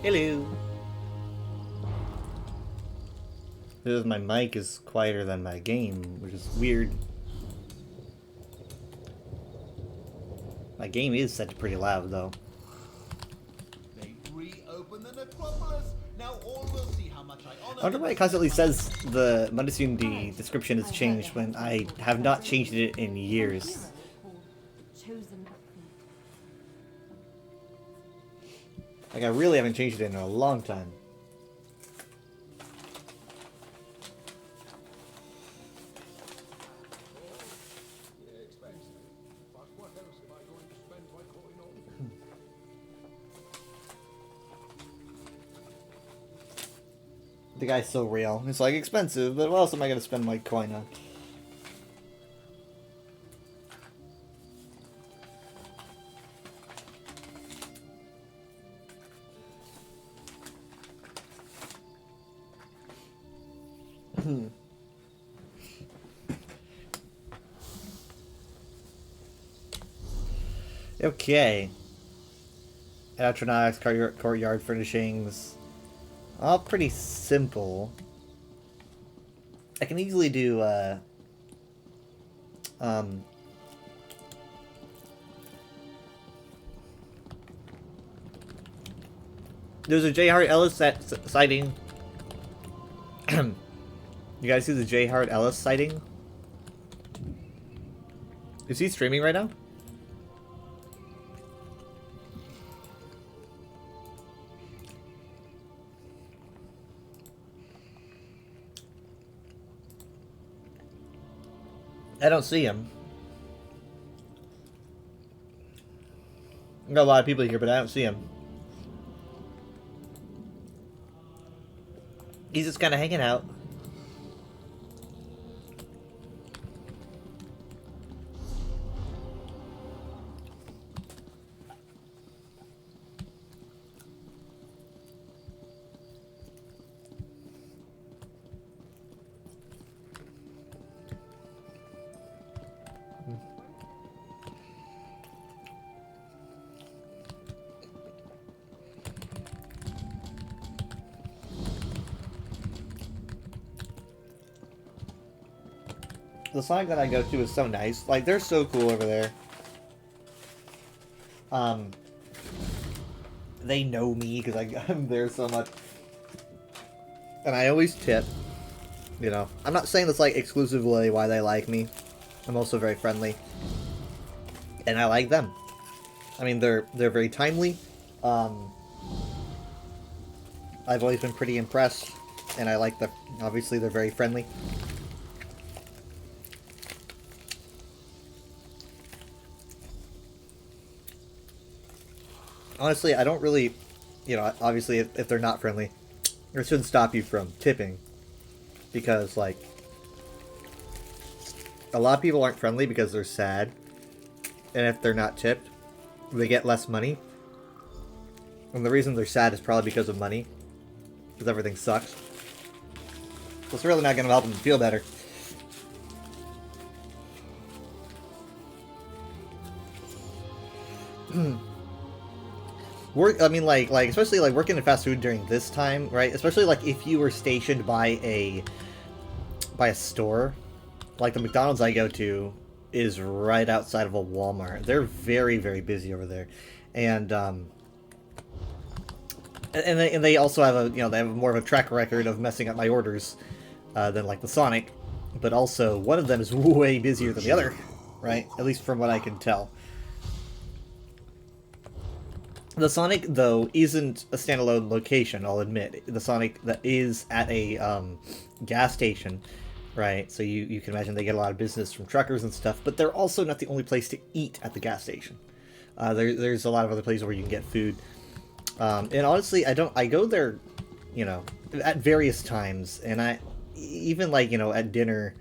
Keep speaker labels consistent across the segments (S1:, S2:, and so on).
S1: Hello. Because my mic is quieter than my game, which is weird. My game is set to pretty loud, though.
S2: They reopen the necropolis. Now all will see how much I honor.
S1: I wonder why it constantly says the Mudasundi description has changed when I have not changed it in years. Like, I really haven't changed it in a long time. The guy's so real. It's like expensive, but what else am I gonna spend my coin on? Okay. Electronics, courtyard furnishings. All pretty simple. I can easily do, there's a J. Hart Ellis sighting. You guys see the J. Hart Ellis sighting? Is he streaming right now? I don't see him. Got a lot of people here, but I don't see him. He's just kind of hanging out. The Sonic that I go to is so nice. Like, they're so cool over there. They know me because I'm there so much. And I always tip. You know, I'm not saying that's like exclusively why they like me. I'm also very friendly. And I like them. I mean, they're very timely. I've always been pretty impressed. And I like them. Obviously, they're very friendly. Honestly, I don't really, you know, obviously if they're not friendly, it shouldn't stop you from tipping. Because, like, a lot of people aren't friendly because they're sad. And if they're not tipped, they get less money. And the reason they're sad is probably because of money. Because everything sucks. So it's really not going to help them feel better. I mean, like, especially, like, working in fast food during this time, right? Especially, like, if you were stationed by a store. Like, the McDonald's I go to is right outside of a Walmart. They're very, very busy over there. And they also have they have more of a track record of messing up my orders than, like, the Sonic. But also, one of them is way busier than the other, right? At least from what I can tell. The Sonic, though, isn't a standalone location, I'll admit. The Sonic that is at a gas station, right? So you can imagine they get a lot of business from truckers and stuff, but they're also not the only place to eat at the gas station. There's a lot of other places where you can get food. And honestly, I go there, you know, at various times, and even, like, you know, at dinner,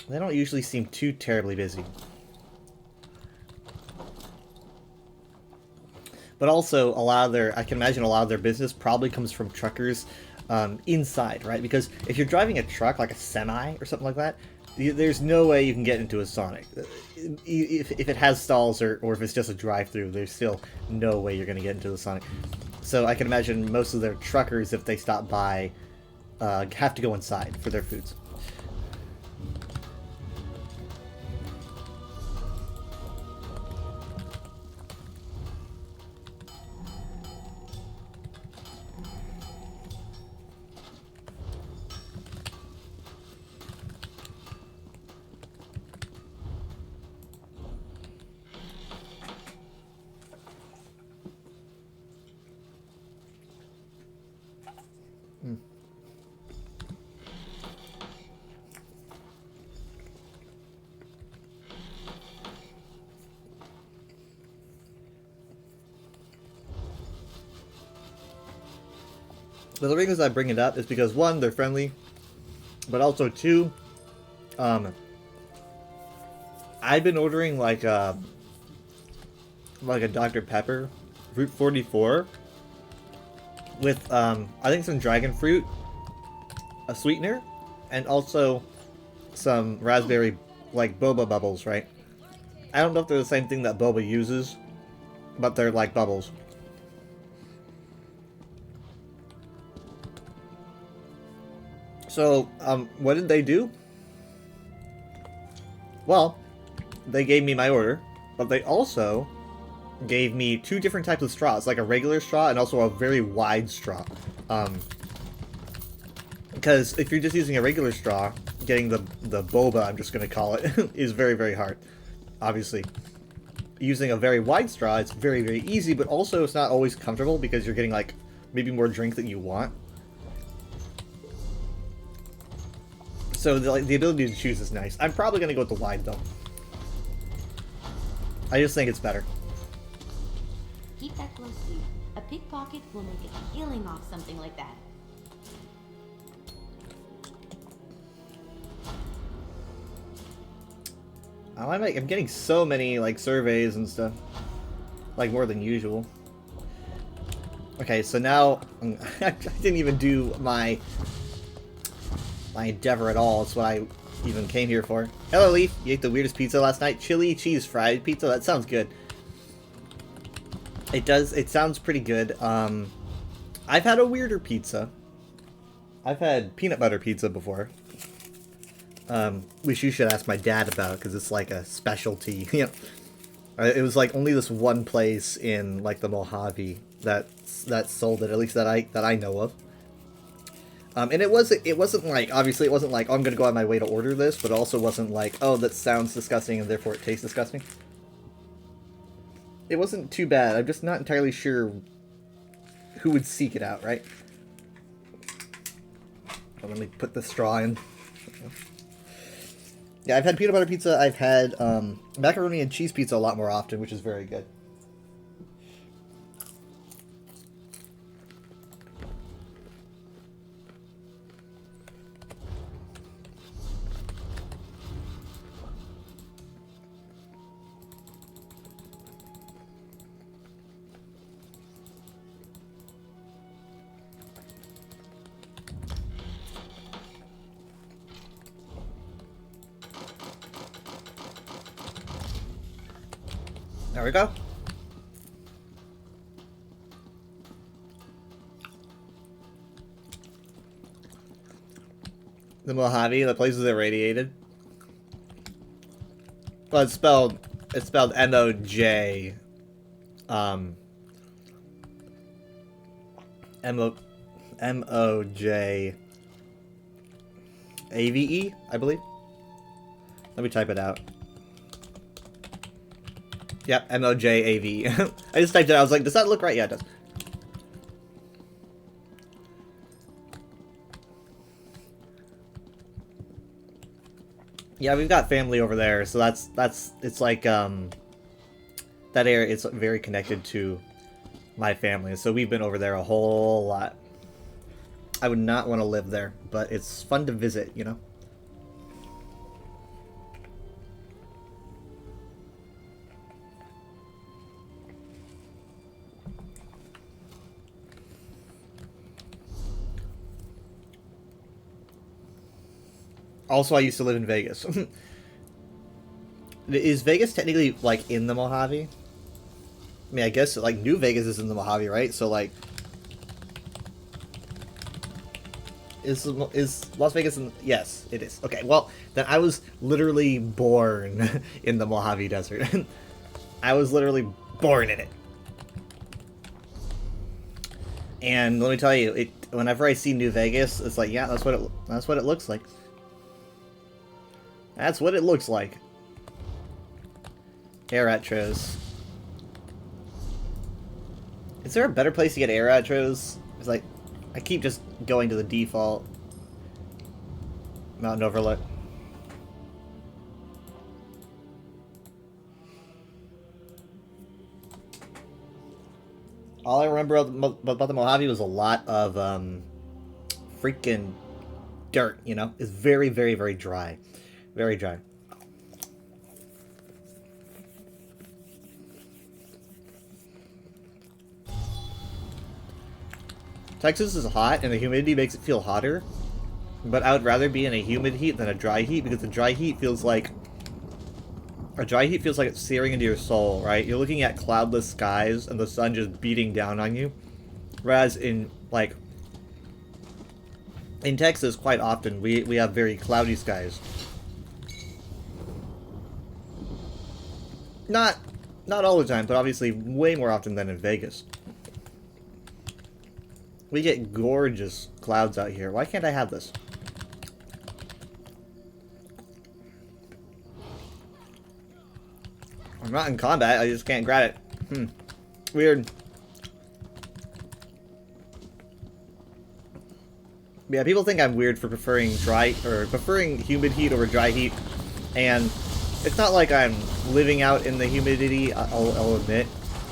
S1: they don't usually seem too terribly busy. But also, I can imagine a lot of their business probably comes from truckers inside, right? Because if you're driving a truck, like a semi or something like that, there's no way you can get into a Sonic. If it has stalls or if it's just a drive-through, there's still no way you're going to get into the Sonic. So I can imagine most of their truckers, if they stop by, have to go inside for their foods. But the reasons I bring it up is because, one, they're friendly, but also, two, I've been ordering like a Dr. Pepper, Route 44, with I think some dragon fruit, a sweetener, and also some raspberry like boba bubbles, right? I don't know if they're the same thing that boba uses, but they're like bubbles. So, what did they do? Well, they gave me my order, but they also gave me 2 different types of straws, like a regular straw and also a very wide straw. Because if you're just using a regular straw, getting the boba, I'm just going to call it, is very, very hard. Obviously. Using a very wide straw, it's very, very easy, but also it's not always comfortable because you're getting, like, maybe more drink than you want. So the ability to choose is nice. I'm probably going to go with the wide, though. I just think it's better.
S3: Keep that close to you. A pickpocket will make a killing off something like that.
S1: I'm getting so many, like, surveys and stuff. Like, more than usual. Okay, so now... I didn't even do my endeavor at all. It's what I even came here for. Hello, Leaf. You ate the weirdest pizza last night? Chili cheese fried pizza? That sounds good. It does. It sounds pretty good. I've had a weirder pizza. I've had peanut butter pizza before. Which you should ask my dad about, because it's like a specialty. You know, it was like only this one place in like the Mojave that sold it, at least that I know of. And it wasn't like, obviously it wasn't like, oh, I'm gonna go out of my way to order this, but it also wasn't like, oh, that sounds disgusting and therefore it tastes disgusting. It wasn't too bad. I'm just not entirely sure who would seek it out, right? Oh, let me put the straw in. Yeah, I've had peanut butter pizza. I've had macaroni and cheese pizza a lot more often, which is very good. There we go. The Mojave, the places that radiated. Well, it's spelled M-O-J. M-O-J-A-V-E, I believe. Let me type it out. Yep, M-O-J-A-V. I just typed it out. I was like, does that look right? Yeah, it does. Yeah, we've got family over there, so it's like, that area is very connected to my family, so we've been over there a whole lot. I would not want to live there, but it's fun to visit, you know? Also, I used to live in Vegas. Is Vegas technically, like, in the Mojave? I mean, I guess, like, New Vegas is in the Mojave, right? So, like, Is Las Vegas in... Yes, it is. Okay, well, then I was literally born in the Mojave Desert. I was literally born in it. And let me tell you, whenever I see New Vegas, it's like, yeah, that's what it looks like. That's what it looks like. Air Atros. Is there a better place to get air Atros? It's like, I keep just going to the default Mountain Overlook. All I remember about the Mojave was a lot of freaking dirt, you know? It's very, very, very dry. Very dry. Texas is hot, and the humidity makes it feel hotter. But I would rather be in a humid heat than a dry heat, because the dry heat feels like... it's searing into your soul, right? You're looking at cloudless skies, and the sun just beating down on you. Whereas in, like... in Texas, quite often, we have very cloudy skies. Not all the time, but obviously way more often than in Vegas. We get gorgeous clouds out here. Why can't I have this? I'm not in combat, I just can't grab it. Weird. Yeah, people think I'm weird for preferring humid heat over dry heat. And it's not like I'm living out in the humidity, I'll admit.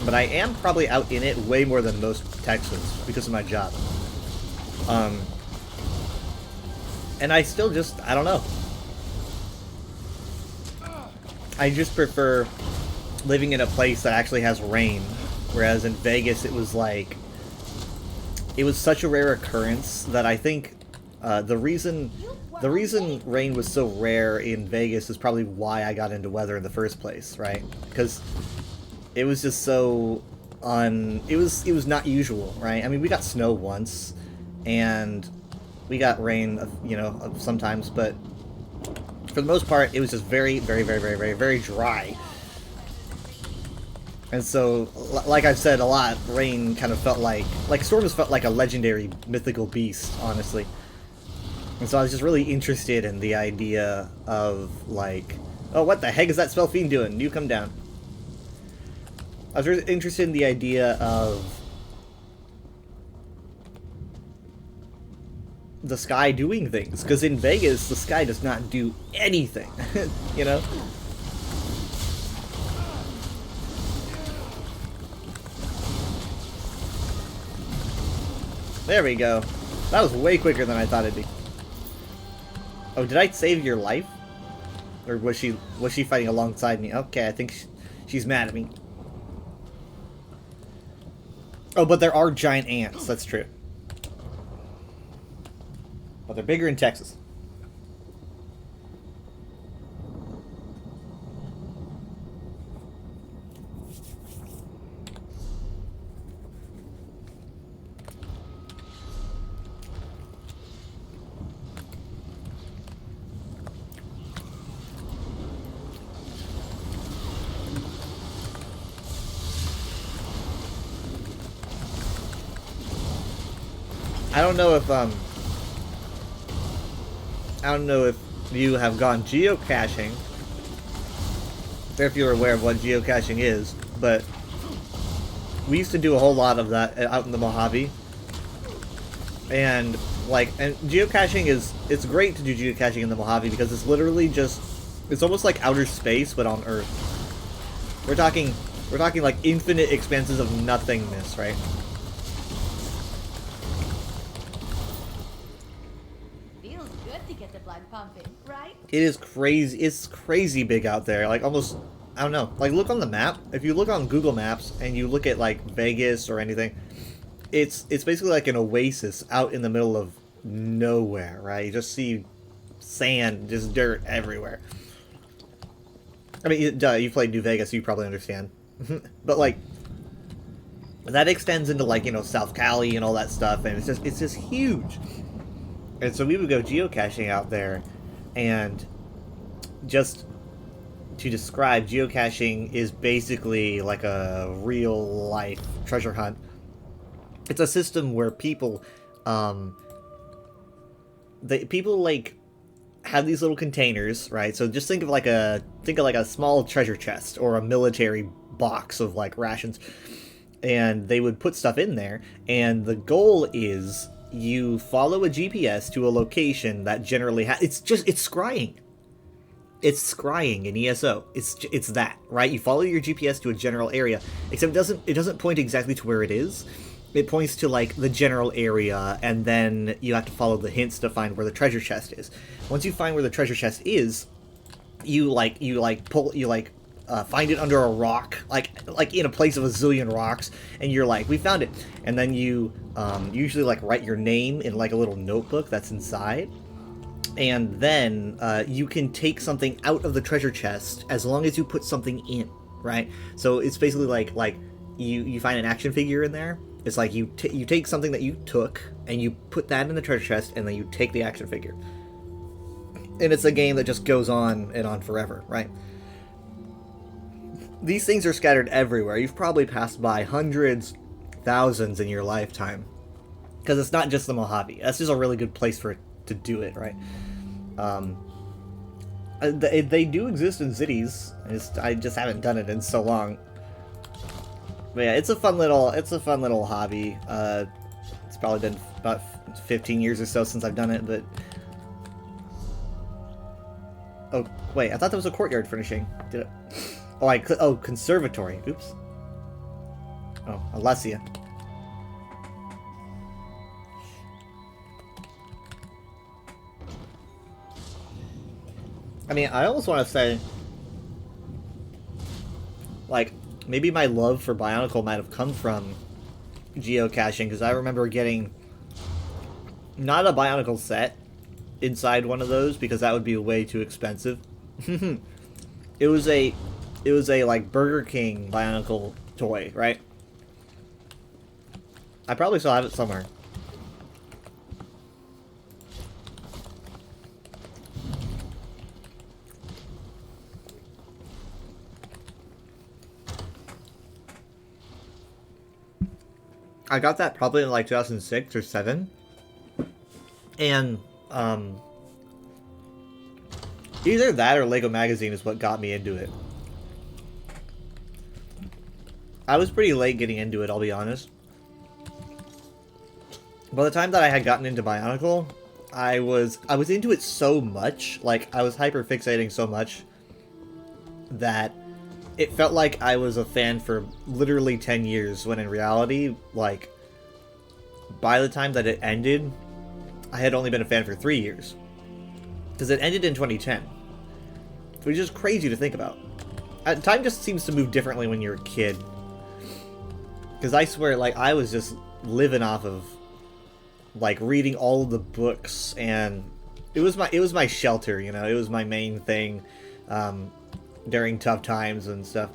S1: But I am probably out in it way more than most Texans because of my job. And I still just, I don't know. I just prefer living in a place that actually has rain. Whereas in Vegas, it was like, it was such a rare occurrence that I think the reason rain was so rare in Vegas is probably why I got into weather in the first place, right? Because it was just so it was not usual, right? I mean, we got snow once, and we got rain, you know, sometimes, but for the most part, it was just very, very, very, very, very, very dry. And so, like I've said a lot, rain kind of felt like storms felt like a legendary mythical beast, honestly. And so I was just really interested in the idea of, like, oh, what the heck is that Spellfiend doing? You come down. I was really interested in the idea of the sky doing things, because in Vegas, the sky does not do anything, you know? There we go. That was way quicker than I thought it'd be. Oh, did I save your life? Or was she fighting alongside me? Okay, I think she's mad at me. Oh, but there are giant ants. That's true. But they're bigger in Texas. I don't know if you have gone geocaching, or if you're aware of what geocaching is, but we used to do a whole lot of that out in the Mojave. And geocaching it's great to do geocaching in the Mojave because it's literally just, it's almost like outer space but on Earth. We're talking like infinite expanses of nothingness, right? It is crazy. It's crazy big out there. Like, almost, I don't know. Like, look on the map. If you look on Google Maps and you look at, like, Vegas or anything, it's basically like an oasis out in the middle of nowhere, right? You just see sand, just dirt everywhere. I mean, duh, you played New Vegas, so you probably understand. But, like, that extends into, like, you know, South Cali and all that stuff, and it's just huge. And so we would go geocaching out there, and just to describe, geocaching is basically like a real life treasure hunt. It's a system where people, people like have these little containers, right? So just think of like a small treasure chest or a military box of like rations, and they would put stuff in there, and the goal is you follow a GPS to a location that generally it's scrying. It's scrying in ESO. It's that, right? You follow your GPS to a general area, except it doesn't point exactly to where it is. It points to like the general area, and then you have to follow the hints to find where the treasure chest is. Once you find where the treasure chest is, you find it under a rock, like in a place of a zillion rocks, and you're like, we found it. And then you usually like write your name in like a little notebook that's inside, and then you can take something out of the treasure chest as long as you put something in, right? So it's basically like you find an action figure in there. It's like you take something that you took and you put that in the treasure chest, and then you take the action figure. And it's a game that just goes on and on forever, right? These things are scattered everywhere. You've probably passed by hundreds, thousands in your lifetime. Because it's not just the Mojave. That's just a really good place for it to do it, right? They do exist in cities. I just haven't done it in so long. But yeah, it's a fun little hobby. It's probably been about 15 years or so since I've done it, but... Oh, wait, I thought that was a courtyard furnishing. Did it? Oh, conservatory. Oops. Oh, Alessia. I mean, I almost want to say, like, maybe my love for Bionicle might have come from geocaching, because I remember getting not a Bionicle set inside one of those, because that would be way too expensive. It was a like Burger King Bionicle toy, right? I probably still have it somewhere. I got that probably in like 2006 or 7. And either that or Lego Magazine is what got me into it. I was pretty late getting into it, I'll be honest. By the time that I had gotten into Bionicle, I was into it so much, like I was hyper fixating so much that it felt like I was a fan for literally 10 years, when in reality, like, by the time that it ended, I had only been a fan for 3 years. Because it ended in 2010. Which is crazy to think about. Time just seems to move differently when you're a kid. Because I swear, like, I was just living off of, like, reading all of the books, and it was my shelter, you know? It was my main thing, during tough times and stuff.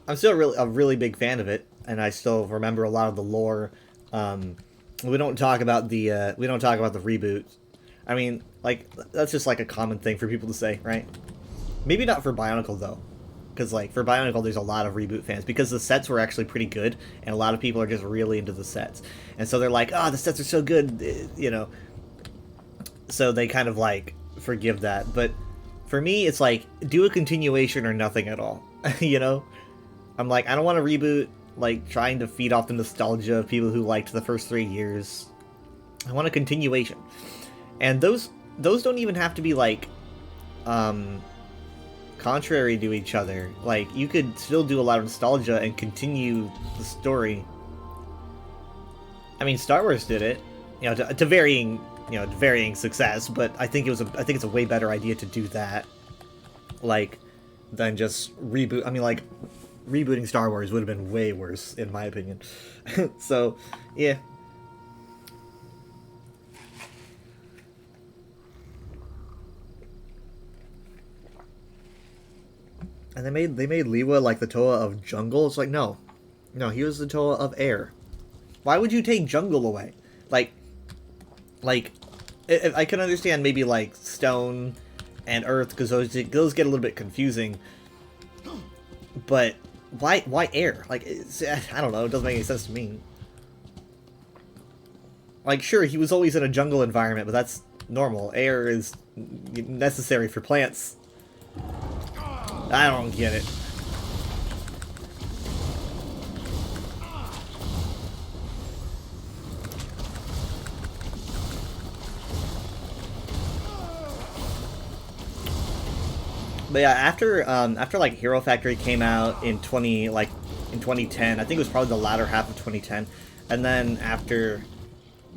S1: I'm still a really big fan of it, and I still remember a lot of the lore. We don't talk about the reboot. I mean, like, that's just like a common thing for people to say, right? Maybe not for Bionicle though, because like for Bionicle, there's a lot of reboot fans because the sets were actually pretty good, and a lot of people are just really into the sets, and so they're like, oh, the sets are so good, you know. So they kind of like forgive that, but for me, it's like, do a continuation or nothing at all, you know. I'm like, I don't want to reboot, like, trying to feed off the nostalgia of people who liked the first 3 years. I want a continuation. And those don't even have to be, like, contrary to each other. Like, you could still do a lot of nostalgia and continue the story. I mean, Star Wars did it, you know, to varying success, but I think it's a way better idea to do that, like, than just reboot. I mean, like, rebooting Star Wars would have been way worse, in my opinion. So, yeah. And they made Lewa like the Toa of Jungle. It's like, no, No, he was the Toa of air. Why would you take jungle away? Like, I can understand maybe like stone and earth because those get a little bit confusing. But why air? Like, I don't know. It doesn't make any sense to me. Like, sure, he was always in a jungle environment, but that's normal. Air is necessary for plants. I don't get it. But yeah, after like Hero Factory came out in 2010, I think it was probably the latter half of 2010, and then after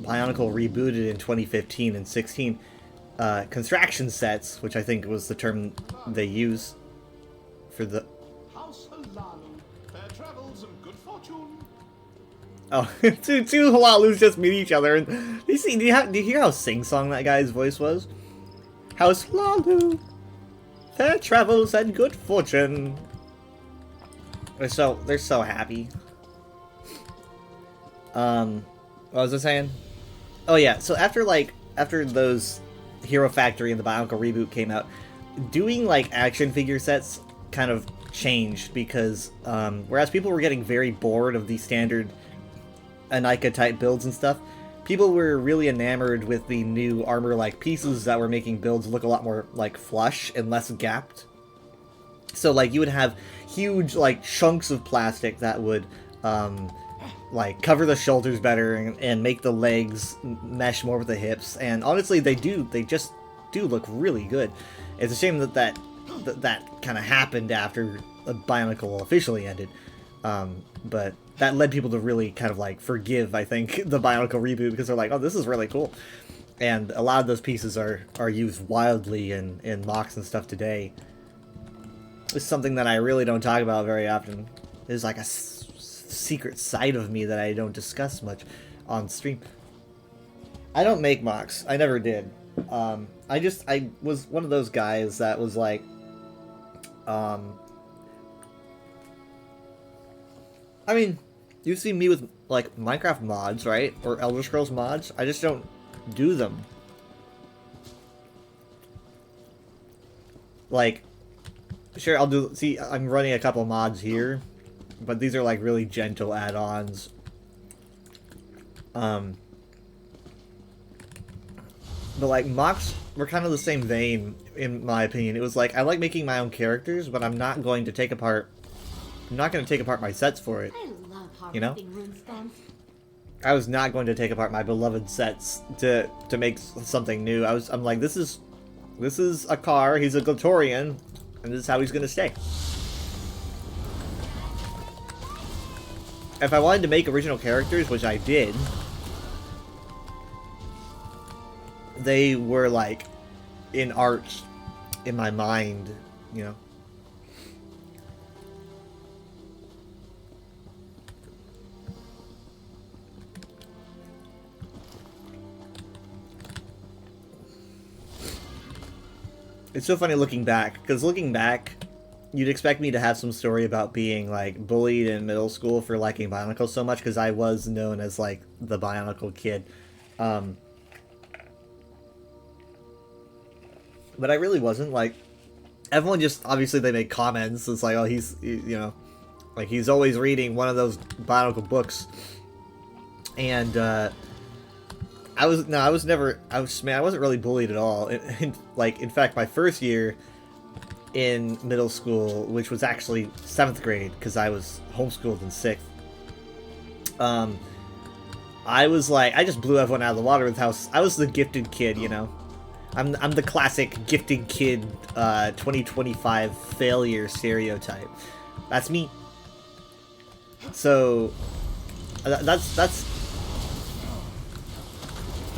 S1: Bionicle rebooted in 2015 and 16, construction sets, which I think was the term they use for the...
S2: House Halalu. Fair travels and good fortune.
S1: Oh, two Halalus just meet each other, and do you hear how sing-song that guy's voice was? House Halalu, fair travels and good fortune. They're so happy. What was I saying? Oh yeah, so after those Hero Factory and the Bionicle reboot came out, doing like action figure sets kind of changed because whereas people were getting very bored of the standard Anika type builds and stuff, people were really enamored with the new armor-like pieces that were making builds look a lot more like flush and less gapped. So like you would have huge like chunks of plastic that would like cover the shoulders better and make the legs mesh more with the hips, and honestly they just do look really good. It's a shame that kind of happened after Bionicle officially ended, but that led people to really kind of like forgive, I think, the Bionicle reboot, because they're like, oh, this is really cool. And a lot of those pieces are used wildly in MOCs and stuff today. It's something that I really don't talk about very often. There's like a secret side of me that I don't discuss much on stream. I don't make MOCs. I never did. I was one of those guys that was like, I mean, you see me with like Minecraft mods, right? Or Elder Scrolls mods. I just don't do them. Like, sure, I'll do. See, I'm running a couple mods here, but these are like really gentle add-ons. But like MOCs were kind of the same vein, in my opinion. It was like, I like making my own characters, but I'm not going to take apart. I'm not going to take apart my sets for it.
S3: I love
S1: You know?
S3: harvesting runestones.
S1: I was not going to take apart my beloved sets to make something new. I'm like, this is a car. He's a Glatorian, and this is how he's going to stay. If I wanted to make original characters, which I did, they were like in art in my mind, you know. It's so funny looking back, because looking back, you'd expect me to have some story about being, like, bullied in middle school for liking Bionicle so much, because I was known as, like, the Bionicle kid. But I really wasn't. Like, everyone just, obviously they make comments, it's like, oh, he's, you know, like, he's always reading one of those Bionicle books. And, I wasn't really bullied at all. In fact, my first year in middle school, which was actually 7th grade, because I was homeschooled in 6th, I was like, I just blew everyone out of the water with how I was the gifted kid, you know. I'm the classic gifted kid 2025 failure stereotype. That's me. So that's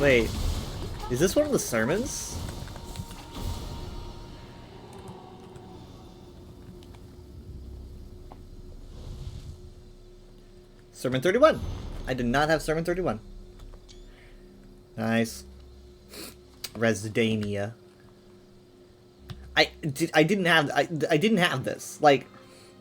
S1: wait, is this one of the sermons? Sermon 31. I did not have Sermon 31. Nice. Resdania. I didn't have this. Like,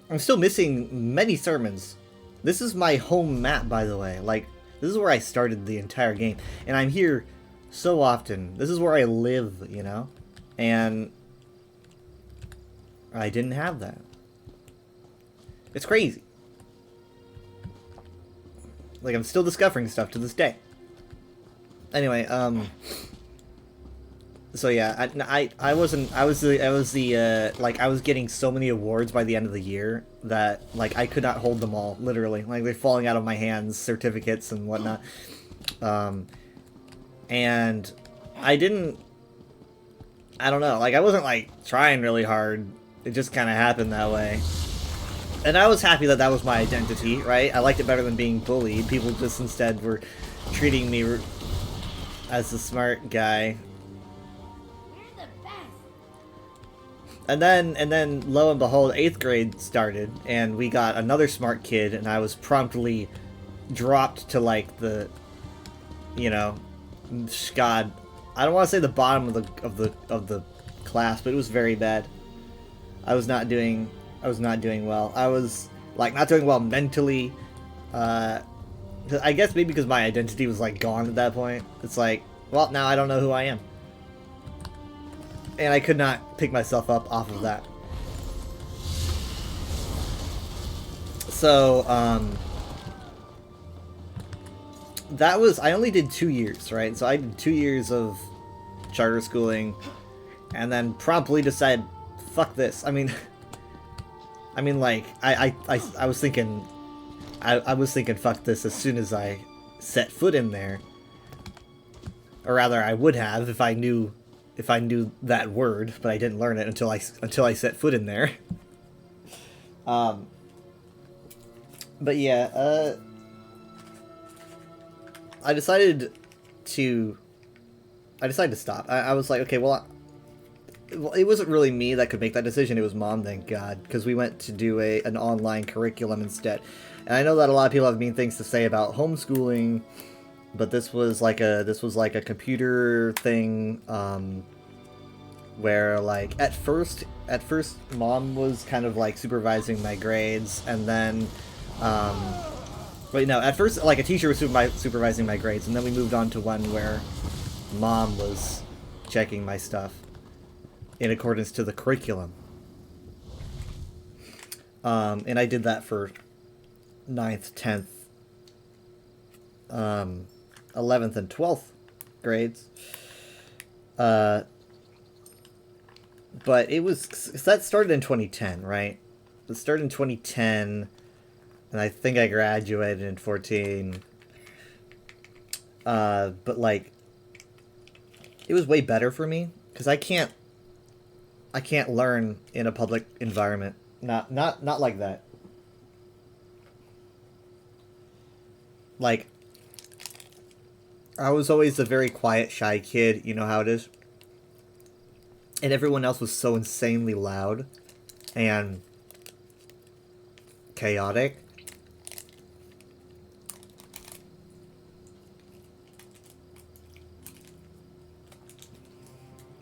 S1: I'm still missing many sermons. This is my home map, by the way. Like, this is where I started the entire game. And I'm here so often. This is where I live, you know? And I didn't have that. It's crazy. Like, I'm still discovering stuff to this day. Anyway, so yeah, I was getting so many awards by the end of the year that, like, I could not hold them all, literally. Like, they're falling out of my hands, certificates and whatnot. And I don't know, like, I wasn't, like, trying really hard. It just kind of happened that way. And I was happy that that was my identity, right? I liked it better than being bullied. People just instead were treating me as the smart guy.
S3: We're the best.
S1: And then, lo and behold, 8th grade started, and we got another smart kid, and I was promptly dropped to, like, the, you know, God, I don't want to say the bottom of the class, but it was very bad. I was not doing well. I was, like, not doing well mentally. I guess maybe because my identity was, like, gone at that point. It's like, well, now I don't know who I am. And I could not pick myself up off of that. So, that was, I only did 2 years, right? So I did 2 years of charter schooling, and then promptly decided, fuck this. I mean, like, I was thinking, I was thinking, fuck this as soon as I set foot in there. Or rather, I would have if I knew that word, but I didn't learn it until I set foot in there. But yeah, I decided to stop. I was like, okay, well, it wasn't really me that could make that decision. It was Mom, thank God, because we went to do an online curriculum instead. And I know that a lot of people have mean things to say about homeschooling, but this was like a computer thing, where, like, at first Mom was kind of like supervising my grades, and then wait, no, at first, like, a teacher was supervising my grades, and then we moved on to one where Mom was checking my stuff in accordance to the curriculum. And I did that for 9th, 10th, 11th, and 12th grades. But that started in 2010, right? It started in 2010, and I think I graduated in 14. But, like, it was way better for me, because I can't learn in a public environment. Not like that. Like, I was always a very quiet, shy kid, you know how it is? And everyone else was so insanely loud and chaotic.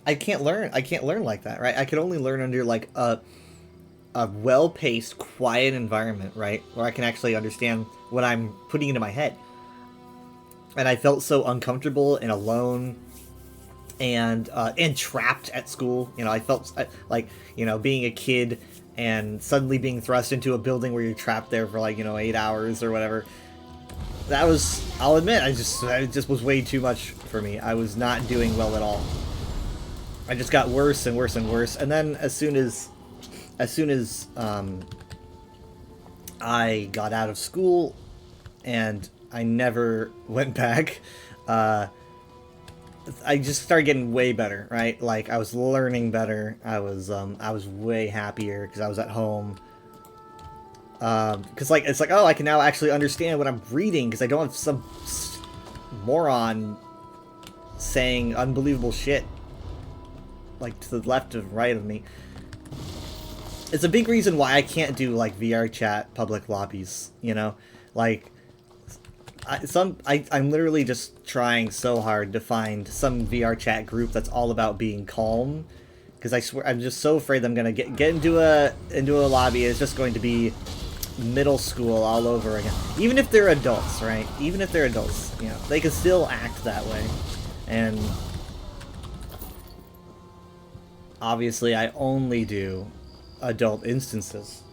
S1: I can't learn like that, right? I can only learn under, like, a well-paced, quiet environment, right? Where I can actually understand what I'm putting into my head. And I felt so uncomfortable and alone and trapped at school. You know, I felt like, you know, being a kid and suddenly being thrust into a building where you're trapped there for, like, you know, 8 hours or whatever. That was, I'll admit, it just was way too much for me. I was not doing well at all. I just got worse and worse and worse. And then as soon as I got out of school and I never went back, I just started getting way better, right? Like, I was learning better. I was way happier because I was at home. Because, like, it's like, oh, I can now actually understand what I'm reading because I don't have some moron saying unbelievable shit, like, to the left and right of me. It's a big reason why I can't do, like, VR chat public lobbies, you know? Like, I'm literally just trying so hard to find some VR chat group that's all about being calm, because I swear I'm just so afraid that I'm gonna get into a lobby. It's just going to be middle school all over again. Even if they're adults, right? Even if they're adults, you know, they can still act that way. And obviously I only do adult instances.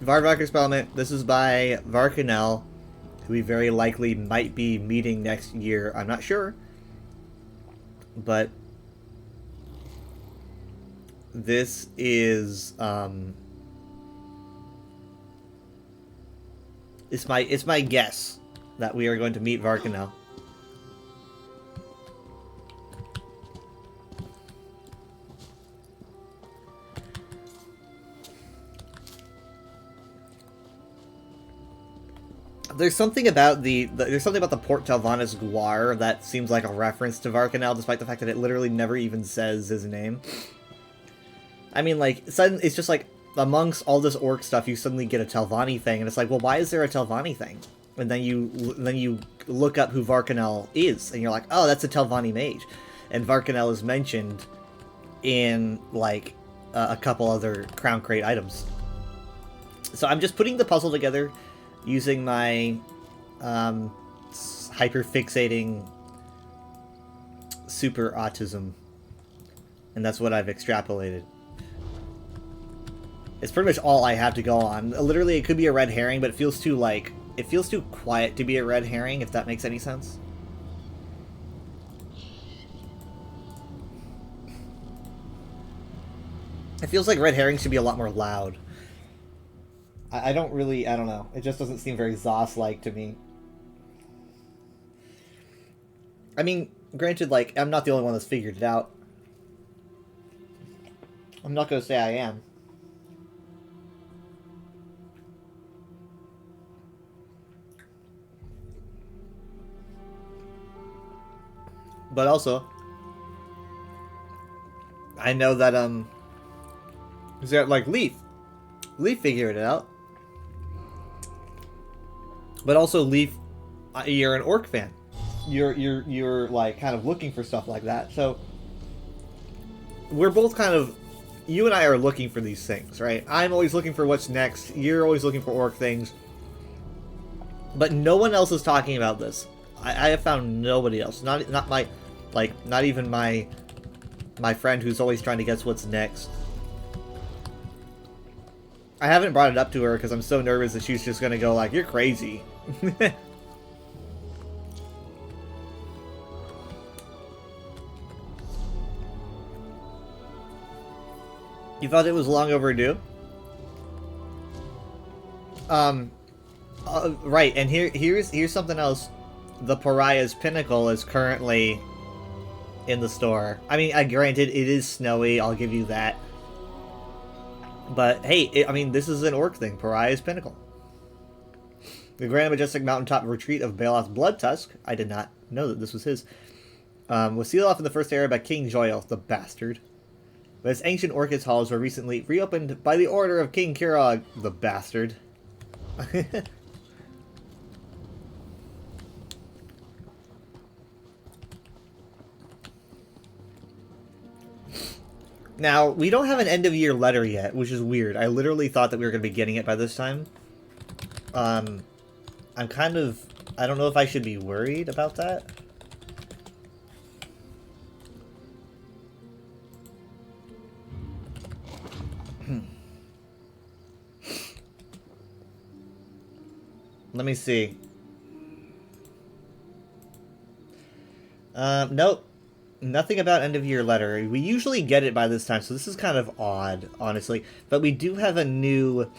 S1: Vardvarker Spellment. This is by Varkanel, who we very likely might be meeting next year. I'm not sure. But this is it's my guess that we are going to meet Varkanel. There's something about the Port Talvanis Guar that seems like a reference to Varkanel, despite the fact that it literally never even says his name. I mean, like, it's just like, amongst all this orc stuff, you suddenly get a Telvanni thing, and it's like, well, why is there a Telvanni thing? And then you look up who Varkanel is, and you're like, oh, that's a Telvanni mage. And Varkanel is mentioned in, like, a couple other Crown Crate items. So I'm just putting the puzzle together, using my hyper-fixating super autism. And that's what I've extrapolated. It's pretty much all I have to go on. Literally, it could be a red herring, but it feels too, like... It feels too quiet to be a red herring, if that makes any sense. It feels like red herrings should be a lot more loud. I don't know. It just doesn't seem very Zos-like to me. I mean, granted, like, I'm not the only one that's figured it out. I'm not gonna say I am. But also, I know that, is that, like, Leaf figured it out. But also, Leaf, you're an orc fan. You're like kind of looking for stuff like that. So we're both kind of, you and I are looking for these things, right? I'm always looking for what's next. You're always looking for orc things. But no one else is talking about this. I have found nobody else. Not even my friend who's always trying to guess what's next. I haven't brought it up to her because I'm so nervous that she's just gonna go like, "You're crazy." You thought it was long overdue? Right, and here's something else. The Pariah's Pinnacle is currently in the store. I mean, granted, it is snowy, I'll give you that. But, hey, I mean, this is an orc thing. Pariah's Pinnacle. The Grand Majestic Mountaintop Retreat of Baloth Bloodtusk. I did not know that this was his. Was sealed off in the First Era by King Joyal, the bastard. But its ancient Orchid's halls were recently reopened by the order of King Kirog, the bastard. Now, we don't have an end-of-year letter yet, which is weird. I literally thought that we were going to be getting it by this time. I'm kind of... I don't know if I should be worried about that. Let me see. Nope. Nothing about end-of-year letter. We usually get it by this time, so this is kind of odd, honestly. But we do have a new...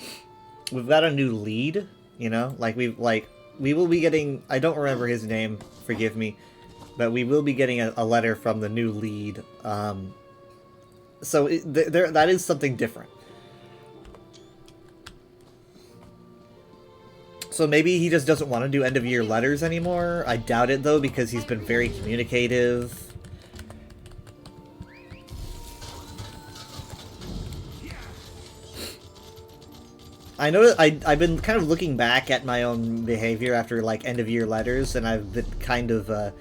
S1: We've got a new lead, you know? We will be getting... I don't remember his name, forgive me. But we will be getting a letter from the new lead, So that is something different. So maybe he just doesn't want to do end-of-year letters anymore. I doubt it, though, because he's been very communicative. I know I've been kind of looking back at my own behavior after, like, end-of-year letters, and I've been kind of,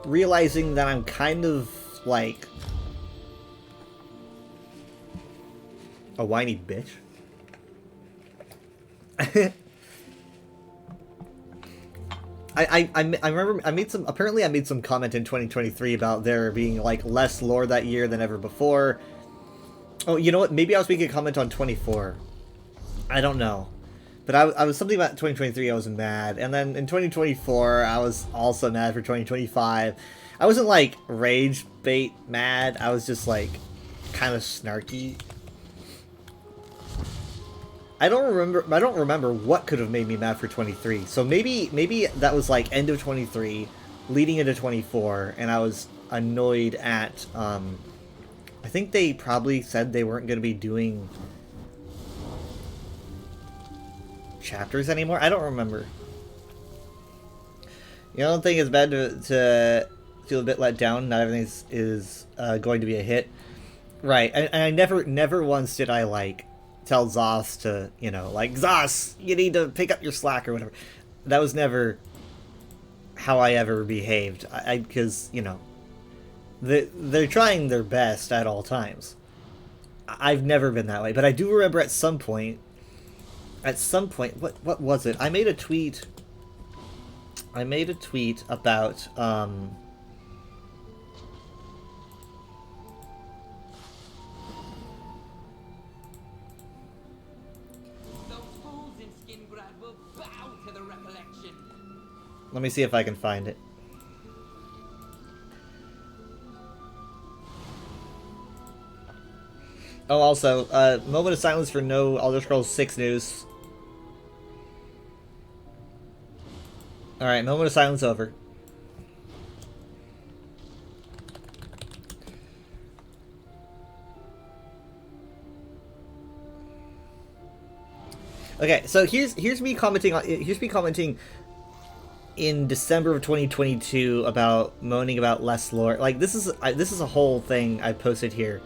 S1: realizing that I'm kind of, like, a whiny bitch. I remember I made some, apparently I made some comment in 2023 about there being, like, less lore that year than ever before. Oh, you know what? Maybe I was making a comment on 24. I don't know. But I was something about 2023 I was mad. And then in 2024, I was also mad for 2025. I wasn't, like, rage bait mad. I was just, like, kind of snarky. I don't remember what could have made me mad for 23. So maybe that was, like, end of 23, leading into 24, and I was annoyed at, I think they probably said they weren't going to be doing chapters anymore. I don't remember. You don't think it's bad to feel a bit let down? Not everything is going to be a hit, right? And I never once did I, like, tell Zos to, you know, like, Zos, you need to pick up your slack or whatever. That was never how I ever behaved. Because, you know, they're trying their best at all times. I've never been that way, but I do remember at some point, what was it? I made a tweet about, let me see if I can find it. Oh, also, moment of silence for no Elder Scrolls 6 news. Alright, moment of silence over. Okay, so here's me commenting in December of 2022 about moaning about less lore. Like, this is a whole thing I posted here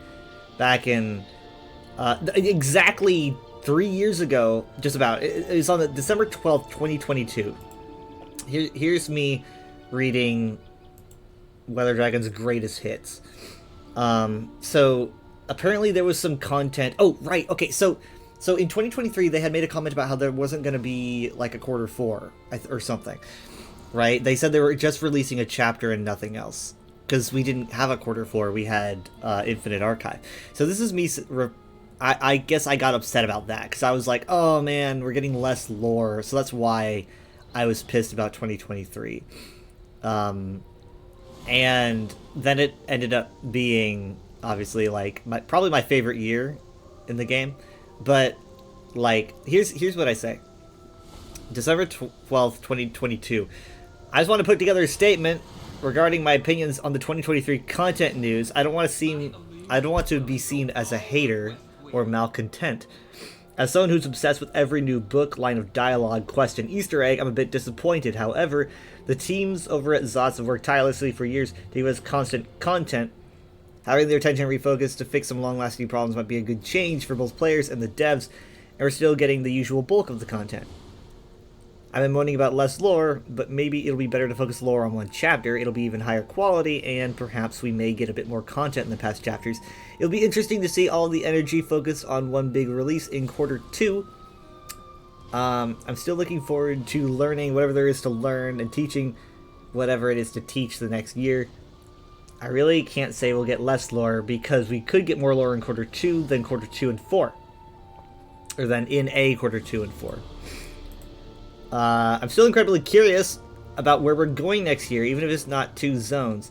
S1: back in exactly 3 years ago, just about. It was on the December 12th, 2022. Here's me reading Weather Dragon's greatest hits. So apparently there was some content. Oh, right. Okay, so in 2023 they had made a comment about how there wasn't going to be like a quarter 4 or something, right? They said they were just releasing a chapter and nothing else, because we didn't have a quarter 4, we had Infinite Archive. So this is me, I guess I got upset about that, because I was like, oh man, we're getting less lore, so that's why I was pissed about 2023. And then it ended up being, obviously, like, probably my favorite year in the game. But, like, here's what I say. December 12th, 2022. I just want to put together a statement regarding my opinions on the 2023 content news. I don't want to be seen as a hater or malcontent. As someone who's obsessed with every new book, line of dialogue, quest, and Easter egg, I'm a bit disappointed. However, the teams over at Zos have worked tirelessly for years to give us constant content. Having their attention refocused to fix some long-lasting problems might be a good change for both players and the devs, and we're still getting the usual bulk of the content. I've been moaning about less lore, but maybe it'll be better to focus lore on one chapter. It'll be even higher quality, and perhaps we may get a bit more content in the past chapters. It'll be interesting to see all the energy focused on one big release in quarter 2. I'm still looking forward to learning whatever there is to learn and teaching whatever it is to teach the next year. I really can't say we'll get less lore, because we could get more lore in quarter 2 than quarter 2 and 4. Or than in a quarter 2 and 4. I'm still incredibly curious about where we're going next year, even if it's not 2 zones.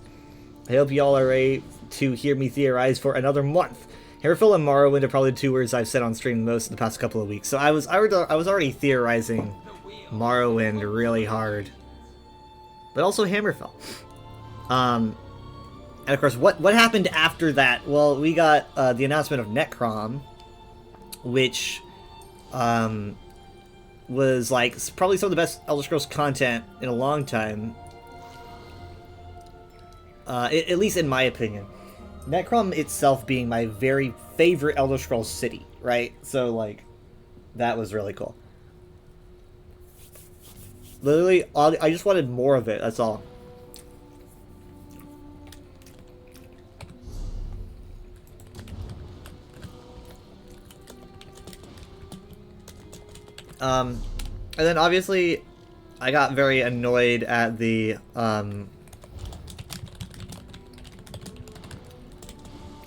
S1: I hope y'all are ready to hear me theorize for another month. Hammerfell and Morrowind are probably the 2 words I've said on stream most in the past couple of weeks. So I was already theorizing Morrowind really hard. But also Hammerfell. And of course, what happened after that? Well, we got the announcement of Necrom, which was like probably some of the best Elder Scrolls content in a long time. At least in my opinion. Necrom itself being my very favorite Elder Scrolls city, right? So, like, that was really cool. Literally, I just wanted more of it, that's all. And then obviously, I got very annoyed at the,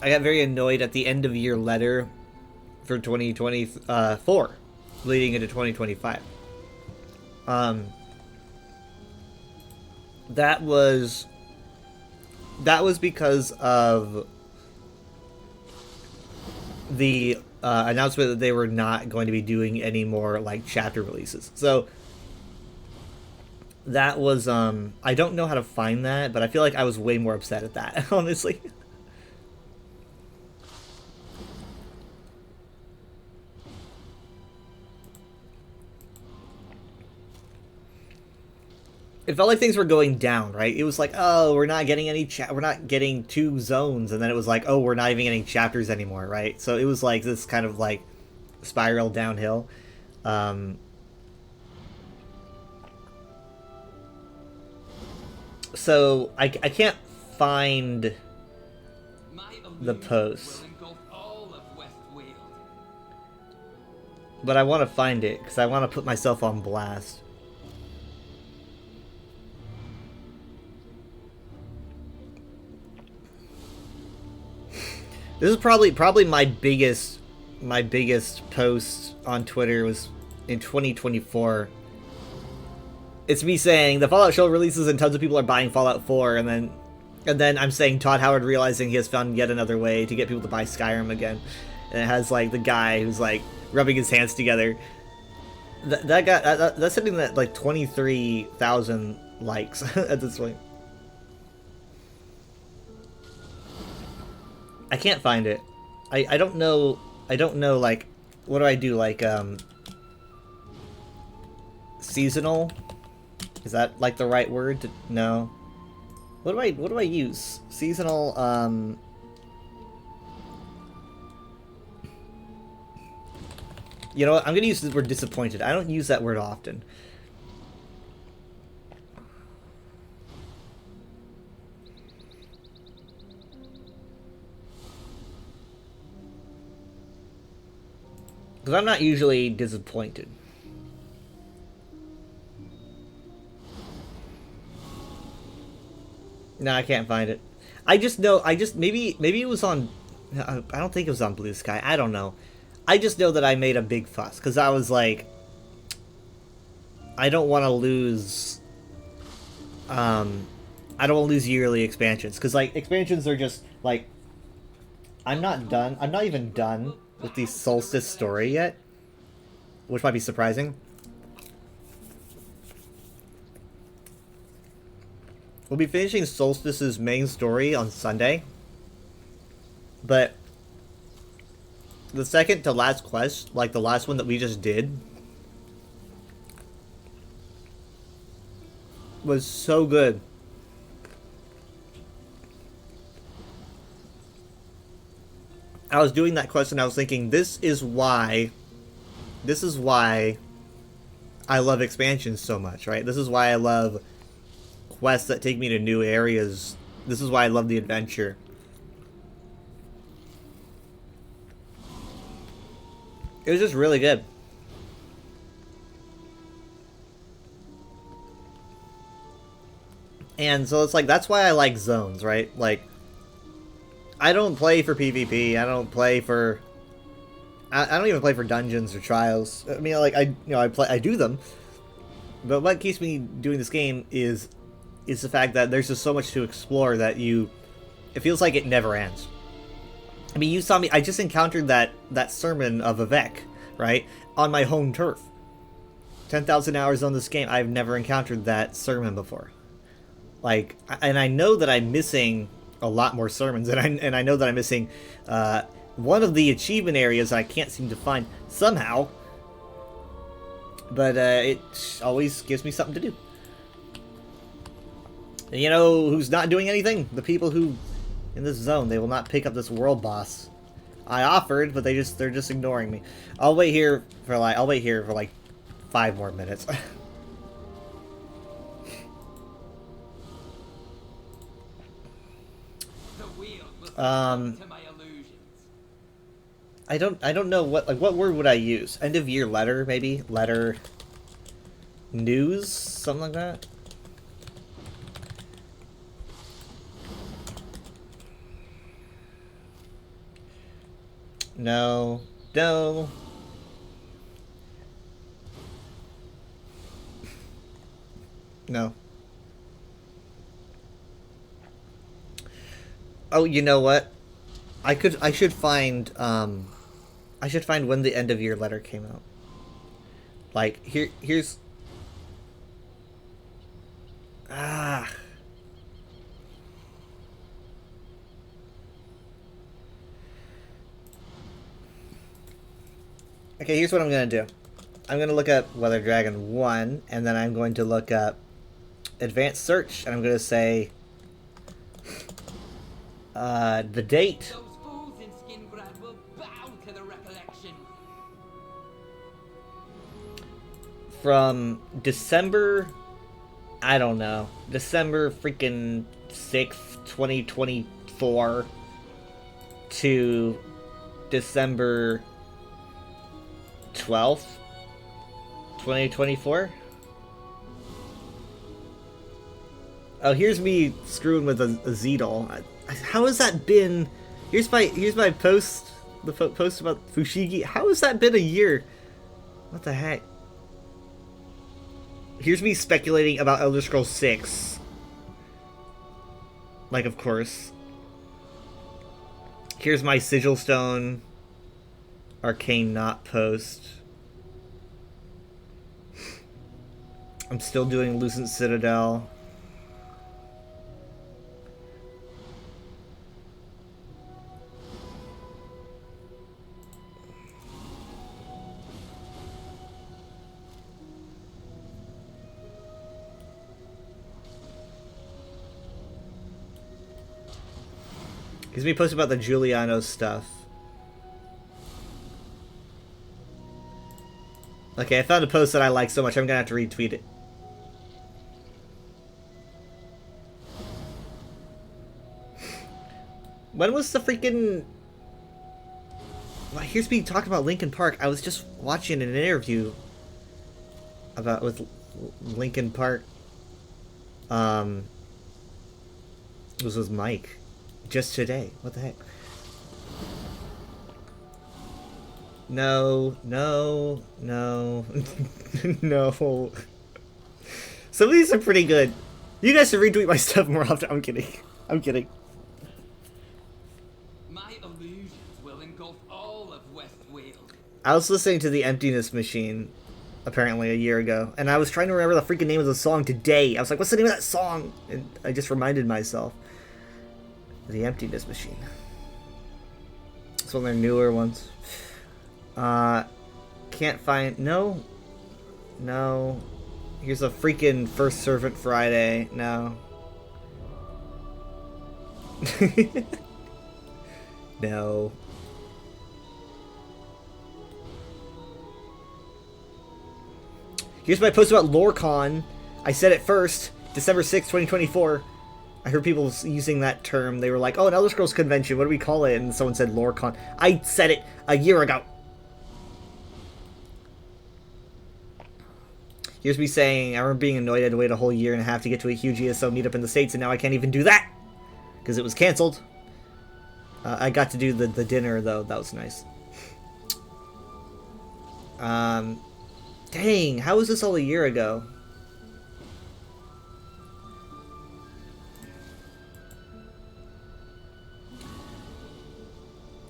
S1: I got very annoyed at the end of year letter for 2024, leading into 2025. That was because of the announcement that they were not going to be doing any more like chapter releases. So that was I don't know how to find that, but I feel like I was way more upset at that, honestly. It felt like things were going down, right? It was like, oh, we're not getting any we're not getting 2 zones, and then it was like, oh, we're not even getting chapters anymore, right? So it was like this kind of like spiral downhill. So I can't find the post, but I want to find it because I want to put myself on blast. This is probably my biggest post on Twitter was in 2024. It's me saying the Fallout show releases and tons of people are buying Fallout 4, and then I'm saying Todd Howard realizing he has found yet another way to get people to buy Skyrim again, and it has like the guy who's like rubbing his hands together. That guy that's sitting at like 23,000 likes at this point. I can't find it. I don't know, like, what do I do, like, seasonal? Is that, like, the right word? No. What do I use? Seasonal, you know what, I'm gonna use the word disappointed. I don't use that word often. Because I'm not usually disappointed. No, I can't find it. I just know, maybe it was on, I don't think it was on Blue Sky, I don't know. I just know that I made a big fuss, because I was like, I don't want to lose, I don't want to lose yearly expansions, because, like, expansions are just, like, I'm not even done with the Solstice story yet, which might be surprising. We'll be finishing Solstice's main story on Sunday, but the second to last quest, like the last one that we just did, was so good. I was doing that quest and I was thinking, this is why I love expansions so much, right? This is why I love quests that take me to new areas. This is why I love the adventure. It was just really good. And so it's like, that's why I like zones, right? Like, I don't play for PvP. I don't play for... I don't even play for dungeons or trials. I mean, like, I do them. But what keeps me doing this game is the fact that there's just so much to explore that it feels like it never ends. I mean, you saw me, I just encountered that sermon of Vivec, right? On my home turf. 10,000 hours on this game, I've never encountered that sermon before. Like, and I know that I'm missing a lot more sermons, and I know that I'm missing one of the achievement areas I can't seem to find somehow. But it always gives me something to do. And you know who's not doing anything? The people who in this zone. They will not pick up this world boss. I offered, but they're just ignoring me. I'll wait here for like 5 more minutes. I don't know what word would I use? End of year letter, maybe? Letter news? Something like that? No. No. No. Oh, you know what? I should find when the end of year letter came out. Like here's Okay, here's what I'm gonna do. I'm gonna look up Weather Dragon 1, and then I'm going to look up Advanced Search, and I'm gonna say the date.
S4: Those fools in Skingrad will bow to the recollection.
S1: From December, I don't know, December freaking 6th, 2024 to December 12th, 2024. Oh, here's me screwing with a Zeedle. How has that been? Here's my post, the post about Fushigi. How has that been a year? What the heck? Here's me speculating about Elder Scrolls 6. Like, of course. Here's my Sigil Stone Arcane Knot post. I'm still doing Lucent Citadel. Here's me posting about the Giuliano stuff. Okay, I found a post that I like so much, I'm gonna have to retweet it. When was the freaking... Well, here's me talking about Linkin Park. I was just watching an interview with Linkin Park. It was with Mike. Just today. What the heck? No. No. No. No. Some of these are pretty good. You guys should retweet my stuff more often. I'm kidding. I'm kidding.
S4: My illusions will engulf all of Westweald.
S1: I was listening to The Emptiness Machine, apparently, a year ago, and I was trying to remember the freaking name of the song today. I was like, what's the name of that song? And I just reminded myself. The Emptiness Machine. It's one of their newer ones. Can't find... No. No. Here's a freaking First Servant Friday. No. No. Here's my post about LoreCon. I said it first. December 6th, 2024. I heard people using that term. They were like, oh, an Elder Scrolls convention. What do we call it? And someone said LoreCon. I said it a year ago. Here's me saying, I remember being annoyed I had to wait a whole year and a half to get to a huge ESO meetup in the States, and now I can't even do that! Because it was canceled. I got to do the dinner, though. That was nice. Dang, how was this all a year ago?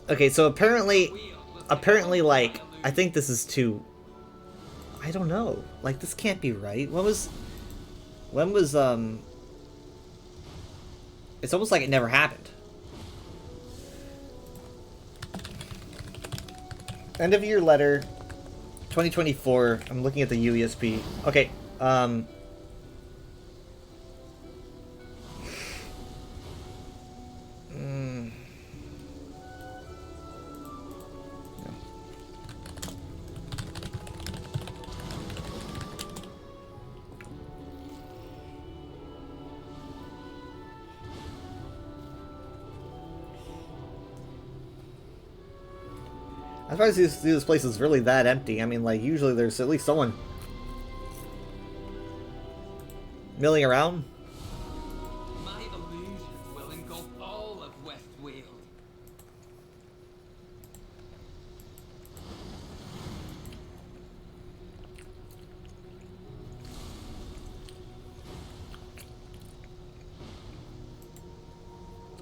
S1: Okay, so apparently, like, I think this is too... I don't know. Like, this can't be right. When was It's almost like it never happened. End of year letter, 2024. I'm looking at the UESP. Okay, I'm surprised this place is really that empty. I mean, like, usually there's at least someone milling around.
S4: My illusion will engulf all of Westweald.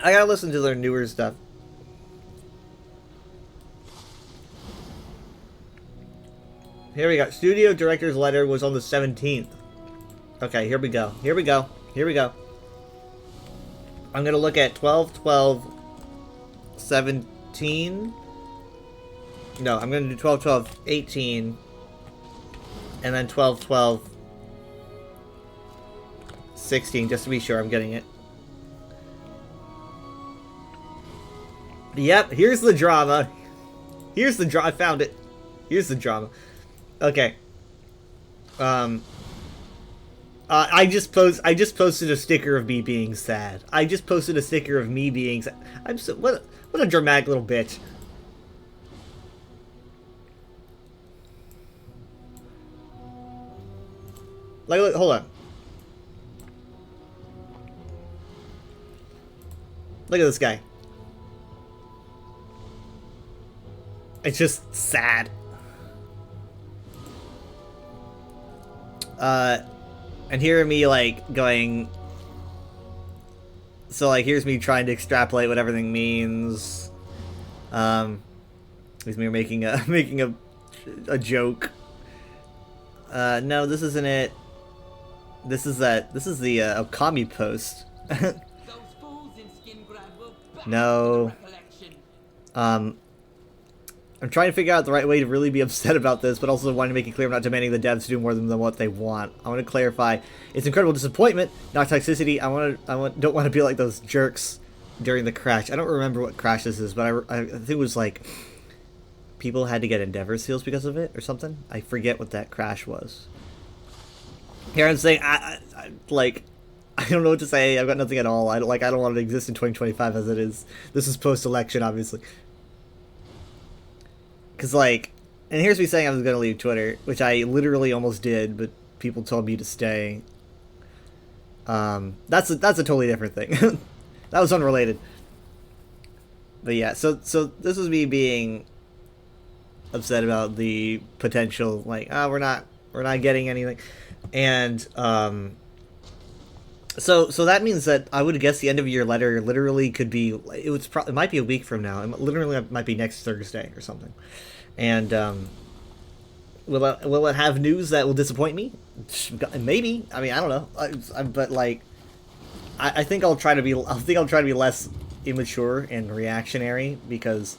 S1: I gotta listen to their newer stuff. Here we go. Studio director's letter was on the 17th. Okay, here we go. Here we go. Here we go. I'm gonna look at 12/12/17. No, I'm gonna do 12/12/18, and then 12/12/16, just to be sure I'm getting it. Yep, here's the drama. Here's the drama. I found it. Here's the drama. Okay. I just posted a sticker of me being sad. I just posted a sticker of me being sad. I'm so what a dramatic little bitch. Like, look, hold on. Look at this guy. It's just sad. And here me, like, going... So, like, here's me trying to extrapolate what everything means. Here's me making a joke. No, this isn't it. This is the Okami post.
S4: Those fools in Skingrad will back
S1: No.
S4: the recollection.
S1: I'm trying to figure out the right way to really be upset about this, but also wanting to make it clear I'm not demanding the devs to do more than what they want. I want to clarify, it's incredible disappointment, not toxicity. Don't want to be like those jerks during the crash. I don't remember what crash this is, but I think it was like people had to get Endeavor seals because of it or something. I forget what that crash was. Here I'm saying, I don't know what to say. I've got nothing at all. I don't want it to exist in 2025 as it is. This is post-election, obviously. Because, like, and here's me saying I was going to leave Twitter, which I literally almost did, but people told me to stay. That's a totally different thing. That was unrelated. But yeah, so this was me being upset about the potential, like, we're not getting anything. And, so that means that I would guess the end of year letter literally could be, it might be a week from now. It literally might be next Thursday or something. And will it have news that will disappoint me? Maybe. I mean, I don't know. But like, I think I'll try to be less immature and reactionary, because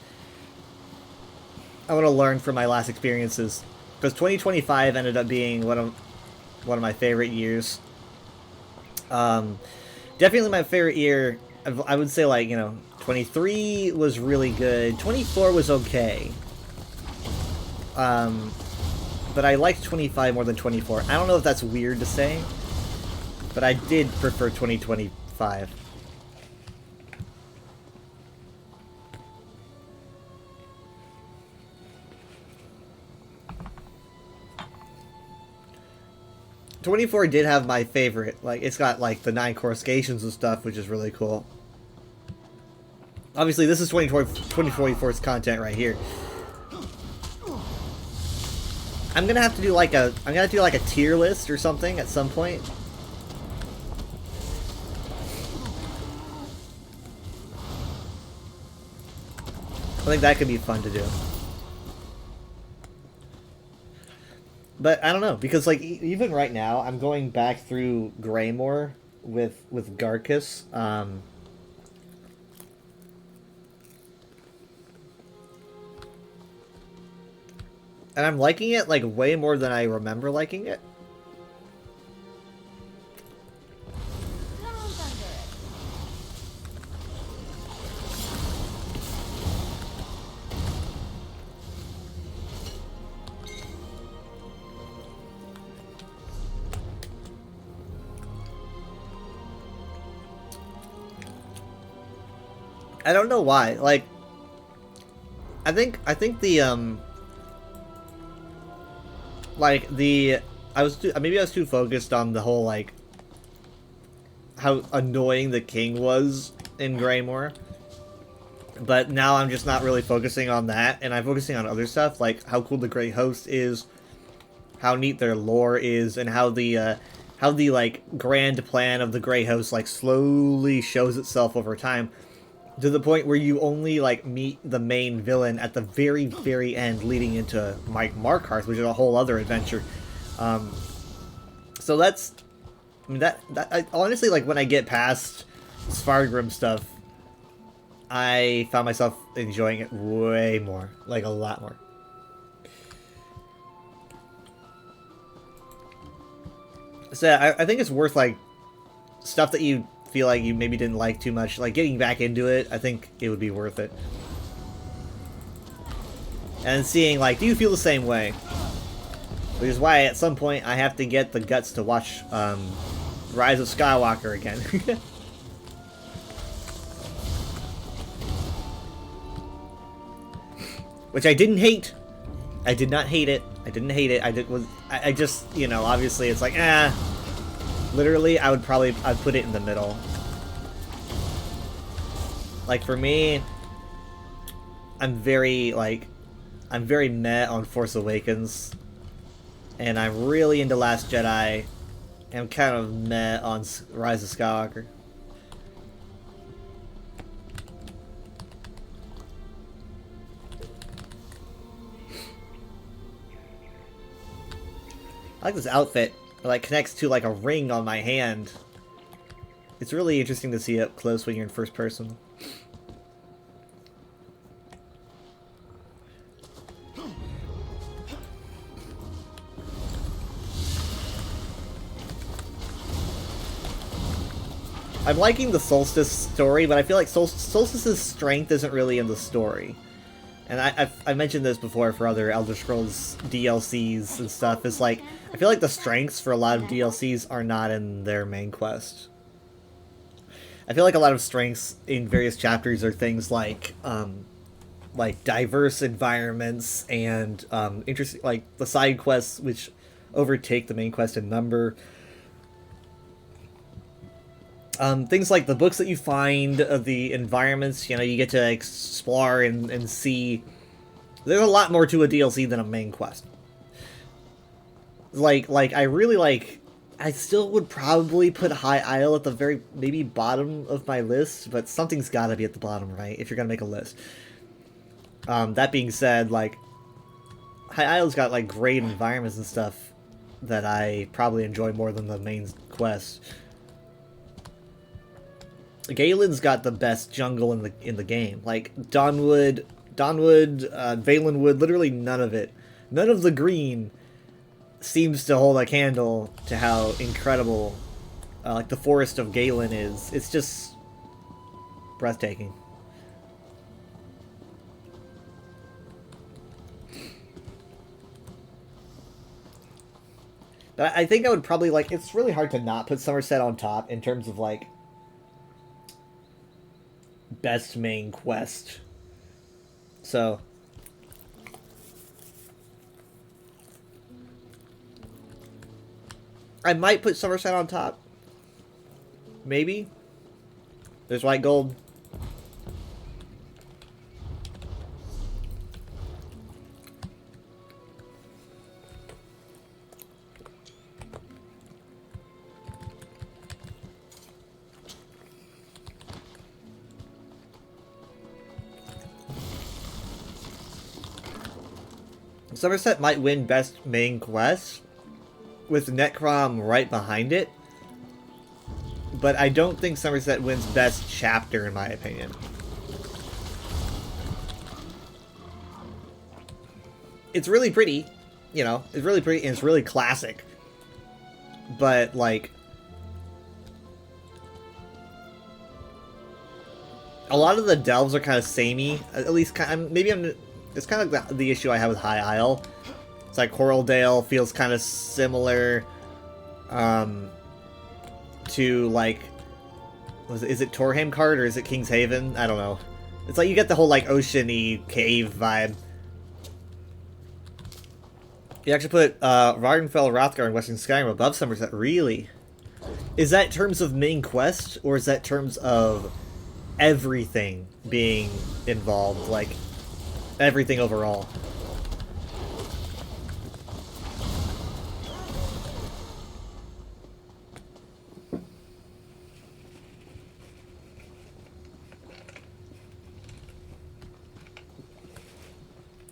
S1: I want to learn from my last experiences. Because 2025 ended up being one of my favorite years. Definitely my favorite year. I would say, like, 23 was really good. 24 was okay. But I liked 25 more than 24. I don't know if that's weird to say, but I did prefer 2025. '24 did have my favorite. Like, it's got, like, the 9 coruscations and stuff, which is really cool. Obviously, this is 2024's content right here. I'm gonna have to do like a tier list or something at some point. I think that could be fun to do. But I don't know, because like even right now I'm going back through Greymore with Garcus. And I'm liking it, like, way more than I remember liking it.
S3: Someone's under it.
S1: I don't know why. Like, I think the maybe I was too focused on the whole, like, how annoying the king was in Greymoor. But now I'm just not really focusing on that, and I'm focusing on other stuff, like how cool the Grey Host is, how neat their lore is, and how the like grand plan of the Grey Host like slowly shows itself over time, to the point where you only like meet the main villain at the very, very end, leading into Mike Markarth, which is a whole other adventure. So that's, I mean, I honestly, like, when I get past Svargrim stuff, I found myself enjoying it way more, like a lot more. So I think it's worth, like, stuff that you feel like you maybe didn't like too much, like getting back into it. I think it would be worth it. And seeing, like, do you feel the same way? Which is why at some point I have to get the guts to watch Rise of Skywalker again. Which I didn't hate. I did not hate it. I didn't hate it. I just, you know, obviously it's like, literally, I'd put it in the middle. Like, for me, I'm very meh on Force Awakens. And I'm really into Last Jedi. And I'm kind of meh on Rise of Skywalker. I like this outfit. It, like, connects to, like, a ring on my hand. It's really interesting to see up close when you're in first person. I'm liking the Solstice story, but I feel like Solstice's strength isn't really in the story. And I mentioned this before for other Elder Scrolls DLCs and stuff. It's like, I feel like the strengths for a lot of DLCs are not in their main quest. I feel like a lot of strengths in various chapters are things like diverse environments and interesting, like the side quests which overtake the main quest in number. Things like the books that you find, the environments, you know, you get to explore and see. There's a lot more to a DLC than a main quest. Like I really like. I still would probably put High Isle at the very maybe bottom of my list, but something's got to be at the bottom, right? If you're gonna make a list. That being said, like, High Isle's got like great environments and stuff that I probably enjoy more than the main quest. Galen's got the best jungle in the game. Like Dawnwood, Valenwood, literally none of it. None of the green seems to hold a candle to how incredible like the Forest of Galen is. It's just breathtaking. But I think I would probably, like, it's really hard to not put Somerset on top in terms of, like, best main quest. So I might put Somerset on top. Maybe. There's White Gold. Somerset might win best main quest, with Necrom right behind it. But I don't think Somerset wins best chapter, in my opinion. it's really pretty, you know, it's really pretty and it's really classic. But like, a lot of the delves are kind of samey. At least, it's kind of like the issue I have with High Isle. It's like Coraldale feels kind of similar to like, is it Torham Card or is it King's Haven? I don't know. It's like you get the whole like ocean-y cave vibe. You actually put Vardenfell, Hrothgar, and Western Skyrim above Somerset. Really? Is that in terms of main quest, or is that in terms of everything being involved? Like, everything overall?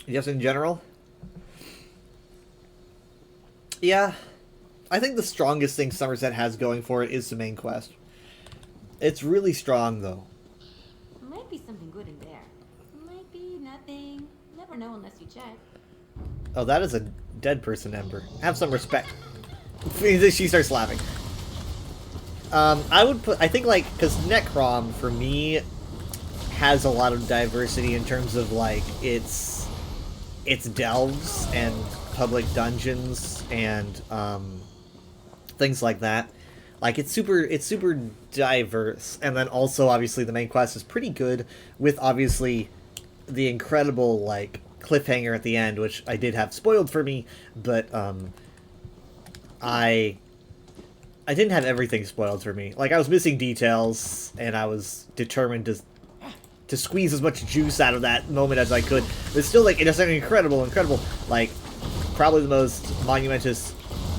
S1: Just in general? Yeah. I think the strongest thing Somerset has going for it is the main quest. It's really strong, though.
S3: Might be something good in there. Might be nothing. Never know unless you check.
S1: Oh, that is a dead person, Ember. Have some respect. She starts laughing. I would put... I think, like... Because Necrom, for me, has a lot of diversity in terms of, like, its delves and public dungeons and things like that. Like, it's super diverse, and then also obviously the main quest is pretty good, with obviously the incredible like cliffhanger at the end, which I did have spoiled for me, but I didn't have everything spoiled for me. Like, I was missing details, and I was determined to squeeze as much juice out of that moment as I could. But still, like, it's an incredible, like, probably the most monumentous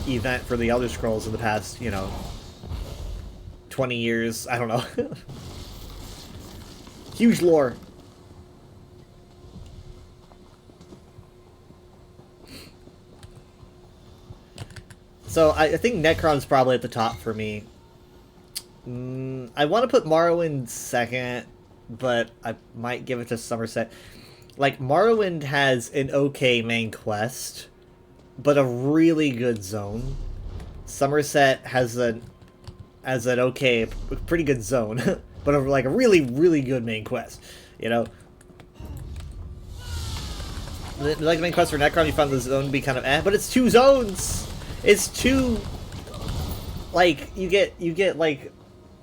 S1: event for the Elder Scrolls in the past, you know, 20 years. I don't know. Huge lore. So I think Necron's probably at the top for me. I want to put Morrowind second, but I might give it to Somerset. Like, Morrowind has an okay main quest, but a really good zone. Somerset has an okay, pretty good zone, but a really good main quest. You know, like the main quest for Necron, you found the zone to be kind of but it's 2 zones. It's 2. Like, you get like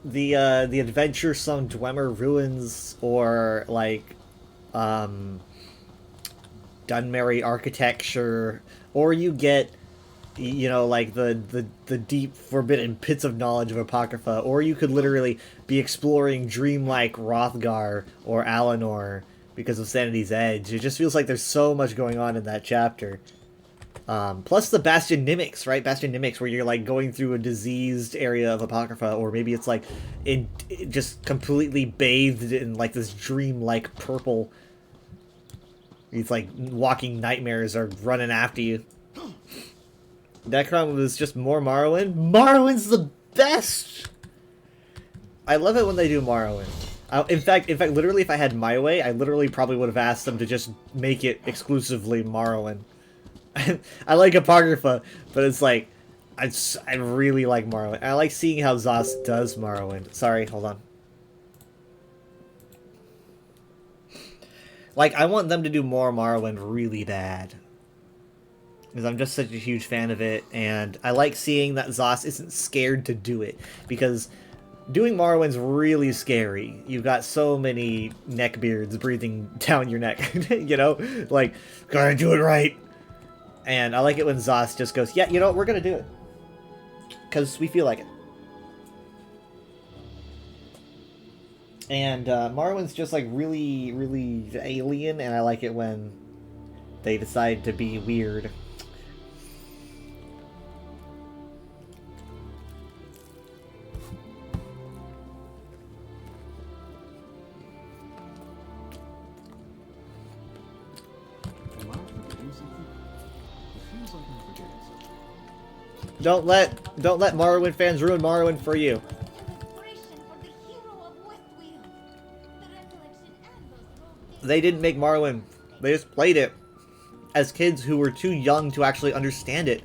S1: the adventuresome Dwemer Ruins, or like Dunmerry architecture, or you get, you know, like the deep forbidden pits of knowledge of Apocrypha, or you could literally be exploring dreamlike Hrothgar or Alinor because of Sanity's Edge. It just feels like there's so much going on in that chapter. Plus the Bastion Mimics, right? Bastion Mimics, where you're like going through a diseased area of Apocrypha, or maybe it's like it just completely bathed in like this dreamlike purple. It's like walking nightmares are running after you. Necron was just more Morrowind. Morrowind's the best! I love it when they do Morrowind. In fact, literally, if I had my way, I literally probably would have asked them to just make it exclusively Morrowind. I like Apocrypha, but it's like, I really like Morrowind. I like seeing how Zos does Morrowind. Sorry, hold on. Like, I want them to do more Morrowind really bad. Because I'm just such a huge fan of it, and I like seeing that Zos isn't scared to do it. Because doing Morrowind's really scary. You've got so many neckbeards breathing down your neck, you know? Like, gotta do it right. And I like it when Zos just goes, yeah, you know what, we're gonna do it. Because we feel like it. And Morrowind's just like really alien, and I like it when they decide to be weird. Don't let Morrowind fans ruin Morrowind for you. They didn't make Morrowind. They just played it. as kids who were too young to actually understand it.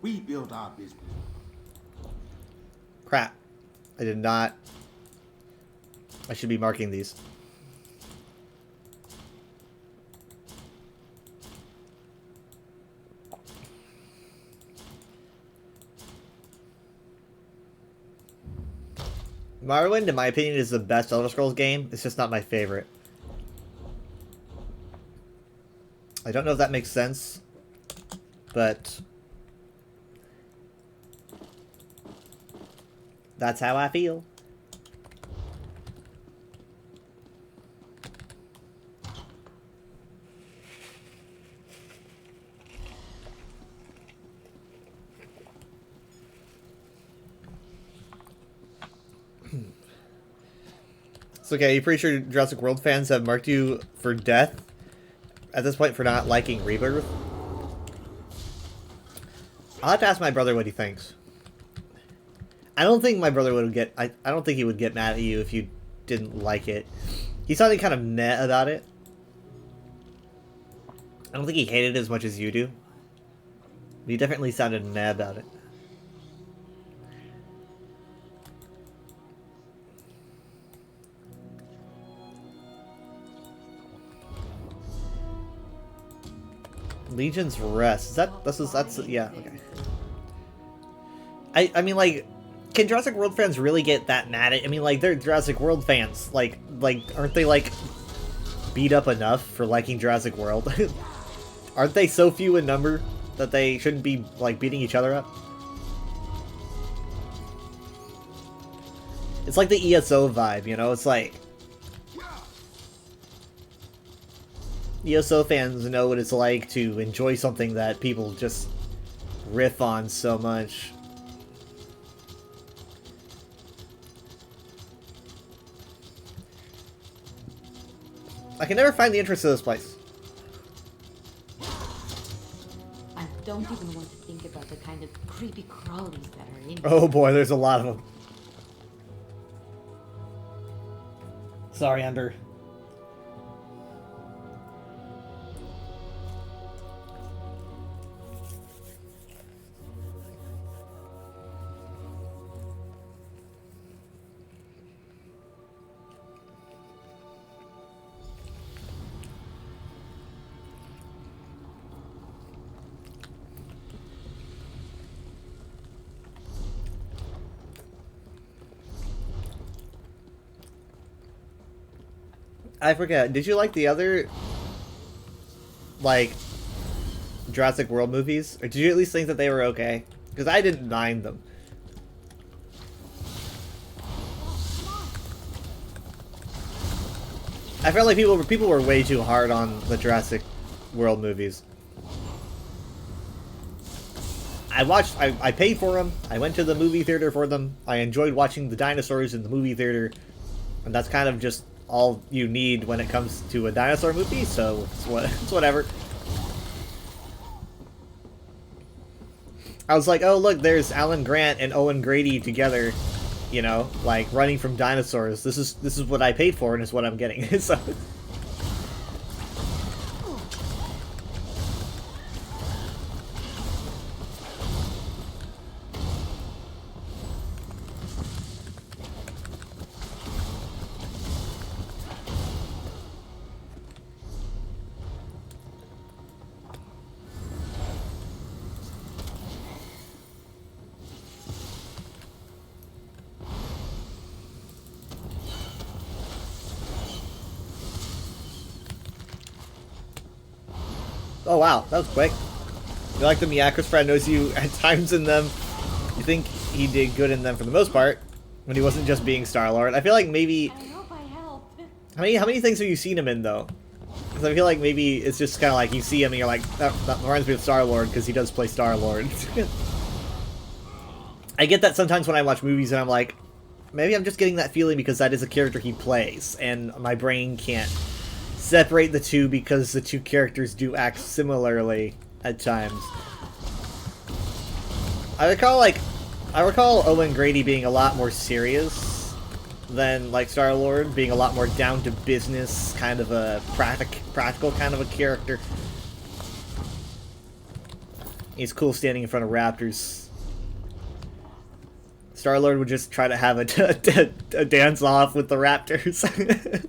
S2: We build our business.
S1: Crap. I did not. I should be marking these. Morrowind, in my opinion, is the best Elder Scrolls game. It's just not my favorite. I don't know if that makes sense, but that's how I feel. It's okay, you pretty sure Jurassic World fans have marked you for death at this point for not liking Rebirth? I'll have to ask my brother what he thinks. I don't think my brother would get... I don't think he would get mad at you if you didn't like it. He sounded kind of meh about it. I don't think he hated it as much as you do. But he definitely sounded meh about it. Legion's Rest. Is that... That's... Yeah, okay. I mean, like... Can Jurassic World fans really get that mad at... I mean, like, they're Jurassic World fans. Like, aren't they, like, beat up enough for liking Jurassic World? Aren't they so few in number that they shouldn't be, like, beating each other up? It's like the ESO vibe, you know? It's like... ESO fans know what it's like to enjoy something that people just riff on so much. I can never find the entrance to this place.
S3: I don't even want to think about the kind of creepy crawlies that are in.
S1: Oh boy, there's a lot of them. Sorry, Ember. I forget. Did you like the other, like, Jurassic World movies? Or did you at least think that they were okay? Because I didn't mind them. I felt like people were way too hard on the Jurassic World movies. I paid for them. I went to the movie theater for them. I enjoyed watching the dinosaurs in the movie theater. And that's kind of just all you need when it comes to a dinosaur movie, so it's whatever. I was like, oh look, there's Alan Grant and Owen Grady together, you know, like running from dinosaurs. This is what I paid for, and it's what I'm getting. So. Oh wow, that was quick. You like them? Yeah, Chris Pratt knows you at times in them. You think he did good in them for the most part, when he wasn't just being Star-Lord. I feel like maybe...
S3: I hope I helped.
S1: How many things have you seen him in, though? Because I feel like maybe it's just kind of like you see him and you're like, that reminds me of Star-Lord, because he does play Star-Lord. I get that sometimes when I watch movies and I'm like, maybe I'm just getting that feeling because that is a character he plays, and my brain can't separate the two because the two characters do act similarly at times. I recall Owen Grady being a lot more serious than like Star-Lord, being a lot more down to business, kind of a practical kind of a character. He's cool standing in front of raptors. Star-Lord would just try to have a dance-off with the raptors.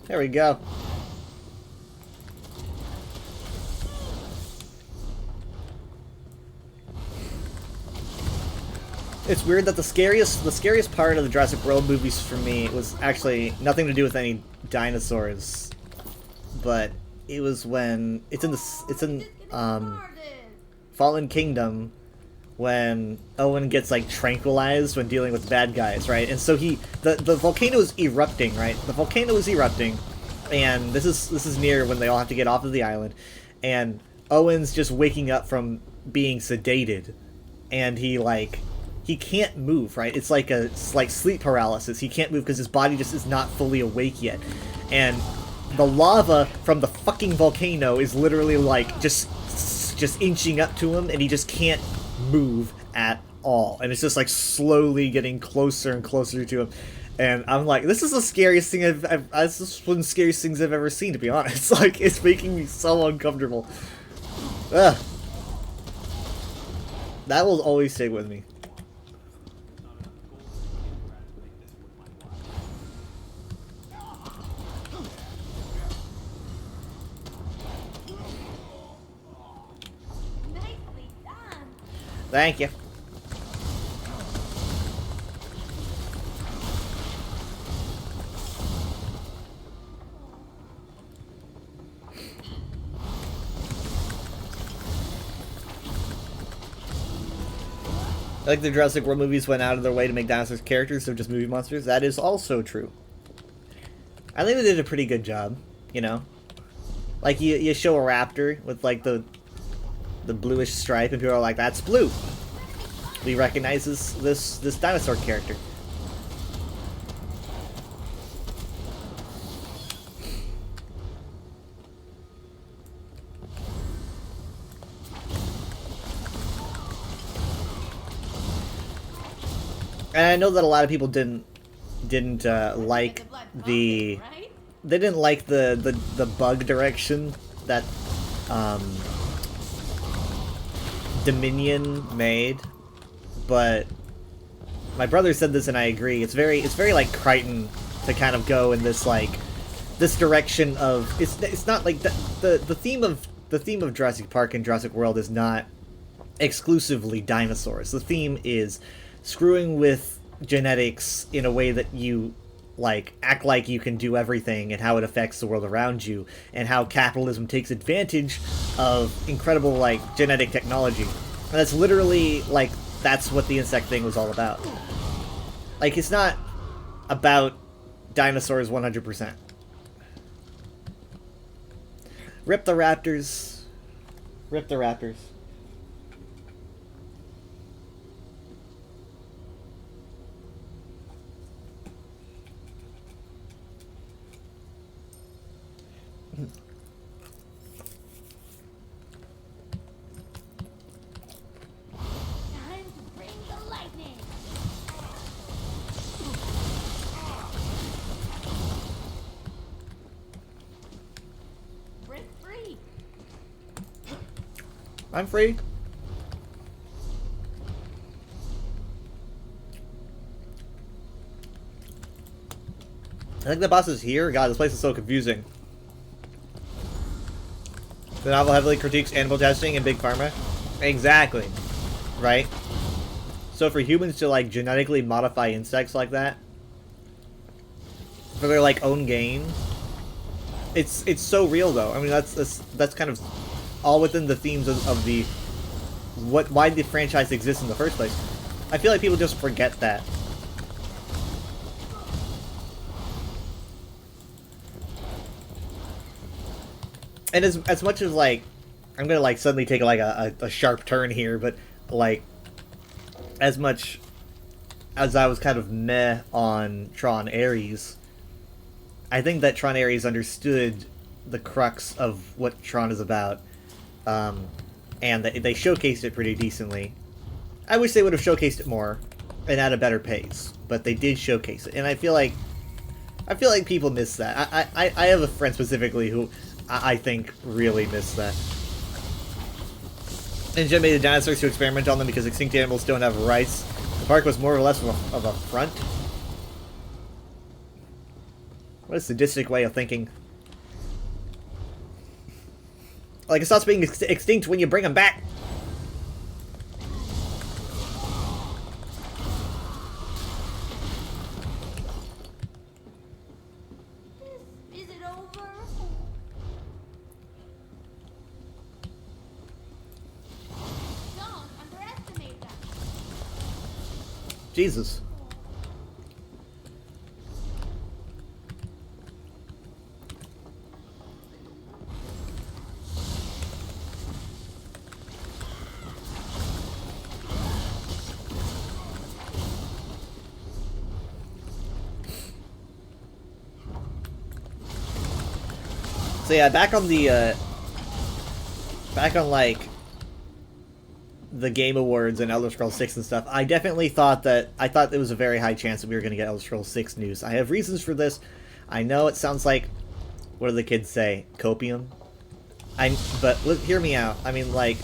S1: There we go. It's weird that the scariest part of the Jurassic World movies for me was actually nothing to do with any dinosaurs, but it was when it's in Fallen Kingdom when Owen gets like tranquilized when dealing with bad guys, right? And so the volcano is erupting, right? The volcano is erupting, and this is near when they all have to get off of the island, and Owen's just waking up from being sedated, and he can't move, right? It's like sleep paralysis. He can't move because his body just is not fully awake yet. And the lava from the fucking volcano is literally like just inching up to him, and he just can't move at all. And it's just like slowly getting closer and closer to him. And I'm like, this is the scariest thing this is one of the scariest things I've ever seen, to be honest. Like, it's making me so uncomfortable. Ugh. That will always stay with me. Thank you. I like the Jurassic World movies went out of their way to make dinosaurs characters instead of just movie monsters. That is also true. I think they did a pretty good job, you know? Like, you show a raptor with, like, the bluish stripe, and people are like, that's Blue. We recognize this dinosaur character. And I know that a lot of people didn't like the they didn't like the bug direction that Dominion made, but my brother said this and I agree. It's very like Crichton to kind of go in this direction of it's not like the theme of Jurassic Park and Jurassic World is not exclusively dinosaurs. The theme is screwing with genetics in a way that you like act like you can do everything, and how it affects the world around you, and how capitalism takes advantage of incredible like genetic technology. And that's literally like that's what the insect thing was all about. Like, it's not about dinosaurs 100%. Rip the raptors. Rip the raptors.
S3: Time to bring the lightning. Break free.
S1: I'm free. I think the boss is here. God, this place is so confusing. The novel heavily critiques animal testing and Big Pharma. Exactly. Right? So for humans to, like, genetically modify insects like that, for their, like, own gain, it's so real, though. I mean, that's kind of all within the themes of the... why the franchise exists in the first place. I feel like people just forget that. And as much as like, I'm gonna like suddenly take like a sharp turn here, but like, as much as I was kind of meh on Tron Ares, I think that Tron Ares understood the crux of what Tron is about, and they showcased it pretty decently. I wish they would have showcased it more and at a better pace, but they did showcase it, and I feel like people miss that. I have a friend specifically who I think really missed that. And Jim made the dinosaurs to experiment on them because extinct animals don't have rights. The park was more or less of a front. What a sadistic way of thinking. Like, it stops being extinct when you bring them back.
S3: Is it over? Don't underestimate them.
S1: Jesus. So yeah, back on like the Game Awards and Elder Scrolls 6 and stuff, I definitely thought there was a very high chance that we were going to get Elder Scrolls 6 news. I have reasons for this. I know it sounds like, what do the kids say, copium? But hear me out. I mean, like,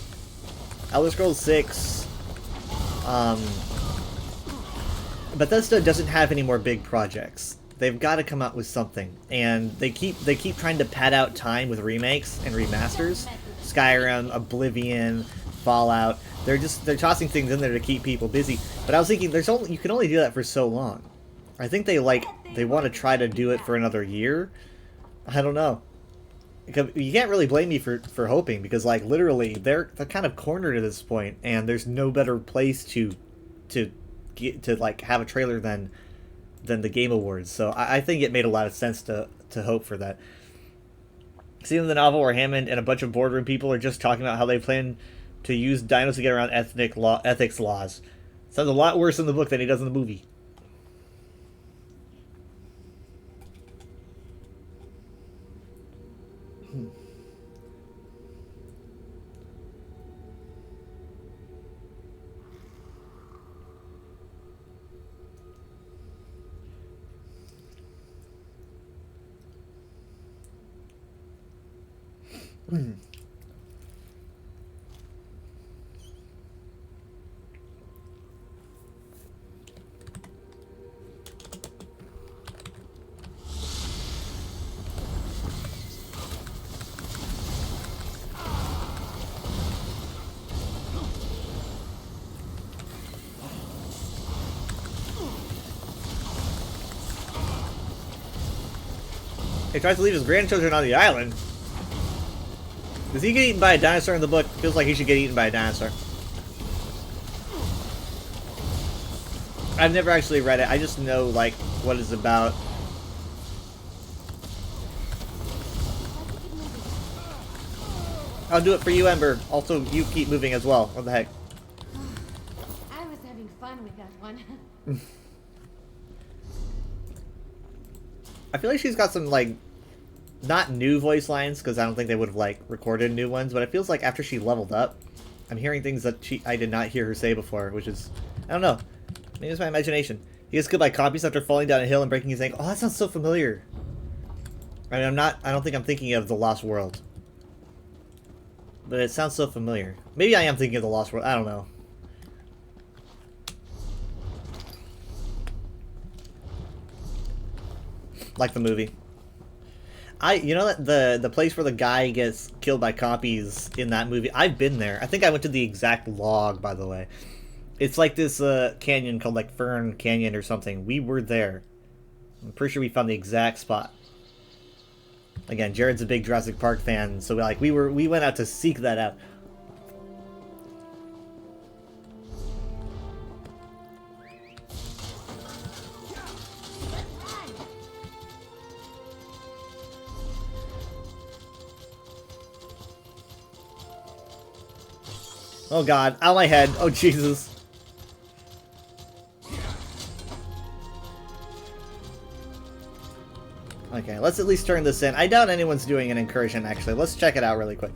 S1: Elder Scrolls 6, Bethesda doesn't have any more big projects. They've got to come out with something, and they keep trying to pad out time with remakes and remasters. Skyrim, Oblivion, Fallout. They're tossing things in there to keep people busy. But I was thinking, you can only do that for so long. I think they want to try to do it for another year. I don't know. You can't really blame me for hoping, because like literally they're kind of cornered at this point, and there's no better place to like have a trailer than the Game Awards. So I think it made a lot of sense to hope for that. Seeing the novel where Hammond and a bunch of boardroom people are just talking about how they plan to use dinos to get around ethics laws. Sounds a lot worse in the book than he does in the movie. He tries to leave his grandchildren on the island. Does he get eaten by a dinosaur in the book? Feels like he should get eaten by a dinosaur. I've never actually read it. I just know, like, what it's about. I'll do it for you, Ember. Also, you keep moving as well. What the heck?
S3: I was having fun with that one.
S1: I feel like she's got some, like, not new voice lines, because I don't think they would have, like, recorded new ones, but it feels like after she leveled up, I'm hearing things that I did not hear her say before, which is, I don't know. Maybe it's my imagination. He gets killed by copies after falling down a hill and breaking his ankle. Oh, that sounds so familiar. I mean, I don't think I'm thinking of The Lost World. But it sounds so familiar. Maybe I am thinking of The Lost World, I don't know. Like the movie. You know that the place where the guy gets killed by copies in that movie, I've been there. I think I went to the exact log, by the way. It's like this canyon called like Fern Canyon or something. We were there. I'm pretty sure we found the exact spot. Again, Jared's a big Jurassic Park fan, so we went out to seek that out. Oh god, out my head. Oh Jesus. Okay, let's at least turn this in. I doubt anyone's doing an incursion, actually. Let's check it out really quick.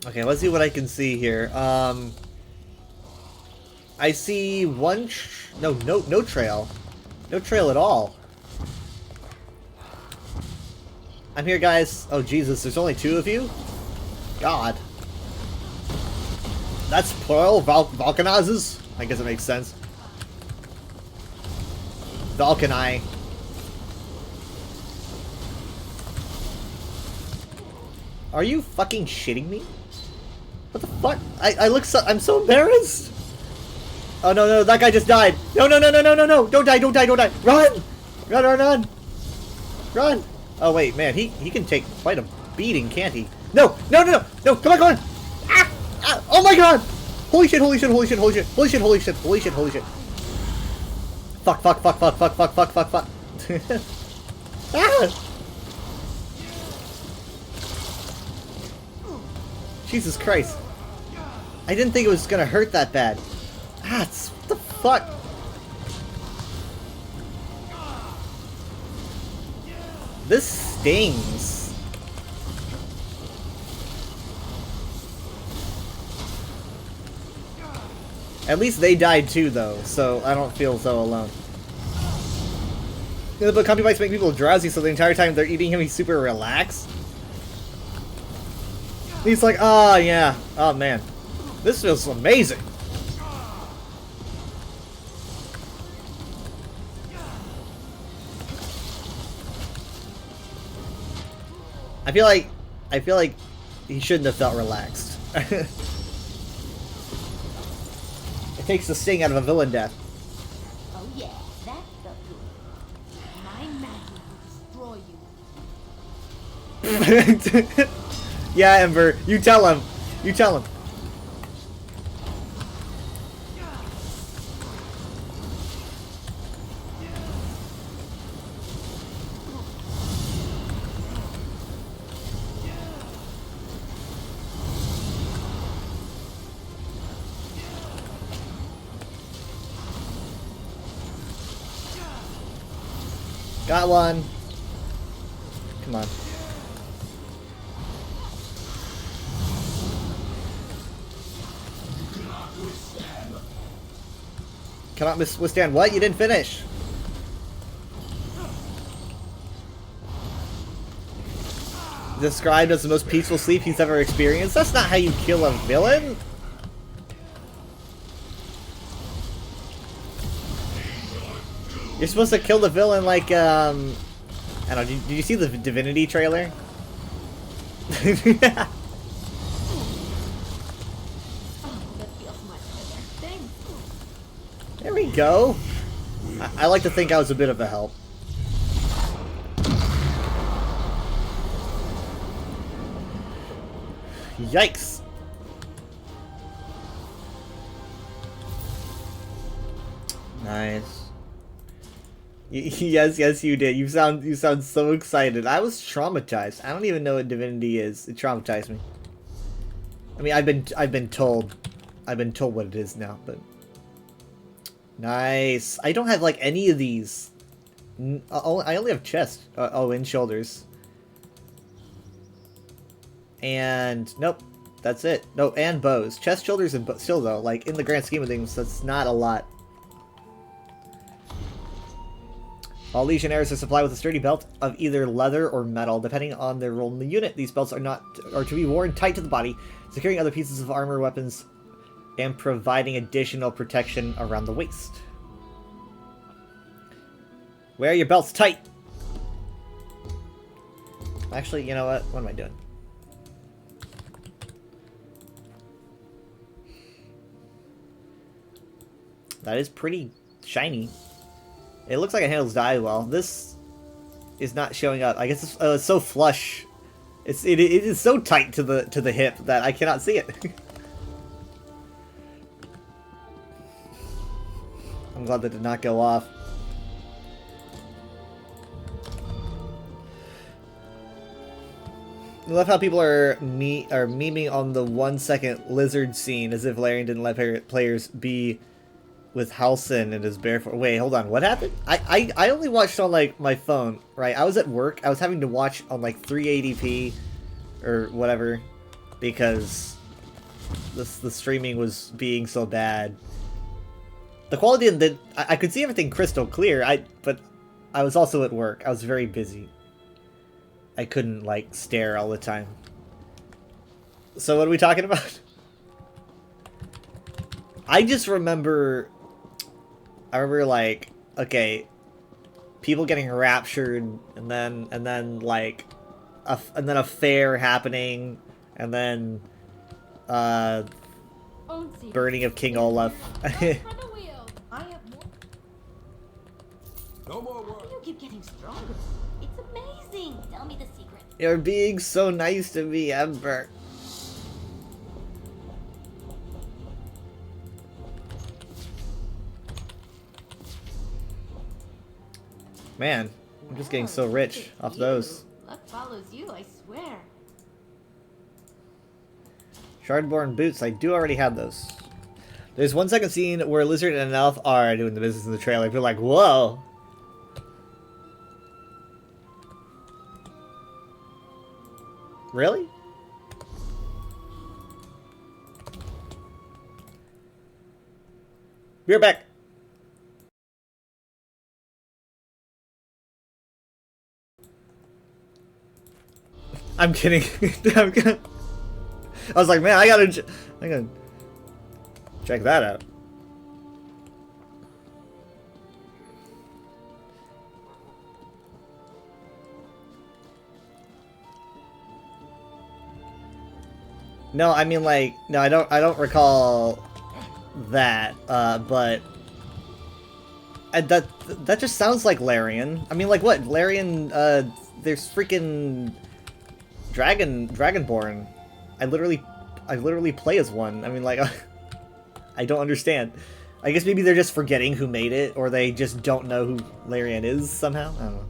S1: Okay, let's see what I can see here. I see one no trail. No trail at all. I'm here, guys. Oh, Jesus, there's only 2 of you? God. That's plural? Vulcanizes? I guess it makes sense. Vulcani. Are you fucking shitting me? What the fuck? I look so- I'm so embarrassed! Oh no, no, that guy just died! No, no, no, no, no, no, no! Don't die, don't die, don't die! Run! Run, run, run! Run! Oh wait, man, he can take quite a beating, can't he? No! No, no, no! No, come on, come on! Ah! Ah! Oh my god! Holy shit, holy shit, holy shit, holy shit, holy shit, holy shit, holy shit, holy shit. Fuck, fuck, fuck, fuck, fuck, fuck, fuck, fuck, fuck. Ah! Jesus Christ. I didn't think it was gonna hurt that bad. Ah, what the fuck? This stings. At least they died too, though, so I don't feel so alone. But comfy bites make people drowsy, so the entire time they're eating him, he's super relaxed. He's like, oh yeah, oh man, this feels amazing. I feel like he shouldn't have felt relaxed. It takes the sting out of a villain death.
S3: Oh yeah, that felt good. My magic will destroy you.
S1: Yeah, Ember, you tell him. You tell him. Got one. Come on. Cannot withstand what? You didn't finish. Described as the most peaceful sleep he's ever experienced? That's not how you kill a villain! You're supposed to kill the villain like, I don't know, did you see the Divinity trailer? There we go. I like to think I was a bit of a help. Yikes. Nice. Yes, yes, you did. You sound so excited. I was traumatized. I don't even know what Divinity is. It traumatized me. I mean, I've been told what it is now, but nice. I don't have like any of these. I only have chest. Oh, and shoulders. And nope, that's it. No, and bows. Chest, shoulders, and still though, like in the grand scheme of things, that's not a lot. All Legionnaires are supplied with a sturdy belt of either leather or metal, depending on their role in the unit. These belts are to be worn tight to the body, securing other pieces of armor, weapons, and providing additional protection around the waist. Wear your belts tight! Actually, you know what? What am I doing? That is pretty shiny. It looks like it handles dye well. This is not showing up. I guess it's so flush. It is so tight to the hip that I cannot see it. I'm glad that did not go off. I love how people are memeing on the 1 second lizard scene as if Larian didn't let players be with Halsin and his barefoot. Wait, hold on. What happened? I only watched on like my phone, right? I was at work. I was having to watch on like 380p or whatever because the streaming was being so bad. The quality of I could see everything crystal clear. But I was also at work. I was very busy. I couldn't like stare all the time. So what are we talking about? I just remember. I remember like, okay, people getting raptured, and then like, a fair happening, and then burning of King Olaf.
S2: No more work.
S3: You keep getting stronger. It's amazing. Tell me the secret.
S1: You're being so nice to me, Ember. Man, I'm just getting so rich off those.
S3: Luck follows you, I swear.
S1: Shardborn boots, I do already have those. There's 1 second scene where a lizard and an elf are doing the business in the trailer. People are like, whoa. Really? We're back. I'm kidding. I was like, man, I gotta check that out. No, I mean like, no, I don't recall that, but that just sounds like Larian. I mean, like what? Larian, there's freaking Dragonborn. I literally play as one. I mean, like, I don't understand. I guess maybe they're just forgetting who made it, or they just don't know who Larian is somehow. I don't know.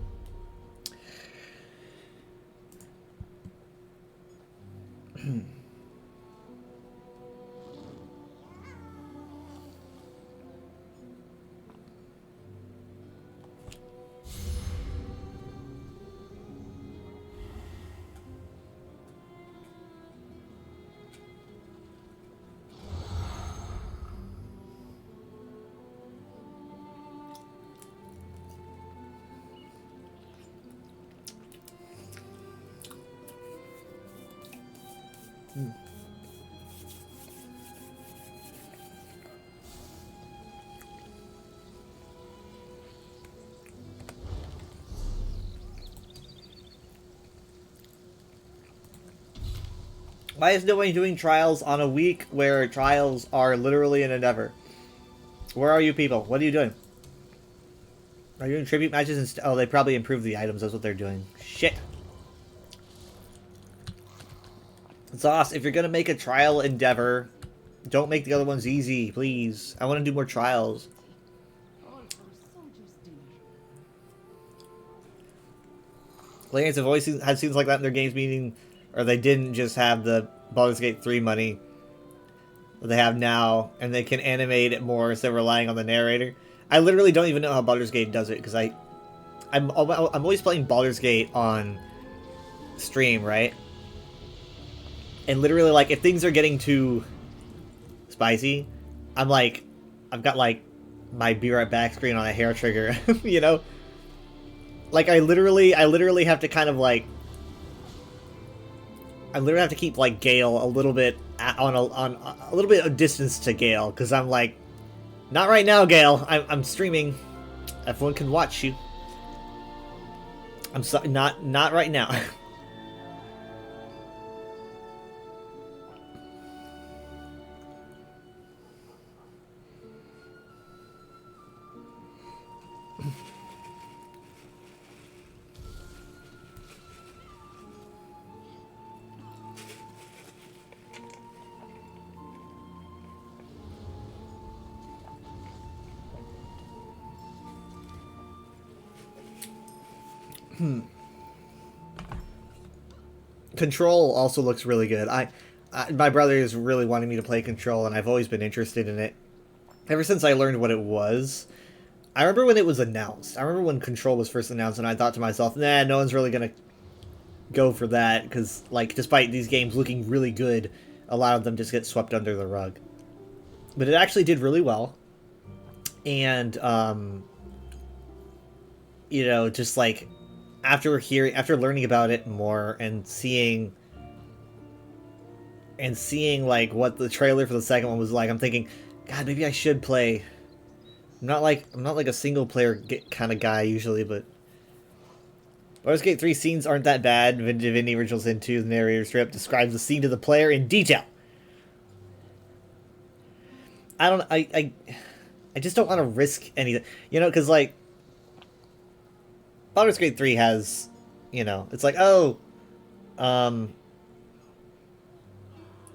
S1: Why is nobody doing trials on a week where trials are literally an endeavor? Where are you people? What are you doing? Are you doing tribute matches instead? Oh, they probably improved the items. That's what they're doing. Shit. Zoss, if you're gonna make a trial endeavor, don't make the other ones easy, please. I want to do more trials. Larians have always had scenes like that in their games, meaning, or they didn't just have the Baldur's Gate 3 money that they have now, and they can animate it more instead of relying on the narrator. I literally don't even know how Baldur's Gate does it, because I'm always playing Baldur's Gate on stream, right? And literally, like, if things are getting too spicy, I'm like, I've got, like, my be right back screen on a hair trigger, you know? Like, I literally have to kind of, like, I literally have to keep, like, Gale a little bit on a little bit of distance to Gale, because I'm like, not right now, Gale. I'm streaming. Everyone can watch you. I'm sorry, not right now. Control also looks really good. My brother is really wanting me to play Control, and I've always been interested in it. Ever since I learned what it was. I remember when it was announced. I remember when Control was first announced, and I thought to myself, nah, no one's really gonna go for that, because, like, despite these games looking really good, a lot of them just get swept under the rug. But it actually did really well. And, you know, just, like, after learning about it more and seeing, like, what the trailer for the second one was like, I'm thinking, God, maybe I should play. I'm not like a single player kind of guy usually, but Baldur's Gate 3 scenes aren't that bad. Divinity Original Sin 2, the narrator strip describes the scene to the player in detail. I just don't want to risk anything, you know, because, like, Baldur's Gate 3 has, you know, it's like, oh,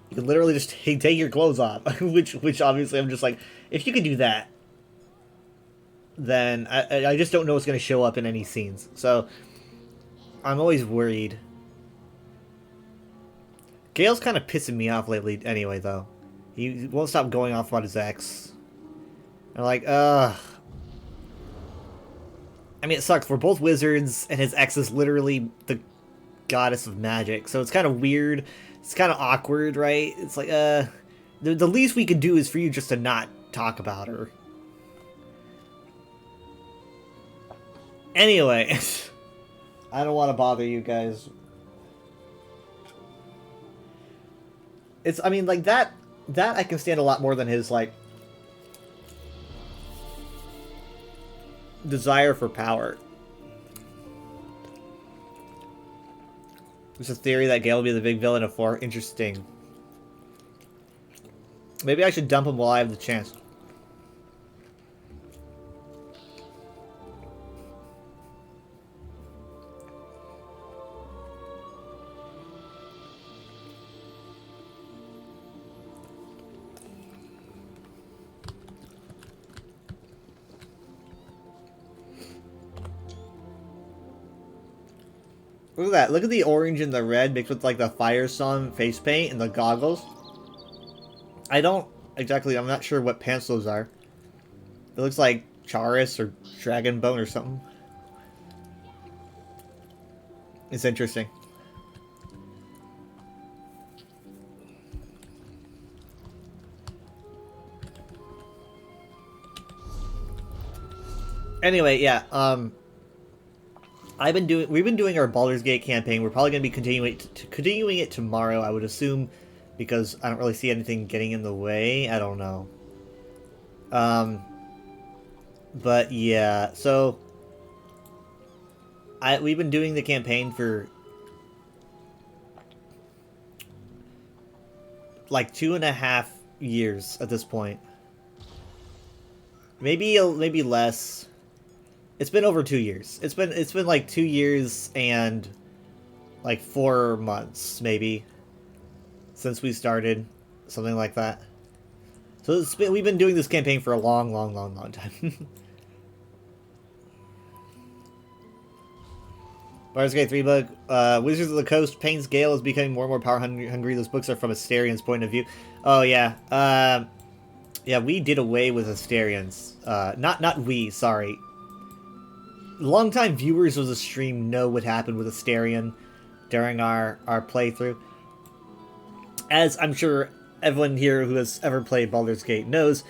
S1: you can literally just take your clothes off, which obviously I'm just like, if you can do that, then I just don't know what's going to show up in any scenes. So I'm always worried. Gale's kind of pissing me off lately anyway, though. He won't stop going off about his ex. I'm like, ugh. I mean, it sucks. We're both wizards, and his ex is literally the goddess of magic. So it's kind of weird. It's kind of awkward, right? It's like, the least we can do is for you just to not talk about her. Anyway, I don't want to bother you guys. I mean, like, that I can stand a lot more than his, like, desire for power. There's a theory that Gale will be the big villain of 4. Interesting. Maybe I should dump him while I have the chance. Look at that. Look at the orange and the red mixed with, like, the Fire Sun face paint and the goggles. I'm not sure what pants those are. It looks like Charis or Dragonbone or something. It's interesting. Anyway, yeah, we've been doing our Baldur's Gate campaign. We're probably going to be continuing it tomorrow, I would assume, because I don't really see anything getting in the way. I don't know. But yeah, so we've been doing the campaign for like 2.5 years at this point. Maybe less. It's been over 2 years. It's been like 2 years and like 4 months, maybe, since we started, something like that. So we've been doing this campaign for a long time. Baldur's Gate 3 book, Wizards of the Coast paints Gale as becoming more and more power hungry. Those books are from Asterian's point of view. Oh yeah, yeah, we did away with Asterians. Not we, sorry. Longtime viewers of the stream know what happened with Asterian during our playthrough. As I'm sure everyone here who has ever played Baldur's Gate knows,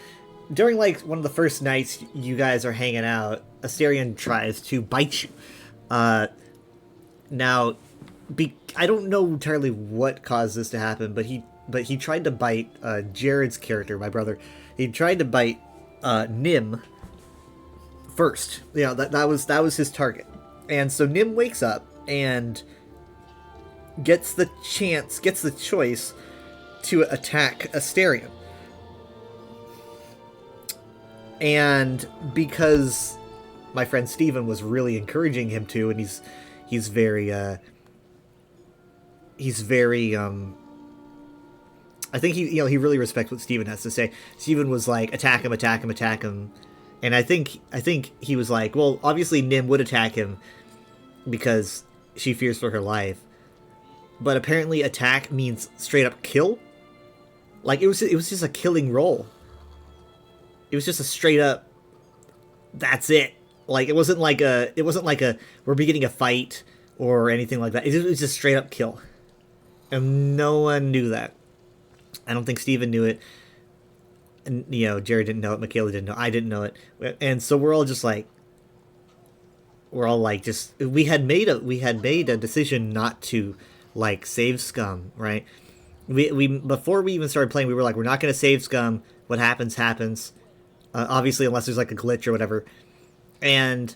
S1: during like one of the first nights you guys are hanging out, Asterian tries to bite you. Now, I don't know entirely what caused this to happen, but he tried to bite Jared's character, my brother. He tried to bite Nim first. You know, that was his target. And so Nim wakes up and gets the choice to attack Asterion. And because my friend Steven was really encouraging him to, and he's very I think he really respects what Steven has to say. Steven was like, attack him. And I think he was like, well, obviously Nim would attack him because she fears for her life. But apparently attack means straight up kill. Like it was just a killing roll. It was just a straight up that's it. Like it wasn't like a we're beginning a fight or anything like that. It was just straight up kill. And no one knew that. I don't think Steven knew it. And you know, Jared didn't know it, Michaela didn't know, I didn't know it. And so we're all like just we had made a decision not to like save Scum, right? We before we even started playing, we were like, we're not going to save Scum. What happens happens. Obviously, unless there's like a glitch or whatever. And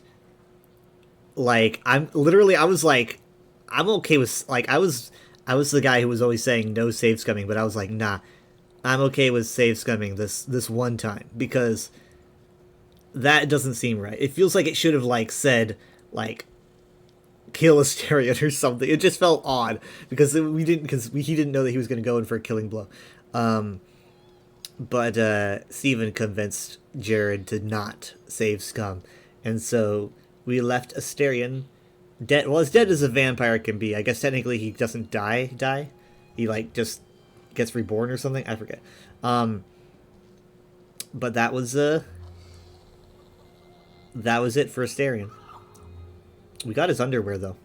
S1: like I was like, I'm okay with like I was the guy who was always saying no save scumming, but I was like, nah, I'm okay with save scumming this one time because that doesn't seem right. It feels like it should have like said like kill Asterion or something. It just felt odd because he didn't know that he was going to go in for a killing blow. But Steven convinced Jared to not save Scum, and so we left Asterion dead. Well, as dead as a vampire can be. I guess technically he doesn't die. He like just gets reborn or something. I forget. But that was it for Asterion. We got his underwear though.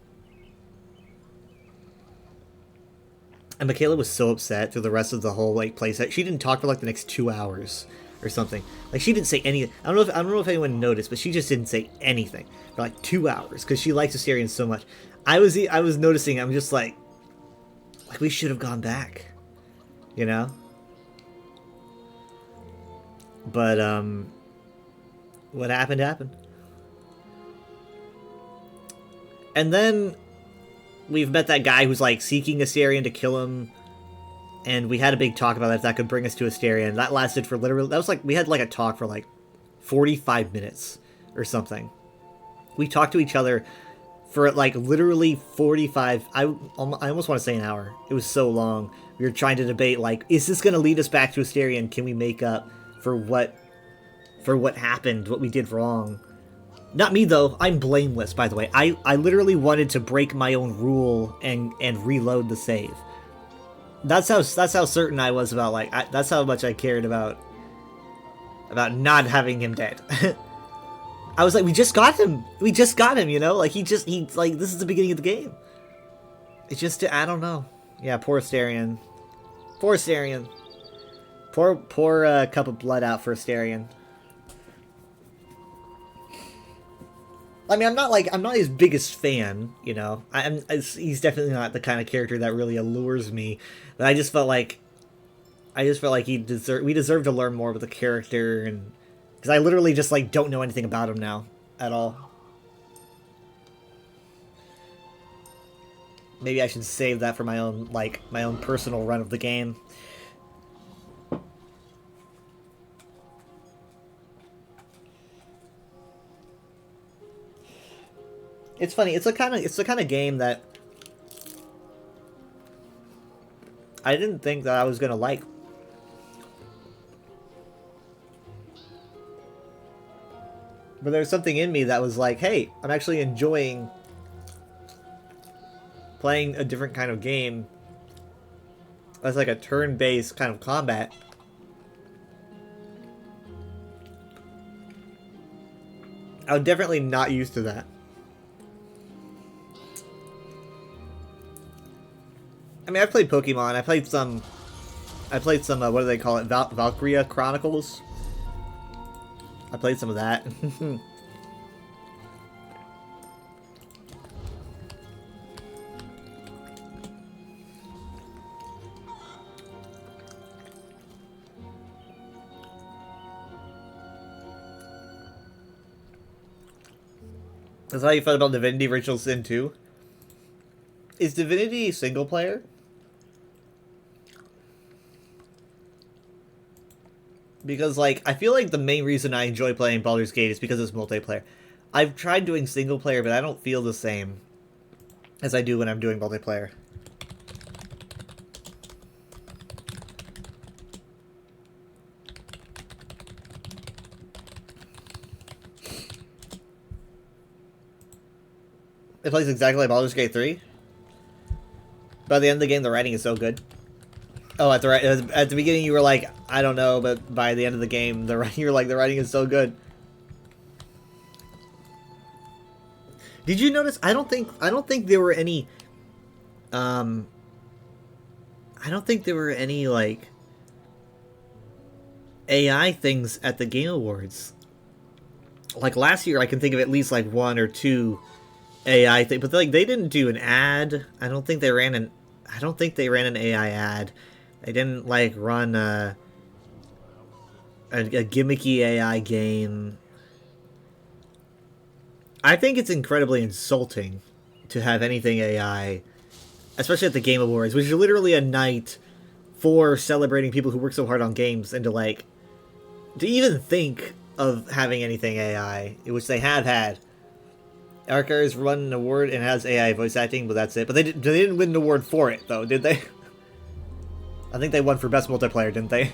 S1: And Michaela was so upset through the rest of the whole like playset. She didn't talk for like the next 2 hours or something. Like she didn't say anything. I don't know if anyone noticed, but she just didn't say anything for like 2 hours because she likes Asterion so much. I was noticing. I'm just like we should have gone back, you know. But what happened. And then we've met that guy who's like seeking Asterion to kill him, and we had a big talk about if that could bring us to Asterion. That lasted for we had like a talk for like 45 minutes or something. We talked to each other for like literally 45. I almost want to say an hour. It was so long. We were trying to debate like, is this going to lead us back to Asterion? Can we make up for what happened, what we did wrong? Not me, though. I'm blameless, by the way. I literally wanted to break my own rule and reload the save. That's how certain I was about, like, that's how much I cared about not having him dead. I was like, we just got him, you know? Like, he's like, this is the beginning of the game. It's just, I don't know. Yeah, poor Asterion. Poor Asterion. Poor cup of blood out for Asterion. I mean, I'm not his biggest fan, you know. He's definitely not the kind of character that really allures me. But I just felt like we deserve to learn more about the character, and because I literally just like don't know anything about him now at all. Maybe I should save that for my own personal run of the game. It's funny. It's the kind of game that I didn't think that I was gonna like. But there's something in me that was like, hey, I'm actually enjoying playing a different kind of game. That's like a turn-based kind of combat. I'm definitely not used to that. I mean, I've played Pokemon. I played some, what do they call it? Valkyria Chronicles. I played some of that. That's how you felt about Divinity Original Sin 2? Is Divinity single player? Because, like, I feel like the main reason I enjoy playing Baldur's Gate is because it's multiplayer. I've tried doing single player, but I don't feel the same as I do when I'm doing multiplayer. It plays exactly like Baldur's Gate 3. By the end of the game, the writing is so good. Oh, at the beginning, you were like, I don't know, but by the end of the game, you were like, the writing is so good. Did you notice? I don't think there were any. I don't think there were any like AI things at the Game Awards. Like last year, I can think of at least like one or two AI things, but like they didn't do an ad. I don't think they ran an AI ad. They didn't like run a gimmicky AI game. I think it's incredibly insulting to have anything AI, especially at the Game Awards, which is literally a night for celebrating people who work so hard on games, and to even think of having anything AI, which they have had. Arcars won an award and has AI voice acting, but that's it. But they didn't win an award for it, though, did they? I think they won for Best Multiplayer, didn't they?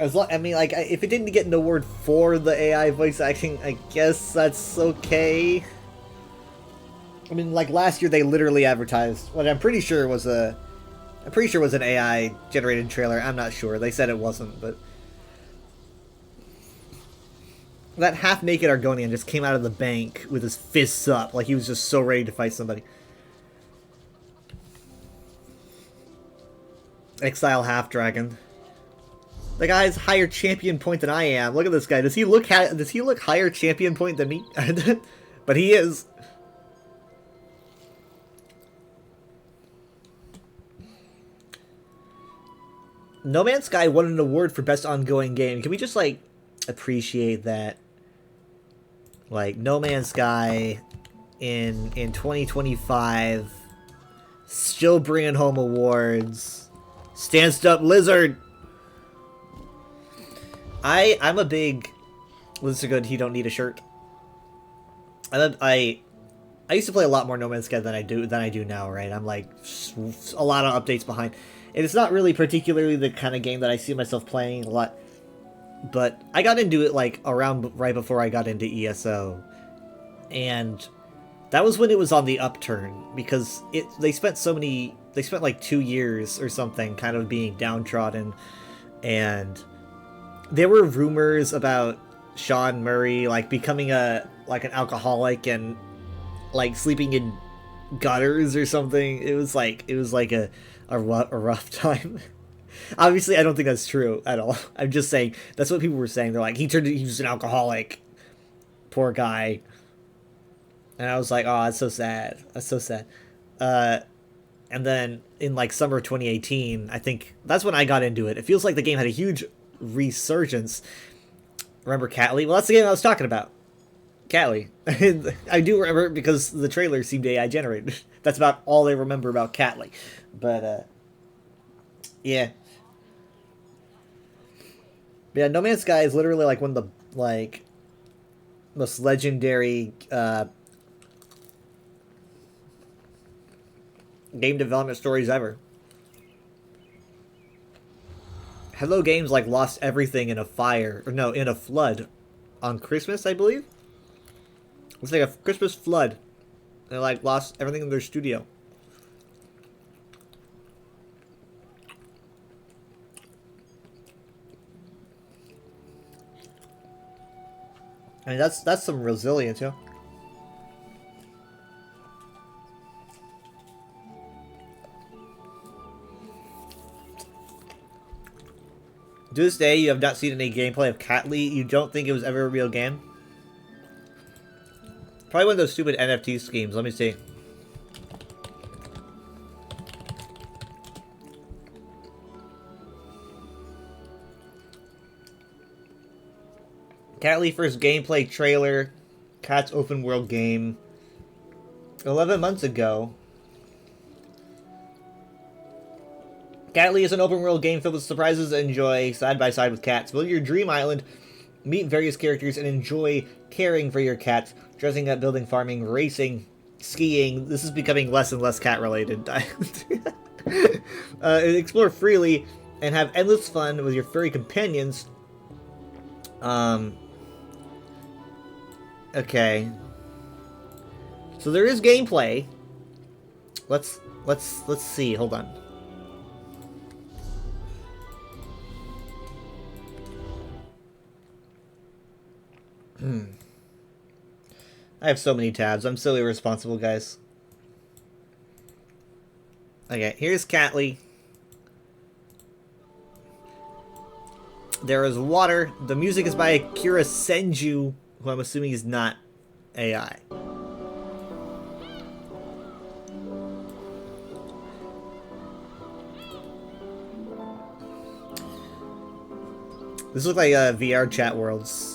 S1: If it didn't get an award for the AI voice acting, I guess that's okay. I mean, like last year they literally advertised what I'm pretty sure was an AI generated trailer. I'm not sure. They said it wasn't, but that half-naked Argonian just came out of the bank with his fists up, like he was just so ready to fight somebody. Exile half-dragon. The guy's higher champion point than I am. Look at this guy. Does he look higher champion point than me? But he is. No Man's Sky won an award for best ongoing game. Can we just like appreciate that? Like No Man's Sky in 2025 still bringing home awards. Stand Up Lizard. I'm a big Lizard Good. He don't need a shirt. I used to play a lot more No Man's Sky than I do now, right? I'm like a lot of updates behind. And it's not really particularly the kind of game that I see myself playing a lot. But I got into it like around right before I got into ESO. And that was when it was on the upturn, because they spent like 2 years or something kind of being downtrodden, and there were rumors about Sean Murray like becoming an alcoholic and like sleeping in gutters or something. It was like a rough time. Obviously, I don't think that's true at all. I'm just saying that's what people were saying. They're like, he was an alcoholic. Poor guy. And I was like, oh, that's so sad. That's so sad. And then in like summer 2018, I think that's when I got into it. It feels like the game had a huge resurgence. Remember Catley? Well, that's the game I was talking about. Catley. I do remember it because the trailer seemed AI generated. That's about all I remember about Catley. But, yeah. But yeah, No Man's Sky is literally like one of the, like, most legendary, game development stories ever. Hello Games like lost everything in a fire, or no, in a flood on Christmas, I believe. It's like a Christmas flood. They like lost everything in their studio. I mean, that's some resilience, yeah. To this day, you have not seen any gameplay of Catley. You don't think it was ever a real game? Probably one of those stupid NFT schemes. Let me see. Catley first gameplay trailer. Cat's open world game. 11 months ago. Catley is an open world game filled with surprises and joy, side by side with cats. Build your dream island, meet various characters, and enjoy caring for your cats. Dressing up, building, farming, racing, skiing. This is becoming less and less cat related. Explore freely and have endless fun with your furry companions. Okay. So there is gameplay. Let's see. Hold on. I have so many tabs. I'm so irresponsible, guys. Okay, here's Catly. There is water. The music is by Akira Senju, who I'm assuming is not AI. This looks like VR chat worlds.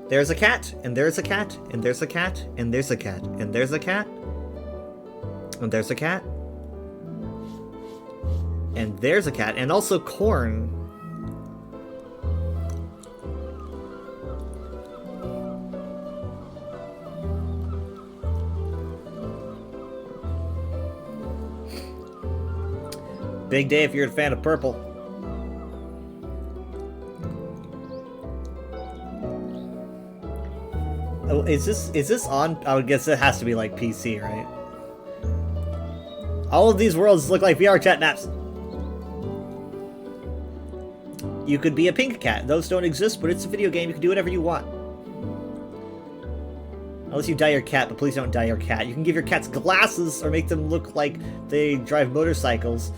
S1: There's a cat, and there's a cat, and there's a cat, and there's a cat, and there's a cat, and there's a cat, and there's a cat, and also corn. Big day if you're a fan of purple. Oh, is this on? I would guess it has to be like PC, right? All of these worlds look like VR chat naps. You could be a pink cat. Those don't exist, but it's a video game. You can do whatever you want. Unless you dye your cat, but please don't dye your cat. You can give your cats glasses or make them look like they drive motorcycles.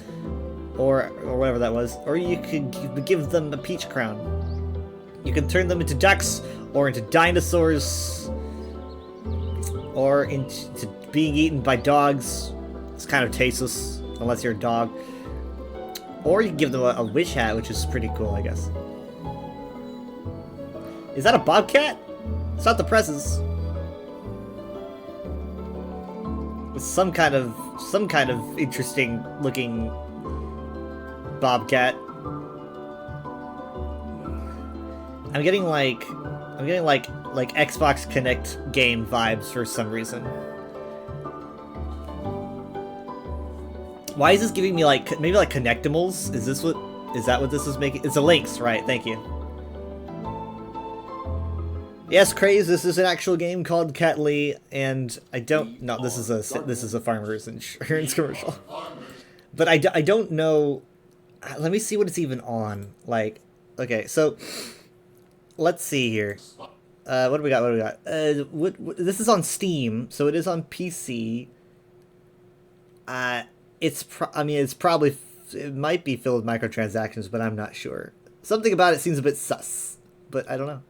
S1: Or whatever that was. Or you could give them a peach crown. You can turn them into ducks, or into dinosaurs, or into being eaten by dogs. It's kind of tasteless, unless you're a dog. Or you can give them a witch hat, which is pretty cool, I guess. Is that a bobcat? It's not the presses. It's some kind of interesting looking bobcat. I'm getting like Xbox Connect game vibes for some reason. Why is this giving me like maybe like Connectimals? Is that what this is making? It's a Lynx, right? Thank you. Yes, Craze. This is an actual game called Catly, and I don't. No, this is a farmer's insurance commercial. But I don't know. Let me see what it's even on. Like, okay, so let's see here. What do we got? This is on Steam, so it is on PC. It might be filled with microtransactions, but I'm not sure. Something about it seems a bit sus, but I don't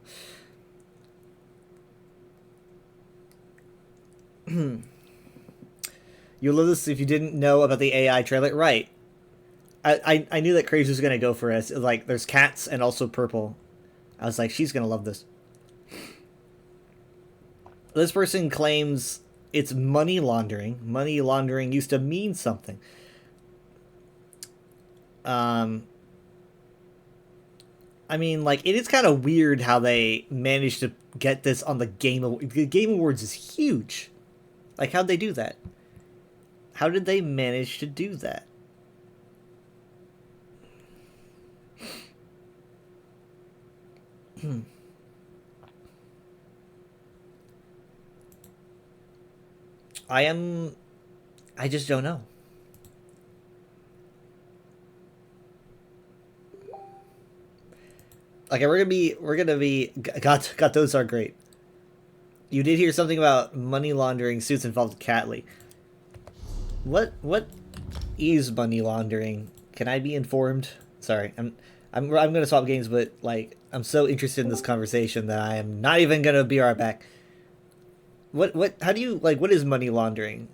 S1: know. You'll love this if you didn't know about the AI trailer, right? I knew that Crazy was gonna go for it. Like, there's cats and also purple. I was like, she's gonna love this. This person claims it's money laundering. Money laundering used to mean something. I mean, like, it is kind of weird how they managed to get this on the Game Awards. The Game Awards is huge. Like, how'd they do that? How did they manage to do that? I just don't know. Like, we're gonna be, God, those are great. You did hear something about money laundering suits involved Catly. What is money laundering? Can I be informed? Sorry, I'm gonna swap games, but like, I'm so interested in this conversation that I am not even gonna be right back. How do you, like, what is money laundering?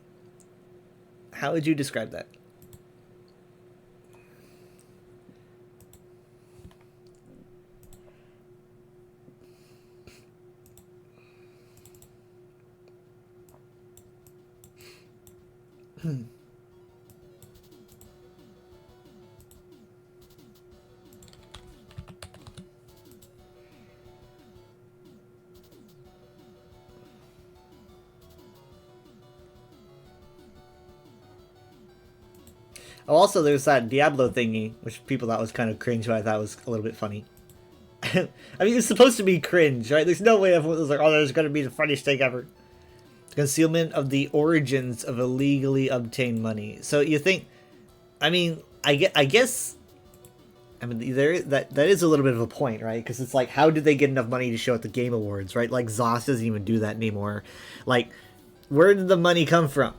S1: How would you describe that? Oh, also, there's that Diablo thingy, which people thought was kind of cringe, but I thought was a little bit funny. I mean, it's supposed to be cringe, right? There's no way everyone was like, oh, there's going to be the funniest thing ever. Concealment of the origins of illegally obtained money. So you think, I mean, I guess, I mean, that is a little bit of a point, right? Because it's like, how did they get enough money to show at the Game Awards, right? Like, ZOS doesn't even do that anymore. Like, where did the money come from?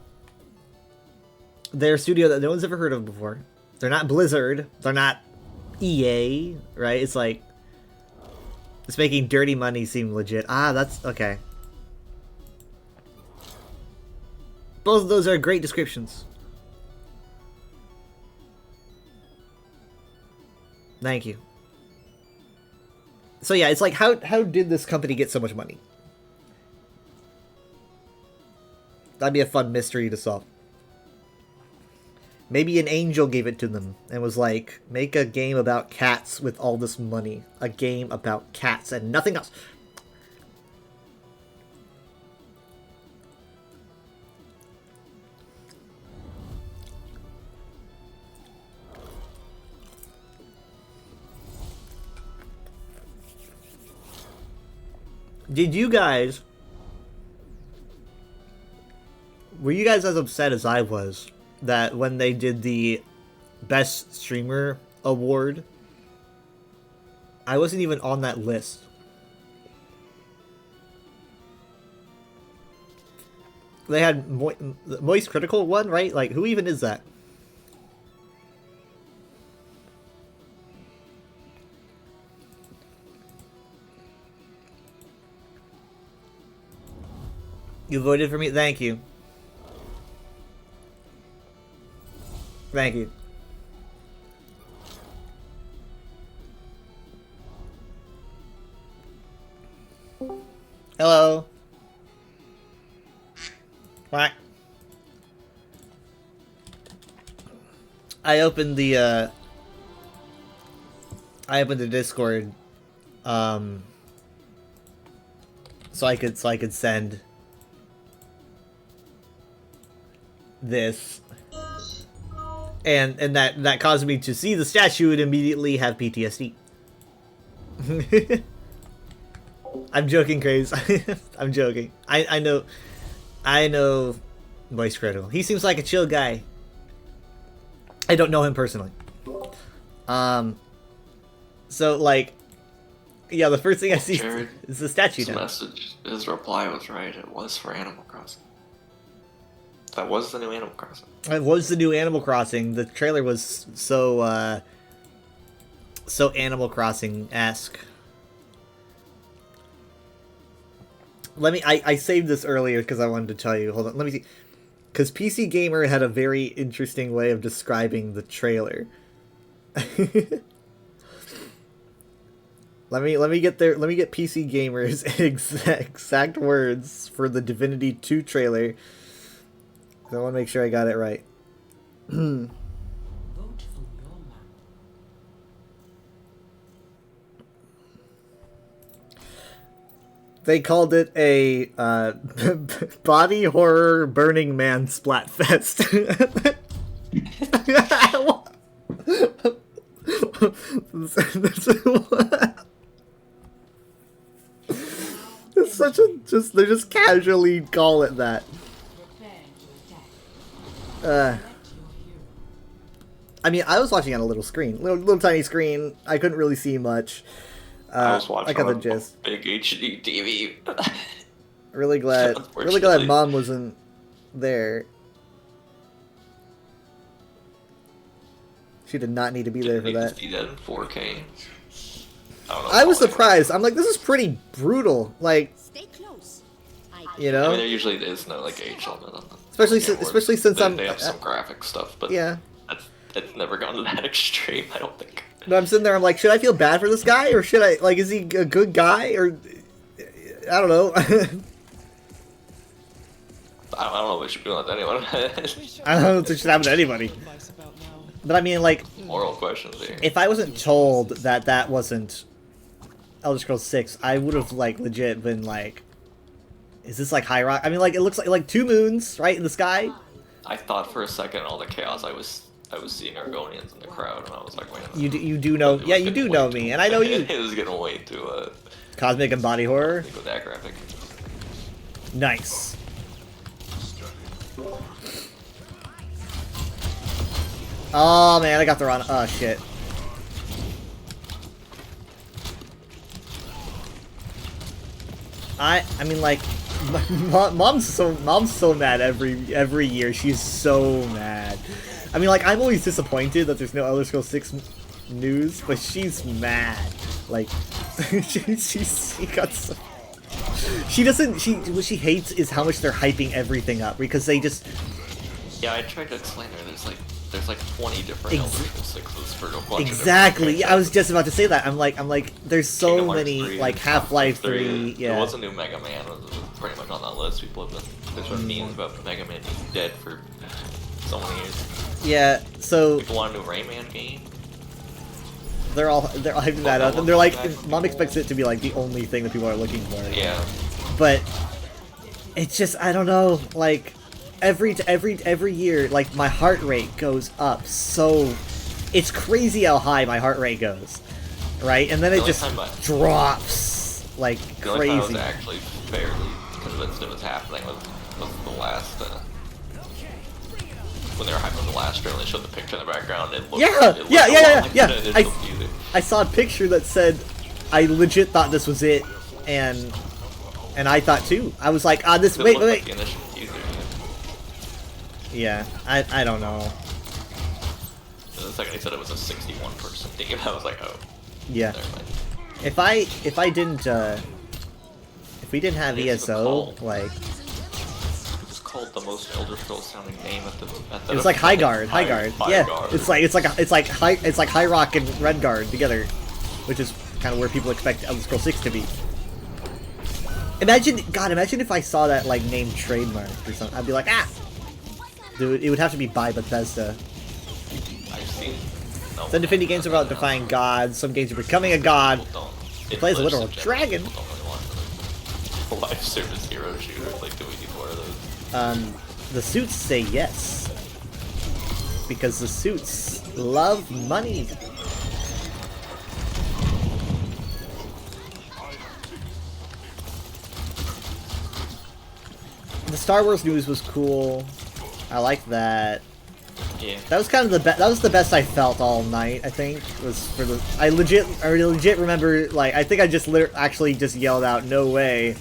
S1: They're a studio that no one's ever heard of before. They're not Blizzard. They're not EA, right? It's like, it's making dirty money seem legit. Ah, that's okay. Both of those are great descriptions. Thank you. So yeah, it's like, how did this company get so much money? That'd be a fun mystery to solve. Maybe an angel gave it to them and was like, make a game about cats with all this money. A game about cats and nothing else. Did you guys... Were you guys as upset as I was that when they did the Best Streamer Award, I wasn't even on that list? They had Moist Critical one, right? Like, who even is that? You voted for me? Thank you. Thank you. Hello. What? I opened the Discord so I could send this, and that caused me to see the statue and immediately have PTSD. I'm joking, Craze. I'm joking. I know Moist Critical. He seems like a chill guy. I don't know him personally. So like, yeah, the first thing I see is the statue
S5: His
S1: now.
S5: message, his reply was right. It was for Animal Crossing. That was the new Animal Crossing.
S1: It was the new Animal Crossing. The trailer was so Animal Crossing-esque. I saved this earlier because I wanted to tell you. Hold on, let me see. Because PC Gamer had a very interesting way of describing the trailer. Let me get PC Gamer's exact words for the Divinity 2 trailer. I want to make sure I got it right.
S4: Vote from your mouth.
S1: They called it a body horror Burning Man Splatfest. It's such a they just casually call it that. I mean, I was watching on a little screen, little tiny screen. I couldn't really see much.
S5: I was watching
S1: I got the
S5: on a
S1: gist.
S5: big HD TV.
S1: Really glad Mom wasn't there. She did not need to be there for that.
S5: See that in 4K.
S1: I was surprised. I'm like, this is pretty brutal. Like,
S6: Stay close.
S1: you
S5: I
S1: know,
S5: mean, there usually is no like age limit on them.
S1: especially since
S5: They have some graphic stuff, but
S1: yeah.
S5: it's never gone to that extreme. I don't think.
S1: But I'm sitting there. I'm like, should I feel bad for this guy, or should I like? Is he a good guy, or I don't know.
S5: I don't know what should be with anyone.
S1: I don't know if this should happen to anybody. But I mean, like,
S5: Moral questions here.
S1: if I wasn't told that wasn't Elder Scrolls 6, I would have like legit been like, is this like High Rock? I mean, like, it looks like two moons right in the sky.
S5: I thought for a second all the chaos I was I was seeing Argonians in the crowd, and I was like, wait a minute.
S1: You do know,
S5: It was
S1: yeah, you
S5: getting
S1: do know
S5: way
S1: me,
S5: too-
S1: and I know you.
S5: It was getting way too
S1: Cosmic and body horror,
S5: with that graphic.
S1: nice. Oh man, I got the wrong. Oh shit. I mean like, mom's so mad every year. She's so mad. I mean like I'm always disappointed that there's no Elder Scrolls 6 news, but she's mad. Like she got so. She doesn't. What she hates is how much they're hyping everything up because they just.
S5: Yeah, I tried to explain to her. There's like 20 different Elder Scrolls 6s for a bunch
S1: Exactly.
S5: of
S1: Yeah, I was just about to say that. I'm like, there's so
S5: Kingdom Hearts
S1: many
S5: 3
S1: like
S5: is
S1: Half-Life
S5: 3.
S1: 3. Yeah.
S5: There was a new Mega Man. It was pretty much on that list. People have been. There's been memes about Mega Man being dead for so many years.
S1: Yeah. So
S5: People want a new Rayman game.
S1: they're hyping that up, and they're like, Mom expects it to be like the only thing that people are looking for.
S5: Yeah.
S1: But it's just I don't know. Like every year, like my heart rate goes up. So it's crazy how high my heart rate goes, right? And then it
S5: only
S1: just
S5: time
S1: drops like
S5: The only time I was
S1: crazy.
S5: actually fairly convinced it was happening was the last. When they were hyping the last stream, they showed the picture in the background. It looked,
S1: Yeah,
S5: it looked
S1: yeah,
S5: a
S1: yeah,
S5: lot
S1: yeah,
S5: like
S1: yeah.
S5: the initial teaser.
S1: I saw a picture that said, I legit thought this was it, and I thought too. I was like, this.
S5: It
S1: Wait,
S5: looked
S1: wait,
S5: like the initial teaser.
S1: Yeah, I don't know.
S5: And the second they said it was a 61% team, I was like, oh.
S1: Yeah.
S5: Never mind.
S1: If I didn't if we didn't have
S5: It's
S1: ESO,
S5: called-
S1: like
S5: It's called the most Elder Scrolls sounding name at the.
S1: it was like High Guard. Yeah,
S5: Guard.
S1: it's like High Rock and Red Guard together, which is kind of where people expect Elder Scrolls 6 to be. Imagine if I saw that like name trademarked or something. I'd be like, dude, it would have to be by Bethesda.
S5: I've seen. No,
S1: Some Infinity games are about defying gods. Some games are becoming a god.
S5: He
S1: plays a literal dragon.
S5: People don't really want another live service hero shooter. Like, do we need more of those?
S1: The suits say yes. Because the suits love money. The Star Wars news was cool. I like that.
S5: Yeah.
S1: That was kind of the best. That was the best I felt all night. I think was for the. I legit remember like I think I just actually just yelled out "No way,"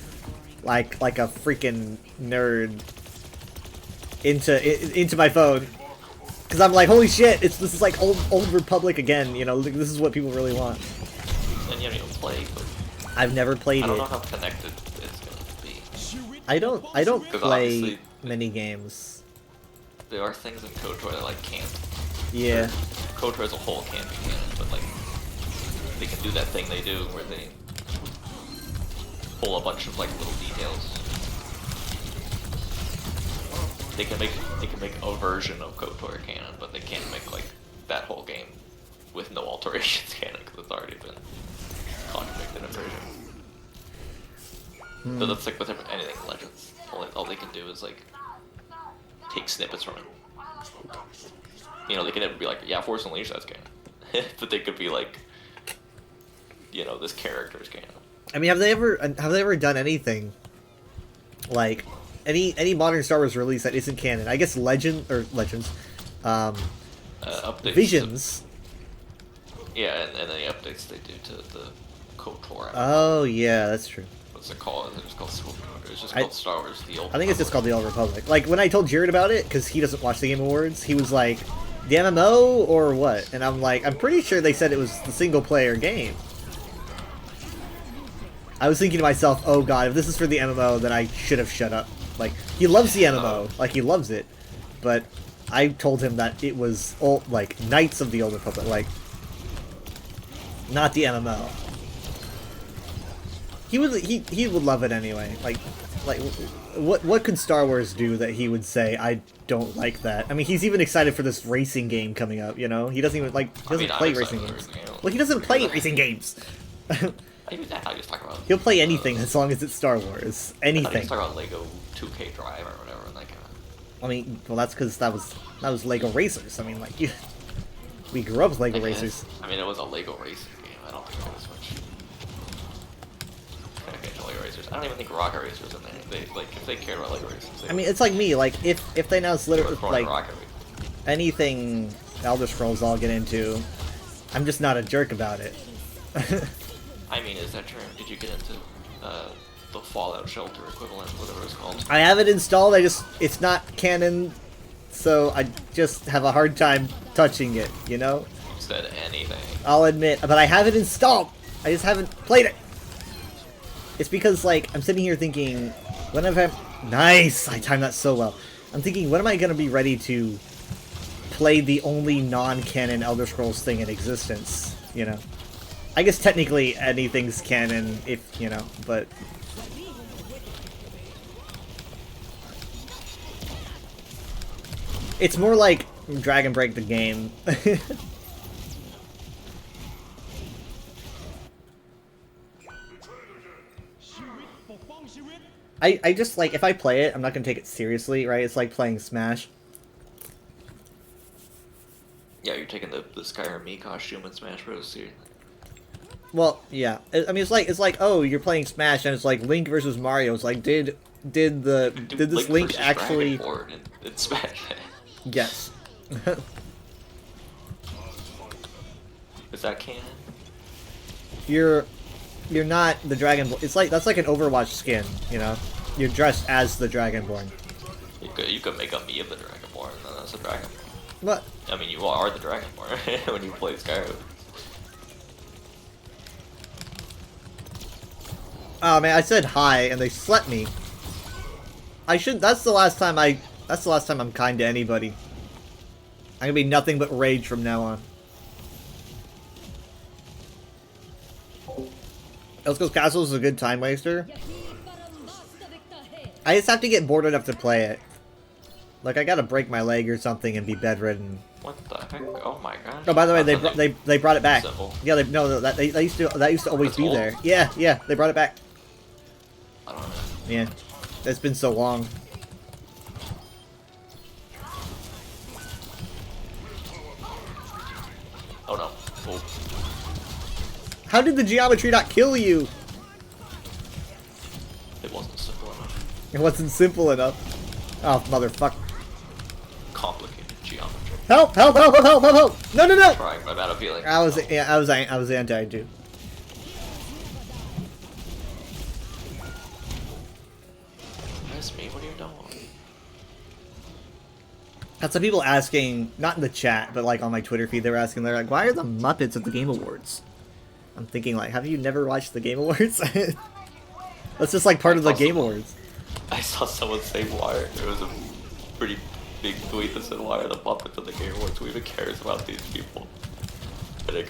S1: like a freaking nerd into my phone, because I'm like, holy shit! This is like old Republic again. You know, this is what people really want.
S5: And you haven't even played, but
S1: I've never played
S5: I don't
S1: it.
S5: know how connected it's gonna be.
S1: I don't
S5: 'Cause
S1: play
S5: obviously-
S1: many games.
S5: There are things in KOTOR that like can't.
S1: Yeah.
S5: KOTOR as a whole can't be canon, but like they can do that thing they do where they pull a bunch of like little details. They can make a version of KOTOR canon, but they can't make like that whole game with no alterations canon because it's already been contradicted in version. So that's like with anything in Legends. All they can do is like take snippets from it. You know, they can never be like, yeah, Force Unleashed, that's canon. But they could be like, you know, this character's canon.
S1: I mean, have they ever done anything like any modern Star Wars release that isn't canon? I guess Legends,
S5: Updates.
S1: Visions.
S5: Yeah, and any updates they do to the KOTOR.
S1: Oh yeah, that's true.
S5: What's it called? It's called
S1: I-
S5: called Star Wars: The Old.
S1: I think it's just called the Old Republic. Like when I told Jared about it, because he doesn't watch the Game Awards, he was like, "The MMO or what?" And I'm like, "I'm pretty sure they said it was the single player game." I was thinking to myself, "Oh god, if this is for the MMO, then I should have shut up." Like he loves the MMO, like he loves it, but I told him that it was like Knights of the Old Republic, like not the MMO. He would love it anyway. Like what could Star Wars do that he would say I don't like that? I mean, he's even excited for this racing game coming up. You know, he doesn't even play
S5: I'm
S1: racing
S5: excited
S1: games.
S5: for it,
S1: Well, he doesn't play racing games.
S5: Even that I just talk about.
S1: He'll play anything as long as it's Star Wars.
S5: I
S1: Anything.
S5: just talk about Lego 2K Drive or whatever, like.
S1: I mean, well, that's because that was Lego Racers. I mean, like, we grew up with Lego Racers.
S5: I mean, it was a Lego Racing game. I don't think there was much. Lego Racers. I don't even think Rocket Racer was in there. They like if they cared about Lego Racers.
S1: I mean, it's like me. Like, if they announced literally like
S5: Rocket Racer.
S1: anything Elder Scrolls I'll get into, I'm just not a jerk about it.
S5: I mean, is that true? Did you get into the Fallout Shelter equivalent, whatever it's called?
S1: I have it installed. It's not canon, so I just have a hard time touching it. You know.
S5: Said anything.
S1: I'll admit, but I have it installed. I just haven't played it. It's because, like, I'm sitting here thinking, when have I... Nice! I timed that so well. I'm thinking, when am I going to be ready to play the only non-canon Elder Scrolls thing in existence, you know? I guess technically anything's canon, if, you know, but... It's more like Dragon Break the game. I just, like, if I play it, I'm not gonna take it seriously, right? It's like playing Smash.
S5: Yeah, you're taking the Skyrim Mii costume in Smash Bros. Seriously.
S1: Well, yeah. I mean, it's like, oh, you're playing Smash, and it's like Link versus Mario. It's like, did this Link
S5: versus
S1: actually...
S5: Dragonborn in Smash?
S1: Yes.
S5: Is that canon?
S1: You're not the Dragonborn. It's like, that's like an Overwatch skin, you know? You're dressed as the Dragonborn.
S5: You could make a Mii of the Dragonborn, and then that's a Dragonborn.
S1: What?
S5: I mean, you are the Dragonborn when you play Skyrim.
S1: Oh man, I said hi and they slept me. That's the last time I'm kind to anybody. I'm gonna be nothing but rage from now on. Elsko's Castle is a good time waster. I just have to get bored enough to play it. Like, I gotta break my leg or something and be bedridden.
S5: What the heck? Oh my gosh.
S1: Oh, by the way, they brought it back.
S5: Simple.
S1: Yeah, that used to always
S5: That's
S1: be
S5: old?
S1: there. Yeah, they brought it back.
S5: I don't know.
S1: Yeah, it's been so long.
S5: Oh no. Oh.
S1: How did the geometry not kill you?
S5: It wasn't simple enough.
S1: It wasn't simple enough. Oh, motherfucker.
S5: Complicated geometry.
S1: Help! Help! Help! Help! Help! Help! No! No! No!
S5: Trying my bad feeling.
S1: I was anti too.
S5: That's me. What are you doing?
S1: Had some people asking, not in the chat, but like on my Twitter feed, they're like, why are the Muppets at the Game Awards? I'm thinking, like, have you never watched the Game Awards? That's just like part of the Game Awards.
S5: I saw someone say why. It was a pretty big tweet that said, why are the Muppets at the Game Awards? Who even cares about these people? And it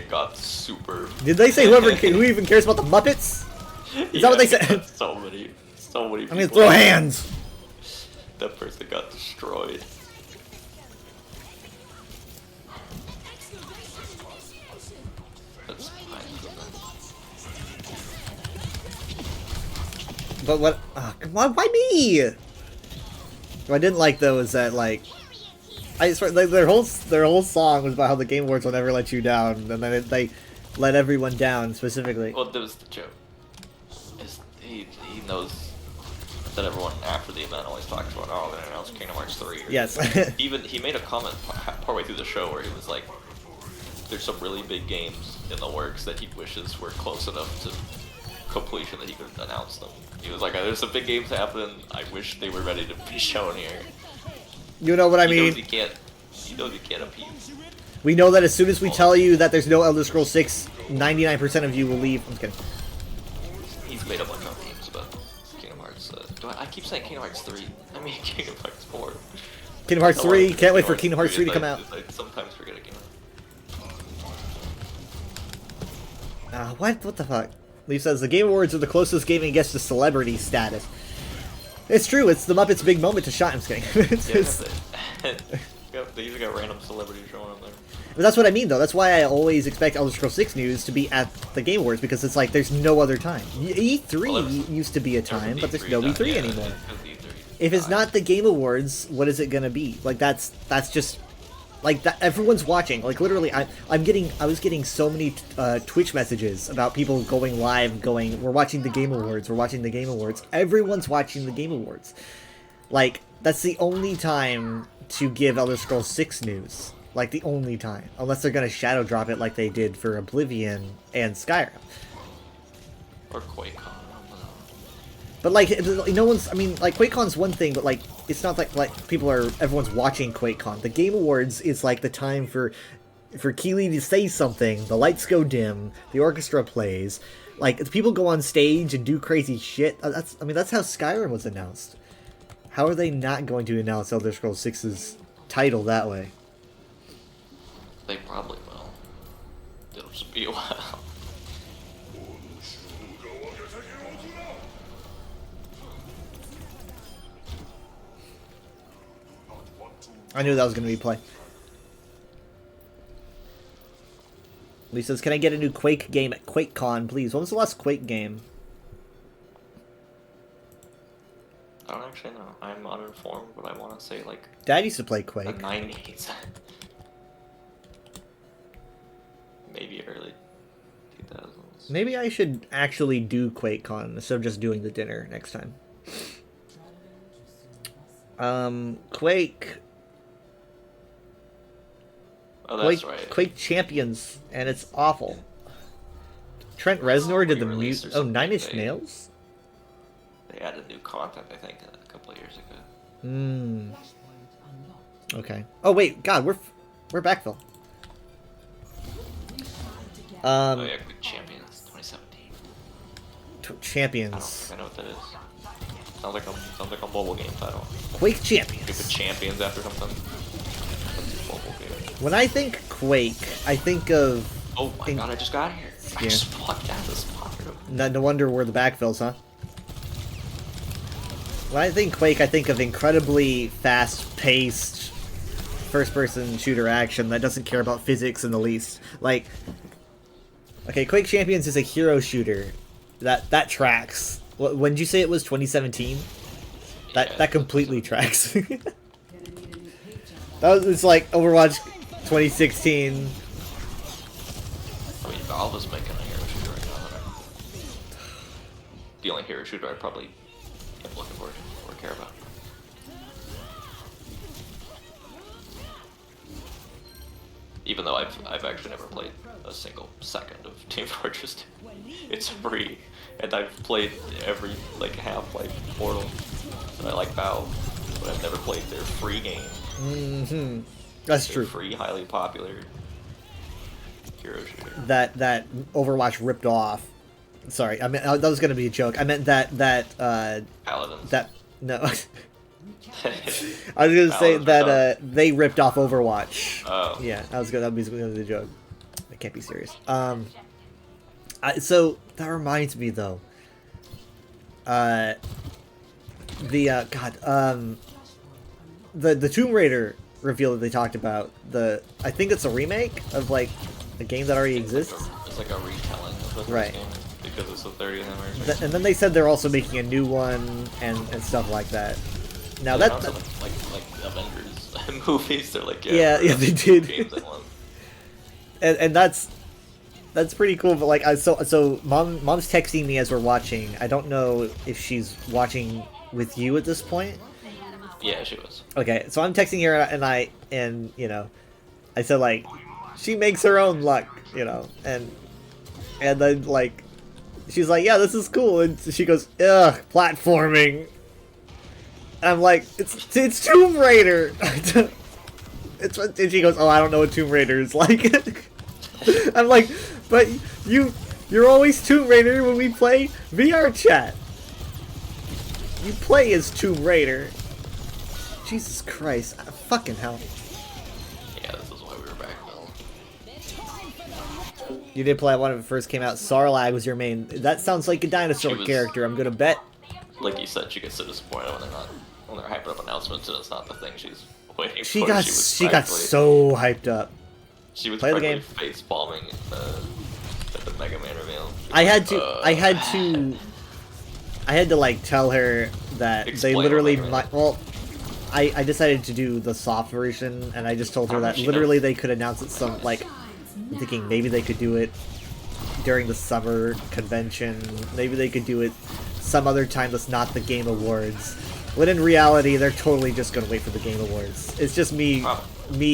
S5: got super...
S1: Did they say who even cares about the Muppets? Is that what they said?
S5: So many people.
S1: I'm gonna throw hands!
S5: That person got destroyed. That's fine.
S1: But what? Why me? What I didn't like though is that like, their whole song was about how the Game Awards will never let you down, and then they let everyone down specifically.
S5: Well, that was the joke. He knows that everyone after the event always talks about, oh, they're gonna announce Kingdom Hearts 3.
S1: Yes.
S5: Even he made a comment partway through the show where he was like, there's some really big games in the works that he wishes were close enough to completion that he could announce them. He was like, there's some big games happening, I wish they were ready to be shown here.
S1: You know what I mean?
S5: He knows he can't appease.
S1: We know that as soon as we tell you that there's no Elder Scrolls 6, 99% of you will leave. I'm just kidding.
S5: He's made a bunch of games about Kingdom Hearts. I keep saying Kingdom Hearts 3. I mean Kingdom Hearts 4.
S1: Kingdom Hearts 3, can't wait for Kingdom Hearts 3 to come out.
S5: I sometimes forget a game.
S1: What the fuck? Lee says, the Game Awards are the closest gaming gets to celebrity status. It's true, it's the Muppets' big moment to shine. I'm just kidding.
S5: They usually got random celebrities showing up there.
S1: But that's what I mean, though. That's why I always expect Elder Scrolls 6 news to be at the Game Awards, because it's like, there's no other time. E3 used to be a time, but there's no E3 anymore. if it's not the Game Awards, what is it gonna be? Like that's just like that. Everyone's watching. Like literally, I was getting so many Twitch messages about people going live, going, "We're watching the Game Awards. We're watching the Game Awards." Everyone's watching the Game Awards. Like that's the only time to give Elder Scrolls 6 news. Like the only time, unless they're gonna shadow drop it like they did for Oblivion and Skyrim.
S5: Or QuakeCon.
S1: But like, no one's. I mean, like QuakeCon's one thing, but like, it's not like everyone's watching QuakeCon. The Game Awards is like the time for Keighley to say something. The lights go dim. The orchestra plays. Like people go on stage and do crazy shit. That's how Skyrim was announced. How are they not going to announce Elder Scrolls 6's title that way?
S5: They probably will. It'll just be a while.
S1: I knew that was going to be play. Lee says, "Can I get a new Quake game at QuakeCon, please?" When was the last Quake game?
S5: I don't actually know. I'm uninformed, but I want to say like
S1: Dad used to play
S5: the
S1: Quake.
S5: 90s. Maybe early 2000s.
S1: Maybe I should actually do QuakeCon instead of just doing the dinner next time. Quake.
S5: Oh, that's
S1: Quake,
S5: right.
S1: Quake Champions, and it's awful. Trent Reznor did the
S5: Re-release or
S1: music. Oh,
S5: something,
S1: Nine Inch
S5: they-
S1: Nails?
S5: They added new content, I think, a couple of years ago.
S1: Hmm. Okay. Oh wait, God, we're backfill.
S5: Oh yeah, Quick Champions 2017.
S1: Champions.
S5: I know what that is. Sounds like a mobile game title.
S1: Quake
S5: You
S1: Champions.
S5: put champions after something. That's a mobile game.
S1: When I think Quake, I think of.
S5: Oh my god, I just got here. I
S1: Yeah.
S5: just walked out of the spot.
S1: No wonder we're the backfills, huh? When I think Quake, I think of incredibly fast-paced first-person shooter action that doesn't care about physics in the least. Like, okay, Quake Champions is a hero shooter. That tracks. When did you say it was 2017?
S5: Yeah,
S1: That completely tracks. It's like Overwatch 2016.
S5: I mean, Valve is making a hero shooter right now. The only hero shooter I probably am looking for or care about. Even though I've actually never played a single second of Team Fortress 2. It's free, and I've played every like Half-Life, Portal, and I like Valve, but I've never played their free game.
S1: Mm-hmm. That's
S5: Their
S1: true.
S5: free, highly popular hero shooter.
S1: That Overwatch ripped off. Sorry, I mean that was gonna be a joke. I meant that
S5: Paladins.
S1: no. I was gonna say
S5: Paladins
S1: that
S5: are
S1: they ripped off Overwatch.
S5: Oh.
S1: Yeah, that was gonna be the joke. I can't be serious. So that reminds me though. The Tomb Raider reveal that they talked about. I think it's a remake of like a game that already exists.
S5: It's like a retelling of the first
S1: Right.
S5: game because it's the 30th anniversary.
S1: And then they said they're also making a new one and stuff like that. Now
S5: They
S1: that
S5: announced like Avengers movies. They're like
S1: Yeah,
S5: we're
S1: they
S5: two
S1: did.
S5: games in one.
S1: and that's pretty cool. But like, so mom's texting me as we're watching. I don't know if she's watching with you at this point.
S5: Yeah, she was.
S1: Okay, so I'm texting her and you know, I said like, she makes her own luck, you know, and then like, she's like, yeah, this is cool, and she goes, ugh, platforming. And I'm like, it's Tomb Raider. And she goes, oh, I don't know what Tomb Raider is like. I'm like, but you're always Tomb Raider when we play VR chat. You play as Tomb Raider. Jesus Christ, fucking hell.
S5: Yeah, this is why we were back, Bill.
S1: You did play it when it first came out. Sarlacc was your main. That sounds like a dinosaur
S5: She was-
S1: character. I'm gonna bet.
S5: Like you said, she gets so disappointed when they're hyping up announcements and it's not the thing she's waiting
S1: She
S5: for.
S1: got so hyped up.
S5: She was
S1: play the
S5: practically
S1: game.
S5: face palming at the Mega Man reveal. She was
S1: I
S5: like,
S1: had to I had to like tell her that
S5: Explain
S1: they
S5: what
S1: literally
S5: they really-
S1: might. Well, I decided to do the soft version, and I just told her
S5: How
S1: that
S5: much she
S1: literally
S5: knows.
S1: they could announce it some like. I'm thinking maybe they could do it during the summer convention. Maybe they could do it some other time that's not the Game Awards. When in reality, they're totally just gonna wait for the Game Awards. It's just me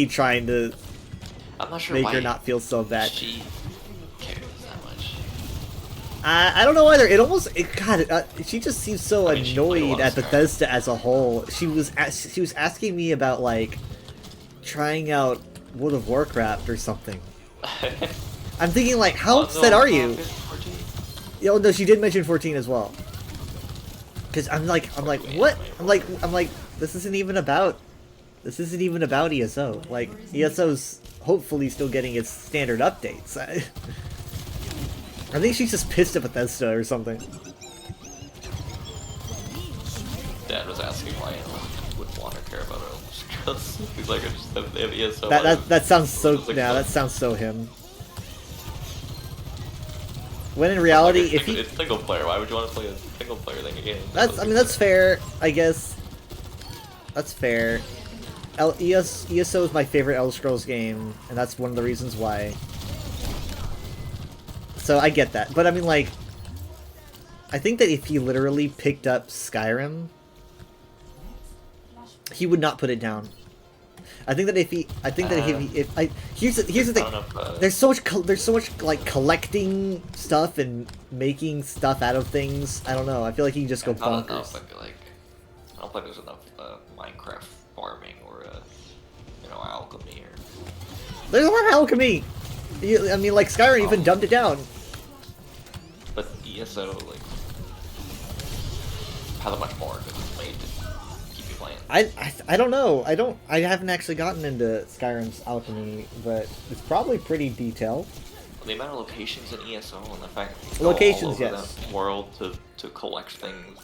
S1: trying to
S5: I'm not sure
S1: make
S5: why
S1: her not feel so bad.
S5: she cares that much.
S1: I don't know either. It almost she just seems so
S5: I mean, she played a
S1: annoyed
S5: lot
S1: at
S5: of Skyrim.
S1: Bethesda as a whole. She was asking me about like trying out World of Warcraft or something. I'm thinking like, how
S5: Oh,
S1: upset
S5: no,
S1: are you?
S5: 14.
S1: Oh no, she did mention 14 as well. Because I'm like, what? I'm like, this isn't even about ESO. Like, ESO's hopefully still getting its standard updates. I think she's just pissed at Bethesda or something.
S5: Dad was asking why anyone would want to care about Elder Scrolls. He's like, I just have, they have ESO.
S1: That sounds so.
S5: It's like
S1: Yeah,
S5: fun.
S1: that sounds so him. When in reality,
S5: Like,
S1: if he,
S5: it's single player, why would you want to play a single player thing again?
S1: I mean, that's fair. I guess that's fair. ESO is my favorite Elder Scrolls game, and that's one of the reasons why. So I get that, but I mean, like, I think that if he literally picked up Skyrim, he would not put it down. I think that if here's the
S5: I
S1: thing.
S5: don't know if,
S1: There's so much like collecting stuff and making stuff out of things. I don't know. I feel like he can just go
S5: I don't know
S1: bonkers.
S5: if I feel like I don't think there's enough Minecraft farming or alchemy or.
S1: There's a lot of alchemy. I mean, like Skyrim even dumbed it down.
S5: But ESO, like, how much more because it's made to keep you playing.
S1: I don't know. I haven't actually gotten into Skyrim's alchemy, but it's probably pretty detailed.
S5: The amount of locations in ESO and the fact that you go
S1: Locations,
S5: all over
S1: yes.
S5: that world to collect things,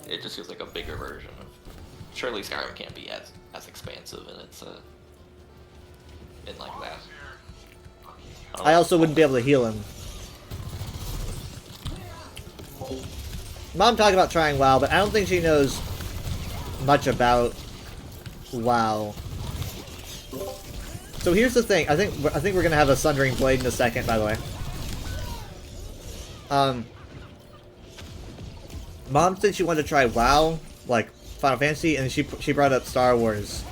S5: it just feels like a bigger version of. Surely Skyrim can't be as expansive and it's in like that. don't
S1: I
S5: know.
S1: also wouldn't be able to heal him. Mom talked about trying WoW, but I don't think she knows much about WoW. So here's the thing. I think we're gonna have a Sundering Blade in a second. By the way, Mom said she wanted to try WoW, like Final Fantasy, and she brought up Star Wars,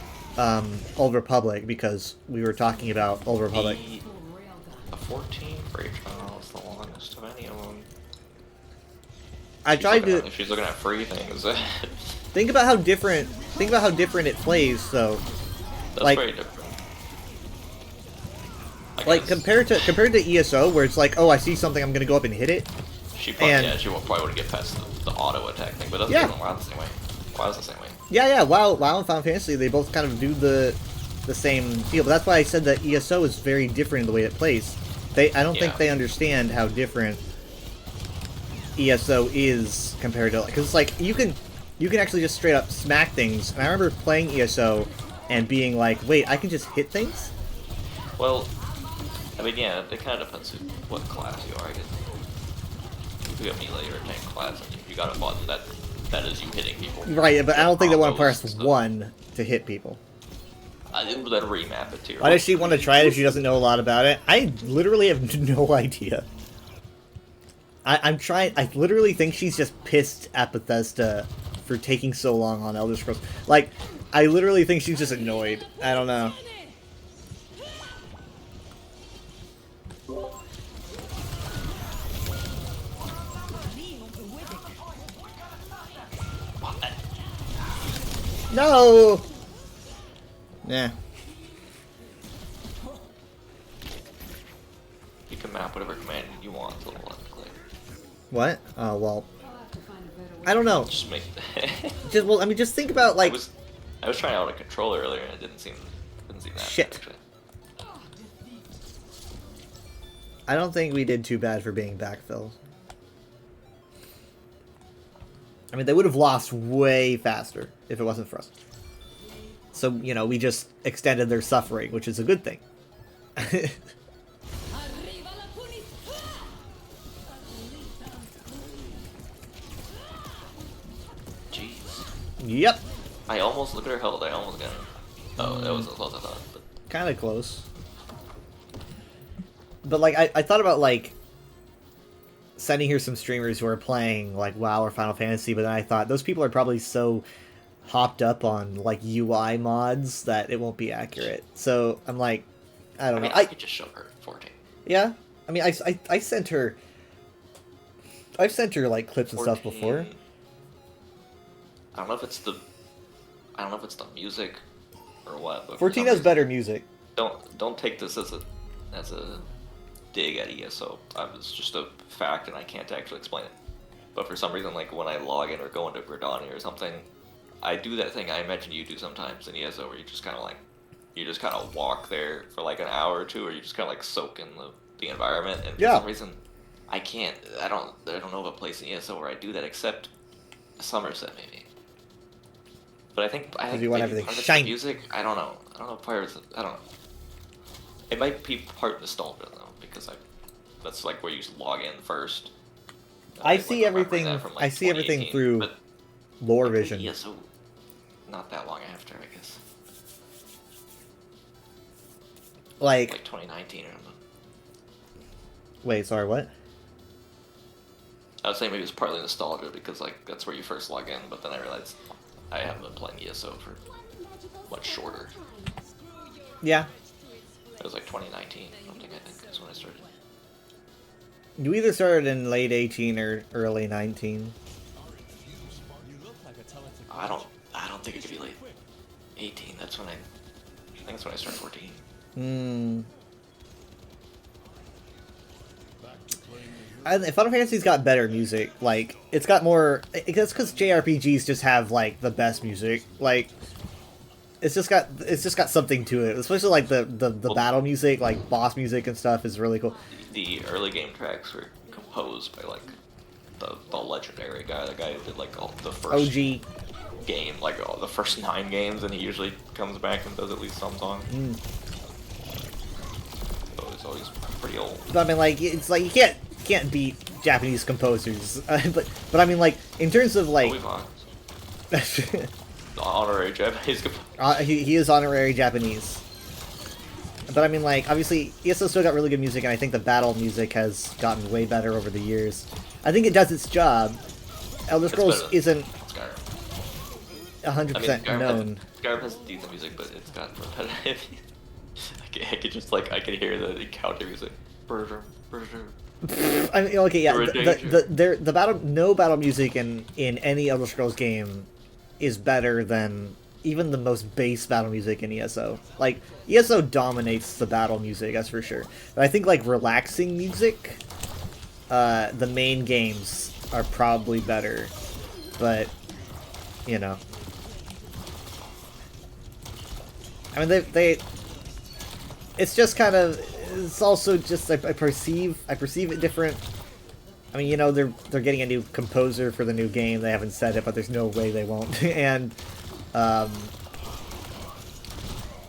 S1: Old Republic, because we were talking about Old Republic.
S5: A 14 for each trial is the longest of any of them.
S1: I tried to
S5: If she's looking at free things, that's
S1: think about how different it plays. So, like,
S5: very different. I
S1: like
S5: guess
S1: compared to ESO, where it's like, oh, I see something, I'm gonna go up and hit it.
S5: she probably,
S1: and-
S5: she probably wouldn't get past the auto attack thing, but it doesn't
S1: Yeah.
S5: yeah. WoW the same way. WoW's the same way.
S1: Yeah. WoW and Final Fantasy, they both kind of do the same deal. But that's why I said that ESO is very different in the way it plays. I don't think
S5: Yeah.
S1: they understand how different ESO is compared to, because it's like you can actually just straight up smack things. And I remember playing ESO and being like, wait, I can just hit things?
S5: Well, I mean, yeah, it kind of depends what class you are. I guess. If you got melee or tank class, and if you got a button that is you hitting people.
S1: Right, but I don't think they want to
S5: combos
S1: press
S5: and stuff.
S1: 1 to hit people.
S5: I didn't then remap it to your.
S1: Why does she want to try it if she doesn't know a lot about it? I literally have no idea. I'm trying. I literally think she's just pissed at Bethesda for taking so long on Elder Scrolls. Like, I literally think she's just annoyed. I don't know. No! Nah.
S5: You can map whatever command you want to the left click.
S1: What? Oh, well. I don't know.
S5: Just make.
S1: I mean, just think about, like...
S5: I was trying out a controller earlier and it didn't seem that
S1: Shit.
S5: bad, actually.
S1: I don't think we did too bad for being backfilled. I mean, they would have lost way faster if it wasn't for us. So, you know, we just extended their suffering, which is a good thing. Yep.
S5: I almost look at her health. I almost got it. Oh, that was as close as I thought. But
S1: Kind of close. But like, I thought about like sending her some streamers who are playing like WoW or Final Fantasy, but then I thought those people are probably so hopped up on like UI mods that it won't be accurate. So I'm like, I don't know.
S5: I could just show her 14.
S1: Yeah, I mean, I sent her. I've sent her like clips and stuff before.
S5: I don't know if it's the music or what. But
S1: 14 has better music.
S5: Don't take this as a dig at ESO. It's just a fact, and I can't actually explain it. But for some reason, like when I log in or go into Gridani or something, I do that thing I imagine you do sometimes in ESO, where you just kind of walk there for like an hour or two, or you just kind of like soak in the environment. And for some reason, I don't know of a place in ESO where I do that except Somerset maybe. But I think
S1: you want
S5: maybe
S1: everything
S5: part of it's
S1: shiny.
S5: the music. I don't know. I don't know if part of it. I don't know. It might be part nostalgia though, because that's like where you log in first.
S1: I see everything.
S5: From, like,
S1: I see everything
S5: 2018,
S1: through
S5: but
S1: lore vision.
S5: Yeah, so not that long after, I guess.
S1: Like,
S5: 2019 or something.
S1: wait, sorry, what?
S5: I was saying maybe it's partly nostalgia because like that's where you first log in, but then I realized I haven't been playing ESO for much shorter.
S1: Yeah.
S5: It was like 2019 or something, I think, is when I started.
S1: You either started in late 18 or early 19.
S5: I don't think it could be late 18. I think that's when I started 14.
S1: Hmm. Final Fantasy's got better music. Like, it's got more. It's because JRPGs just have like the best music. Like, it's just got something to it. Especially like the battle music, like boss music and stuff, is really cool.
S5: The early game tracks were composed by like the legendary guy, the guy who did like all the first
S1: OG
S5: game, like all the first 9 games, and he usually comes back and does at least some song. So it's always pretty old.
S1: But I mean, like, it's like you can't beat Japanese composers. But I mean, like, in terms of like,
S5: Toby Fox. The honorary Japanese
S1: he is honorary Japanese. But I mean, like, obviously, ESO still got really good music, and I think the battle music has gotten way better over the years. I think it does its job. Elder Scrolls isn't 100% known.
S5: Skyrim has decent music, but it's got repetitive. I could hear the encounter music.
S1: I mean, okay, yeah. No battle music in any Elder Scrolls game is better than even the most base battle music in ESO. Like, ESO dominates the battle music, that's for sure. But I think, like, relaxing music, the main games are probably better. But, you know. I mean, it's just kind of, it's also just, I perceive it different. I mean, you know, they're getting a new composer for the new game. They haven't said it, but there's no way they won't. And,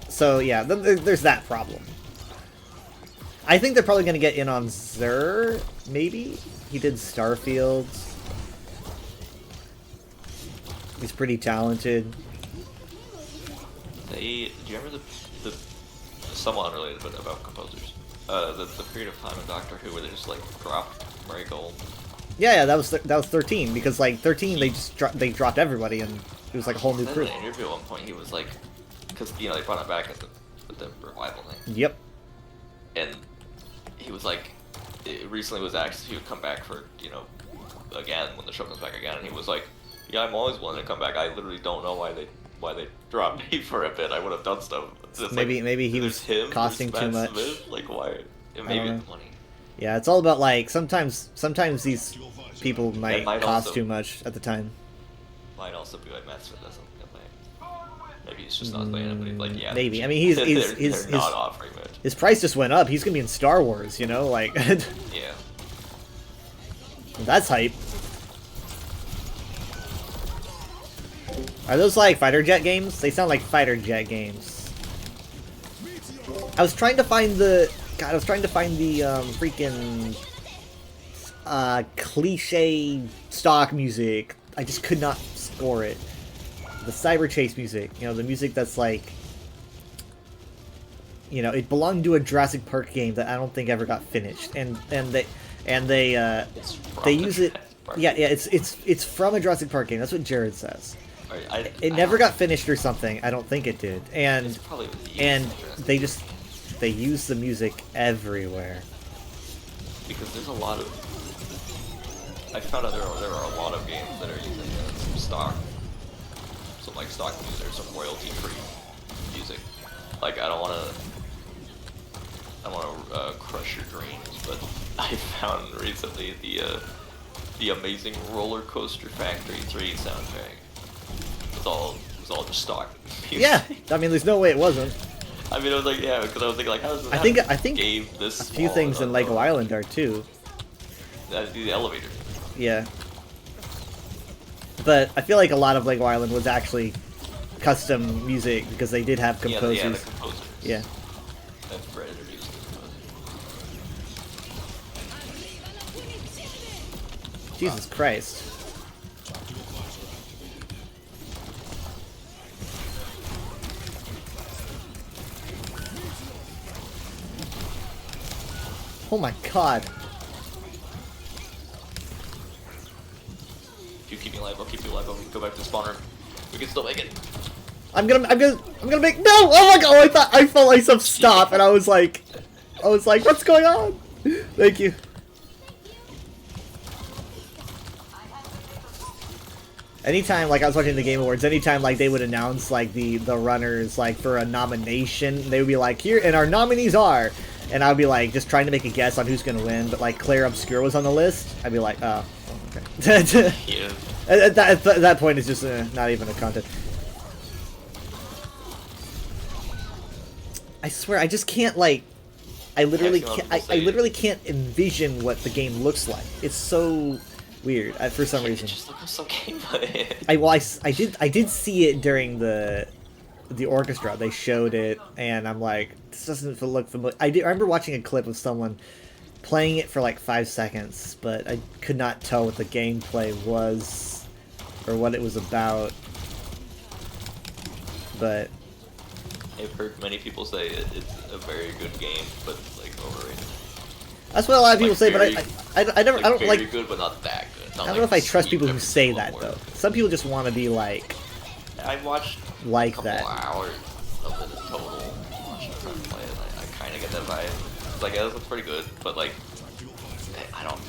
S1: so yeah, there's that problem. I think they're probably going to get in on Xur, maybe? He did Starfield. He's pretty talented.
S5: Do you remember the somewhat unrelated, but about composers? The period of time in Doctor Who where they just like dropped Murray Gold.
S1: Yeah, that was 13, because like 13 they dropped everybody and it was like a whole new crew.
S5: In an interview at one point he was like, because you know they brought it back at the revival thing.
S1: Yep.
S5: And he was like, it recently was asked if he would come back for, you know, again when the show comes back again, and he was like, yeah, I'm always willing to come back. I literally don't know why they dropped me for a bit. I would have done stuff. It's
S1: Maybe he was costing too much.
S5: Smith. Like why? Maybe it's money.
S1: Yeah, it's all about like sometimes these people might cost
S5: also-
S1: too much at the time.
S5: Might also be like Matt Smith doesn't get paid. Maybe he's just not paying it, but he's like, yeah.
S1: Maybe. I mean,
S5: they're not offering much.
S1: his price just went up. He's gonna be in Star Wars, you know, like
S5: Yeah.
S1: that's hype. Are those like fighter jet games? They sound like fighter jet games. I was trying to find the freaking cliche stock music. I just could not score it. the Cyber Chase music, you know, the music that's like, you know, it belonged to a Jurassic Park game that I don't think ever got finished, and they
S5: It's from
S1: they
S5: the
S1: use it.
S5: Jurassic Park.
S1: Yeah, it's from a Jurassic Park game. That's what Jared says. It
S5: I
S1: never
S5: don't-
S1: got finished or something. I don't think it did. And
S5: It's probably was used
S1: and
S5: in Jurassic
S1: they
S5: Park.
S1: just they use the music everywhere.
S5: Because there's a lot of. I found out there are a lot of games that are using some stock, some like stock music or some royalty-free music. Like I don't want to crush your dreams, but I found recently the Amazing Roller Coaster Factory 3 soundtrack. It was all just stock music.
S1: Yeah, I mean, there's no way it wasn't.
S5: I mean, I was like, yeah, because I was thinking like, how does
S1: I think
S5: game this
S1: a few
S5: small
S1: things in
S5: and
S1: Lego
S5: unknown?
S1: Island are too.
S5: The elevator.
S1: Yeah. But I feel like a lot of Lego Island was actually custom music because they did have composers.
S5: Yeah, the composers.
S1: Yeah.
S5: That Fred introduced the composers.
S1: Jesus Christ. Oh my god.
S5: If you keep me alive, I'll keep you alive. We can go back to the spawner. We can still make it.
S1: I'm gonna make no. Oh my god! Oh, I felt myself stop, and I was like, what's going on? Thank you. Anytime, like I was watching the Game Awards, anytime like they would announce like the runners like for a nomination, they would be like, here and our nominees are, and I'd be like just trying to make a guess on who's gonna win, but like Claire Obscure was on the list. I'd be like, oh, okay.
S5: Yeah.
S1: At that point, it's just not even a content. I swear, I just can't like. I literally
S5: Yeah, I've seen a lot
S1: can't.
S5: of people
S1: I
S5: say
S1: literally can't envision what the game looks like. It's so weird for some reason.
S5: It just looks so gameplay.
S1: I did see it during the orchestra. They showed it, and I'm like, this doesn't look familiar. I remember watching a clip of someone playing it for like 5 seconds, but I could not tell what the gameplay was or what it was about. But
S5: I've heard many people say it's a very good game, but like overrated.
S1: that's what a lot of people
S5: Like,
S1: say.
S5: very-
S1: But I never, I don't
S5: very
S1: like.
S5: good, but not that good. Not
S1: I don't
S5: like
S1: know if I trust
S5: sweep
S1: people who
S5: every
S1: say
S5: single
S1: that
S5: word.
S1: though. Some people just want to be like
S5: I watched
S1: like
S5: a couple
S1: that.
S5: hours of it in total. Watching trying to play it. I kind of get that vibe. It's like, yeah, this looks pretty good, but like, I don't.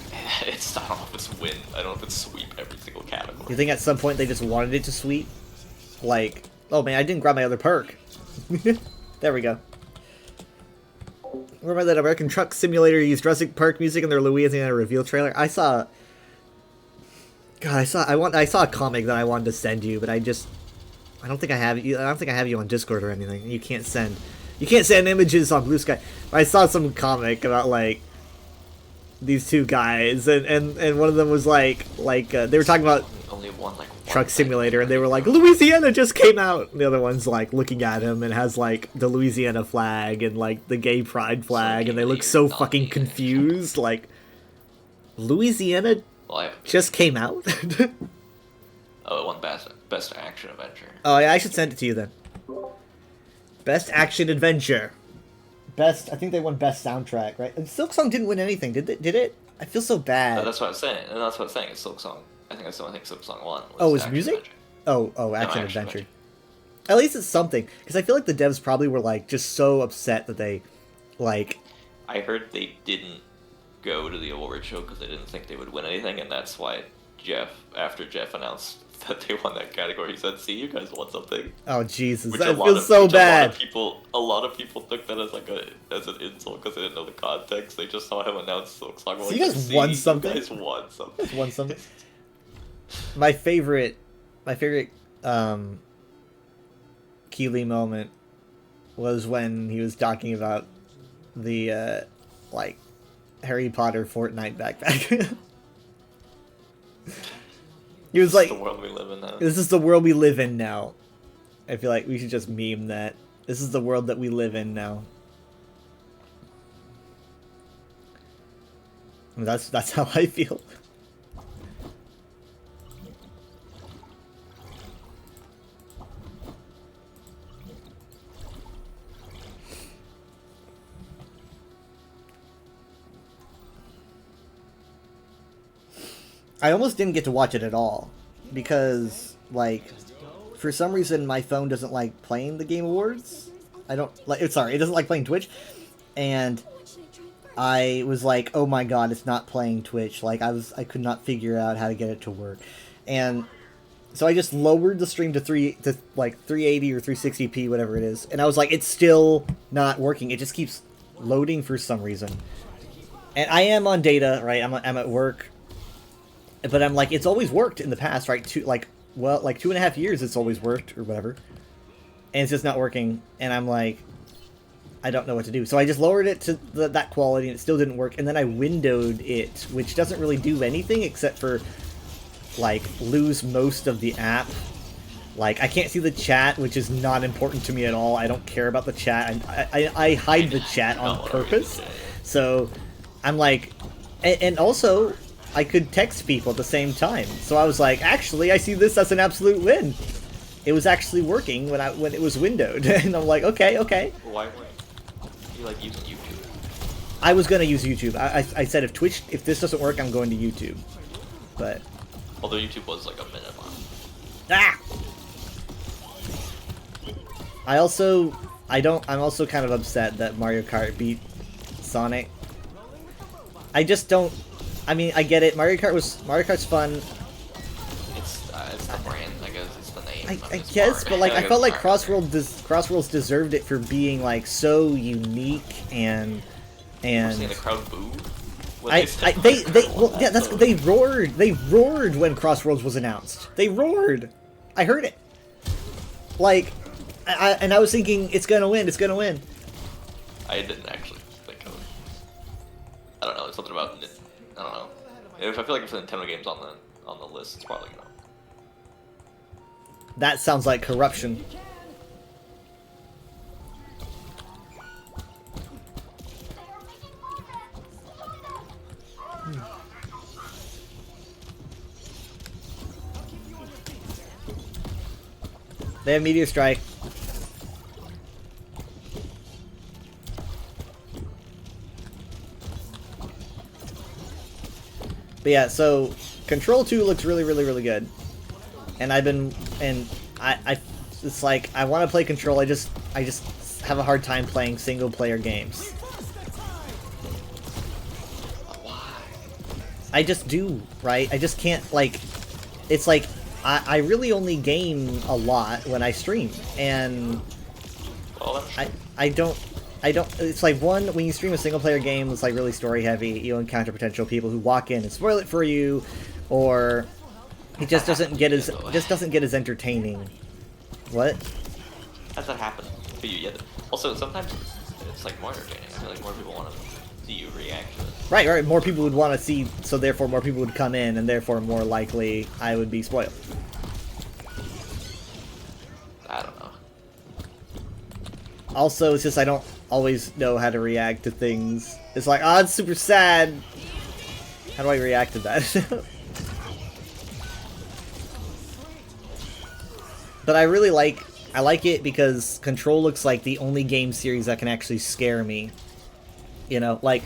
S5: It's I don't know if it's win. I don't know if it's sweep every single category.
S1: You think at some point they just wanted it to sweep? Like, oh man, I didn't grab my other perk. There we go. Remember that American Truck Simulator used Jurassic Park music in their Louisiana reveal trailer? I saw. God, I saw a comic that I wanted to send you, but I don't think I have you. I don't think I have you on Discord or anything. You can't send images on Blue Sky. I saw some comic about like these two guys, and one of them was like they were talking about
S5: Only one like
S1: Truck Simulator, and they were like, Louisiana just came out. And the other one's like looking at him and has like the Louisiana flag and like the gay pride flag, and they look so fucking confused. Like, Louisiana
S5: Well,
S1: just came out.
S5: oh, it won best action adventure.
S1: Oh yeah, I should send it to you then. Best action adventure. Best. I think they won best soundtrack, right? And Silk Song didn't win anything, did it? I feel so bad.
S5: That's what I'm saying, and that's what I'm saying. It's Silk Song. I think Silk Song won.
S1: Oh, it's
S5: Action
S1: music?
S5: Adventure.
S1: Oh, action
S5: Action
S1: adventure. At least it's something, because I feel like the devs probably were like just so upset that they, like,
S5: I heard they didn't go to the award show because they didn't think they would win anything, and that's why after Jeff announced that they won that category, he said, "See, you guys won something."
S1: oh Jesus,
S5: Which
S1: that feels so bad.
S5: A lot of people took that as as an insult because they didn't know the context. They just saw him announce Silk Song.
S1: So you guys won something?
S5: You guys won something.
S1: Won something. My favorite, Keeley moment was when he was talking about the like Harry Potter Fortnite backpack. He was like,
S5: The world we live in now.
S1: "This is the world we live in now." I feel like we should just meme that. This is the world that we live in now. I mean, that's how I feel. I almost didn't get to watch it at all because, like, for some reason my phone doesn't like playing the Game Awards. I don't like. Sorry, it doesn't like playing Twitch, and I was like, oh my god, it's not playing Twitch. Like I could not figure out how to get it to work, and so I just lowered the stream to 380 or 360p, whatever it is, and I was like, it's still not working. It just keeps loading for some reason. And I am on data, right? I'm at work, but I'm like, it's always worked in the past, right? 2.5 years, it's always worked or whatever, and it's just not working. And I'm like, I don't know what to do. So I just lowered it to that quality, and it still didn't work. And then I windowed it, which doesn't really do anything except for like lose most of the app. Like I can't see the chat, which is not important to me at all. I don't care about the chat. I hide the chat on purpose. So I'm like, and also I could text people at the same time. So I was like, actually, I see this as an absolute win. It was actually working when it was windowed, and I'm like, okay.
S5: Why weren't you like using YouTube?
S1: I was gonna use YouTube. I said if this doesn't work, I'm going to YouTube. But
S5: Although YouTube was like a minute long.
S1: I'm also kind of upset that Mario Kart beat Sonic. I just don't. I mean, I get it. Mario Kart's fun.
S5: It's the brand, I guess. It's the name.
S1: I guess, but like I felt like Crossworlds deserved it for being like so unique and.
S5: Seeing the crowd boo.
S1: They roared when Crossworlds was announced. They roared. I heard it. Like, I was thinking it's gonna win.
S5: I didn't actually think of it. I don't know. It's something about it. I don't know. I feel like if the Nintendo game's on the list, it's probably gonna.
S1: That sounds like corruption. They have Meteor Strike. But yeah, so Control 2 looks really good. And it's like I want to play Control, I just have a hard time playing single player games. I just do, right? I just can't, like, it's like I really only game a lot when I stream, and I don't, it's like, when you stream a single player game that's like really story heavy, you encounter potential people who walk in and spoil it for you, or it just doesn't get as entertaining. What?
S5: Has that happened to you yet? Also, sometimes it's like more entertaining. I feel like more people want to see you react to it.
S1: Right, more people would want to see, so therefore more people would come in, and therefore more likely I would be spoiled.
S5: I don't know.
S1: Also, it's just I don't always know how to react to things. It's like, oh, it's super sad. How do I react to that? But I really like it because Control looks like the only game series that can actually scare me. You know, like,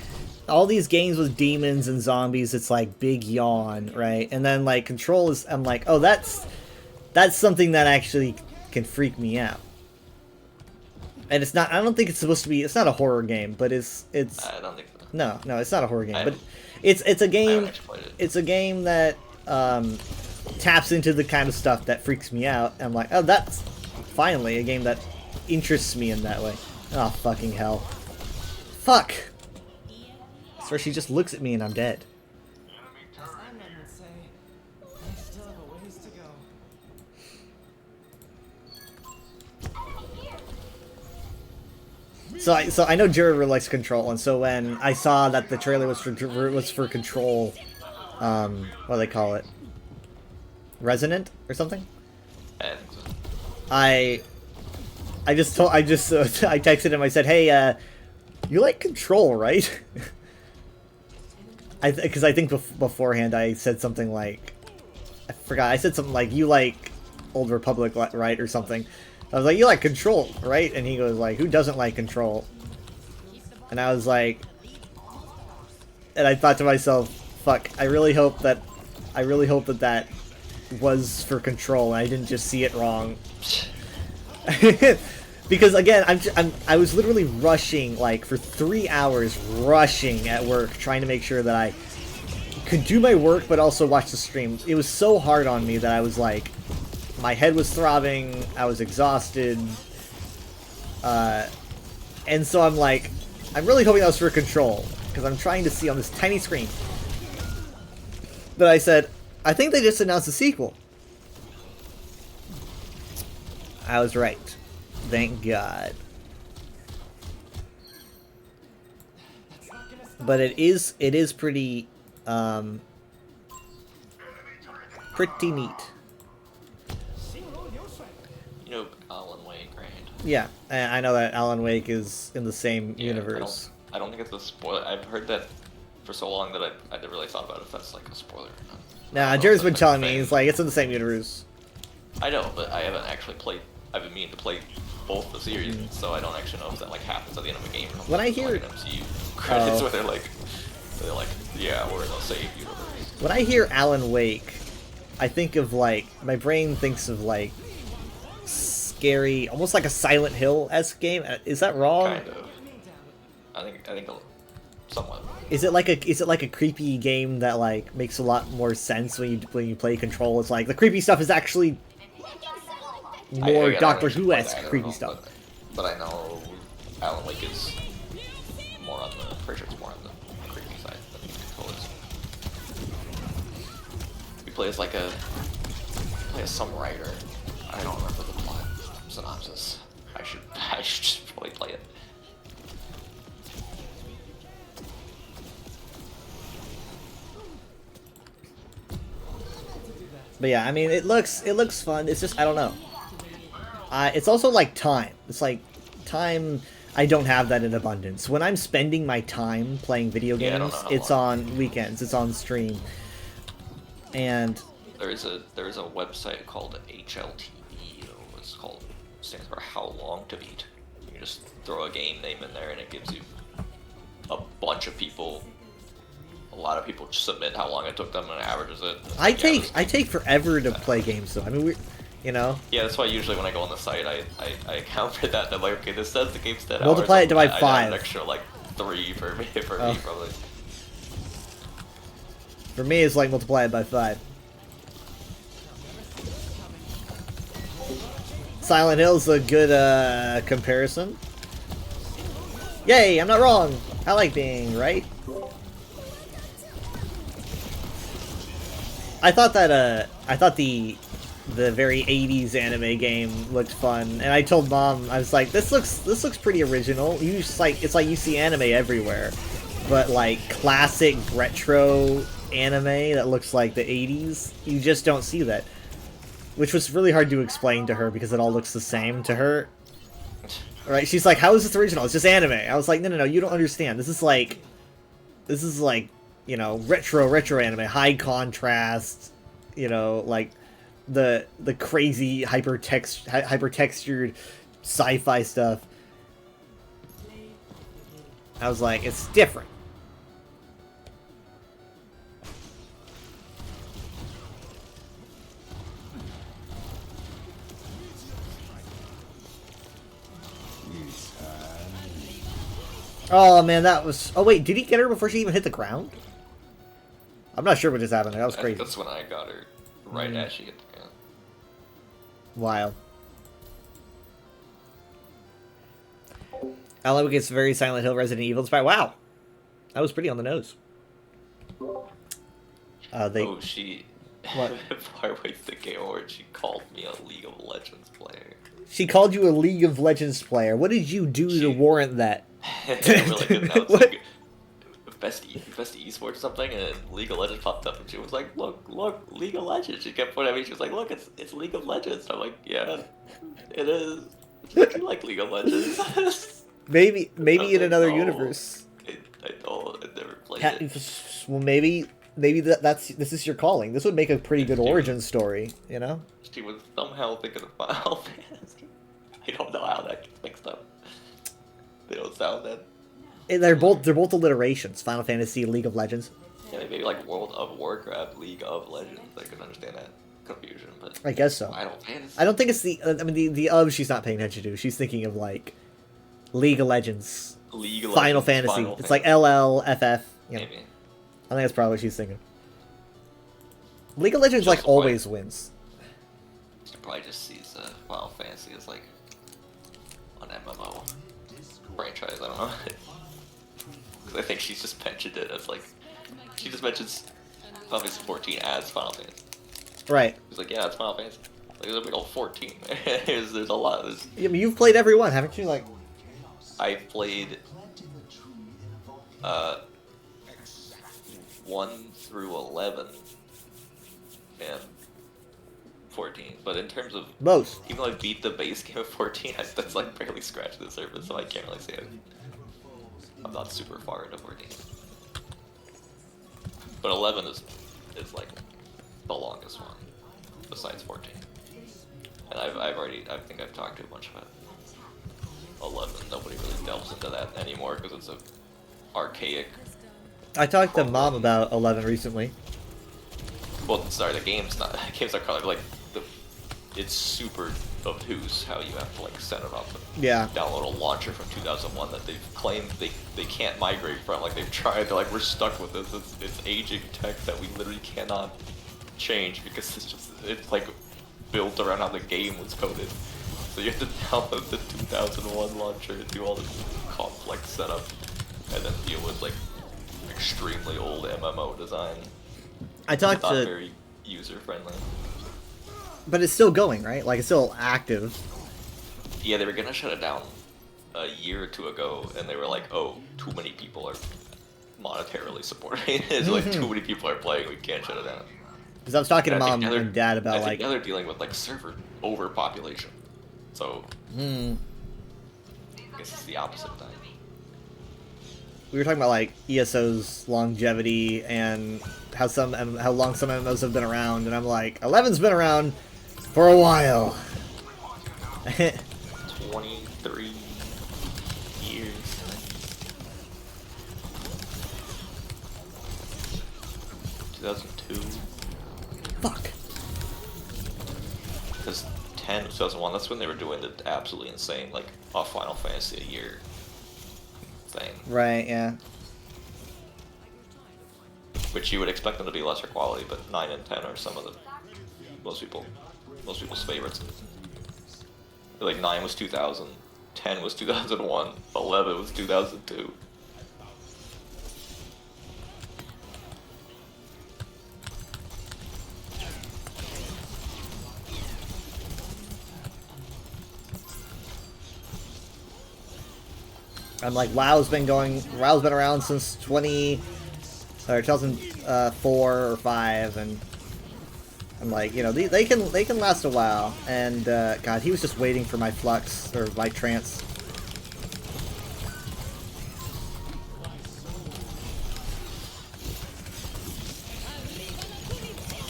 S1: all these games with demons and zombies, it's like big yawn, right? And then like Control is, I'm like, oh, that's something that actually can freak me out. And it's not, I don't think it's supposed to be, it's not a horror game, but it's
S5: I don't think so.
S1: No, it's not a horror game, but it's a game, it's a game that taps into the kind of stuff that freaks me out. And I'm like, oh, that's finally a game that interests me in that way. Oh, fucking hell. Fuck! So she just looks at me and I'm dead. So I know Jared really likes Control, and so when I saw that the trailer was for Control, what do they call it? Resonant or something? I texted him. I said, "Hey, you like Control, right?" Because I think beforehand I said something like, I forgot. I said something like, "You like Old Republic, right?" or something. I was like, "You like Control, right?" And he goes like, "Who doesn't like Control?" And I was like, and I thought to myself, "Fuck! I really hope that I really hope that that was for Control and I didn't just see it wrong. Because again, I was literally rushing, like, for 3 hours, rushing at work, trying to make sure that I could do my work, but also watch the stream. It was so hard on me that I was like, my head was throbbing, I was exhausted, and so I'm like, I'm really hoping that was for Control, because I'm trying to see on this tiny screen. But I said, I think they just announced a sequel. I was right. Thank God. But it is pretty pretty neat.
S5: You know Alan Wake, right?
S1: Yeah, I know that Alan Wake is in the same
S5: Yeah,
S1: universe.
S5: I don't think it's a spoiler. I've heard that for so long that I never really thought about if that's like a spoiler or not.
S1: Nah, Jared's been telling me, he's like, it's in the same universe.
S5: I know, but I haven't actually played. I've been meaning to play both the series, so I don't actually know if that like happens at the end of a game. Or
S1: When I hear-
S5: like an MCU credits where they're like, yeah, we're in the same universe.
S1: When I hear Alan Wake, I think of like, my brain thinks of like scary, almost like a Silent Hill-esque game. Is that wrong?
S5: Kind of. I think somewhat.
S1: Is it like a creepy game that like makes a lot more sense when you play Control? It's like the creepy stuff is actually more
S5: I
S1: Doctor
S5: don't
S1: Who-esque
S5: actually play that, I don't
S1: creepy
S5: know,
S1: stuff.
S5: But I know Alan Wake is more on the. Pretty sure it's more on the creepy side than Control is. We play as some writer. I don't remember the plot synopsis. I should just probably play it.
S1: But yeah, I mean, it looks fun. It's just, I don't know. It's also like time. It's like time. I don't have that in abundance. When I'm spending my time playing video
S5: Yeah, I don't
S1: games,
S5: know how
S1: it's
S5: long.
S1: on weekends. It's on stream. And
S5: There is a website called HLTV. It's called, stands for How Long to Beat. You just throw a game name in there and it gives you a bunch of people. A lot of people submit how long it took them and averages it.
S1: I
S5: Yeah,
S1: take forever to play games though. I mean, you know,
S5: yeah, that's why usually when I go on the site, I account for that. I'm like, okay, this says the game's 10 hours.
S1: Multiply it by
S5: I add
S1: 5.
S5: an extra like 3 for me
S1: Oh.
S5: probably.
S1: for me it's like multiply it by 5. Silent Hill's a good comparison. Yay, I'm not wrong. I like being right. I thought the very 80s anime game looked fun, and I told Mom, I was like, this looks pretty original. It's like you see anime everywhere, but like classic retro anime that looks like the 80s, you just don't see that. Which was really hard to explain to her because it all looks the same to her. Right? She's like, how is this original? It's just anime. I was like, no, you don't understand. This is like, you know, retro anime, high contrast, you know, like the crazy hyper-textured sci-fi stuff. I was like, it's different. Oh man, that was... Oh wait, did he get her before she even hit the ground? I'm not sure what just happened there. That was crazy.
S5: That's when I got her right as she hit the ground.
S1: Wild. Alan Wake gets very Silent Hill Resident Evil inspired. Wow, that was pretty on the nose.
S5: Oh, she...
S1: What?
S5: Partway through the game where she called me a League of Legends player.
S1: She called you a League of Legends player. What did you do to warrant that?
S5: I really didn't know. It's
S1: What?
S5: like best esports or something, and League of Legends popped up, and she was like, "Look, League of Legends." She kept pointing at me. She was like, "Look, it's League of Legends." I'm like, "Yeah, it is." She's like, "You like League of Legends?"
S1: Maybe
S5: I was
S1: in
S5: like,
S1: another
S5: "No."
S1: universe.
S5: I never played
S1: Ha-
S5: it.
S1: Well, maybe this is your calling. This would make a pretty good origin story, you know?
S5: She was somehow thinking of Final Fantasy. I don't know how that gets mixed up. They don't sound that.
S1: And they're both alliterations. Final Fantasy, League of Legends.
S5: Yeah, maybe like World of Warcraft, League of Legends. I could understand that confusion, but
S1: I guess so.
S5: Final Fantasy.
S1: I don't think it's the. I mean, the of she's not paying attention to. She's thinking of like League of Legends,
S5: League of
S1: Final
S5: Legends,
S1: Fantasy.
S5: Final
S1: It's like
S5: Fantasy.
S1: LLFF. You know.
S5: Maybe.
S1: I think that's probably what she's thinking. League of Legends
S5: Just
S1: like
S5: the point.
S1: always wins.
S5: She probably just sees Final Fantasy as like an MMO franchise. I don't know. Because I think she's just mentioned it as like she just mentions Final Fantasy 14 as Final Fantasy.
S1: Right.
S5: He's like, yeah, it's Final Fantasy. Like, there's a big old 14. there's a lot.
S1: I mean, you've played every one, haven't you? Like,
S5: I played 1 through 11 and 14. But in terms of
S1: most.
S5: even though I beat the base game of 14, that's like barely scratched the surface, so I can't really say it. I'm not super far into 14. But 11 is like the longest one, besides 14. And I think I've talked to a bunch about 11. Nobody really delves into that anymore because it's a archaic.
S1: I talked to Mom about 11 recently.
S5: Well, sorry, the game's not. Games are kind of like it's super obtuse how you have to like set it up and
S1: Yeah.
S5: download a launcher from 2001 that they've claimed they can't migrate from. Like they've tried, they're like, we're stuck with this. It's aging tech that we literally cannot change because it's like built around how the game was coded. So you have to download the 2001 launcher and do all this complex setup and then deal with like extremely old MMO design.
S1: I talked
S5: Not
S1: to,
S5: very user friendly.
S1: but it's still going, right? Like it's still active.
S5: Yeah, they were gonna shut it down a year or two ago, and they were like, "Oh, too many people are monetarily supporting it. It's like too many people are playing. We can't shut it down."
S1: Because I was talking to
S5: And I
S1: Mom
S5: think now
S1: and Dad about
S5: I think
S1: like,
S5: now they're dealing with like server overpopulation. So I guess it's the opposite time.
S1: we were talking about like ESO's longevity and how long some MMOs have been around, and I'm like, 11's been around for a while.
S5: 23 years. 2002.
S1: Fuck.
S5: Because 10 was 2001, that's when they were doing the absolutely insane, like, a Final Fantasy a year thing.
S1: Right. Yeah.
S5: Which you would expect them to be lesser quality, but 9 and 10 are some of the most people's favorites. Like 9 was 2000, 10 was 2001, 11 was 2002.
S1: I'm like, WoW's been around since 2004 or 5, and I'm like, you know, they can last a while. And God, he was just waiting for my flux or my trance.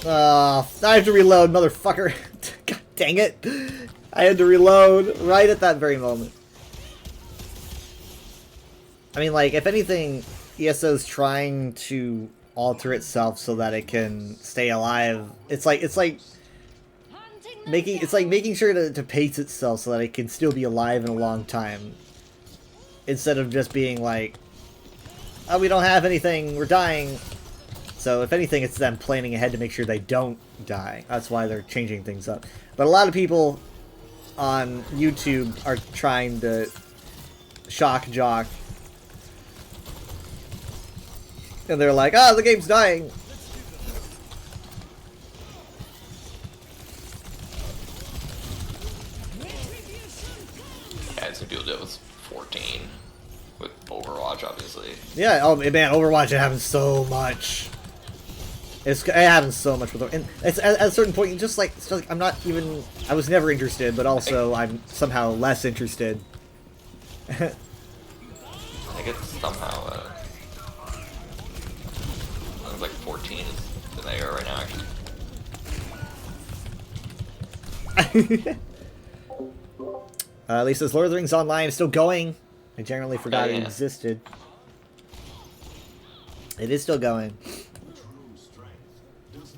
S1: I have to reload, motherfucker. God dang it. I had to reload right at that very moment. I mean, like, if anything, ESO's trying to alter itself so that it can stay alive. It's like making sure to pace itself so that it can still be alive in a long time. Instead of just being like, oh, we don't have anything, we're dying. So if anything, it's them planning ahead to make sure they don't die. That's why they're changing things up. But a lot of people on YouTube are trying to shock jock. And they're like, ah, the game's dying.
S5: Yeah, it's gonna be able to do it with 14. With Overwatch, obviously.
S1: Yeah, oh man, Overwatch, it happens so much. It happens so much with it. And it's at a certain point, you just like, I'm not even, I was never interested, but also I'm somehow less interested.
S5: I think it's somehow, I think like 14 is the era right now, actually.
S1: At least this Lord of the Rings Online is still going. I generally forgot
S5: Oh, yeah.
S1: it existed. It is still going.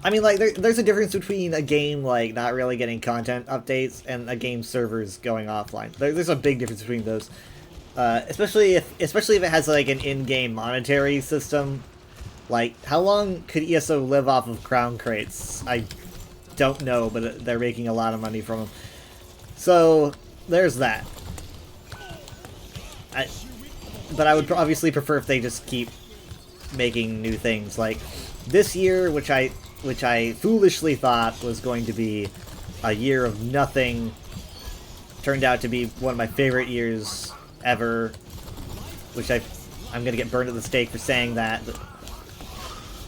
S1: I mean, like, there's a difference between a game, like, not really getting content updates and a game servers going offline. There's a big difference between those. Especially if it has, like, an in-game monetary system. Like, how long could ESO live off of crown crates? I don't know, but they're making a lot of money from them. So, there's that. But I would obviously prefer if they just keep making new things. Like, this year, which I foolishly thought was going to be a year of nothing, turned out to be one of my favorite years ever, which I'm gonna get burned at the stake for saying that. But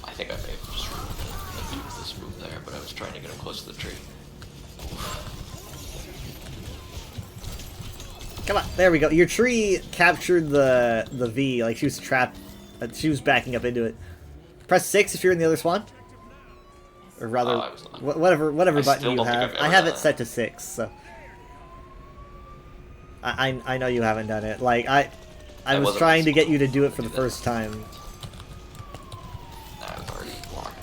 S5: I think I may have just ruined this move there, but I was trying to get him close to the tree.
S1: come on, there we go. Your tree captured the V, like she was trapped. She was backing up into it. Press 6 if you're in the other spawn. Or rather,
S5: I was not.
S1: whatever
S5: I
S1: button
S5: still
S1: you
S5: don't think
S1: have.
S5: I've
S1: I
S5: ever
S1: have
S5: done
S1: it
S5: it.
S1: set to 6, so I know you haven't done it. Like I was
S5: wasn't
S1: trying to get
S5: supposed
S1: you to do it for
S5: to
S1: the
S5: do that.
S1: first time.
S5: Nah, I was already blocked.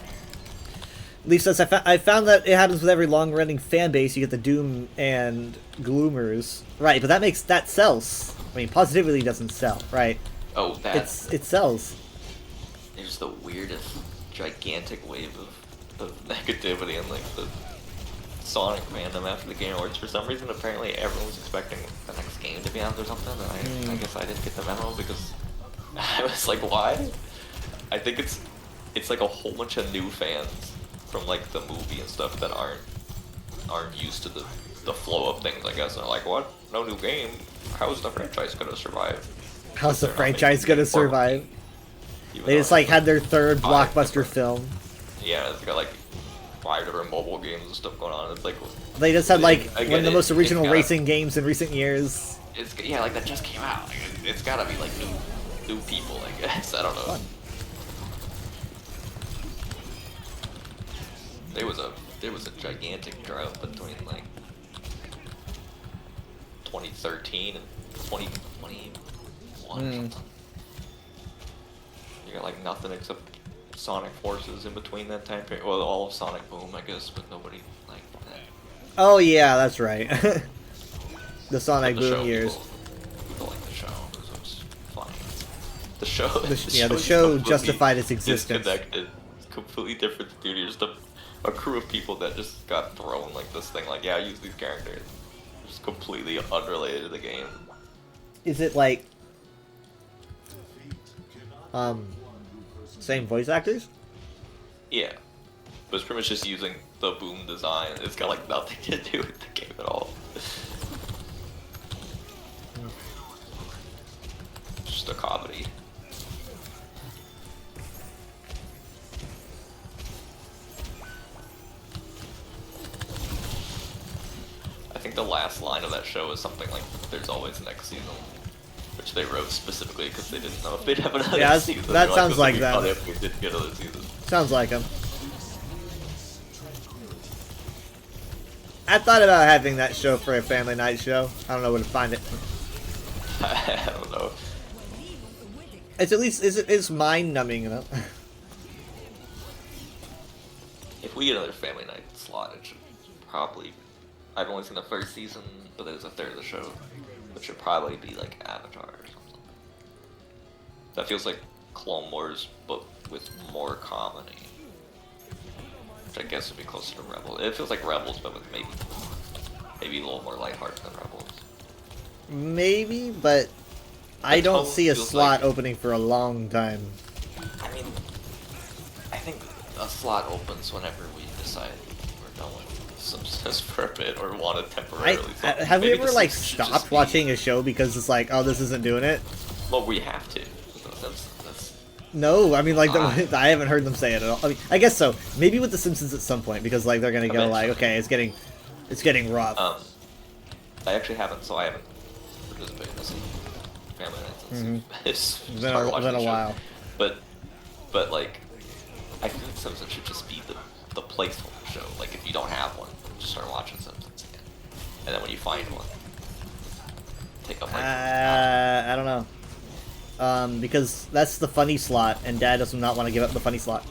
S1: Leaf says, I found that it happens with every long-running fan base. You get the Doom and Gloomers, right? But that sells. I mean, positivity doesn't sell, right?
S5: Oh, that
S1: It sells.
S5: is the weirdest, gigantic wave of negativity in like the Sonic fandom after the Game Awards. For some reason, apparently everyone was expecting the next game to be out or something, and I guess I didn't get the memo because I was like, why? I think it's like a whole bunch of new fans from like the movie and stuff that aren't used to the flow of things, I guess. And they're like, what? No new game? How is the franchise gonna survive?
S1: How's the
S5: They're not making
S1: franchise
S5: a
S1: gonna
S5: game for it.
S1: survive?
S5: Even
S1: They
S5: though
S1: just like
S5: it's
S1: had their third
S5: five
S1: blockbuster
S5: different-
S1: film.
S5: Yeah, it's got like 5 different mobile games and stuff going on. It's like
S1: They just had like
S5: I
S1: one
S5: get
S1: of the
S5: it.
S1: most
S5: It's
S1: original
S5: got-
S1: racing games in recent years.
S5: it's yeah, like that just came out. Like, it's gotta be like new people, I guess. I don't know.
S1: Fun.
S5: There was a gigantic drought between like 2013 and 2021 or something. You got like nothing except Sonic Forces in between that time period. Well, all of Sonic Boom, I guess, but nobody like that.
S1: Oh yeah, that's right. The Sonic
S5: But the show,
S1: Boom years.
S5: people like the show. It was funny. The show.
S1: The
S5: show's
S1: show
S5: completely
S1: justified its existence.
S5: Disconnected. It's completely different studios. Just a crew of people that just got thrown like this thing. Like, yeah, use these characters. Just completely unrelated to the game.
S1: Is it like same voice actors?
S5: Yeah, but it's pretty much just using the Boom design. It's got like nothing to do with the game at all. Just a comedy. I think the last line of that show is something like, "There's always next season," which they wrote specifically because they didn't know if they'd have another
S1: Yeah,
S5: season.
S1: that
S5: They're
S1: sounds
S5: "This
S1: like
S5: would be
S1: them.
S5: funny if we didn't get another season."
S1: Sounds like him. I thought about having that show for a family night show. I don't know where to find it.
S5: I don't know.
S1: It's at least it's mind numbing enough.
S5: If we get another family night slot, it should probably. I've only seen the first season, but there's a third of the show. It should probably be like Avatar or something. That feels like Clone Wars, but with more comedy. Which I guess would be closer to Rebels. It feels like Rebels, but with maybe a little more lighthearted than Rebels.
S1: Maybe, but I
S5: The
S1: don't
S5: tone
S1: see a
S5: feels
S1: slot
S5: like-
S1: opening for a long time.
S5: I mean, I think a slot opens whenever we decide we're done with Simpsons for a bit or want to temporarily. stop.
S1: Have we
S5: Maybe
S1: ever
S5: The
S1: like
S5: Simpsons should just
S1: stopped
S5: be-
S1: watching a show because it's like, oh, this isn't doing it?
S5: Well, we have to. That's
S1: No, I mean like
S5: Ah.
S1: I haven't heard them say it at all. I mean, I guess so. Maybe with The Simpsons at some point because like they're gonna go like,
S5: Eventually.
S1: okay, it's getting rough.
S5: I actually haven't, so I haven't participated in this family night since it's
S1: Been
S5: started
S1: a,
S5: watching
S1: been a
S5: the show.
S1: while.
S5: But like, I think Simpsons should just be the placeholder show. Like, if you don't have one, just start watching Simpsons again, and then when you find one, take up like.
S1: I don't know. Because that's the funny slot, and Dad does not want to give up the funny slot.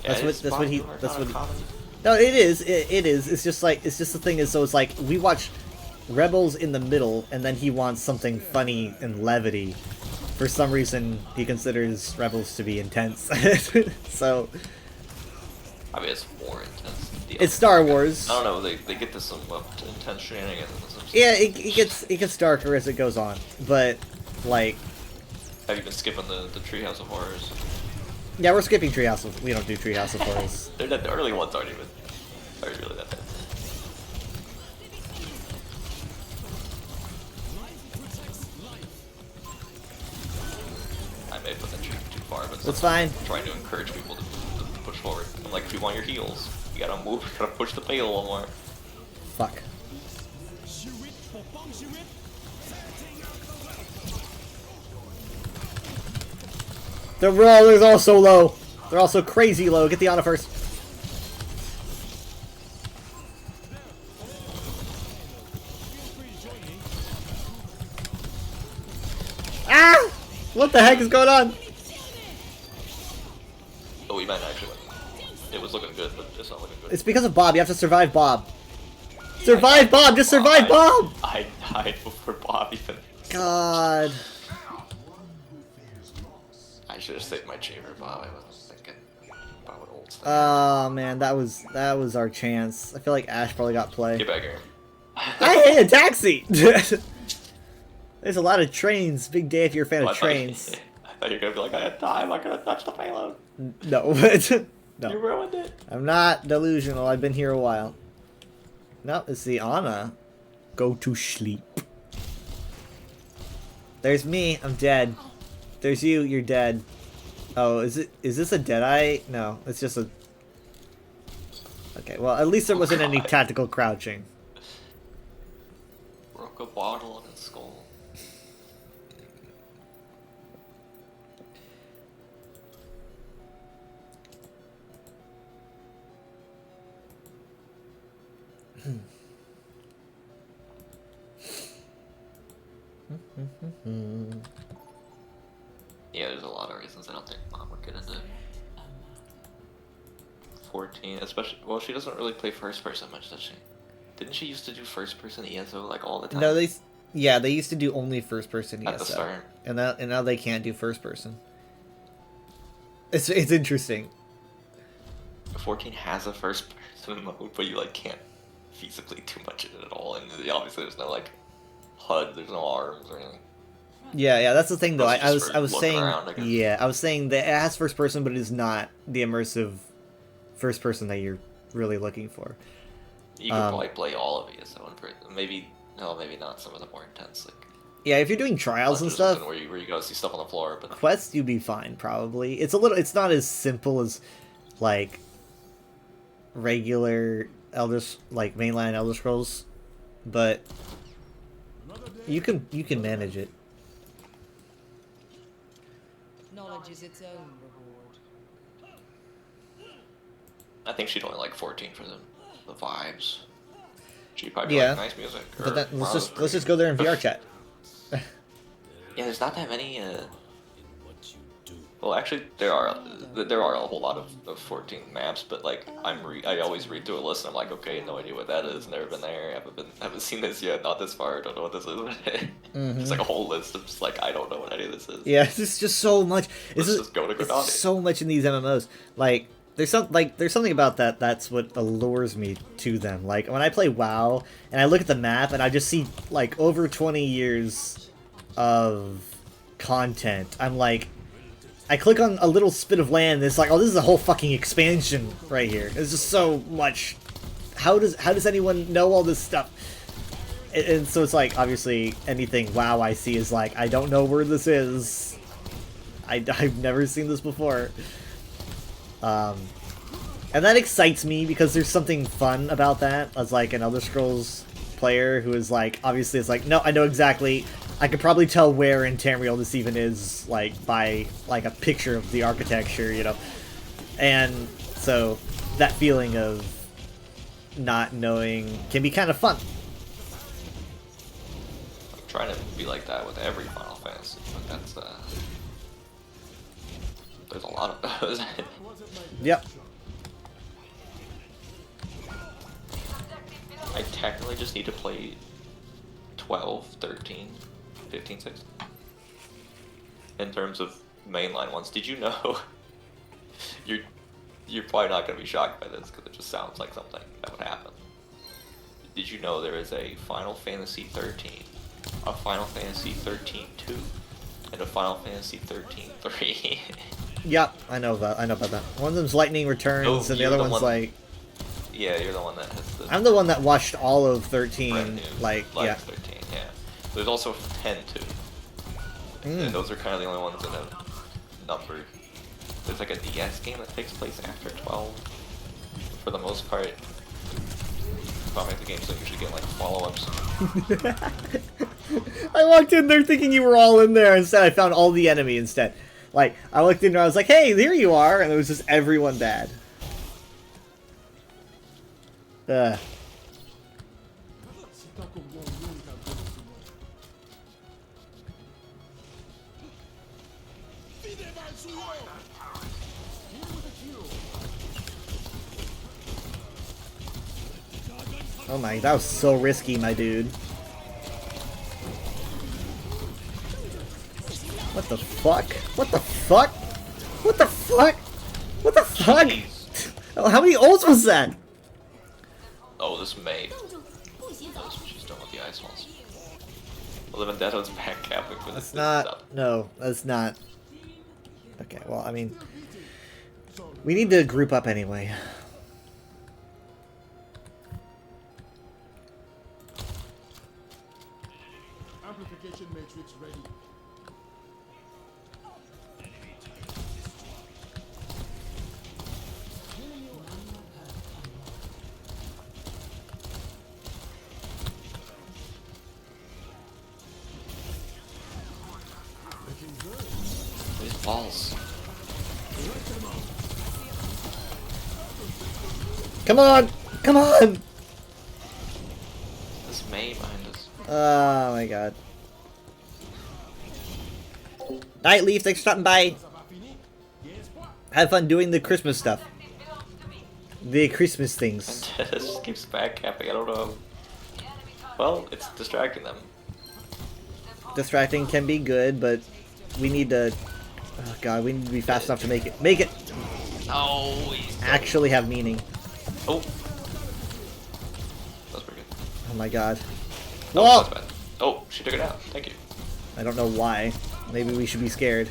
S1: That's what that's what he that's what he,
S5: Common.
S1: no, it is. It is. It's just like it's just the thing is. So it's like we watch Rebels in the middle, and then he wants something funny and levity. For some reason, he considers Rebels to be intense. So
S5: I mean, it's more intense. Than the
S1: it's
S5: other
S1: Star
S5: ones.
S1: Wars.
S5: I don't know. They get to some intense shenanigans. And some
S1: Yeah,
S5: stuff.
S1: it gets darker as it goes on, but like
S5: Have you been skipping the Treehouse of Horrors?
S1: yeah, we're skipping Treehouse. We don't do Treehouse of Horrors.
S5: They're not, the early ones aren't really that bad. I may put that tree too far, but
S1: That's fine.
S5: I'm trying to encourage people to push forward. I'm like, if you want your heals, you gotta move, you gotta push the pail a little more.
S1: Fuck. The roller's also low. They're also crazy low. Get the Ana first. Ah! What the heck is going on?
S5: Oh, we might actually win. It was looking good, but it's not looking good.
S1: It's because of Bob. You have to survive Bob. Survive Bob! Just survive Bob!
S5: I died before Bob even.
S1: God.
S5: I should have saved my chamber, Bob. I wasn't thinking about what old stuff.
S1: Oh man, that was our chance. I feel like Ash probably got play.
S5: Get back here.
S1: I hate a taxi! There's a lot of trains. Big day if you're a fan
S5: Oh, I
S1: of
S5: thought you-
S1: trains.
S5: I thought you were gonna be like, I had time, I could have touched the payload.
S1: No.
S5: You
S1: No.
S5: ruined it.
S1: I'm not delusional. I've been here a while. No, it's the Ana. Go to sleep. There's me. I'm dead. There's you. You're dead. Oh, is this a Deadeye? No, it's just a... Okay, well, at least there wasn't any
S5: God.
S1: tactical crouching.
S5: Broke a bottle on his skull. Yeah, there's a lot of reasons I don't think Mom would get into 14, especially, well, she doesn't really play first person much, does she? Didn't she used to do first person ESO like all the time?
S1: No, they used to do only first person ESO.
S5: At the start.
S1: And now they can't do first person. It's interesting.
S5: 14 has a first person mode, but you like can't feasibly do much in it at all, and obviously there's no like HUD, there's no arms or anything.
S1: Yeah, that's the thing though.
S5: Mostly
S1: I
S5: just
S1: was
S5: for
S1: I was
S5: looking
S1: saying
S5: around, I guess.
S1: yeah, I was saying that it has first person, but it is not the immersive first person that you're really looking for.
S5: You could probably play all of ESO in person. Maybe not some of the more intense like
S1: Yeah, if you're doing trials and
S5: Legends or
S1: stuff,
S5: something where you go see stuff on the floor, but
S1: Quest you'd be fine probably. It's not as simple as like regular like mainline Elder Scrolls, but you can manage it.
S6: Knowledge is its own reward.
S5: I think she'd only like 14 for the vibes. She'd probably be
S1: Yeah.
S5: like, nice music.
S1: But
S5: or,
S1: then
S5: "Wow,
S1: let's
S5: that's
S1: just go there in VR chat.
S5: Yeah, there's not that many. Well, actually, there are a whole lot of 14 maps, but like I always read through a list and I'm like, okay, no idea what that is. Never been there. Haven't seen this yet. Not this far. Don't know what this is. It's like a whole list of just like I don't know what any of this is.
S1: Yeah, it's just so much.
S5: Let's just go to
S1: it's
S5: Granada.
S1: so much in these MMOs. Like there's something about that that's what allures me to them. Like when I play WoW and I look at the map and I just see like over 20 years of content. I'm like, I click on a little spit of land and it's like, oh, this is a whole fucking expansion right here. It's just so much. How does anyone know all this stuff? And so it's like, obviously, anything WoW I see is like, I don't know where this is. I've never seen this before. And that excites me because there's something fun about that as like an Elder Scrolls player who is like, obviously it's like, no, I know exactly, I could probably tell where in Tamriel this even is, like, by like a picture of the architecture, you know? And so that feeling of not knowing can be kind of fun.
S5: I'm trying to be like that with every Final Fantasy, but that's there's a lot of those.
S1: Yep.
S5: I technically just need to play 12, 13, 15, 16. In terms of mainline ones, did you know? You're probably not going to be shocked by this because it just sounds like something that would happen. Did you know there is a Final Fantasy 13, a Final Fantasy 13-2, and a Final Fantasy 13-3?
S1: Yep, I know about that. One of them's Lightning Returns,
S5: Oh,
S1: and the
S5: you're
S1: other
S5: the
S1: one's
S5: one-
S1: like.
S5: Yeah, you're the one that has the
S1: I'm the one that watched all of
S5: brand
S1: 13.
S5: new,
S1: Like, yeah.
S5: 13, yeah. There's also 10-2. And those are kind of the only ones that have numbered. There's like a DS game that takes place after 12. For the most part, Final Fantasy games don't usually get like follow-ups.
S1: I walked in there thinking you were all in there. Instead, I found all the enemy instead. Like, I looked in there, I was like, hey, there you are, and it was just everyone bad. Ugh. Oh my, that was so risky, my dude. What the fuck? What the fuck? What the fuck? What the fuck? Oh, how many ults was that?
S5: Oh, this May. That's what she's doing with the ice walls. Well, the Vendetto's back capping for this.
S1: That's not. No, that's not. Okay, well, I mean, we need to group up anyway.
S7: Amplification matrix ready.
S5: These balls.
S1: Come on! Come on!
S5: This May behind us.
S1: Oh my god. Night Leaf, thanks for stopping by. Have fun doing the Christmas stuff. The Christmas things.
S5: This keeps back capping. I don't know. Well, it's distracting them.
S1: Distracting can be good, but we need to. Oh god, we need to be fast enough to make it
S5: Oh, he's
S1: actually have meaning.
S5: Oh, that's pretty good.
S1: Oh my god.
S5: Oh,
S1: Whoa!
S5: that's bad. Oh, she took it out. Thank you.
S1: I don't know why. Maybe we should be scared.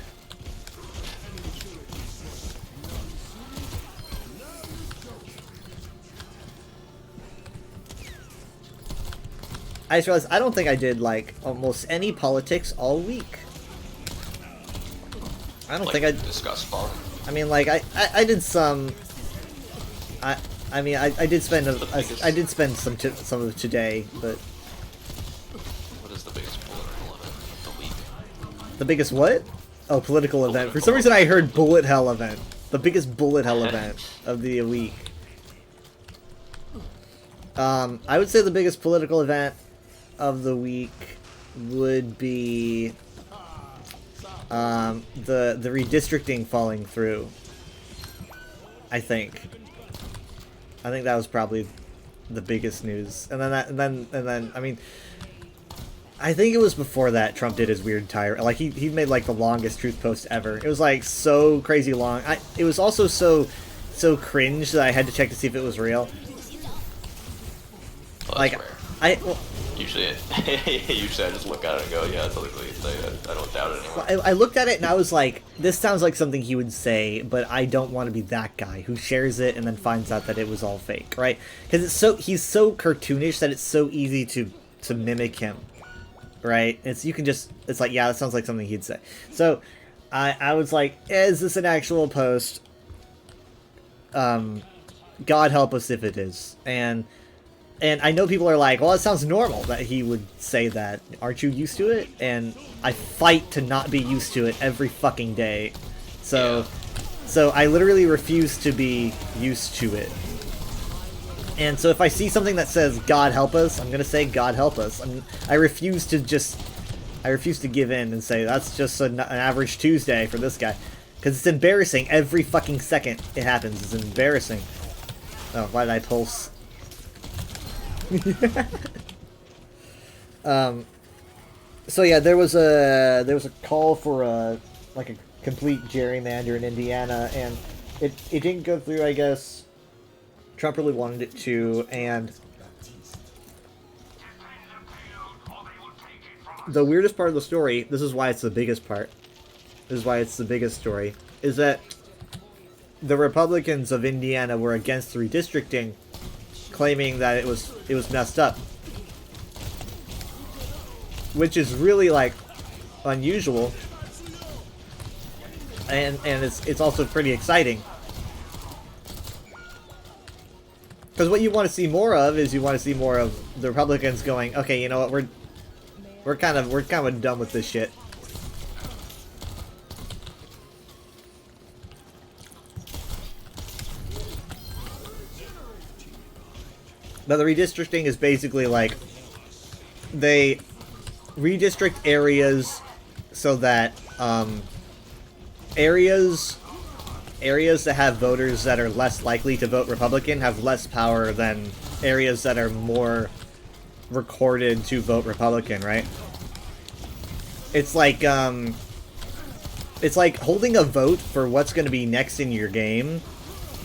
S1: I just realized I don't think I did like almost any politics all week. I don't
S5: Like,
S1: think I.
S5: discuss fun.
S1: I mean, like I did some. I mean I did spend I did spend some of it today, but
S5: What is the biggest political event of the week?
S1: the biggest what? Oh, political event. For some reason, I heard bullet hell event. The biggest bullet hell event of the week. I would say the biggest political event of the week would be the redistricting falling through. I think that was probably the biggest news. And then I mean, I think it was before that Trump did his weird tirade. Like he made like the longest truth post ever. It was like so crazy long. It was also so cringe that I had to check to see if it was real.
S5: Well,
S1: Like
S5: that's rare.
S1: well,
S5: Usually I just look at it and go, yeah, that's something that you say. I don't doubt it anymore.
S1: I looked at it and I was like, this sounds like something he would say, but I don't want to be that guy who shares it and then finds out that it was all fake, right? Because he's so cartoonish that it's so easy to mimic him, right? It's like, yeah, that sounds like something he'd say. So I was like, is this an actual post? God help us if it is. And I know people are like, well, it sounds normal that he would say that. Aren't you used to it? And I fight to not be used to it every fucking day. So I literally refuse to be used to it. And so if I see something that says, God help us, I'm going to say, God help us. I refuse to give in and say, that's just an average Tuesday for this guy. Because it's embarrassing every fucking second it happens. It's embarrassing. Oh, why did I pulse? So yeah, there was a call for a complete gerrymander in Indiana, and it didn't go through. I guess Trump really wanted it to, and the weirdest part of the story, this is why it's the biggest part, this is why it's the biggest story, is that the Republicans of Indiana were against redistricting, claiming that it was messed up. Which is really, like, unusual. And it's also pretty exciting. Because what you want to see more of is you want to see more of the Republicans going, okay, you know what, we're kind of done with this shit. But the redistricting is basically like they redistrict areas so that areas that have voters that are less likely to vote Republican have less power than areas that are more recorded to vote Republican, right? It's like holding a vote for what's going to be next in your game,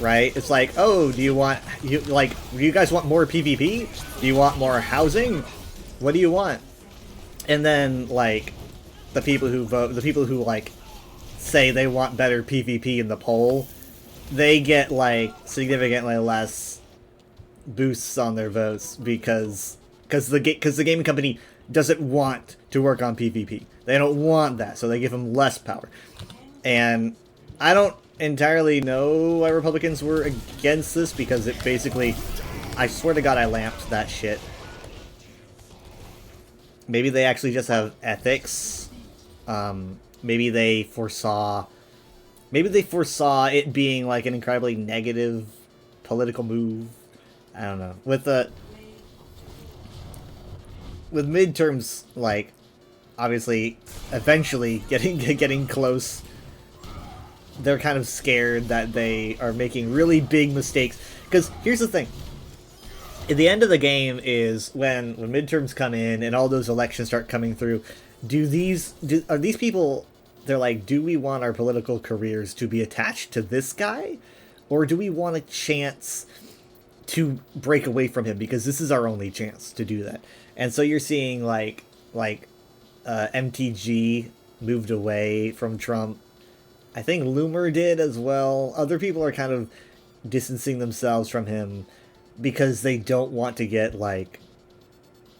S1: right? It's like, oh, do you guys want more PvP? Do you want more housing? What do you want? And then, like, the people who like say they want better PvP in the poll, they get like significantly less boosts on their votes because the gaming company doesn't want to work on PvP. They don't want that, so they give them less power. And I don't entirely know why Republicans were against this, because it basically, I swear to God, I lamped that shit. Maybe they actually just have ethics. Maybe they foresaw it being like an incredibly negative political move. I don't know. With midterms, like, obviously, eventually getting close, they're kind of scared that they are making really big mistakes. Because here's the thing. At the end of the game is when midterms come in and all those elections start coming through. Are these people, they're like, do we want our political careers to be attached to this guy? Or do we want a chance to break away from him, because this is our only chance to do that? And so you're seeing like MTG moved away from Trump. I think Loomer did as well. Other people are kind of distancing themselves from him because they don't want to get like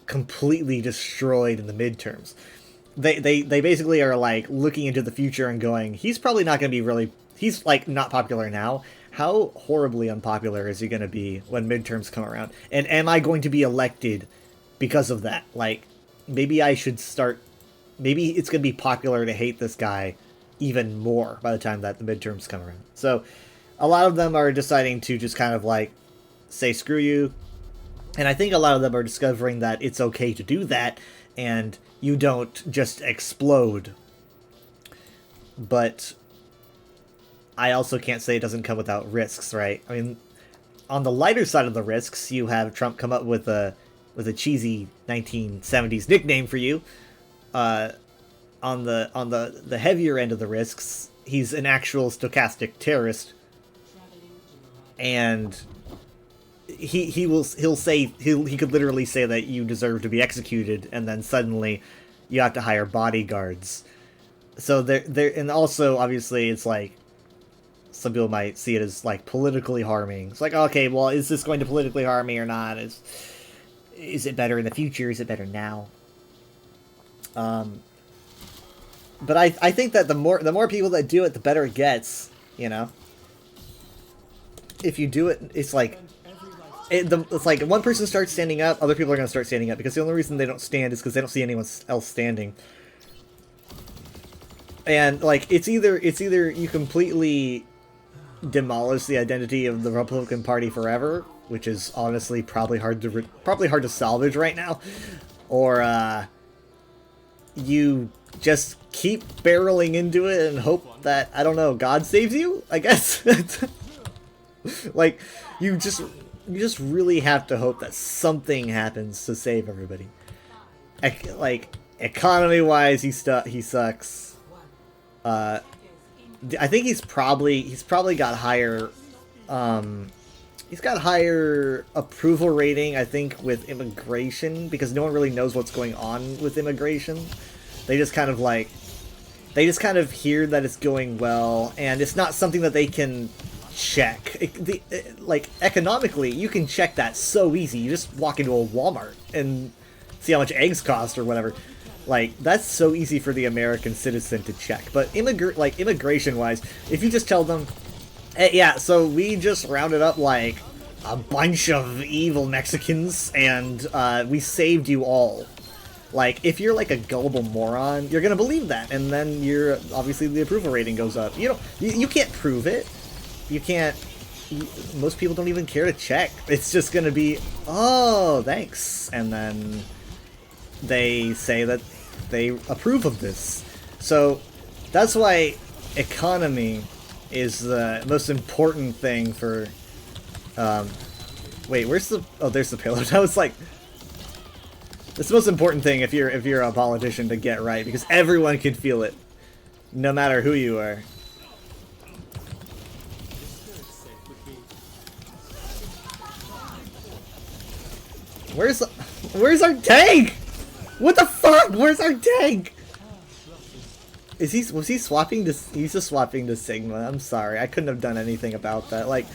S1: completely destroyed in the midterms. They basically are like looking into the future and going, he's probably not going to be he's like not popular now. How horribly unpopular is he going to be when midterms come around? And am I going to be elected because of that? Like, maybe it's going to be popular to hate this guy even more by the time that the midterms come around. So a lot of them are deciding to just kind of like say screw you. And I think a lot of them are discovering that it's okay to do that and you don't just explode. But I also can't say it doesn't come without risks, right? I mean, on the lighter side of the risks, you have Trump come up with a cheesy 1970s nickname for you. On the heavier end of the risks, he's an actual stochastic terrorist, and he could literally say that you deserve to be executed, and then suddenly you have to hire bodyguards. So there, and also obviously it's like some people might see it as like politically harming. It's like, okay, well, is this going to politically harm me or not? Is it better in the future? Is it better now? But I think that the more people that do it, the better it gets, you know? If you do it, it's like... It's like one person starts standing up, other people are going to start standing up, because the only reason they don't stand is because they don't see anyone else standing. And, like, it's either you completely demolish the identity of the Republican Party forever, which is honestly probably hard to salvage right now, or, you just keep barreling into it and hope that, I don't know, God saves you, I guess? Like, you just really have to hope that something happens to save everybody. Like economy-wise, he sucks. I think he's probably got higher. He's got higher approval rating, I think, with immigration, because no one really knows what's going on with immigration. They just kind of hear that it's going well, and it's not something that they can check. Like, economically, you can check that so easy. You just walk into a Walmart and see how much eggs cost or whatever. Like, that's so easy for the American citizen to check. But immigration-wise, if you just tell them, hey, yeah, so we just rounded up, like, a bunch of evil Mexicans, and we saved you all. Like, if you're, like, a gullible moron, you're gonna believe that, and then obviously the approval rating goes up. You can't prove it. You can't... most people don't even care to check. It's just gonna be, oh, thanks. And then they say that they approve of this. So, that's why economy is the most important thing for, wait, where's the, oh, there's the payload. I was like, it's the most important thing if you're a politician to get right, because everyone can feel it, no matter who you are. Where's our tank? What the fuck? Where's our tank? Was he swapping this? He's just swapping to Sigma. I'm sorry, I couldn't have done anything about that. Like,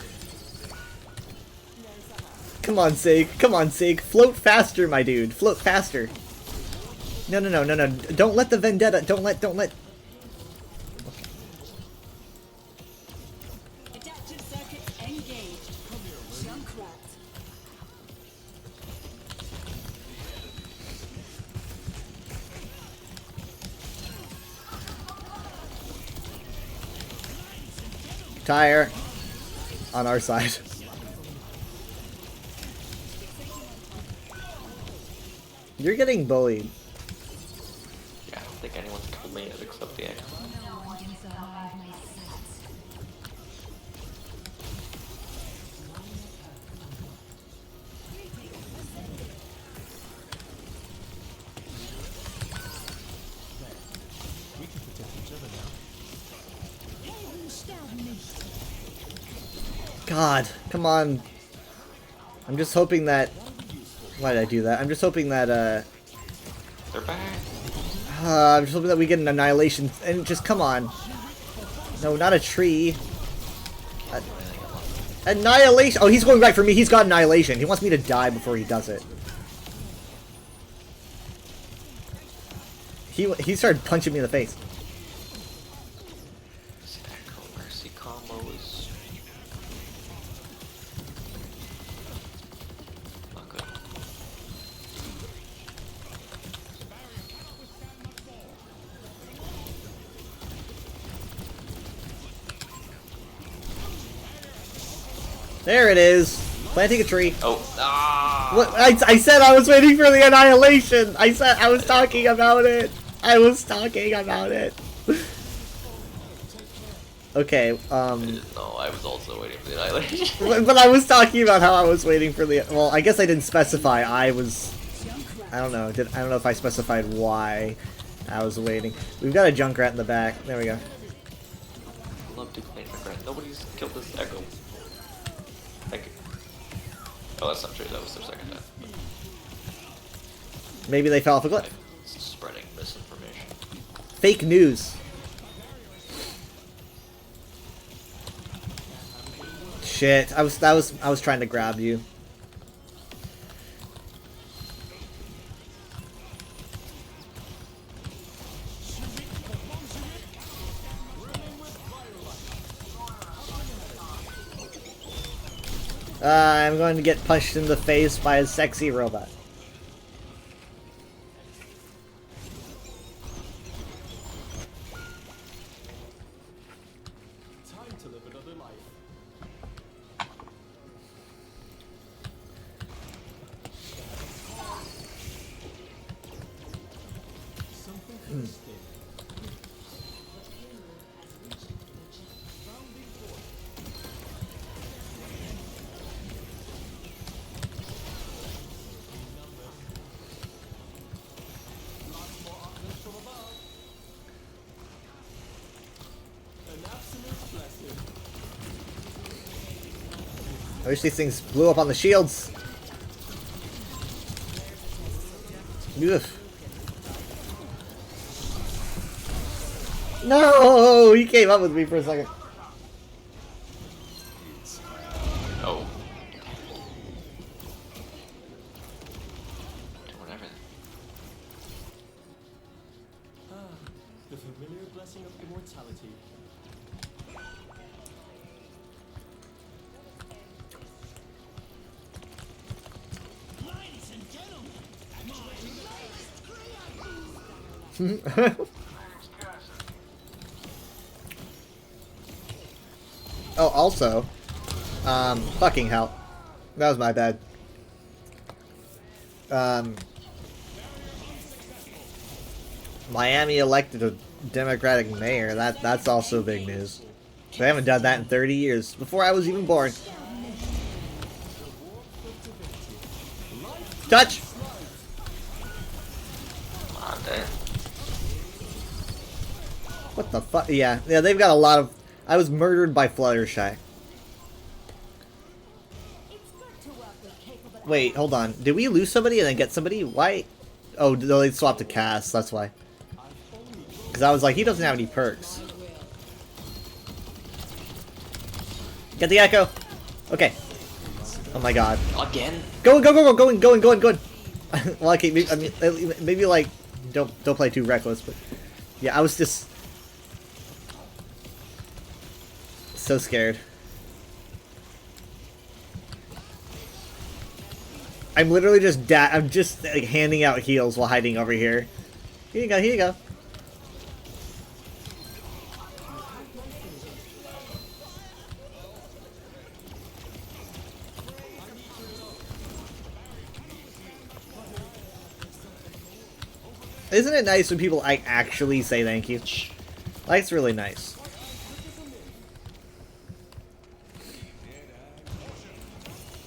S1: come on, Sig. Come on, Sig. Float faster, my dude. Float faster. No. Don't let the vendetta. Don't let.
S6: Adaptive circuits engaged. Junkrat.
S1: Tire on our side. You're getting bullied.
S5: Yeah, I don't think anyone's told me it except the X.
S1: God, come on. I'm just hoping that... Why did I do that? I'm just hoping that,
S5: They're back.
S1: I'm just hoping that we get an annihilation, and just, come on. No, not a tree. Annihilation! Oh, he's going right for me. He's got annihilation. He wants me to die before he does it. He started punching me in the face.
S5: This Echo Mercy combo is not good.
S1: There it is. Planting a tree.
S5: Oh, ah!
S1: What? I said I was waiting for the annihilation. I said I was talking about it. I was talking about it. Okay,
S5: No, I was also waiting for the annihilation.
S1: but I was talking about how I was waiting for the... Well, I guess I didn't specify. I don't know. I don't know if I specified why I was waiting. We've got a Junkrat in the back. There we go.
S5: I love to claim my friend. Nobody's killed this Echo. Thank you. Oh, that's not true. That was their second death.
S1: Maybe they fell off a cliff.
S5: It's spreading misinformation.
S1: Fake news. Shit, I was trying to grab you. I'm going to get punched in the face by a sexy robot.
S7: Time to live another life. Something interesting.
S1: I wish these things blew up on the shields. Oof. No, he came up with me for a second.
S5: Oh. Doing everything.
S7: The familiar blessing of immortality.
S1: Oh, also, fucking hell. That was my bad. Miami elected a Democratic mayor. That's also big news. They haven't done that in 30 years. Before I was even born. Touch!
S5: Come on, there.
S1: What the fuck? Yeah, they've got a lot of... I was murdered by Fluttershy. Wait, hold on. Did we lose somebody and then get somebody? Why? Oh, they swapped to Cass, that's why. Because I was like, he doesn't have any perks. Get the Echo! Okay. Oh my god.
S5: Again?
S1: Go in! Well, okay, maybe, I mean, maybe like, don't play too reckless, but... Yeah, I was just... so scared. I'm literally just I'm just like handing out heals while hiding over here. Here you go, here you go. Isn't it nice when people like actually say thank you? Like, it's really nice.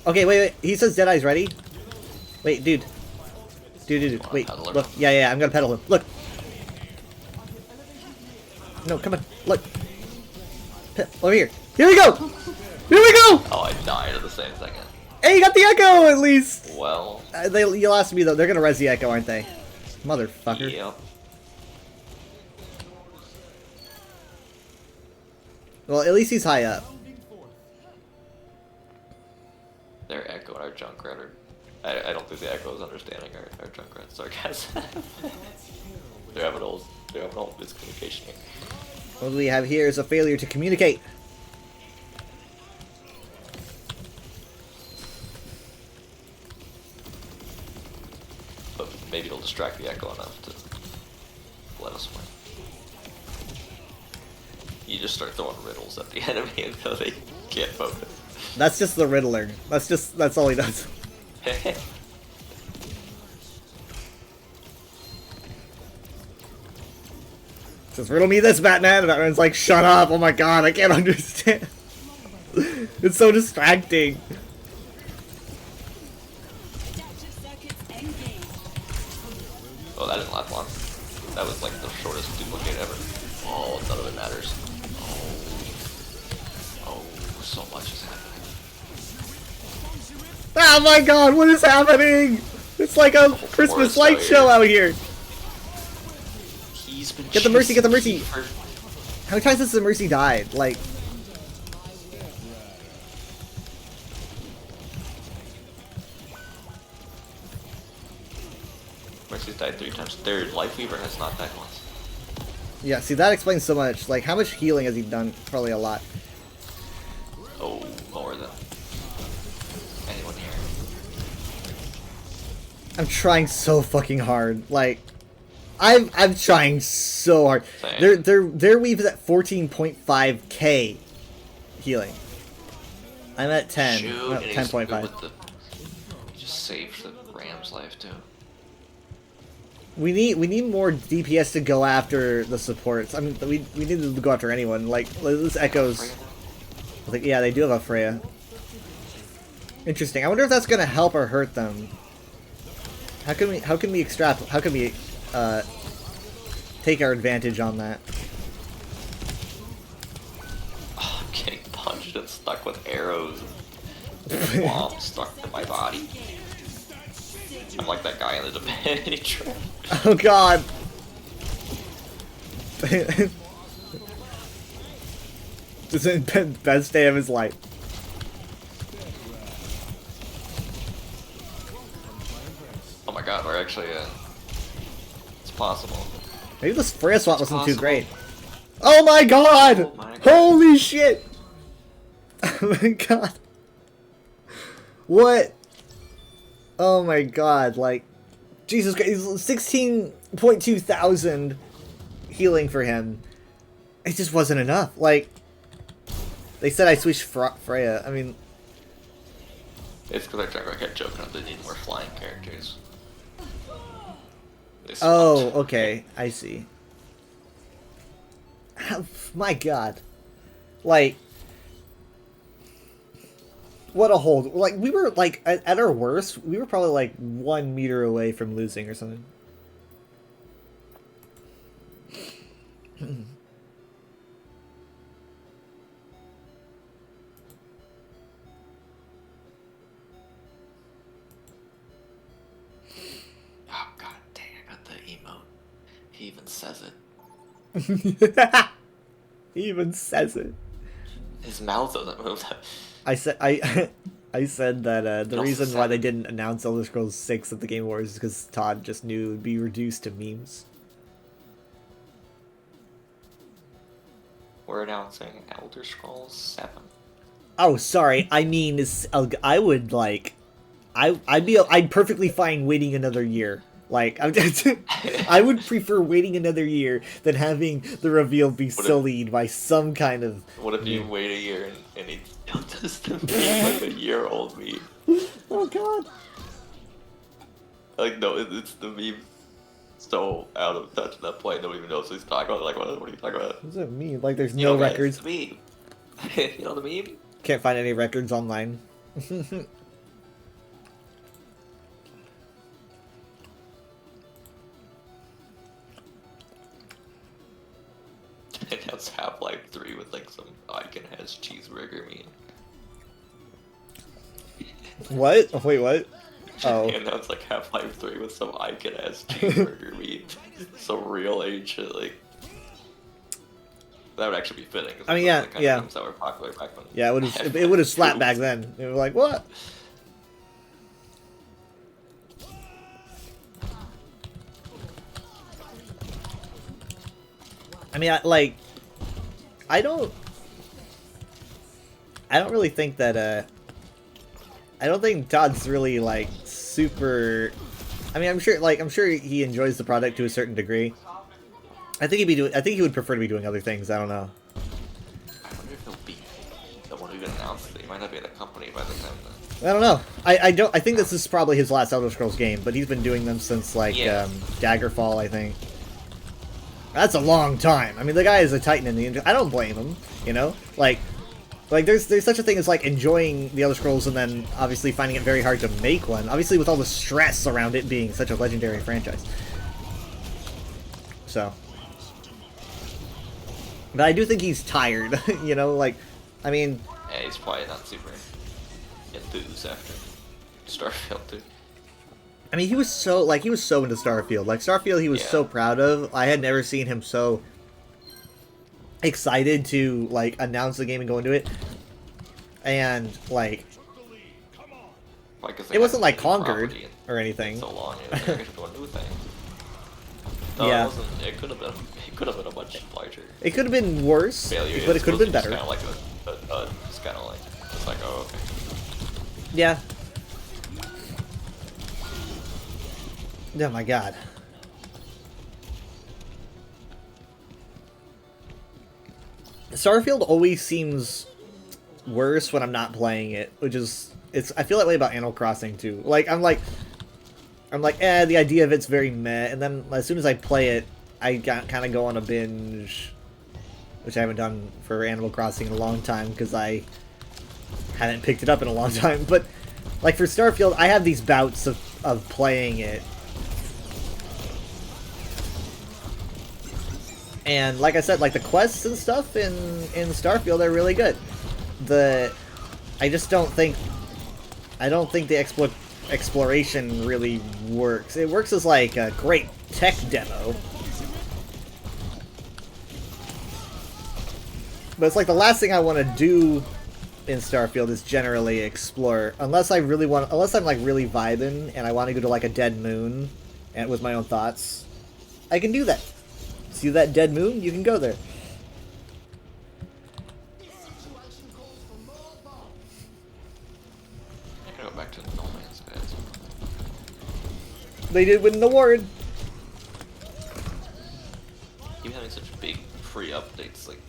S1: Okay, wait. He says Deadeye's ready. Wait, dude. Dude. Wait, look. Yeah, I'm gonna pedal him. Look. No, come on. Look. Over here. Here we go! Here we go!
S5: Oh, I died at the same second.
S1: Hey, you got the Echo, at least!
S5: Well.
S1: You'll ask me, though. They're gonna res the Echo, aren't they? Motherfucker.
S5: Yep.
S1: Well, at least he's high up.
S5: Their Echo and our Junkrat are... I don't think the Echo is understanding our Junkrat sarcasm. they're having a whole miscommunication here.
S1: What we have here is a failure to communicate.
S5: But maybe it'll distract the Echo enough to let us win. You just start throwing riddles at the enemy until they can't focus.
S1: That's just the Riddler. That's all he does. Says, riddle me this, Batman! And Batman's like, shut up! Oh my god, I can't understand. It's so distracting.
S5: Oh, that didn't last long. That was like the shortest duplicate ever. Oh, none of it matters. Oh, so much is happening.
S1: Oh my god, what is happening? It's like a Christmas light show out here.
S5: He's been
S1: Get the Mercy, get the Mercy.
S5: for-
S1: How many times has the Mercy died? Like...
S5: Mercy's died 3 times. Their Life Weaver has not died once.
S1: Yeah, see, that explains so much. Like, how much healing has he done? Probably a lot.
S5: Oh, more than anyone here.
S1: I'm trying so fucking hard. Like, I'm trying so hard.
S5: Same.
S1: Their weave is at 14.5k healing. I'm at 10.
S5: Shoot,
S1: I'm at
S5: and he's good
S1: 10.5.
S5: with the- he just saved the Ram's life too.
S1: We need more DPS to go after the supports. I mean, we need to go after anyone. Like, this Echoes. Like, yeah, they do have a Freya. Interesting. I wonder if that's gonna help or hurt them. How can we take our advantage on that?
S5: Oh, I'm getting punched and stuck with arrows. Womp stuck to my body. I'm like that guy in the divinity trap.
S1: Oh god. This is the best day of his life.
S5: Oh my god, we're actually it's possible.
S1: Maybe this Freya swap
S5: It's
S1: wasn't too
S5: possible.
S1: great. Oh my god!
S5: Oh my god.
S1: Holy shit! Oh my god. What? Oh my god, like, Jesus Christ, 16.2 thousand healing for him. It just wasn't enough. Like, they said I switched Freya. I mean,
S5: It's because I kept joking that they need more flying characters. They
S1: oh,
S5: swapped.
S1: okay, I see. My god. Like, what a hold. Like, we were, like, at our worst, we were probably, like, 1 meter away from losing or something.
S5: Oh god dang, I got the emote. He even says it.
S1: He even says it.
S5: His mouth doesn't move.
S1: I said I said that the
S5: Also
S1: reason why
S5: said-
S1: they didn't announce Elder Scrolls 6 at the Game Awards is because Todd just knew it would be reduced to memes.
S5: We're announcing Elder Scrolls 7.
S1: Oh, sorry. I mean, I would like, I'd perfectly fine waiting another year. Like, I would prefer waiting another year than having the reveal be sullied by some kind of.
S5: What if you wait a year and he still does the meme, like a year-old meme?
S1: Oh God.
S5: Like, no, it's the meme so out of touch at that point, nobody even knows what he's talking about. Like, what are you talking about?
S1: What does that mean? Like, there's
S5: You
S1: no
S5: know, guys,
S1: records.
S5: the meme. You know the meme?
S1: Can't find any records online.
S5: And that's Half-Life 3 with like some icon has cheeseburger meme.
S1: What? Oh, wait, what? Oh.
S5: And that's like Half-Life 3 with some icon has cheeseburger meme. Some real age shit, like. That would actually be fitting. 'cause
S1: I mean,
S5: those are
S1: yeah,
S5: the kind of
S1: yeah.
S5: memes that were popular back when.
S1: Yeah, it would have slapped back then. They were like, what? I mean, I don't really think that, I don't think Todd's really, like, super, I mean, I'm sure he enjoys the product to a certain degree. I think he would prefer to be doing other things, I don't know.
S5: I wonder if he'll be the one who announced it. He might not be at the company by the time then.
S1: I don't know. I think this is probably his last Elder Scrolls game, but he's been doing them since, like,
S5: Yeah.
S1: Daggerfall, I think. That's a long time. I mean, the guy is a titan in the industry. I don't blame him, you know? Like there's such a thing as, like, enjoying the Elder Scrolls and then obviously finding it very hard to make one. Obviously with all the stress around it being such a legendary franchise. So. But I do think he's tired, you know? Like, I mean...
S5: Yeah, he's probably not super enthused after Starfield too.
S1: I mean, he was so into Starfield. Like, Starfield he was
S5: Yeah.
S1: so proud of. I had never seen him so excited to, like, announce the game and go into it. And, like,
S5: Like, 'cause they
S1: it wasn't,
S5: haven't
S1: like,
S5: done any
S1: Conquered
S5: property
S1: or
S5: in
S1: anything.
S5: so long, and they're gonna do a new thing. No,
S1: Yeah.
S5: it wasn't. It could have been a much larger
S1: It could have been worse,
S5: failure.
S1: but it could have been better.
S5: Kind of like it's kind of like it's like, oh, okay.
S1: Yeah. Oh my god. Starfield always seems worse when I'm not playing it, which is I feel that way about Animal Crossing too. Like I'm like the idea of it's very meh, and then as soon as I play it, I kind of go on a binge, which I haven't done for Animal Crossing in a long time because I haven't picked it up in a long time. But like for Starfield, I have these bouts of playing it. And like I said, like the quests and stuff in Starfield are really good. I just don't think I don't think the exploration really works. It works as like a great tech demo. But it's like the last thing I want to do in Starfield is generally explore, unless I'm like really vibing and I want to go to like a dead moon and with my own thoughts. I can do that. See that dead moon? You can go there.
S5: I gotta go back to No Man's Sky.
S1: They did win an award.
S5: Even having such big free updates like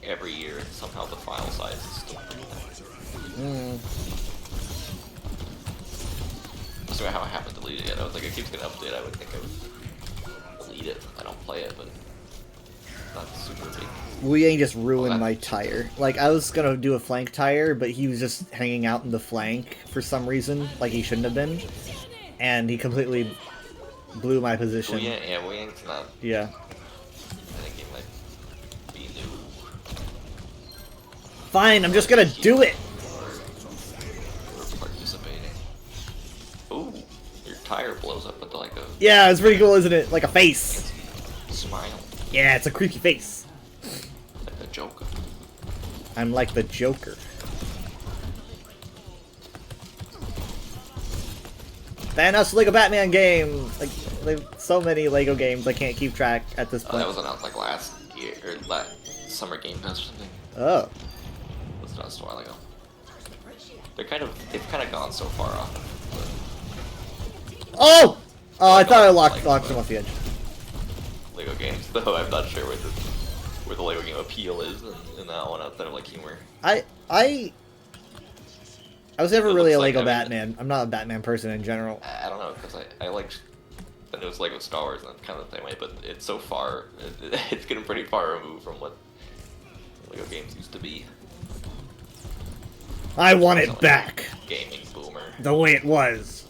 S5: every year, and somehow the file size is still pretty big. That's how I haven't deleted it. I was like, it keeps getting updated. I would think I would delete it. I don't play it, but it's not super big.
S1: Wu Yang just ruined
S5: Well,
S1: my tire. Like, I was gonna do a flank tire, but he was just hanging out in the flank for some reason, like he shouldn't have been. And he completely blew my position.
S5: Wu Yang's not.
S1: Yeah.
S5: I think he might be new.
S1: Fine, I'm just gonna do it!
S5: We're participating. Ooh, your tire blows up with like a
S1: Yeah, it's pretty cool, isn't it? Like a face.
S5: smile,
S1: Yeah, it's a creepy face.
S5: like a Joker.
S1: I'm like the Joker. Thanos Lego Batman game! Like, there's so many Lego games I can't keep track at this
S5: Oh,
S1: point.
S5: that was announced like last year, or last Summer Game Pass or something.
S1: Oh.
S5: It was announced a while ago. They've kind of gone so far off.
S1: Oh! Oh, I thought I
S5: Like,
S1: locked him off the edge.
S5: Lego games, though I'm not sure where the Lego game appeal is in that one outside of like humor.
S1: I was never
S5: It
S1: really a
S5: looks like,
S1: Lego
S5: I mean-
S1: Batman. I'm not a Batman person in general.
S5: I don't know, because I liked the newest Lego Star Wars and that's kind of the same way, but it's so far, it's getting pretty far removed from what Lego games used to be.
S1: I want
S5: It's
S1: it
S5: not like
S1: back
S5: a gaming boomer.
S1: the way it was.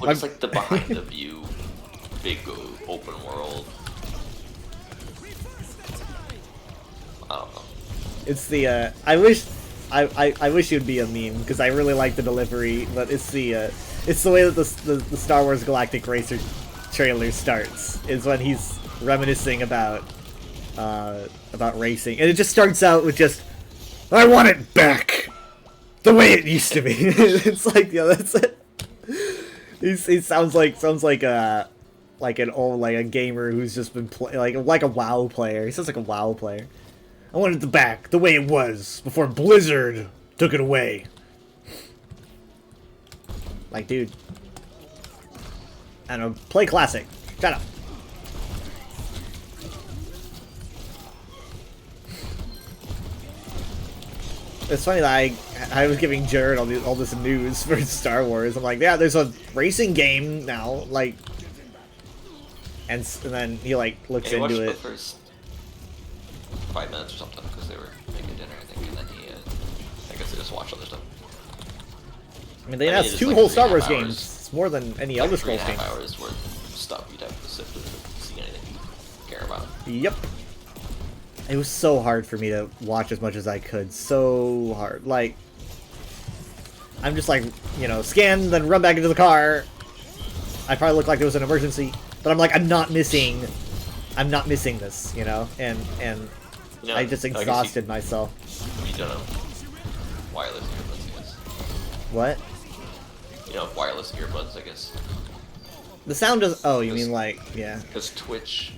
S5: But it's like the behind the view, big open world. I don't know.
S1: It's the I wish it would be a meme because I really like the delivery, but it's the way that the Star Wars Galactic Racer trailer starts. Is when he's reminiscing about racing, and it just starts out with just, "I want it back, the way it used to be." It's like, yeah, that's it. He sounds like an old, like a gamer who's just been like a WoW player. He sounds like a WoW player. I wanted it back the way it was before Blizzard took it away. Like, dude, I don't know. Play classic. Shut up. It's funny that I was giving Jared all this news for Star Wars. I'm like, yeah, there's a racing game now, like, and then he like looks
S5: Yeah, he watched
S1: into
S5: the
S1: it.
S5: first 5 minutes or something because they were making dinner, I think, and then he, I guess they just watched other stuff.
S1: I mean, they
S5: I mean,
S1: announced
S5: it's
S1: 2
S5: like
S1: whole
S5: 3.5
S1: Star Wars
S5: hours.
S1: games. It's more than any Elder Scrolls game.
S5: 3.5 hours worth of stuff you'd have to sit through to see anything you care about.
S1: Yep. It was so hard for me to watch as much as I could. So hard. Like, I'm just like, you know, scan, then run back into the car. I probably looked like there was an emergency, but I'm like, I'm not missing this, you know? And
S5: You know,
S1: I just
S5: I guess
S1: exhausted myself.
S5: You don't know wireless earbuds, I guess.
S1: What?
S5: You know, wireless earbuds, I guess.
S1: The sound does. Oh, you mean like, yeah.
S5: Because Twitch,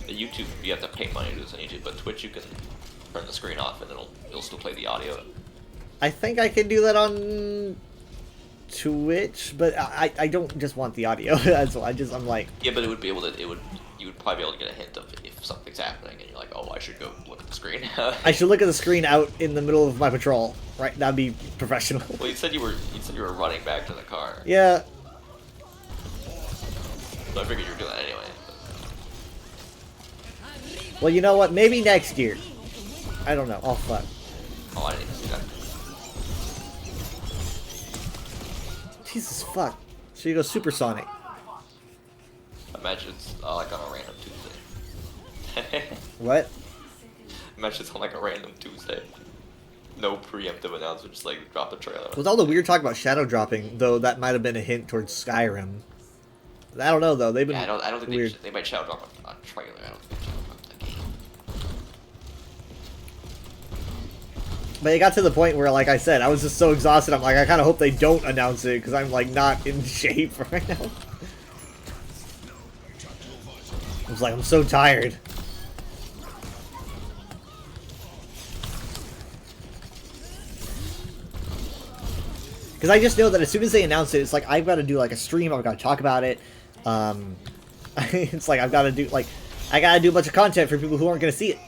S5: YouTube, you have to pay money to do this on YouTube, but Twitch you can turn the screen off and it'll still play the audio.
S1: I think I can do that on Twitch, but I don't just want the audio. That's why I'm like,
S5: Yeah, but it would be able to. You would probably be able to get a hint of if something's happening, and you're like, oh, I should go look at the screen.
S1: I should look at the screen out in the middle of my patrol, right? That'd be professional.
S5: Well, you said you were running back to the car.
S1: Yeah.
S5: So I figured you were doing that anyway.
S1: Well, you know what? Maybe next year. I don't know. Oh fuck.
S5: Oh, I didn't even see that.
S1: Jesus fuck. So you go supersonic.
S5: Imagine it's like on a random Tuesday.
S1: What?
S5: Imagine it's on like a random Tuesday. no preemptive announcement, just like drop the trailer.
S1: With all the weird talk about shadow dropping, though, that might have been a hint towards Skyrim. I don't know though. They've been
S5: Yeah, I don't think
S1: weird.
S5: they might shadow drop a trailer. I don't think they shadow drop that game.
S1: But it got to the point where, like I said, I was just so exhausted. I'm like, I kind of hope they don't announce it because I'm like not in shape right now. I was like, I'm so tired. Because I just know that as soon as they announce it, it's like I've got to do like a stream. I've got to talk about it. It's like I've got to do like I got to do a bunch of content for people who aren't going to see it.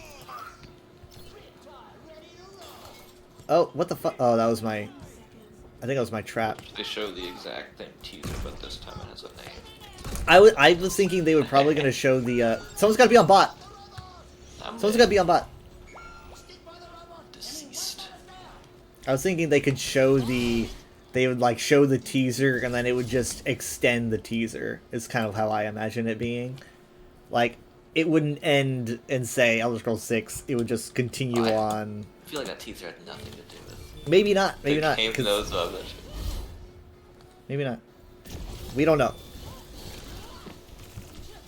S1: Oh, what the fuck? Oh, that was my... I think that was my trap.
S5: They show the exact same teaser, but this time it has a name.
S1: I was thinking they were probably going to show the... Someone's got to be on bot. Someone's got to be on bot.
S5: Deceased.
S1: I was thinking they could show the... They would, like, show the teaser, and then it would just extend the teaser. Is kind of how I imagine it being. Like, it wouldn't end and say Elder Scrolls 6. It would just continue on...
S5: I feel like that teaser had nothing to do with it.
S1: Maybe not. Maybe not.
S5: Game
S1: 'cause-
S5: knows about that shit.
S1: Maybe not. We don't know.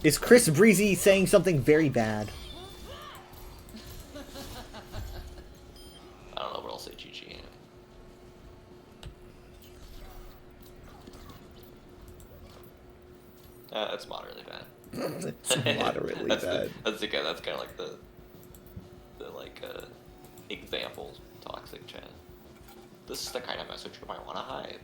S1: Is Chris Breezy saying something very bad?
S5: I don't know, but I'll say GG. It's moderately bad.
S1: It's moderately bad.
S5: That's again. That's kind of like the example toxic chat. This is the kind of message you might want to hide.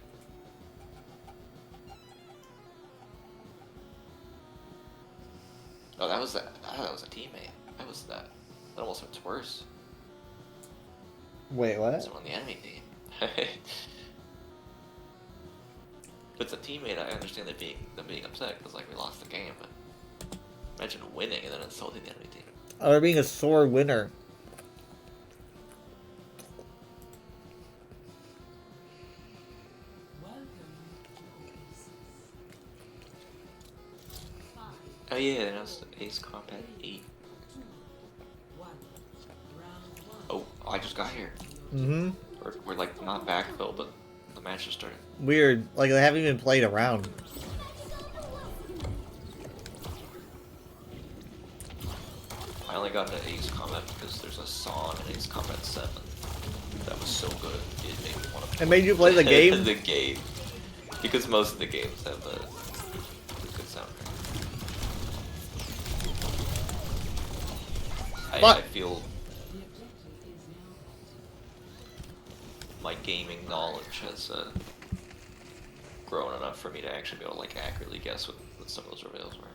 S5: Oh, that was that. I thought that was a teammate. That was that. That almost looks worse.
S1: Wait, what?
S5: It's on the enemy team. If it's a teammate, I understand them being upset because like we lost the game. But imagine winning and then insulting the enemy team.
S1: Oh, they're being a sore winner.
S5: Oh yeah, that was Ace Combat 8. Oh, I just got here.
S1: Mm-hmm.
S5: We're like not backfill, but the match just started.
S1: Weird. Like, they haven't even played around.
S5: I only got into Ace Combat because there's a song in Ace Combat 7 that was so good it made me want to play.
S1: It made you play the game?
S5: The game. Because most of the games have a good soundtrack. I feel my gaming knowledge has grown enough for me to actually be able to like accurately guess what some of those reveals were.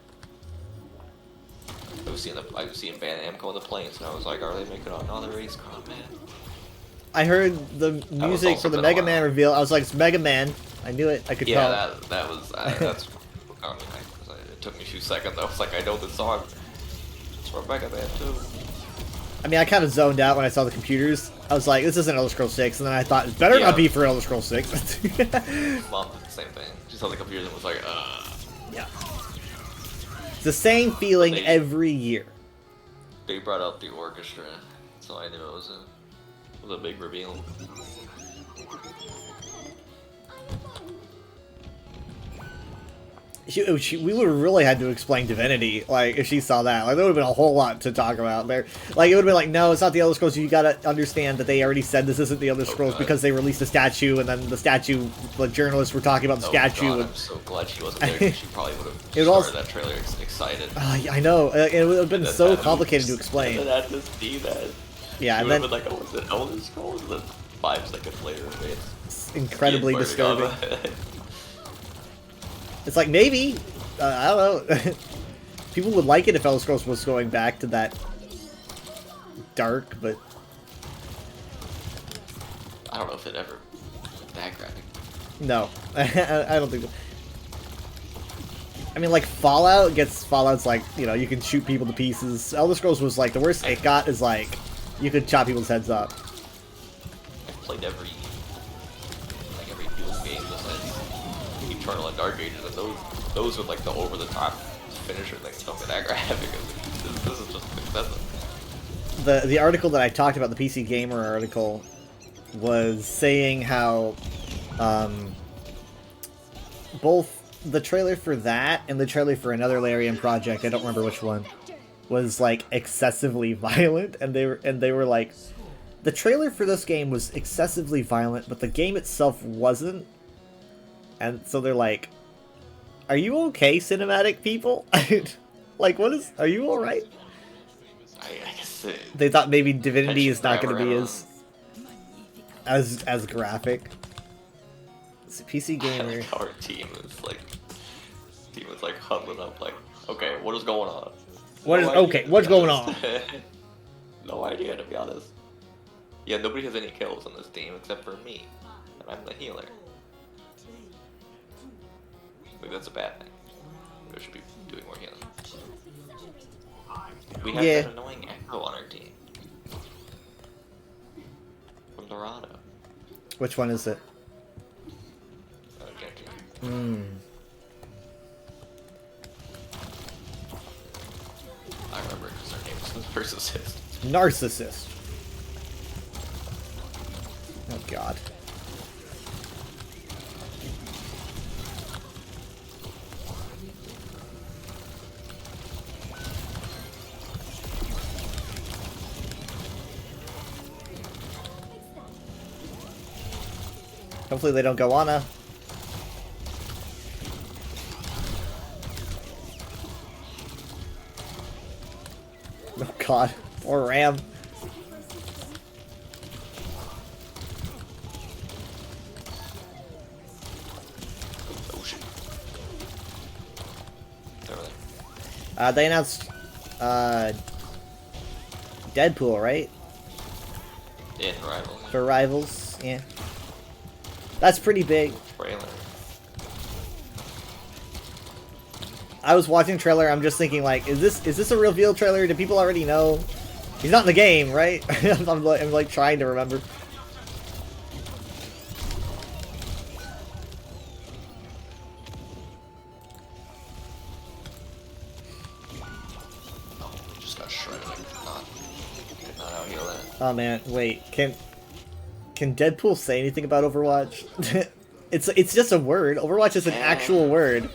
S5: I was seeing Van Namco on the planes, and I was like, "Are they making another Ace Combat?"
S1: I heard the music
S5: also
S1: for the
S5: been a
S1: Mega
S5: while.
S1: Man reveal. I was like, it's Mega Man. I knew it. I could tell.
S5: Yeah, that was that's. I mean, it took me a few seconds. I was like, I know the song. It's from Mega Man 2.
S1: I mean, I kind of zoned out when I saw the computers. I was like, this isn't Elder Scrolls 6, and then I thought, it better
S5: Yeah.
S1: not be for Elder Scrolls 6.
S5: Mom did the same thing. She saw the computer and was like,
S1: Yeah. It's the same feeling
S5: They-
S1: every year.
S5: They brought out the orchestra, so I knew it was a big reveal.
S1: We would have really had to explain Divinity, like, if she saw that. Like, there would have been a whole lot to talk about there. Like, it would have been like, no, it's not the Elder Scrolls. You gotta understand that they already said this isn't the Elder Scrolls
S5: God.
S1: because they released a statue, and then the statue, the journalists were talking about the
S5: Oh
S1: statue.
S5: God,
S1: and,
S5: I'm so glad she wasn't there. 'Cause she probably would have
S1: It
S5: started
S1: was also-
S5: that trailer excited.
S1: I know. It would have been
S5: And then
S1: so
S5: had
S1: complicated to
S5: And
S1: explain.
S5: then had to see that.
S1: Yeah,
S5: It
S1: and
S5: would have
S1: then
S5: been like, oh, is it Elder Scrolls? And then 5 seconds later, it's
S1: it's incredibly
S5: Ian
S1: disturbing.
S5: Bargava.
S1: It's like, maybe, I don't know. People would like it if Elder Scrolls was going back to that dark, but
S5: I don't know if it ever went that graphic.
S1: no. I don't think so. I mean, like, Fallout's like, you know, you can shoot people to pieces. Elder Scrolls was like, the worst it got is like, you could chop people's heads up.
S5: I've played every Doom game besides Eternal and Dark Ages, and those are like the over the top finisher things. Don't get that graphic. This is just excessive.
S1: The article that I talked about, the PC Gamer article, was saying how both the trailer for that and the trailer for another Larian project, I don't remember which one, was like excessively violent, and they were like, the trailer for this game was excessively violent, but the game itself wasn't. And so they're like, are you okay, cinematic people? Like, what is, are you alright?
S5: I guess
S1: They thought maybe Divinity is not going to be
S5: Pension
S1: as graphic. It's a PC gamer.
S5: our team is like huddling up like, okay, what is going on?
S1: What is
S5: No idea,
S1: okay?
S5: to be
S1: What's going
S5: honest.
S1: on?
S5: No idea, to be honest. Yeah, nobody has any kills on this team except for me, and I'm the healer. Maybe that's a bad thing. We should be doing more healing. We have
S1: Yeah.
S5: that annoying echo on our team. From Dorado.
S1: Which one is it?
S5: Genji.
S1: Hmm.
S5: I remember because her name is Narcissist.
S1: Narcissist. Oh god. Hopefully they don't go Ana. Oh god. Or Ram.
S5: Oh shit. Over there.
S1: They announced Deadpool, right?
S5: In Rivals.
S1: For Rivals, yeah. That's pretty big.
S5: Trailer.
S1: I was watching the trailer, I'm just thinking like, is this a reveal trailer? Do people already know? He's not in the game, right? I'm like trying to remember.
S5: Oh, we just got shredded. I could not out heal that.
S1: Oh man, wait, can Deadpool say anything about Overwatch? It's just a word. Overwatch is an actual word.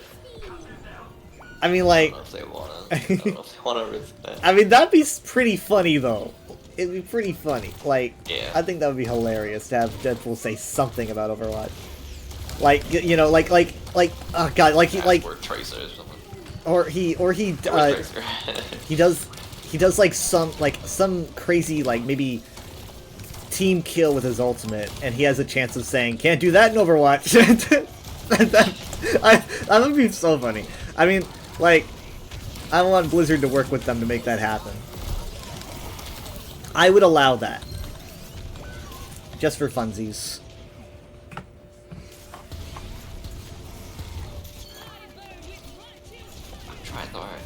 S1: I mean, like,
S5: I don't know if they wanna. I don't know if they wanna risk that.
S1: I mean, that'd be pretty funny though. It'd be pretty funny. Like,
S5: Yeah.
S1: I think that would be hilarious to have Deadpool say something about Overwatch. Like, you know, like, oh god, like he, like,
S5: Or Tracer or something.
S1: or he
S5: Or Tracer.
S1: he does like some crazy like maybe team kill with his ultimate, and he has a chance of saying, "Can't do that in Overwatch." That would be so funny. I mean, like, I want Blizzard to work with them to make that happen. I would allow that, just for funsies.
S5: I'm trying so hard.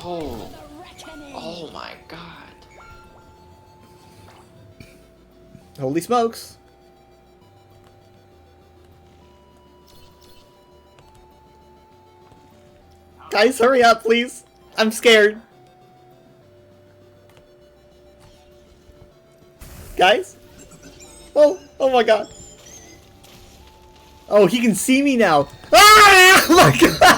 S5: Oh. Oh my god.
S1: Holy smokes! Guys, hurry up, please! I'm scared. Guys? Oh my god. Oh, he can see me now. Ah! Oh my god!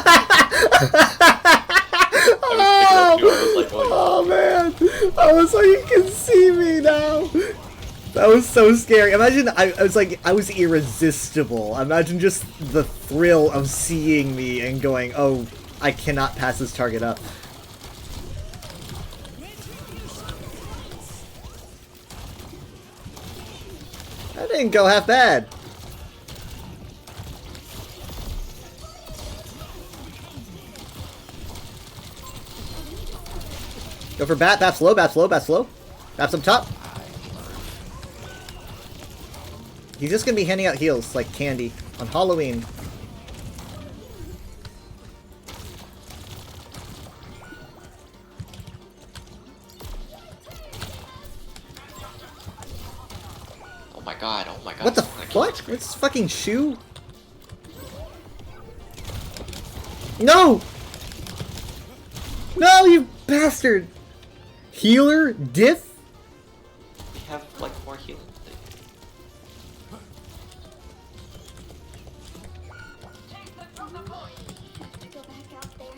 S1: Oh man! I was like, you can see me now! That was so scary. Imagine, I was like, I was irresistible. Imagine just the thrill of seeing me and going, oh, I cannot pass this target up. That didn't go half bad. Go for bat, bat slow, bat slow, bat slow. Bat's up top. He's just gonna be handing out heals like candy on Halloween.
S5: Oh my god, oh my god.
S1: What the
S5: I can't
S1: what?
S5: explain.
S1: What's this fucking shoe? No! No, you bastard! Healer? Diff?
S5: We have like more healing.
S3: Have to go back out there.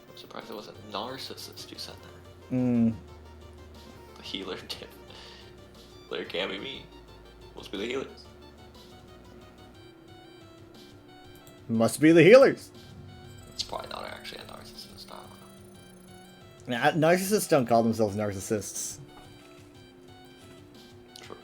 S5: I'm surprised it wasn't Narcissist who said that.
S1: Mm.
S5: The healer tip. There can't be me. Must be the healers.
S1: Must be the healers.
S5: It's probably not actually a narcissist. I don't know.
S1: Nah, narcissists don't call themselves narcissists.
S5: True.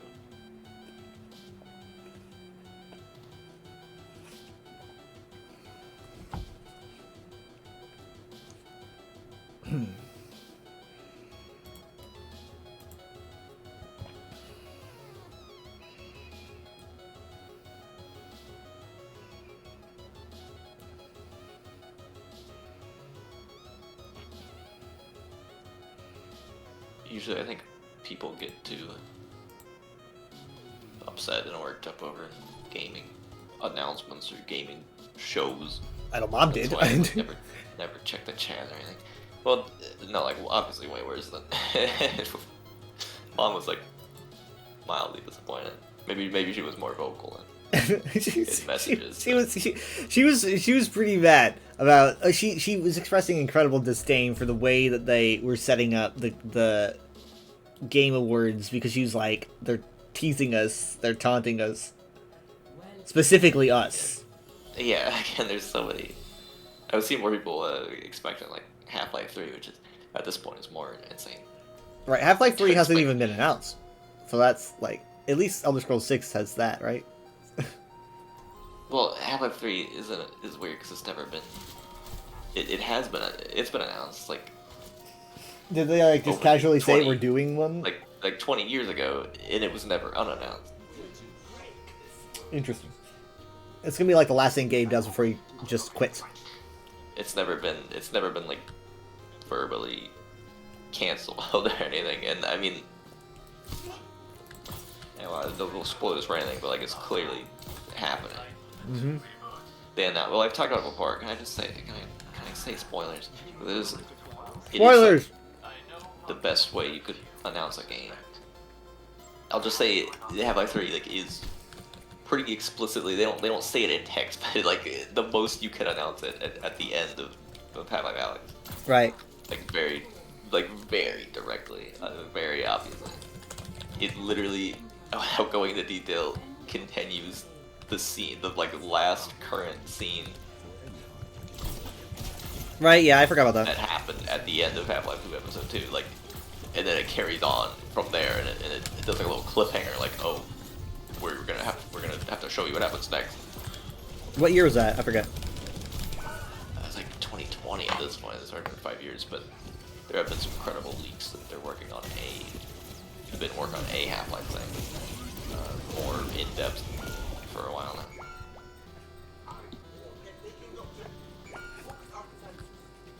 S5: Usually I think people get too upset and worked up over gaming announcements or gaming shows.
S1: I know Mom
S5: That's
S1: did.
S5: why I would never check the chat or anything. Well, no, like obviously way worse than Mom was like mildly disappointed. Maybe she was more vocal in messages.
S1: She was pretty mad about. She was expressing incredible disdain for the way that they were setting up the Game Awards, because she was like, they're teasing us, they're taunting us, specifically us.
S5: Yeah, again, there's so many. I would see more people expecting like Half-Life 3, which is at this point is more insane.
S1: Right, Half-Life 3 hasn't even been announced, so that's like, at least Elder Scrolls 6 has that, right?
S5: Well, Half-Life 3 is weird because it's never been. It has been. It's been announced like.
S1: Did they like just
S5: over
S1: casually
S5: 20
S1: say we're doing one?
S5: Like 20 years ago, and it was never unannounced.
S1: Interesting. It's gonna be like the last thing Gabe does before he just quits.
S5: It's never been like verbally canceled or anything, and I mean, no spoilers for anything, but like it's clearly happening.
S1: Mm-hmm.
S5: Then well, I've talked about it before. Can I just say? Can I say spoilers? It is
S1: Spoilers.
S5: the best way you could announce a game. I'll just say Half-Life 3 like is pretty explicitly. They don't say it in text, but like the most you can announce it at the end of Half-Life Alyx.
S1: Right.
S5: Like very directly, very obviously. It literally, without going into detail, continues the scene, the like last current scene
S1: Right, yeah, I forgot about
S5: that
S1: that.
S5: happened at the end of Half-Life 2 Episode 2, like, and then it carries on from there, and it does like a little cliffhanger, like, oh, we're gonna have to show you what happens next.
S1: What year was that? I forget.
S5: It's like 2020 at this point. It's already been 5 years, but there have been some credible leaks that they're working on a Half-Life thing, more in depth for a while now.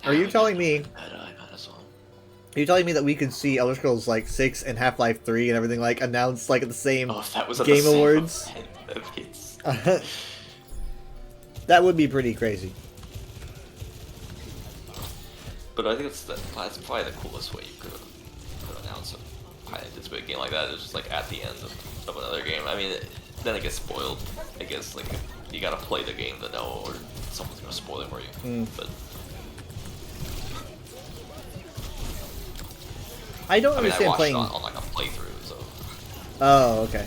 S1: Are you telling me?
S5: Are
S1: Are you telling me that we could see Elder Scrolls like 6 and Half-Life 3 and everything like announced like at the same
S5: Oh, if that was at
S1: Game
S5: the same
S1: Awards?
S5: event, that'd be ins-
S1: That would be pretty crazy.
S5: But I think that's probably the coolest way you could announce a highly anticipated game like that. Is just like at the end of another game. I mean, then it gets spoiled. I guess like you gotta play the game to know, or someone's gonna spoil it for you. But
S1: I don't
S5: I mean, I
S1: understand
S5: watched
S1: playing.
S5: it on like a playthrough, so
S1: Oh, okay.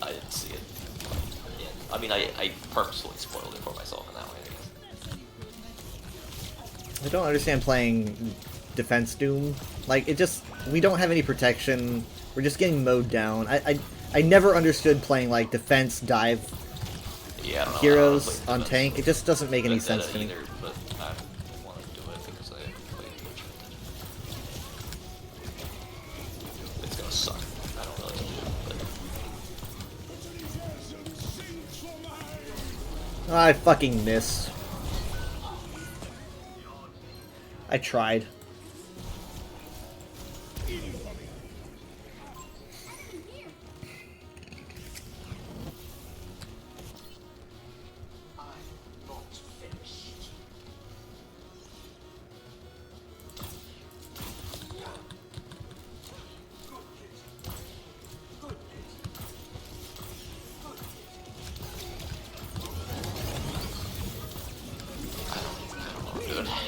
S5: I didn't see it. Yeah. I mean, I purposefully spoiled it for myself in that way, I guess.
S1: I don't understand playing Defense Doom. Like, we don't have any protection. We're just getting mowed down. I never understood playing, like, defense dive
S5: Yeah, I don't know,
S1: heroes
S5: I don't
S1: on
S5: like
S1: tank. It just doesn't make any
S5: Vendetta
S1: sense to me.
S5: either, but I want to do it because I played Twitch Vendetta. It's gonna suck. I don't know what to do, but
S1: I fucking missed. I tried.
S5: I don't know what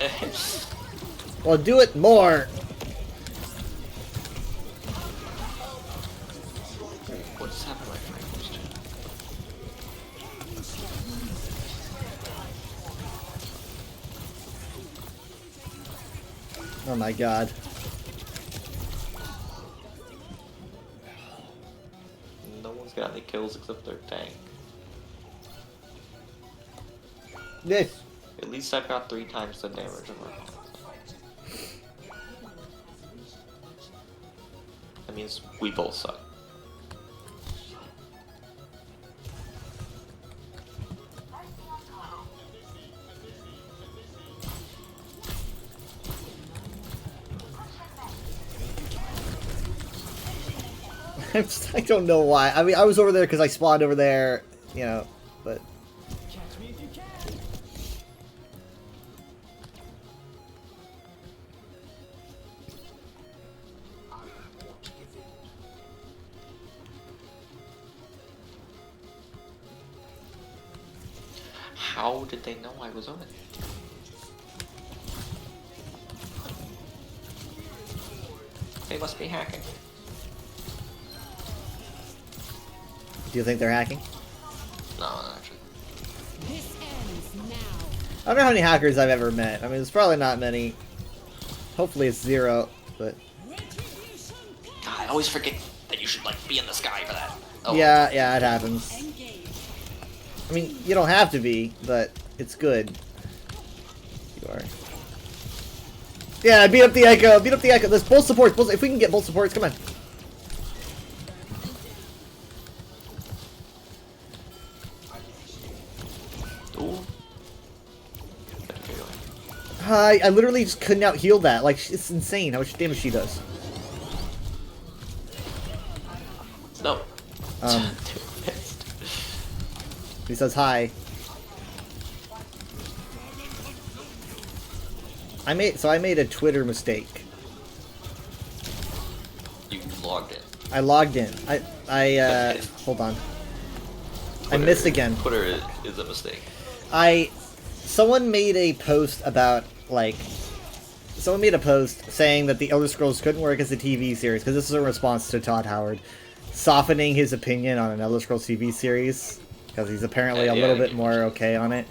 S5: I'm doing.
S1: Well, do it more!
S5: What just happened to my frames?
S1: Oh my god.
S5: No one's got any kills except their tank.
S1: This.
S5: At least I got 3 times the damage of my opponent. That means we both suck.
S1: I don't know why. I mean, I was over there because I spawned over there, you know, but...
S7: Catch me if you can.
S5: How did they know I was on it? They must be hacking.
S1: Do you think they're hacking?
S5: No, actually.
S6: This ends now.
S1: I don't know how many hackers I've ever met. I mean, it's probably not many. Hopefully it's 0, but...
S6: Retribution.
S5: God, I always forget that you should, like, be in the sky for that. Oh,
S1: Yeah, it happens.
S6: Engage.
S1: I mean, you don't have to be, but it's good. You are. Yeah, beat up the Echo! Beat up the Echo! There's both supports! If we can get both supports, come on.
S5: Ooh.
S1: I literally just couldn't out heal that. Like, it's insane how much damage she does.
S5: No.
S1: Um, he says hi. I made a Twitter mistake.
S5: You logged in.
S1: I logged in. Hold on. I missed again.
S5: Twitter is a mistake.
S1: Someone made a post about, like, someone made a post saying that the Elder Scrolls couldn't work as a TV series, because this is a response to Todd Howard softening his opinion on an Elder Scrolls TV series, because he's apparently a little bit more okay on it.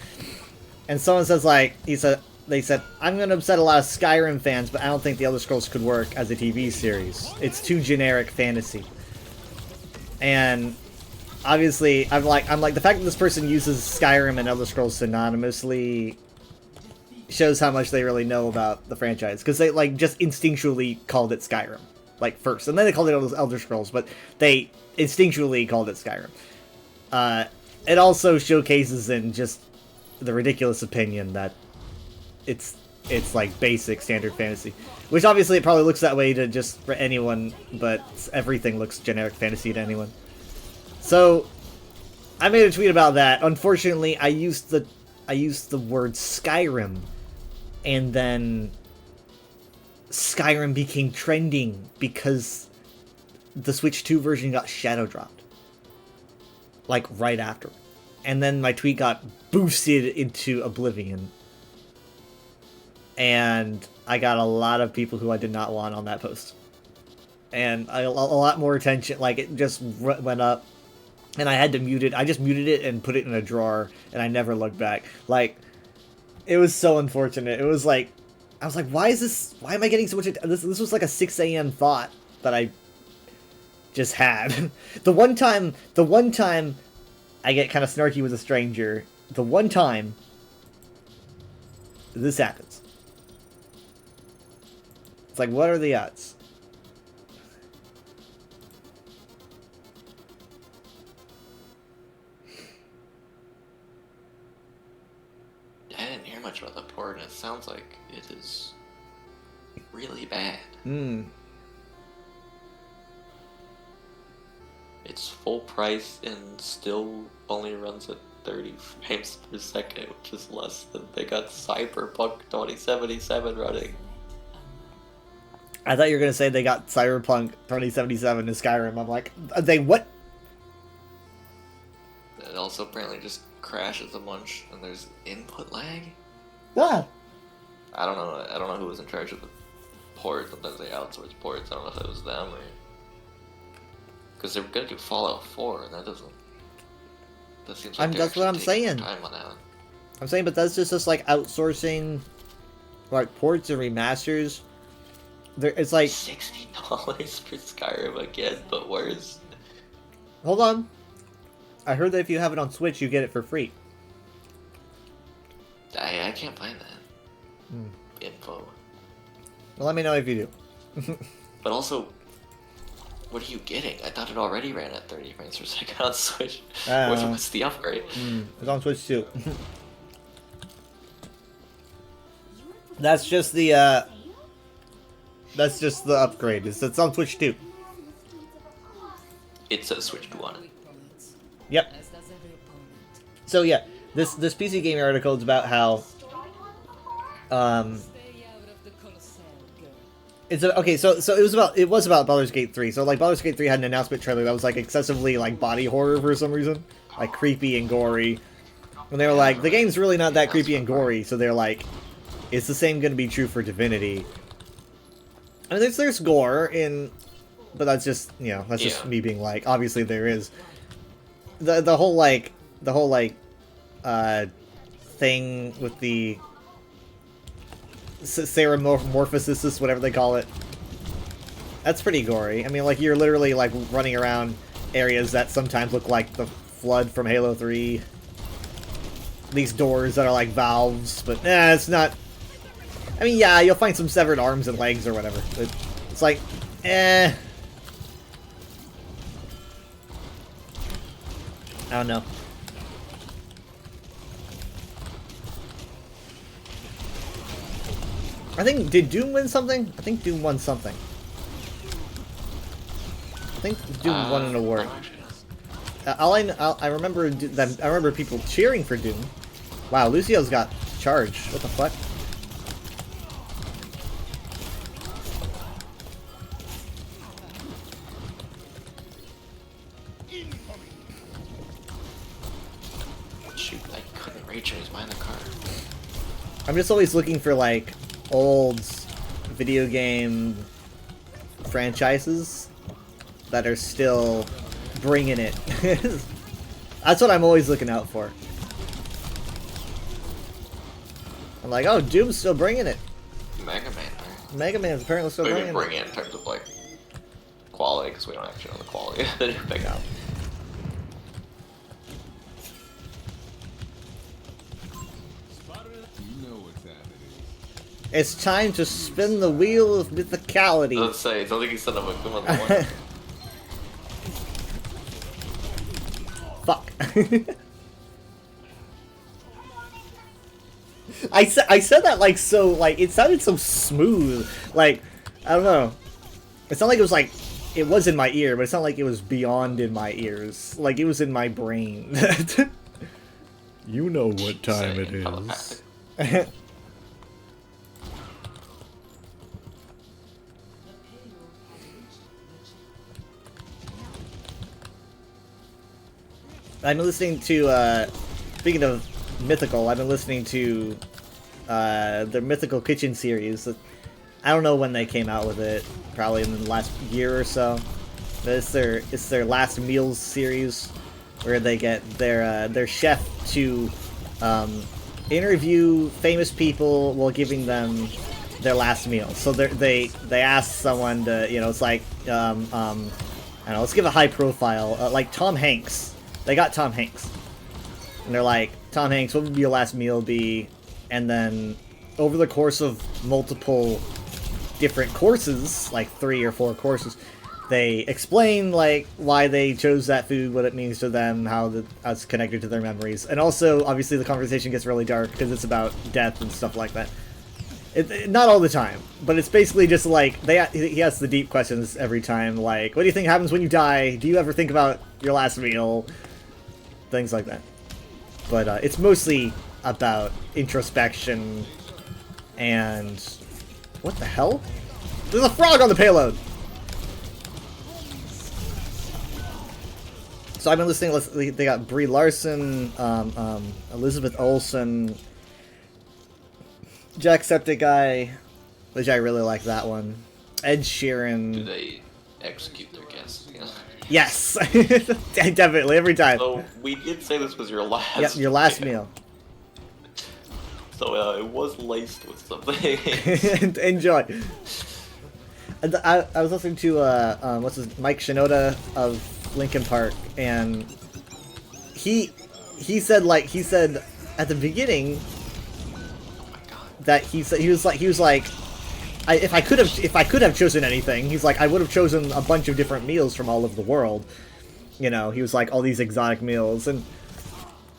S1: And someone says, like, they said, I'm going to upset a lot of Skyrim fans, but I don't think the Elder Scrolls could work as a TV series. It's too generic fantasy. And obviously, I'm like, the fact that this person uses Skyrim and Elder Scrolls synonymously shows how much they really know about the franchise. Because they, like, just instinctually called it Skyrim, like, first. And then they called it Elder Scrolls, but they instinctually called it Skyrim. It also showcases in just the ridiculous opinion that it's like basic standard fantasy, which obviously it probably looks that way to just for anyone, but everything looks generic fantasy to anyone. So I made a tweet about that. Unfortunately, I used the word Skyrim, and then Skyrim became trending because the Switch 2 version got shadow dropped, like right after, and then my tweet got boosted into oblivion. And I got a lot of people who I did not want on that post. And a lot more attention, like, it just went up. And I had to mute it. I just muted it and put it in a drawer, and I never looked back. Like, it was so unfortunate. It was like, I was like, why is this? Why am I getting so much? This was like a 6 a.m. thought that I just had. the one time I get kind of snarky with a stranger, the one time this happens. It's like, what are the odds?
S5: I didn't hear much about the port, and it sounds like it is really bad. It's full price and still only runs at 30 frames per second, which is less than they got Cyberpunk 2077 running.
S1: I thought you were gonna say they got Cyberpunk 2077 in Skyrim. I'm like, they what?
S5: It also apparently just crashes a bunch, and there's input lag.
S1: Ah.
S5: I don't know who was in charge of the port. Sometimes they outsource ports. I don't know if it was them or because they were gonna do Fallout 4, and that doesn't. That seems like
S1: that's what I'm saying.
S5: Time on that.
S1: I'm saying, but that's just like outsourcing, like ports and remasters. It's like
S5: $60 for Skyrim again, but where's?
S1: Hold on. I heard that if you have it on Switch, you get it for free.
S5: I can't find that info.
S1: Well, let me know if you do.
S5: But also, what are you getting? I thought it already ran at 30 frames per second on Switch. What's the upgrade?
S1: It's on Switch too. That's just the upgrade. It's on Switch too.
S5: It says Switch 1.
S1: Yep. So yeah, this PC Gamer article is about how okay. So it was about Baldur's Gate 3. So like Baldur's Gate 3 had an announcement trailer that was like excessively like body horror for some reason, like creepy and gory. And they were like, the game's really not that creepy and gory. So they're like, is the same going to be true for Divinity? I mean, there's gore in, but that's just just me being like, obviously there is. The whole thing with the Ceramorphosis, whatever they call it. That's pretty gory. I mean, like, you're literally, like, running around areas that sometimes look like the Flood from Halo 3. These doors that are like valves, but it's not. I mean, yeah, you'll find some severed arms and legs or whatever. But it's like, I don't know. I think, did Doom win something? I think Doom won something. I think Doom won an award. I remember that. I remember people cheering for Doom. Wow, Lucio's got charged. What the fuck?
S5: Shoot, I couldn't reach him. He's behind the car.
S1: I'm just always looking for like old video game franchises that are still bringing it. That's what I'm always looking out for. I'm like, oh, Doom's still bringing it.
S5: Mega Man, right?
S1: Mega Man's apparently still
S5: We
S1: bringing
S5: didn't bring
S1: it.
S5: it in terms of like quality, because we don't actually know the quality of the big out.
S8: You know what time it is.
S1: It's time to spin the wheel of mythicality.
S5: Let's say, don't think he said I'm a good one.
S1: Fuck. I said that like so, like, it sounded so smooth. Like, I don't know. It's not like it was like, it was in my ear, but it's not like it was beyond in my ears. Like, it was in my brain. You know what time it is. I've been listening to, speaking of Mythical, I've been listening to their Mythical Kitchen series. I don't know when they came out with it, probably in the last year or so. But it's their last meals series, where they get their chef to interview famous people while giving them their last meal. So they ask someone to, you know, it's like I don't know, let's give a high profile, like Tom Hanks. They got Tom Hanks, and they're like, Tom Hanks, what would your last meal be? And then over the course of multiple different courses, like 3 or 4 courses, they explain like why they chose that food, what it means to them, how it's connected to their memories, and also obviously the conversation gets really dark because it's about death and stuff like that. Not all the time, but it's basically just like he asks the deep questions every time, like, what do you think happens when you die? Do you ever think about your last meal? Things like that. But it's mostly about introspection and what the hell? There's a frog on the payload. So I've been listening. They got Brie Larson, Elizabeth Olsen, Jacksepticeye, which I really like that one. Ed Sheeran.
S5: Do they execute their guests? Yeah.
S1: Yes, definitely every time.
S5: So we did say this was your last.
S1: Yep, your last meal.
S5: So it was laced with something.
S1: Enjoy. And I was listening to Mike Shinoda of Linkin Park, and he said at the beginning that he was like if I could have chosen anything, he's like, I would have chosen a bunch of different meals from all over the world. You know, he was like, all these exotic meals, and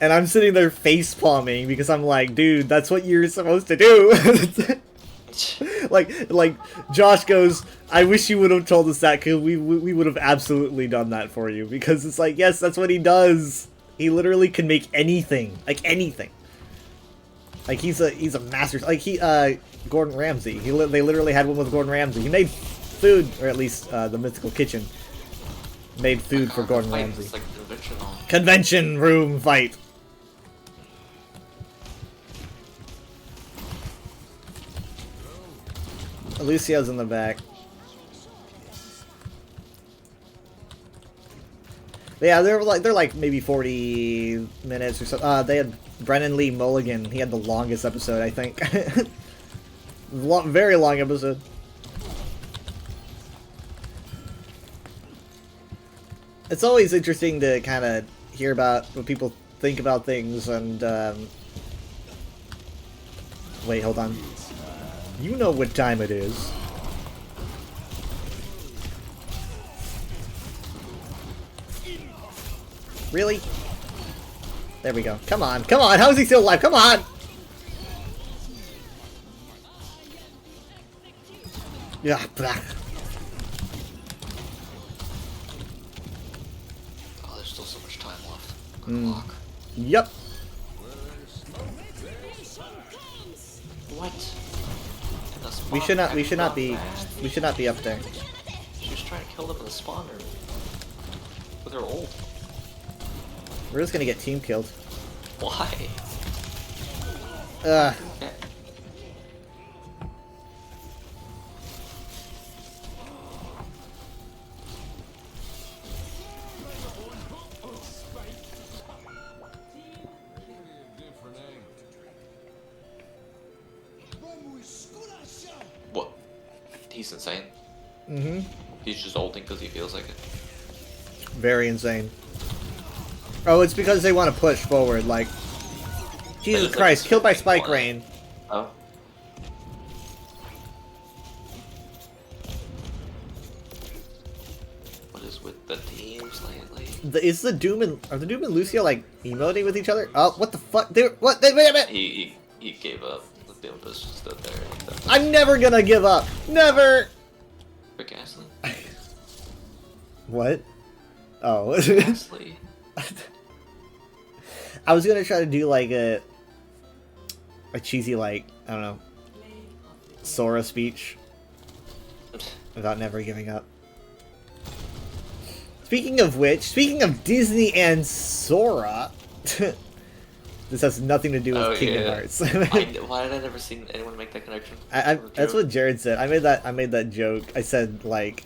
S1: I'm sitting there face palming because I'm like, dude, that's what you're supposed to do. like Josh goes, I wish you would have told us that, because we would have absolutely done that for you, because it's like, yes, that's what he does. He literally can make anything, like anything. Like he's a master. Like Gordon Ramsay. They literally had one with Gordon Ramsay. He made food, or at least the Mythical Kitchen made food for Gordon Ramsay.
S5: Like
S1: convention room fight. Lucio's in the back. Yeah, they're like maybe 40 minutes or so. They had Brennan Lee Mulligan. He had the longest episode, I think. Very long episode. It's always interesting to kind of hear about what people think about things, and wait, hold on. You know what time it is. Really? There we go. Come on, come on! How is he still alive? Come on! Yeah, blah.
S5: Oh, there's still so much time left on the clock.
S1: Yep.
S5: What?
S1: We should not be up there.
S5: She was trying to kill them in the spawner with her ult.
S1: We're just gonna get team killed.
S5: Why?
S1: Ugh.
S5: What? He's insane.
S1: Mm-hmm.
S5: He's just ulting because he feels like it.
S1: Very insane. Oh, it's because they want to push forward, like... Jesus Christ, killed by Spike Rain.
S5: Oh. What is with the teams lately?
S1: Is the Doom and... Are the Doom and Lucio, like, emoting with each other? Oh, what the fuck? What? Wait a minute!
S5: He gave up. The Doom just stood there. Like
S1: I'm never gonna give up! Never!
S5: For Ghastly?
S1: What? Oh.
S5: Ghastly?
S1: I was gonna try to do, like, a cheesy, like, I don't know, Sora speech without never giving up. Speaking of which, speaking of Disney and Sora, this has nothing to do with Kingdom Hearts.
S5: Why did I never see anyone make that connection?
S1: That's what Jared said. I made that joke. I said, like,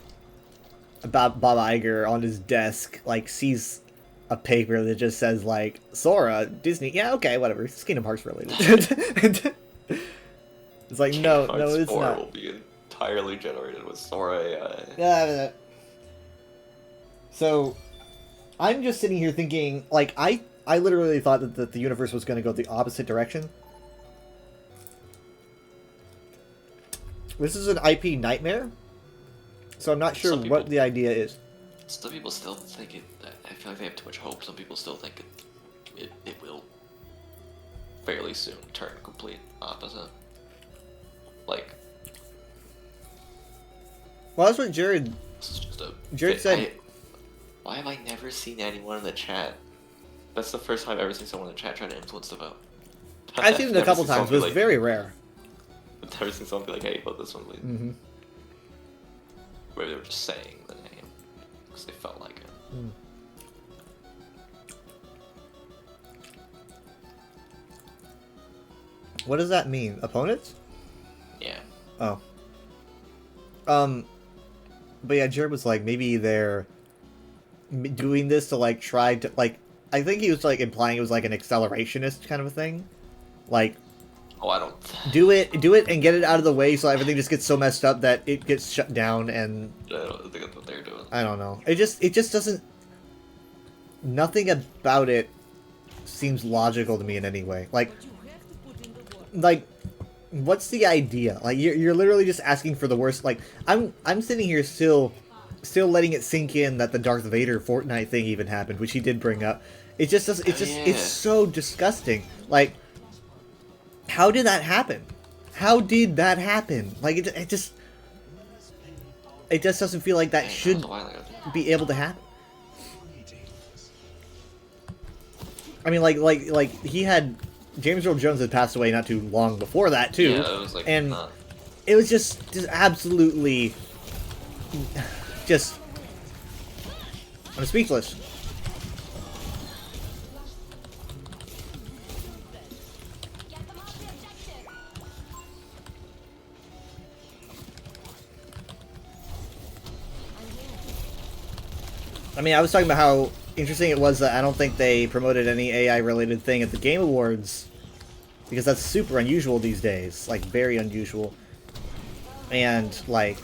S1: about Bob Iger on his desk, like, sees a paper that just says, like, Sora, Disney, yeah, okay, whatever, it's Kingdom Hearts related. It's like,
S5: Kingdom
S1: no,
S5: Hearts
S1: it's
S5: 4
S1: not.
S5: will be entirely generated with Sora AI.
S1: Yeah. So, I'm just sitting here thinking, like, I literally thought that the universe was going to go the opposite direction. This is an IP nightmare, so I'm not sure
S5: Some people-
S1: what the idea is.
S5: Some people still think it. I feel like they have too much hope. Some people still think it will fairly soon turn complete opposite. Like,
S1: Well, that's what Jared
S5: this is just a.
S1: Jared said-
S5: Why have I never seen anyone in the chat? That's the first time I've ever seen someone in the chat try to influence the vote.
S1: I've seen it a
S5: Never
S1: couple
S5: seen someone
S1: times,
S5: be
S1: but it's
S5: like-
S1: very rare.
S5: I've never seen someone be like, "Hey, vote this one, please."
S1: Mm-hmm.
S5: Maybe they were just saying the name because they felt like it.
S1: What does that mean? Opponents?
S5: Yeah.
S1: Oh. But yeah, Jared was like, maybe they're doing this to like try to like. I think he was like implying it was like an accelerationist kind of a thing, like
S5: Oh, I don't.
S1: do it and get it out of the way so everything just gets so messed up that it gets shut down. And
S5: I don't think that's what they're doing.
S1: I don't know. It just doesn't. Nothing about it seems logical to me in any way. Like, what's the idea? Like, you're literally just asking for the worst. Like, I'm sitting here still letting it sink in that the Darth Vader Fortnite thing even happened, which he did bring up. It just doesn't. It's so disgusting. Like, how did that happen? How did that happen? Like, it just doesn't feel like that
S5: Dang,
S1: should
S5: that was a while ago.
S1: be able to happen. I mean, like he had James Earl Jones had passed away not too long before that too,
S5: Yeah, it was like
S1: and
S5: not.
S1: it was just absolutely just. I'm speechless. I mean, I was talking about how interesting it was that I don't think they promoted any AI-related thing at the Game Awards, because that's super unusual these days, like, very unusual. And, like,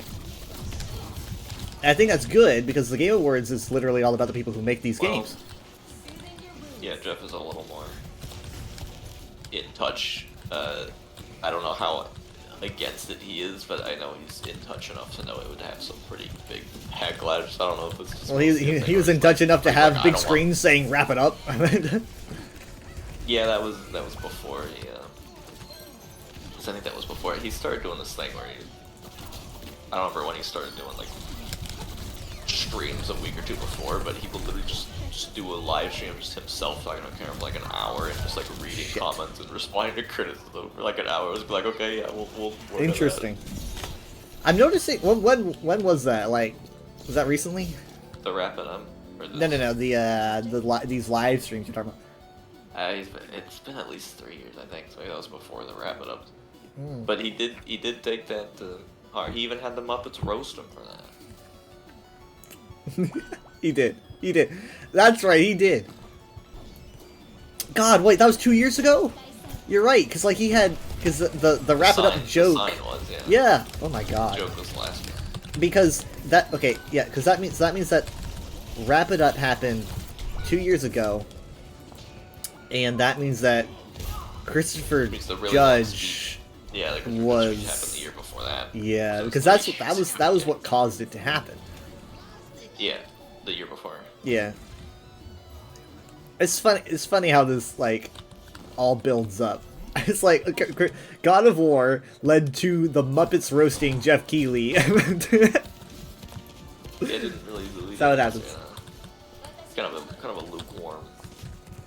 S1: I think that's good, because the Game Awards is literally all about the people who make these
S5: Well,
S1: games.
S5: Yeah, Jeff is a little more in touch. I don't know how against it he is, but I know he's in touch enough to know it would have some pretty big backlash. I don't know if it's just
S1: Well, he was in touch enough to have big screens saying "wrap it up."
S5: Yeah, that was before he. 'Cause I think that was before he started doing this thing where he. I don't remember when he started doing like streams a week or two before, but he would literally just do a live stream of just himself talking on camera for like an hour and just like reading comments and responding to criticism for like an hour. It was like, okay, yeah, we'll work on that.
S1: Interesting. I'm noticing. When was that? Like, was that recently?
S5: The Wrap It Up. Or this?
S1: No. These live streams you're talking about.
S5: It's been at least 3 years, I think. So maybe that was before the Wrap It Up.
S1: Mm.
S5: But he did take that to heart. He even had the Muppets roast him for that.
S1: He did. That's right. He did. God, wait, that was 2 years ago. You're right, because like he had the Wrap It Up joke.
S5: The sign was, yeah.
S1: Yeah. Oh my God.
S5: The joke was last year.
S1: Because that because that means that Wrap It Up happened 2 years ago, and that means that Christopher
S5: Means the really long
S1: Judge.
S5: speech. Yeah, the Christopher
S1: was-
S5: speech happened the year before that.
S1: Yeah,
S5: So
S1: because
S5: it's
S1: that was what caused it to happen.
S5: Yeah, the year before.
S1: Yeah. It's funny how this like all builds up. It's like God of War led to the Muppets roasting Jeff Keighley.
S5: It didn't really.
S1: That's how it happens.
S5: It's kind of a lukewarm.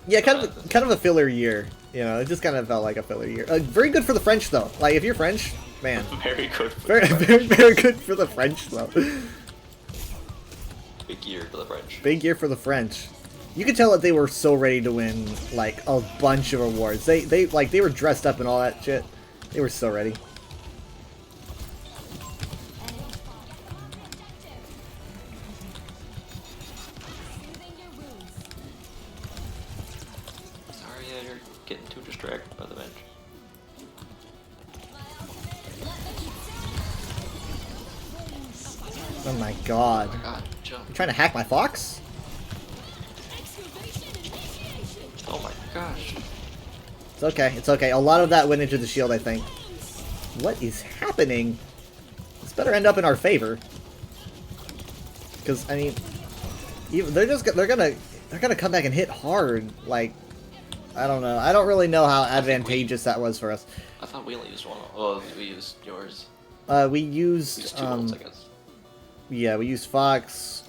S1: Yeah, kind of a filler year. You know, it just kind of felt like a filler year. Very good for the French though. Like if you're French, man,
S5: Very good. For
S1: very
S5: the French.
S1: very good for the French though.
S5: Big year for the French.
S1: Big year for the French. You could tell that they were so ready to win like a bunch of awards. They were dressed up and all that shit. They were so ready.
S5: Sorry, yeah, you're getting too distracted by the bench.
S1: my god.
S5: Oh my god, jump.
S1: You trying to hack my fox?
S5: Oh my gosh.
S1: It's okay, it's okay. A lot of that went into the shield, I think. What is happening? This better end up in our favor. Because, I mean, they're gonna come back and hit hard. Like, I don't know. I don't really know how advantageous that was for us.
S5: I thought we only used one. Oh, we used yours.
S1: We used
S5: Two ults, I guess.
S1: yeah, we used Fox,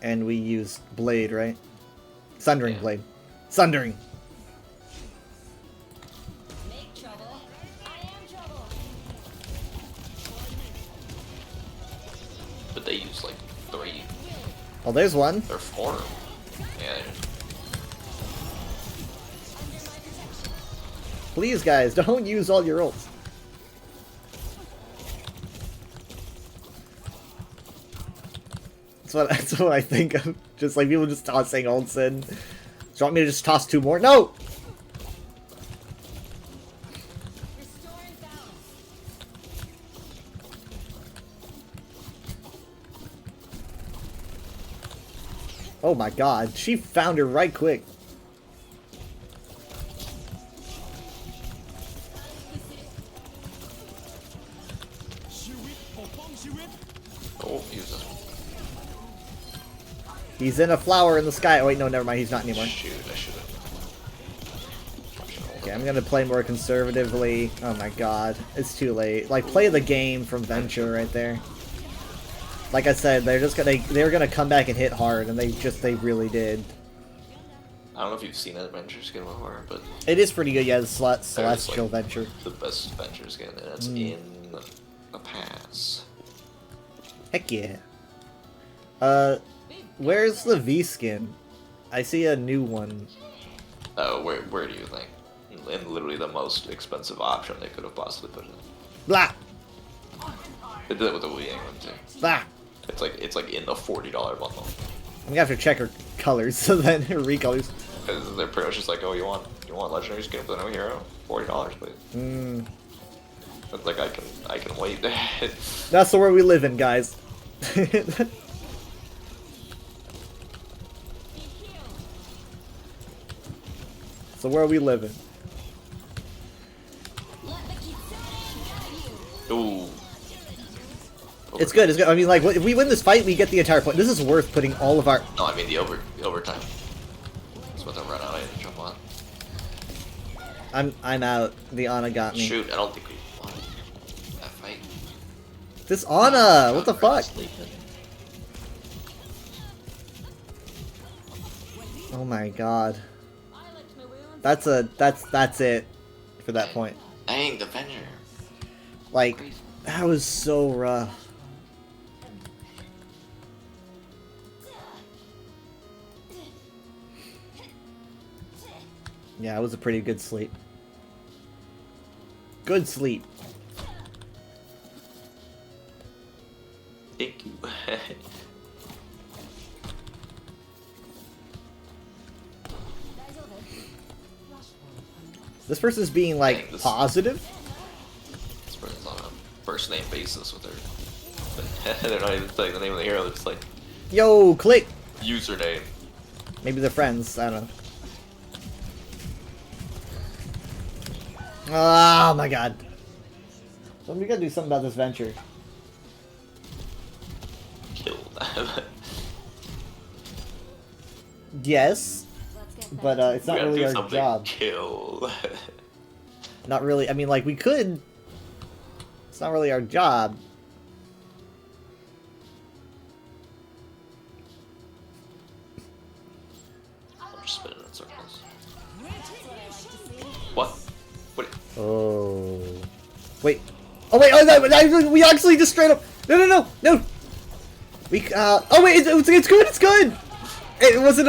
S1: and we used Blade, right? Sundering
S5: Yeah.
S1: Blade. Sundering.
S6: Make trouble. I am trouble.
S5: But they used like 3
S1: Oh, there's one.
S5: or 4. Yeah.
S1: Please, guys, don't use all your ults. That's what I think of. Just like people just tossing ults in. Do you want me to just toss 2 more? No!
S6: Restoring balance.
S1: Oh my god, she found her right quick.
S5: Oh, use this one.
S1: He's in a flower in the sky. Oh wait, no, never mind. He's not anymore.
S5: Shoot, I should've.
S1: Okay, I'm gonna play more conservatively. Oh my god, it's too late. Like, play the game from Venture right there. Like I said, they're gonna come back and hit hard, and they really did.
S5: I don't know if you've seen that Venture skin before, but
S1: It is pretty good, yeah. The Celestial Venture.
S5: the best Venture skin, and it's in the pass.
S1: Heck yeah. Where's the V skin? I see a new one.
S5: Oh, where do you think? In literally the most expensive option they could have possibly put in.
S1: Blah!
S5: They did it with the Wii one too.
S1: Blah!
S5: It's like in the $40 bundle.
S1: I'm gonna have to check her colors, so then her recolors.
S5: Because they're pretty much just like, oh, you want legendary skin for the new hero? $40, please. It's like I can wait.
S1: That's the world we live in, guys. It's the world we live in.
S6: Let the Kitsune guide you.
S5: Ooh.
S1: It's good, it's good. I mean, like, if we win this fight, we get the entire point. This is worth putting all of our...
S5: No, I mean the overtime. That's what they run out. I had to jump on.
S1: I'm out. The Ana got me.
S5: Shoot, I don't think we won that fight.
S1: This Ana! What the fuck?
S5: Sleeping.
S1: Oh my god.
S6: I licked my wounds.
S1: That's it for that point.
S5: Dang, the Avenger.
S1: Like, that was so rough. Yeah, it was a pretty good sleep. Good sleep.
S5: Thank you.
S1: This person's being, like,
S5: Dang, this-
S1: positive?
S5: This person's on a first name basis with her. They're not even saying the name of the hero. They're just like
S1: Yo, click!
S5: username.
S1: Maybe they're friends, I don't know. Oh my god. So we gotta do something about this venture.
S5: Kill them.
S1: Yes,
S6: Let's get
S1: but
S6: back
S1: it's
S5: We
S1: not
S5: gotta
S1: really
S5: do
S1: our
S5: something.
S1: job.
S5: Kill.
S1: Not really, I mean, like, we could. It's not really our job.
S5: I'm just spinning in circles. What? What?
S1: Oh. Wait. Oh wait, oh, we actually just straight up. No. We, oh wait, it's good, it's good! It wasn't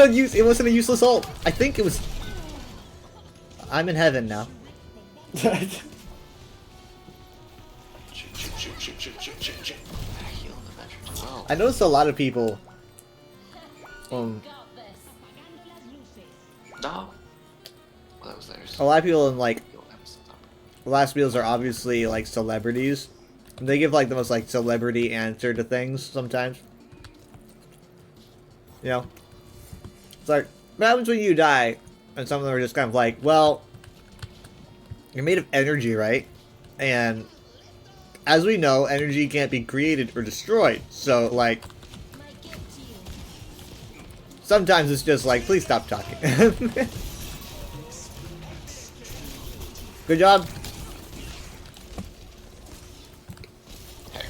S1: a useless ult. I think it was. I'm in heaven now.
S5: Shoot. Healing the Avenger too well.
S1: I noticed a lot of people.
S6: got this.
S5: No. Well, that was theirs.
S1: A lot of people in, like,
S5: Yo, that was the number.
S1: the last wheels are obviously like celebrities, They give like the most like celebrity answer to things sometimes. You know? It's like, what happens when you die? And some of them are just kind of like, well, you're made of energy, right? And as we know, energy can't be created or destroyed. So, like,
S6: Might get to you.
S1: sometimes it's just like, please stop talking. Good job.
S5: Heck.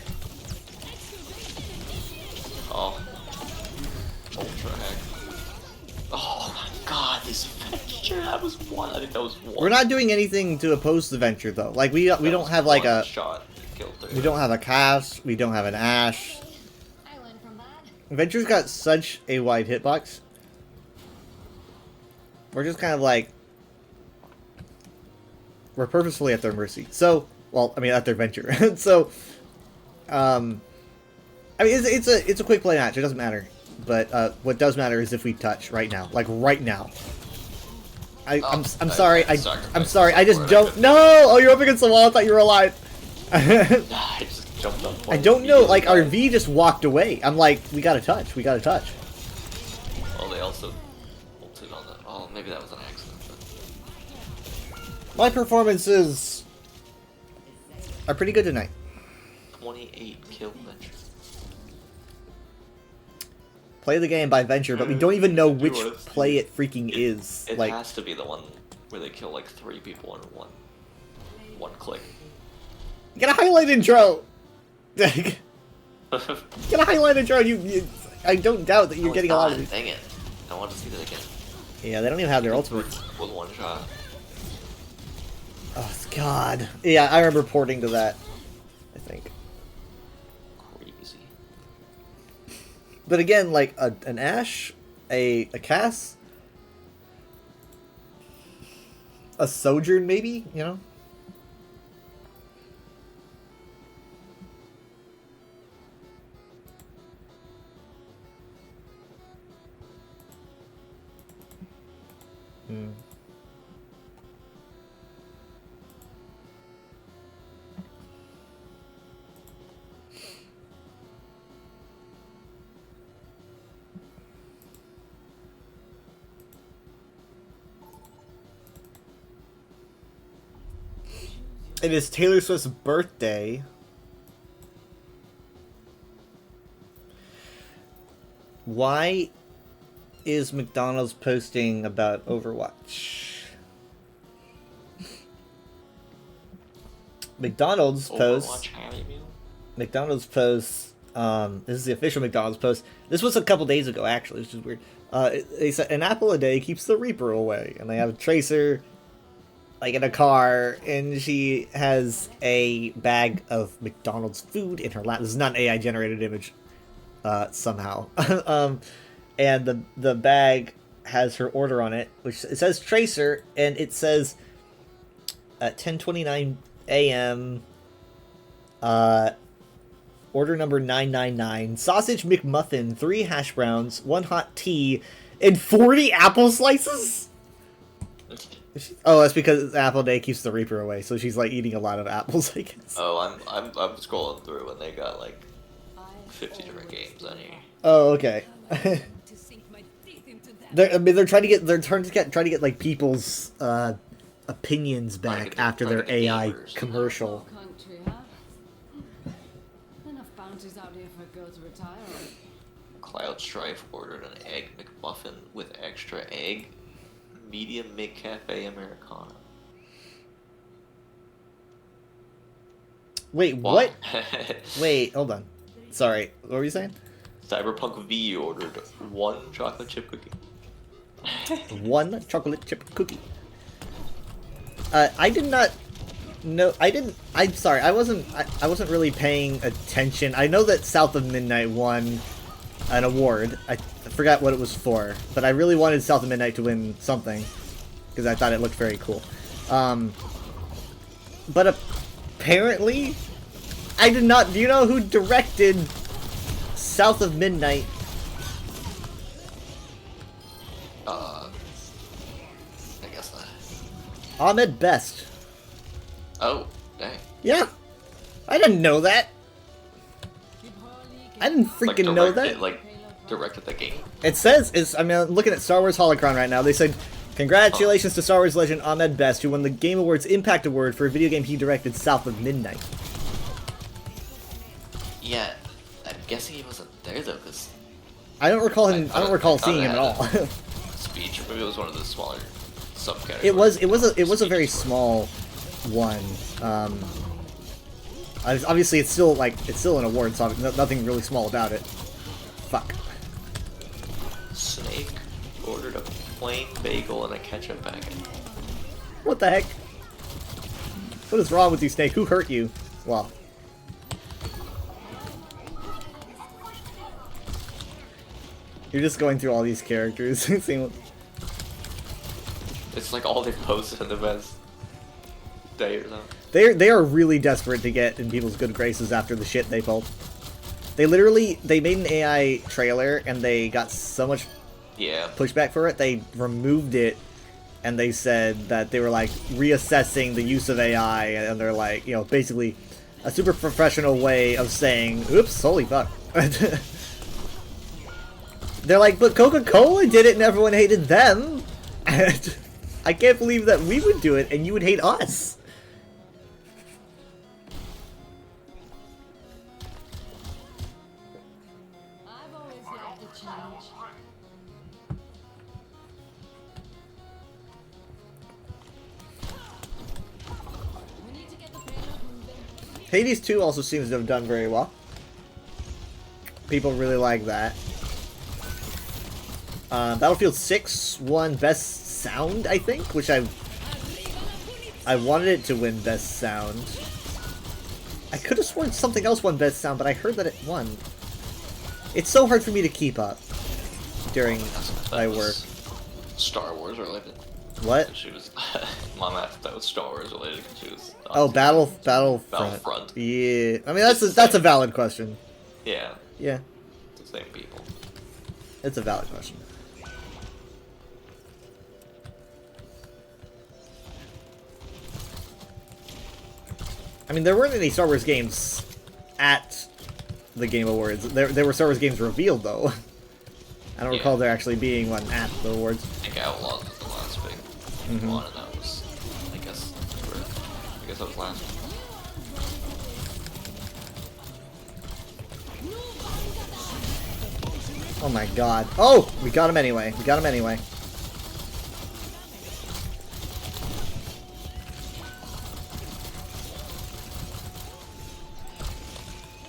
S5: Oh. Ultra heck. Oh my god, this venture, that was one. I think that was one.
S1: We're not doing anything to oppose the venture though. Like we don't have like a
S5: shot. Killed
S1: we don't have a Cass, we don't have an Ashe.
S6: I learned from that.
S1: Venture's got such a wide hitbox. We're just kind of like we're purposefully at their mercy. So, well, I mean at their venture. So, I mean it's a quick play match. It doesn't matter. But what does matter is if we touch right now, like right now. I'm sorry. I'm sorry. I just don't. No. Oh, you're up against the wall. I thought you were alive.
S5: I just jumped up.
S1: I don't know. Like our V just walked away. I'm like, we gotta touch. We gotta touch.
S5: Oh, they also ulted on that. Oh, maybe that was an accident. But
S1: My performances are pretty good tonight.
S5: 28 kill venture.
S1: Play the game by Venture, but we don't even know which
S5: Yours.
S1: play it freaking is.
S5: It
S1: Like,
S5: has to be the one where they kill like 3 people in one click.
S1: get a highlight intro. Get a highlight intro. I don't doubt that you're getting a lot of these.
S5: Dang it! I want to see that again.
S1: Yeah, they don't even have their ultimates.
S5: With one shot.
S1: Oh God. Yeah, I remember porting to that. I think.
S5: Crazy.
S1: But again, like an Ashe, a Cass, a Sojourn, maybe, you know. Hmm. It is Taylor Swift's birthday. Why is McDonald's posting about Overwatch? McDonald's posts.
S5: Overwatch Happy Meal?
S1: McDonald's posts. This is the official McDonald's post. This was a couple days ago, actually, which is weird. They said an apple a day keeps the Reaper away, and they have Tracer, like in a car, and she has a bag of McDonald's food in her lap. This is not an AI generated image, somehow. And the bag has her order on it, which it says Tracer, and it says at 10:29 a.m. Order number 999: sausage McMuffin, 3 hash browns, 1 hot tea, and 40 apple slices. Oh, that's because Apple Day keeps the Reaper away, so she's like eating a lot of apples, I guess.
S5: Oh, I'm scrolling through and they got like 50 different games on here.
S1: Oh, okay. they're trying to get like people's opinions back after their AI commercial.
S9: Country, huh? Enough bounties out here for a girl to retire on.
S5: Cloud Strife ordered an egg McMuffin with extra egg, medium McCafe Americano.
S1: Wait, what? Wait, hold on. Sorry, what were you saying?
S5: Cyberpunk V ordered 1 chocolate chip cookie.
S1: 1 chocolate chip cookie. I did not know. I'm sorry. I wasn't really paying attention. I know that South of Midnight won an award. I forgot what it was for, but I really wanted South of Midnight to win something because I thought it looked very cool. But apparently, I did not. Do you know who directed South of Midnight?
S5: I guess not.
S1: Ahmed Best.
S5: Oh, dang.
S1: Yeah. I didn't know that. I didn't
S5: Like,
S1: freaking know that.
S5: Directed the game.
S1: It says, I mean, I'm looking at Star Wars Holocron right now. They said, congratulations to Star Wars legend Ahmed Best, who won the Game Awards Impact Award for a video game he directed, South of Midnight.
S5: Yeah, I'm guessing he wasn't there though, because
S1: I don't recall him. I don't recall seeing him at all.
S5: speech, or maybe it was one of the smaller subcategories.
S1: It was a very small one. Obviously, it's still an award, so nothing really small about it. Fuck.
S5: Snake ordered a plain bagel and a ketchup packet.
S1: What the heck? What is wrong with you, Snake? Who hurt you? Well. You're just going through all these characters. Seeing what...
S5: It's like all they've posted in the best day or something.
S1: They are really desperate to get in people's good graces after the shit they pulled. They made an AI trailer and they got so much pushback for it. They removed it and they said that they were like reassessing the use of AI, and they're like, you know, basically a super professional way of saying, oops, holy fuck. They're like, but Coca-Cola did it and everyone hated them. And I can't believe that we would do it and you would hate us.
S6: I've always liked the change. We need to get the payload moving.
S1: Hades 2 also seems to have done very well. People really like that. Battlefield 6 won Best Sound, I think, which I wanted it to win Best Sound. I could have sworn something else won Best Sound, but I heard that it won. It's so hard for me to keep up during my work.
S5: Star Wars related.
S1: What?
S5: She was. Mom asked if that was Star Wars related because she was.
S1: Oh, Battlefront.
S5: Battlefront.
S1: Yeah, I mean that's a valid question.
S5: Yeah.
S1: Yeah,
S5: It's the same people.
S1: it's a valid question. I mean, there weren't any Star Wars games at the Game Awards. There were Star Wars games revealed, though. I don't recall there actually being one at the awards.
S5: I think Outlaws was the last big one, and that was, I guess that was last.
S1: Oh my god. Oh! We got him anyway. We got him anyway.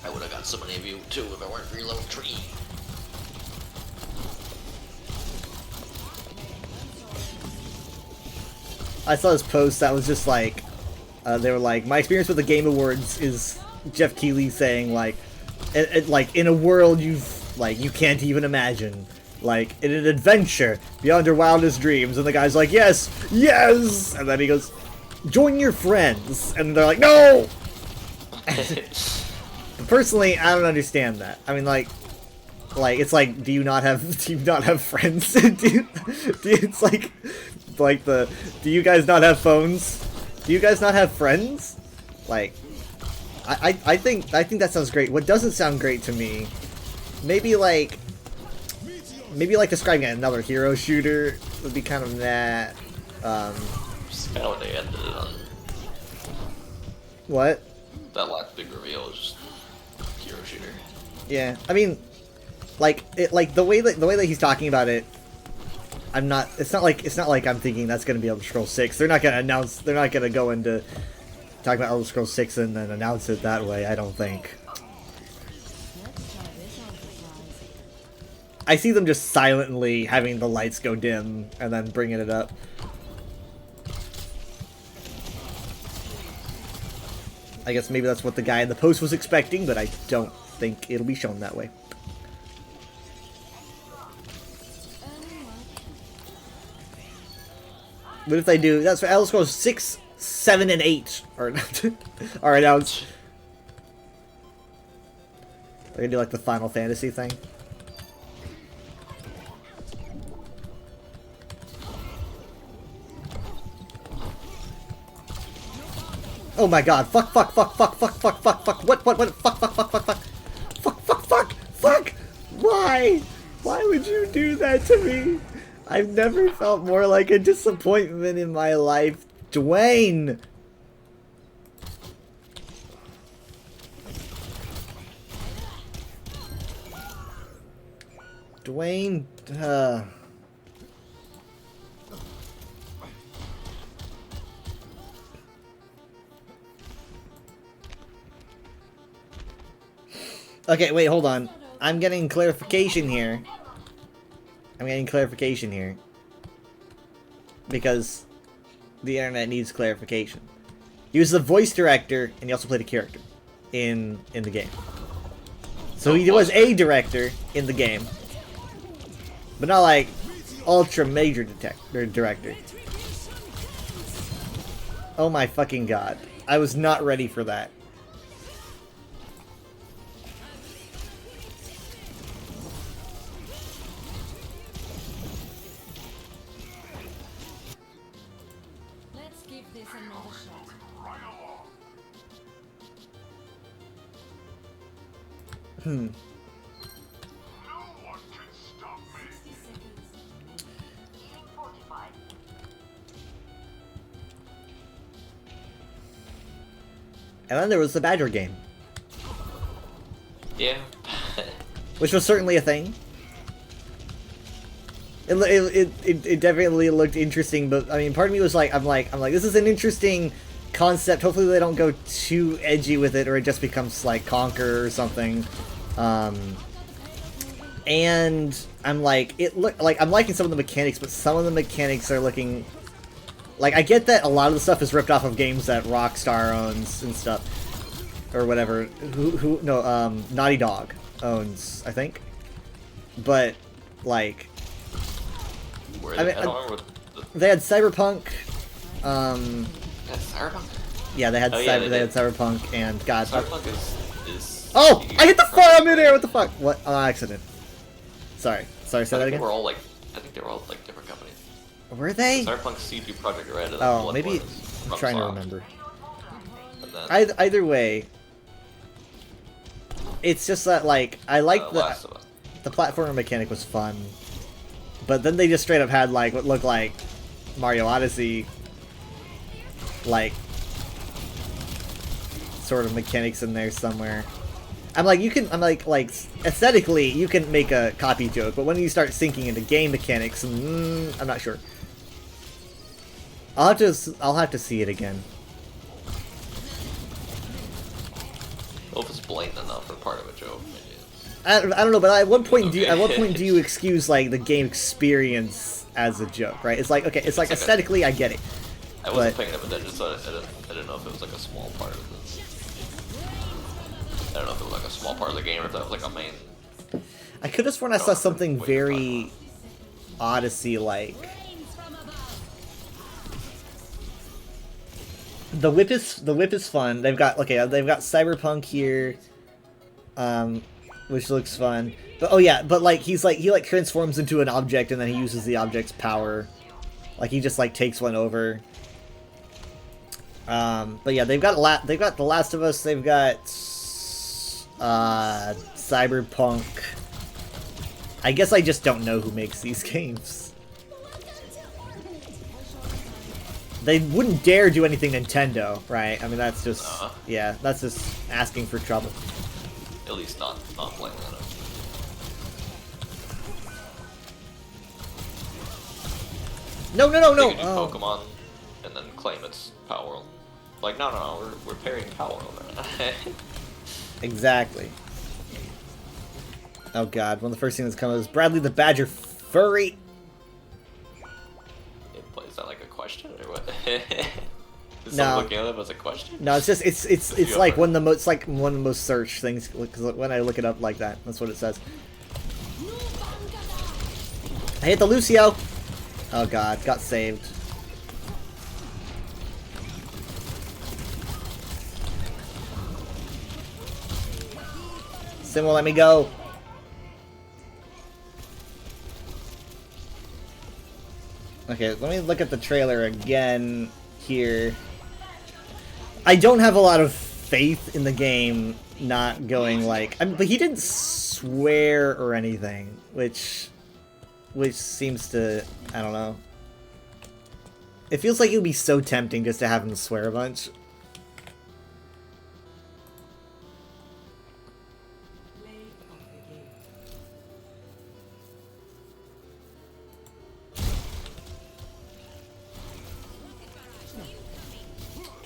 S5: I would have got so many of you too if I weren't for your little tree.
S1: I saw this post that was just like, they were like, my experience with the Game Awards is Jeff Keighley saying like, like in a world you can't even imagine, like in an adventure beyond your wildest dreams, and the guy's like, yes, yes, and then he goes, join your friends, and they're like, no. Personally, I don't understand that. I mean, like it's like, do you not have friends? It's like do you guys not have phones? Do you guys not have friends? Like, I think that sounds great. What doesn't sound great to me, maybe like describing another hero shooter would be kind of that.
S5: Just kind of what they ended it on.
S1: What?
S5: That last big reveal is just hero shooter.
S1: Yeah, I mean, like the way that he's talking about it, I'm not. It's not like I'm thinking that's gonna be Elder Scrolls 6. They're not gonna go into talking about Elder Scrolls 6 and then announce it that way. I don't think. I see them just silently having the lights go dim and then bringing it up. I guess maybe that's what the guy in the post was expecting, but I don't think it'll be shown that way. But if they do, that's for Elder Scrolls 6, 7, and 8 are announced. They're gonna do like the Final Fantasy thing. Oh my god, fuck, fuck, fuck, fuck, fuck, fuck, fuck, fuck, what, fuck, fuck, fuck, fuck, fuck, fuck, fuck, fuck, fuck, why? Why would you do that to me? I've never felt more like a disappointment in my life. Dwayne! Dwayne, Okay, wait, hold on. I'm getting clarification here. Because the internet needs clarification. He was the voice director, and he also played a character in the game. So he was a director in the game. But not like ultra major director. Oh my fucking god. I was not ready for that.
S9: Let's give this another shot.
S1: Hmm. And then there was the Badger game,
S5: Yeah.
S1: which was certainly a thing. It definitely looked interesting, but I mean, part of me was like, I'm like, this is an interesting concept. Hopefully, they don't go too edgy with it, or it just becomes like Conquer or something. And I'm like, I'm liking some of the mechanics, but some of the mechanics are looking. Like, I get that a lot of the stuff is ripped off of games that Rockstar owns and stuff. Or whatever. Naughty Dog owns, I think. But, like...
S5: I don't remember what
S1: they had Cyberpunk.
S5: That's Cyberpunk?
S1: Yeah, they had, they had Cyberpunk and... God...
S5: Cyberpunk is...
S1: Oh! I hit the fire midair! What the fuck? What? On accident. Sorry, say that again?
S5: I think they were all like different companies.
S1: Were they?
S5: Cyberpunk, CD Projekt Red, and
S1: Oh,
S5: Bloodborne
S1: maybe...
S5: is
S1: I'm trying to
S5: Rockstar.
S1: remember.
S5: And then,
S1: Either way... It's just that, like, I like
S5: Last of Us.
S1: the platformer mechanic was fun, but then they just straight up had, like, what looked like Mario Odyssey, like, sort of mechanics in there somewhere. I'm like, aesthetically, you can make a copy joke, but when you start sinking into game mechanics, I'm not sure. I'll have to see it again.
S5: Well, if it's blatant enough for part of a joke, maybe
S1: I don't know, but at what point do you excuse like the game experience as a joke, right? It's like, okay, it's like aesthetically, I get it.
S5: I wasn't paying attention, so I didn't know if it was like a small part of this. I don't know if it was like a small part of the game or if that was like a main.
S1: I could have sworn I saw something very Odyssey-like. The whip is fun. They've got Cyberpunk here, which looks fun. But oh yeah, but like he transforms into an object and then he uses the object's power. Like he just like takes one over. But yeah, they've got The Last of Us. They've got Cyberpunk. I guess I just don't know who makes these games. They wouldn't dare do anything Nintendo, right? I mean, that's just yeah, that's just asking for trouble.
S5: At least not playing that.
S1: No!
S5: They could do Pokemon and then claim its power. Like, no, we're pairing power over it.
S1: Exactly. Oh god, one of the first things that's coming is Bradley the Badger furry.
S5: Is that like a question or what? Is
S1: No.
S5: someone looking at it as a question?
S1: No, it's just it's like one of the most searched things because when I look it up like that, that's what it says. I hit the Lucio. Oh god, got saved. Sim will let me go. Okay, let me look at the trailer again here. I don't have a lot of faith in the game not going like... but he didn't swear or anything, which seems to... I don't know. It feels like it would be so tempting just to have him swear a bunch.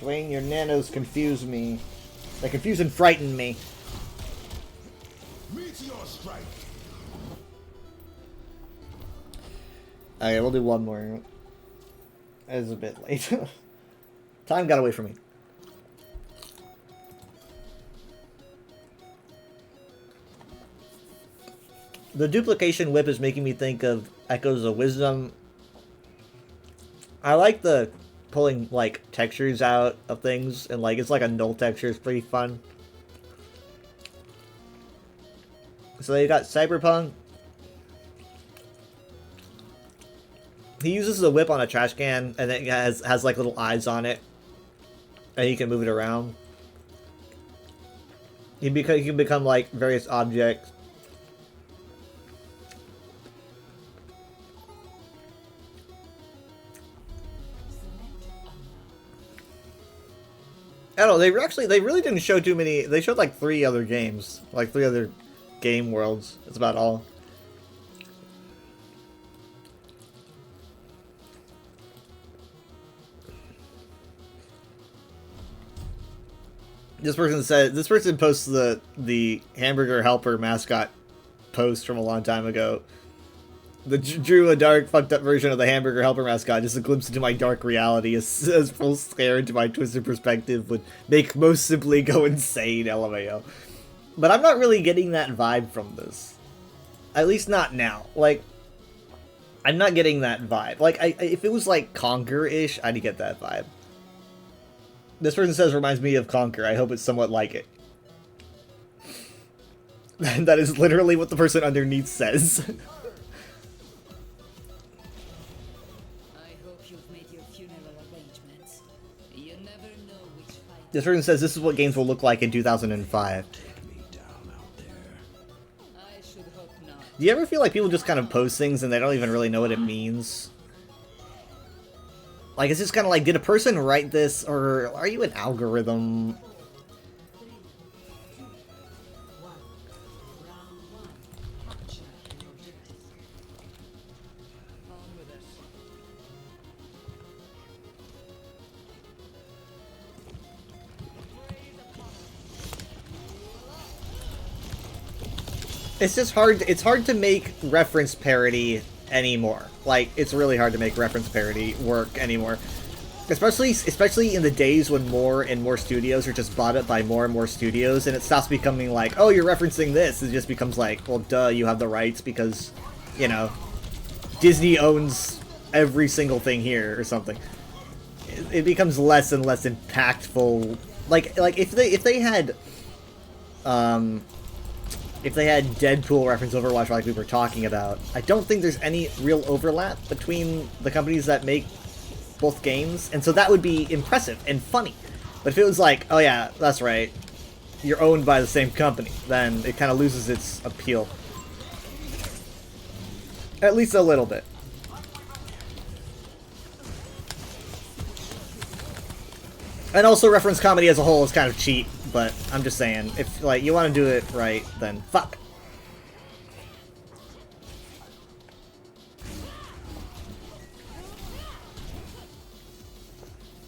S1: Dwayne, your nanos confuse me. They confuse and frighten me.
S8: Meteor strike.
S1: Okay, we'll do one more. It's a bit late. Time got away from me. The duplication whip is making me think of Echoes of Wisdom. I like the pulling like textures out of things, and like it's like a null texture. It's pretty fun. So you got Cyberpunk. He uses the whip on a trash can, and it has like little eyes on it, and he can move it around. He can become like various objects. I don't know, they really didn't show too many. They showed like 3 other games, like 3 other game worlds. That's about all. This person posts the Hamburger Helper mascot post from a long time ago. Drew a dark, fucked up version of the Hamburger Helper mascot. Just a glimpse into my dark reality. As full stare into my twisted perspective would make most simply go insane, LMAO. But I'm not really getting that vibe from this. At least not now. Like, I'm not getting that vibe. Like, if it was like Conquer-ish, I'd get that vibe. This person says reminds me of Conquer. I hope it's somewhat like it. That is literally what the person underneath says. This person says this is what games will look like in 2005. Do you ever feel like people just kind of post things and they don't even really know what it means? Like, it's just kind of like, did a person write this, or are you an algorithm? It's just hard. It's hard to make reference parody anymore. Like, it's really hard to make reference parody work anymore. Especially in the days when more and more studios are just bought up by more and more studios, and it stops becoming like, oh, you're referencing this. It just becomes like, well, duh, you have the rights because, you know, Disney owns every single thing here or something. It becomes less and less impactful. Like if they had Deadpool reference Overwatch like we were talking about, I don't think there's any real overlap between the companies that make both games, and so that would be impressive and funny. But if it was like, oh yeah, that's right, you're owned by the same company, then it kind of loses its appeal. At least a little bit. And also, reference comedy as a whole is kind of cheap, but I'm just saying, if like you want to do it right, then fuck.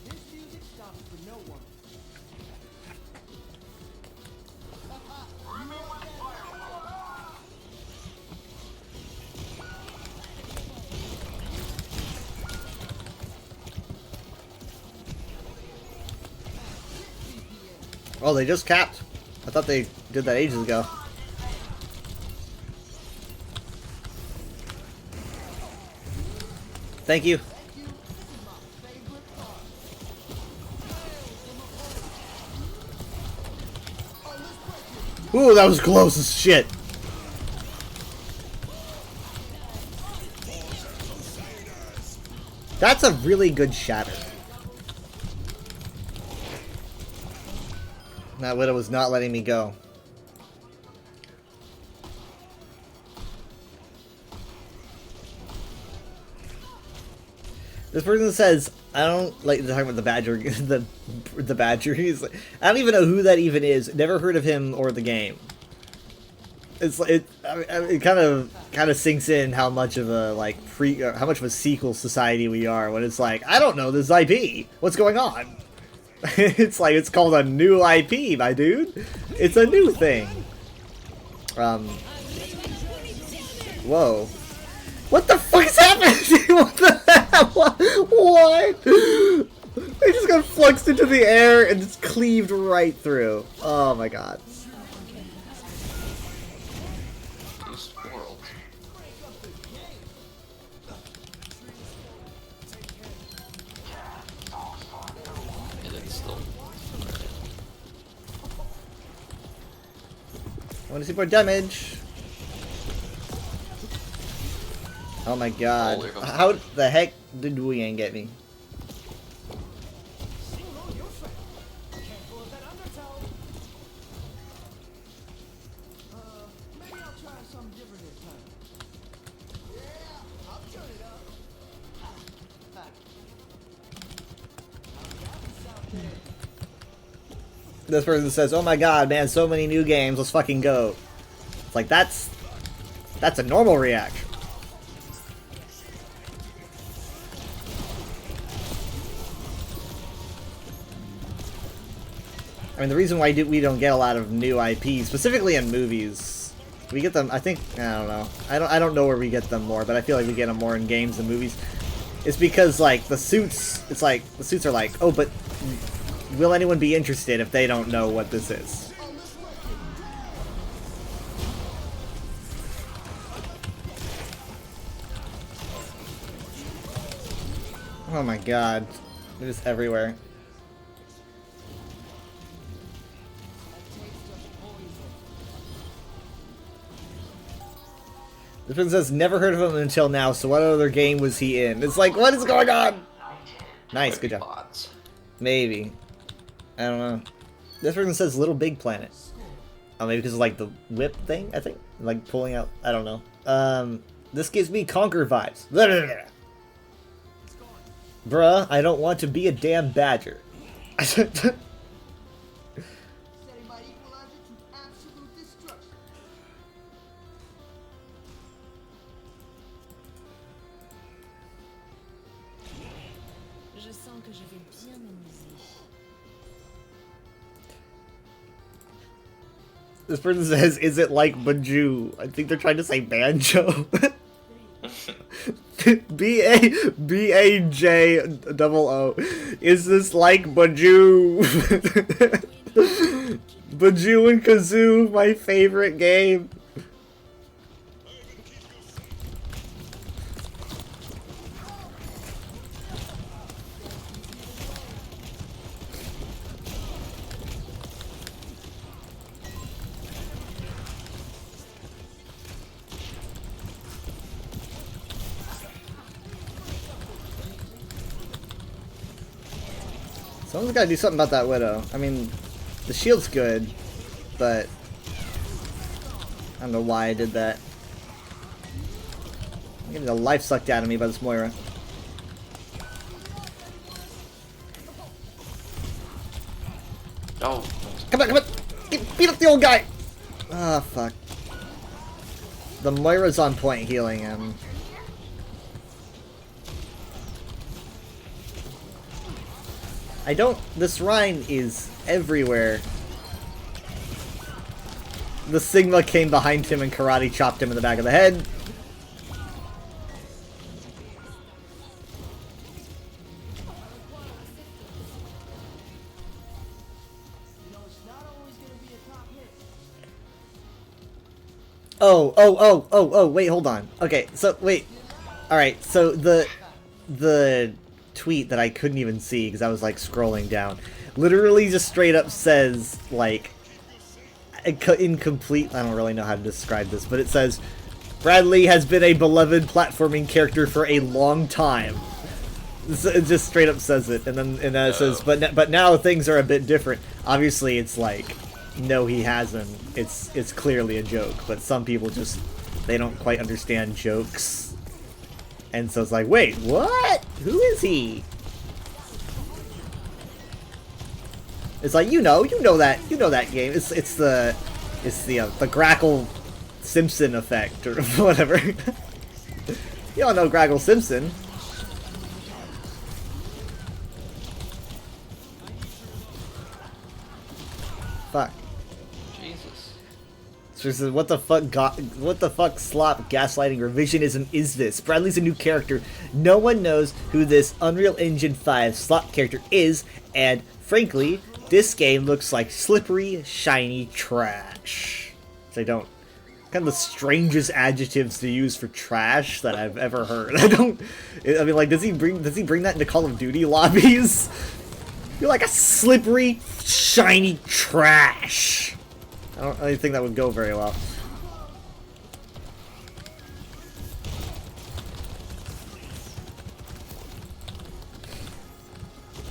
S2: This music stops for no one.
S1: Oh, they just capped. I thought they did that ages ago. Thank you. Ooh, that was close as shit. That's a really good shatter. That widow was not letting me go. This person says, I don't like talking about the badger. The badger. He's like, I don't even know who that even is. Never heard of him or the game. It's it kind of sinks in how much of a how much of a sequel society we are when it's like, I don't know this IP. What's going on? It's like it's called a new IP, my dude. It's a new thing. Whoa. What the fuck is happening? What the hell? What? They just got fluxed into the air and just cleaved right through. Oh my god.
S5: These worlds. And it's still.
S1: I want to see more damage. Oh my god.
S5: Oh,
S1: How the heck did Wu Yang get me?
S2: Maybe I'll try something different this time. Yeah, I'll turn it up.
S1: This person says, oh my god, man, so many new games, let's fucking go. It's like, that's a normal reaction. I mean, the reason why we don't get a lot of new IPs, specifically in movies, we get them, I think, I don't know. I don't know where we get them more, but I feel like we get them more in games than movies. It's because, like, the suits, it's like, the suits are like, oh, but will anyone be interested if they don't know what this is? Oh my god. They're just everywhere. This one says, never heard of him until now, so what other game was he in? It's like, what is going on? Nice, good job.
S5: Bots.
S1: Maybe. I don't know. This person says Little Big Planet. Oh, maybe because of, like, the whip thing, I think? Like, pulling out, I don't know. This gives me Conquer vibes. Bruh, I don't want to be a damn badger.
S2: Setting my equalizer to absolute destruction.
S6: Je sens que je vais bien m'amuser.
S1: This person says, is it like Baju? I think they're trying to say banjo. B-A-J-O-O. Is this like Baju? Baju and Kazoo, my favorite game. Someone's gotta do something about that Widow. I mean, the shield's good, but I don't know why I did that. I'm getting the life sucked out of me by this Moira.
S5: Oh.
S1: Come on, come on! Beat up the old guy! Ah, fuck. The Moira's on point healing him. This Rein is everywhere. The Sigma came behind him and karate chopped him in the back of the head. Oh, wait, hold on. Okay, so, wait. Alright, so the tweet that I couldn't even see because I was, like, scrolling down literally just straight up says, like, incomplete, I don't really know how to describe this, but it says, Bradley has been a beloved platforming character for a long time. It just straight up says it, and then it says, but now things are a bit different. Obviously, it's like, no, he hasn't. It's clearly a joke, but some people just they don't quite understand jokes, and so it's like, wait, what? Who is he? It's like you know that game. It's the Grackle Simpson effect or whatever. You all know Grackle Simpson. Fuck.
S5: Jesus.
S1: She says, what the fuck slop gaslighting revisionism is this? Bradley's a new character. No one knows who this Unreal Engine 5 slop character is, and frankly, this game looks like slippery, shiny trash. They don't. Kind of the strangest adjectives to use for trash that I've ever heard. I mean, like, does he bring that into Call of Duty lobbies? You're like a slippery, shiny trash. I don't really think that would go very well.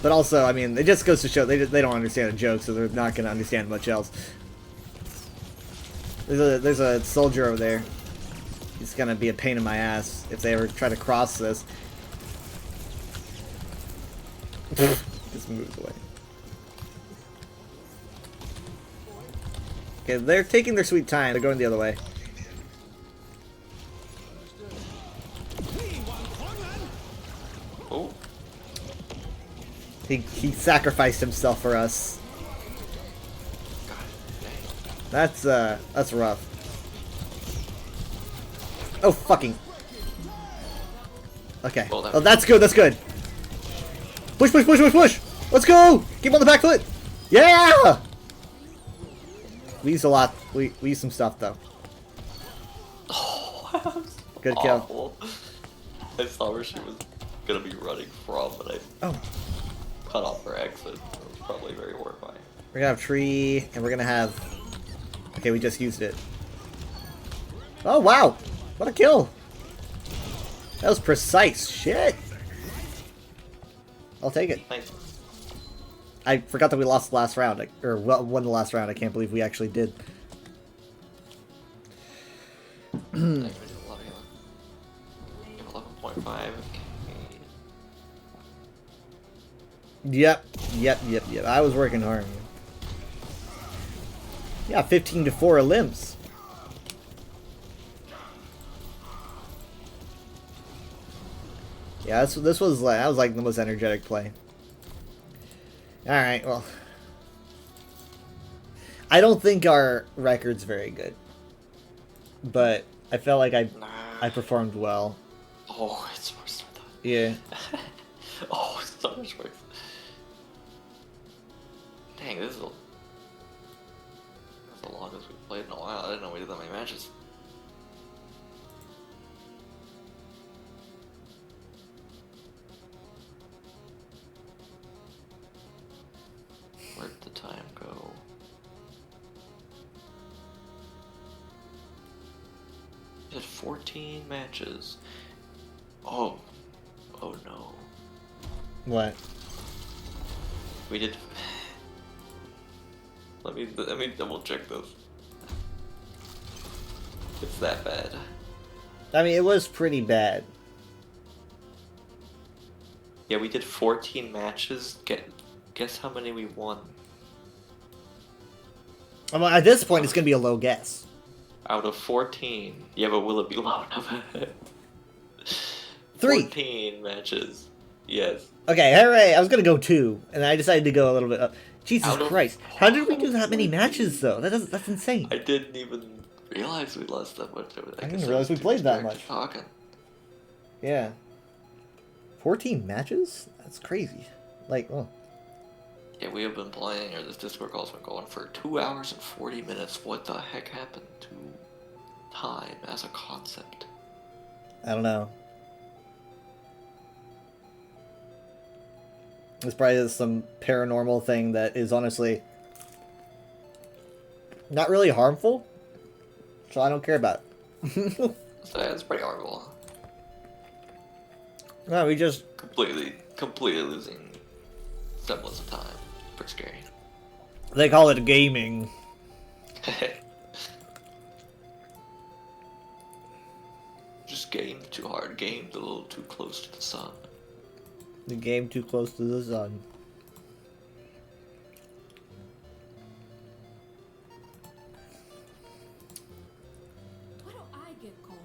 S1: But also, I mean, it just goes to show they don't understand a joke, so they're not going to understand much else. There's a soldier over there. He's going to be a pain in my ass if they ever try to cross this. Just moves away. Okay, they're taking their sweet time. They're going the other way.
S5: Oh.
S1: He sacrificed himself for us. That's rough. Oh, fucking. Okay. Oh, that's good, that's good. Push, push, push, push, push! Let's go! Keep on the back foot! Yeah! We used a lot. We used some stuff, though.
S5: Oh,
S1: good kill.
S5: Awful. I saw where she was gonna be running from, but I cut off her exit. It was probably very horrifying.
S1: We're gonna have tree, and we're gonna have... Okay, we just used it. Oh, wow! What a kill! That was precise. Shit! I'll take it.
S5: Nice.
S1: I forgot that we lost the last round, or won the last round. I can't believe we actually did.
S5: I did 11.5.
S1: Yep. I was working hard. Yeah, 15 to 4 limbs. Yeah, this was like the most energetic play. All right, well, I don't think our record's very good, but I felt like I performed well.
S5: Oh, it's worse than I thought.
S1: Yeah.
S5: Oh, it's so much worse. Dang, this is the longest we've played in a while. I didn't know we did that many matches. Where'd the time go? We did 14 matches. Oh no.
S1: What?
S5: We did. Let me double check this. It's that bad.
S1: I mean, it was pretty bad.
S5: Yeah, we did 14 matches. Guess how many we won?
S1: I mean, at this point, it's gonna be a low guess.
S5: Out of 14. Yeah, but will it be low enough?
S1: 3.
S5: 14 matches. Yes.
S1: Okay, hooray! I was gonna go 2, and I decided to go a little bit up. Jesus
S5: Out of
S1: Christ! How did we do that many matches though? That's insane.
S5: I didn't even realize we lost that much.
S1: I didn't realize we played that much.
S5: Talking.
S1: Yeah. 14 matches? That's crazy. Like, oh.
S5: Yeah, we have been playing, or this Discord call's been going for 2 hours and 40 minutes. What the heck happened to time as a concept?
S1: I don't know. It's probably some paranormal thing that is honestly not really harmful, so I don't care about it.
S5: So, yeah, it's pretty horrible.
S1: No, we just...
S5: Completely completely losing semblance of time. Pretty scary.
S1: They call it gaming.
S5: Just gamed too hard, gamed a little too close to the sun.
S1: The game too close to the sun.
S9: Why don't I get cold?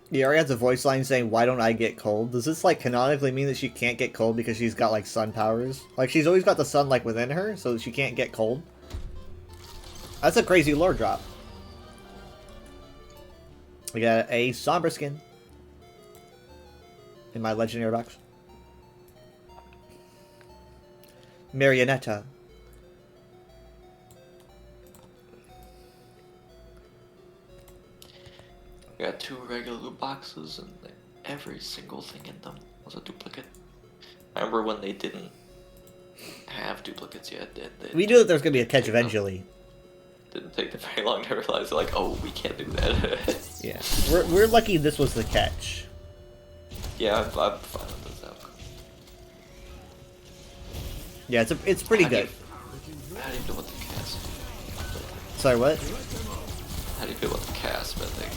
S1: Yuri has a voice line saying, "Why don't I get cold?" Does this like canonically mean that she can't get cold because she's got like sun powers? Like she's always got the sun like within her, so she can't get cold. That's a crazy lore drop. We got a Sombra skin in my legendary box. Marionetta.
S5: We got 2 regular loot boxes, and every single thing in them was a duplicate. I remember when they didn't have duplicates yet.
S1: We knew that there was gonna be a catch eventually.
S5: Didn't take them very long to realize, like, oh, we can't do that.
S1: Yeah, we're lucky this was the catch.
S5: Yeah, I'm fine with this outcome.
S1: Yeah, it's pretty
S5: How do
S1: good.
S5: How do you feel about the cast?
S1: Sorry, what?
S5: How do you feel about the cast, I think?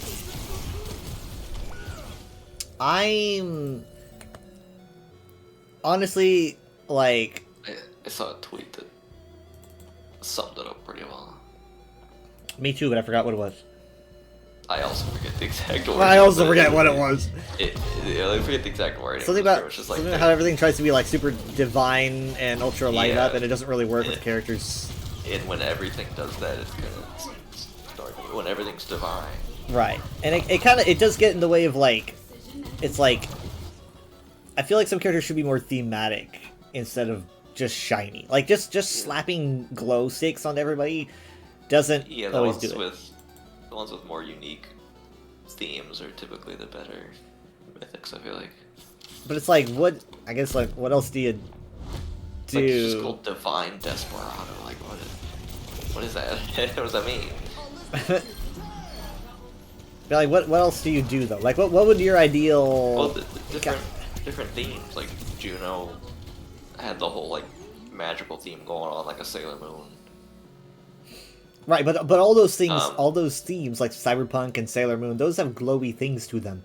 S1: I'm honestly like
S5: I saw a tweet that summed it up pretty well.
S1: me too, but I forgot what it was.
S5: I also forget the exact word.
S1: I also forget what it was.
S5: I forget the exact word.
S1: Something about how everything tries to be like super divine and ultra light
S5: Yeah.
S1: up, and it doesn't really work with characters.
S5: And when everything does that, it's gonna start. When everything's divine.
S1: Right, and it does get in the way of like, it's like, I feel like some characters should be more thematic instead of just shiny. Like just slapping glow sticks on everybody doesn't
S5: Yeah, the
S1: always
S5: ones
S1: do it.
S5: with the ones with more unique themes are typically the better mythics. I feel like.
S1: But it's like, what? I guess like, what else do you do?
S5: Like, it's just called Divine Desperado. Like, what is that? What does that mean?
S1: Yeah, like, what else do you do though? Like, what would your ideal?
S5: Well, the different themes. Like Juno had the whole like magical theme going on, like a Sailor Moon.
S1: Right, but all those things, all those themes like Cyberpunk and Sailor Moon, those have glowy things to them,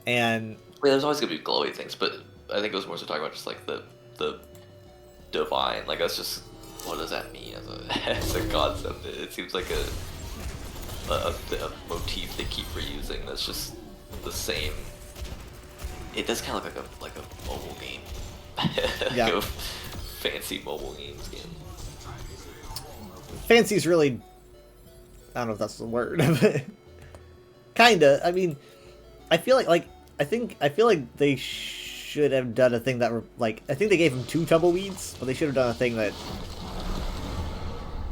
S1: and
S5: Yeah, there's always gonna be glowy things, but I think it was more so talking about just like the divine. Like that's just what does that mean as a as a concept? It seems like a motif they keep reusing. That's just the same. It does kind of look like a mobile game.
S1: Yeah.
S5: Like a fancy mobile game skin.
S1: fancy's really, I don't know if that's the word, but kinda. I mean, I feel like I feel like they should have done a thing that like, I think they gave him 2 tumbleweeds, but they should have done a thing that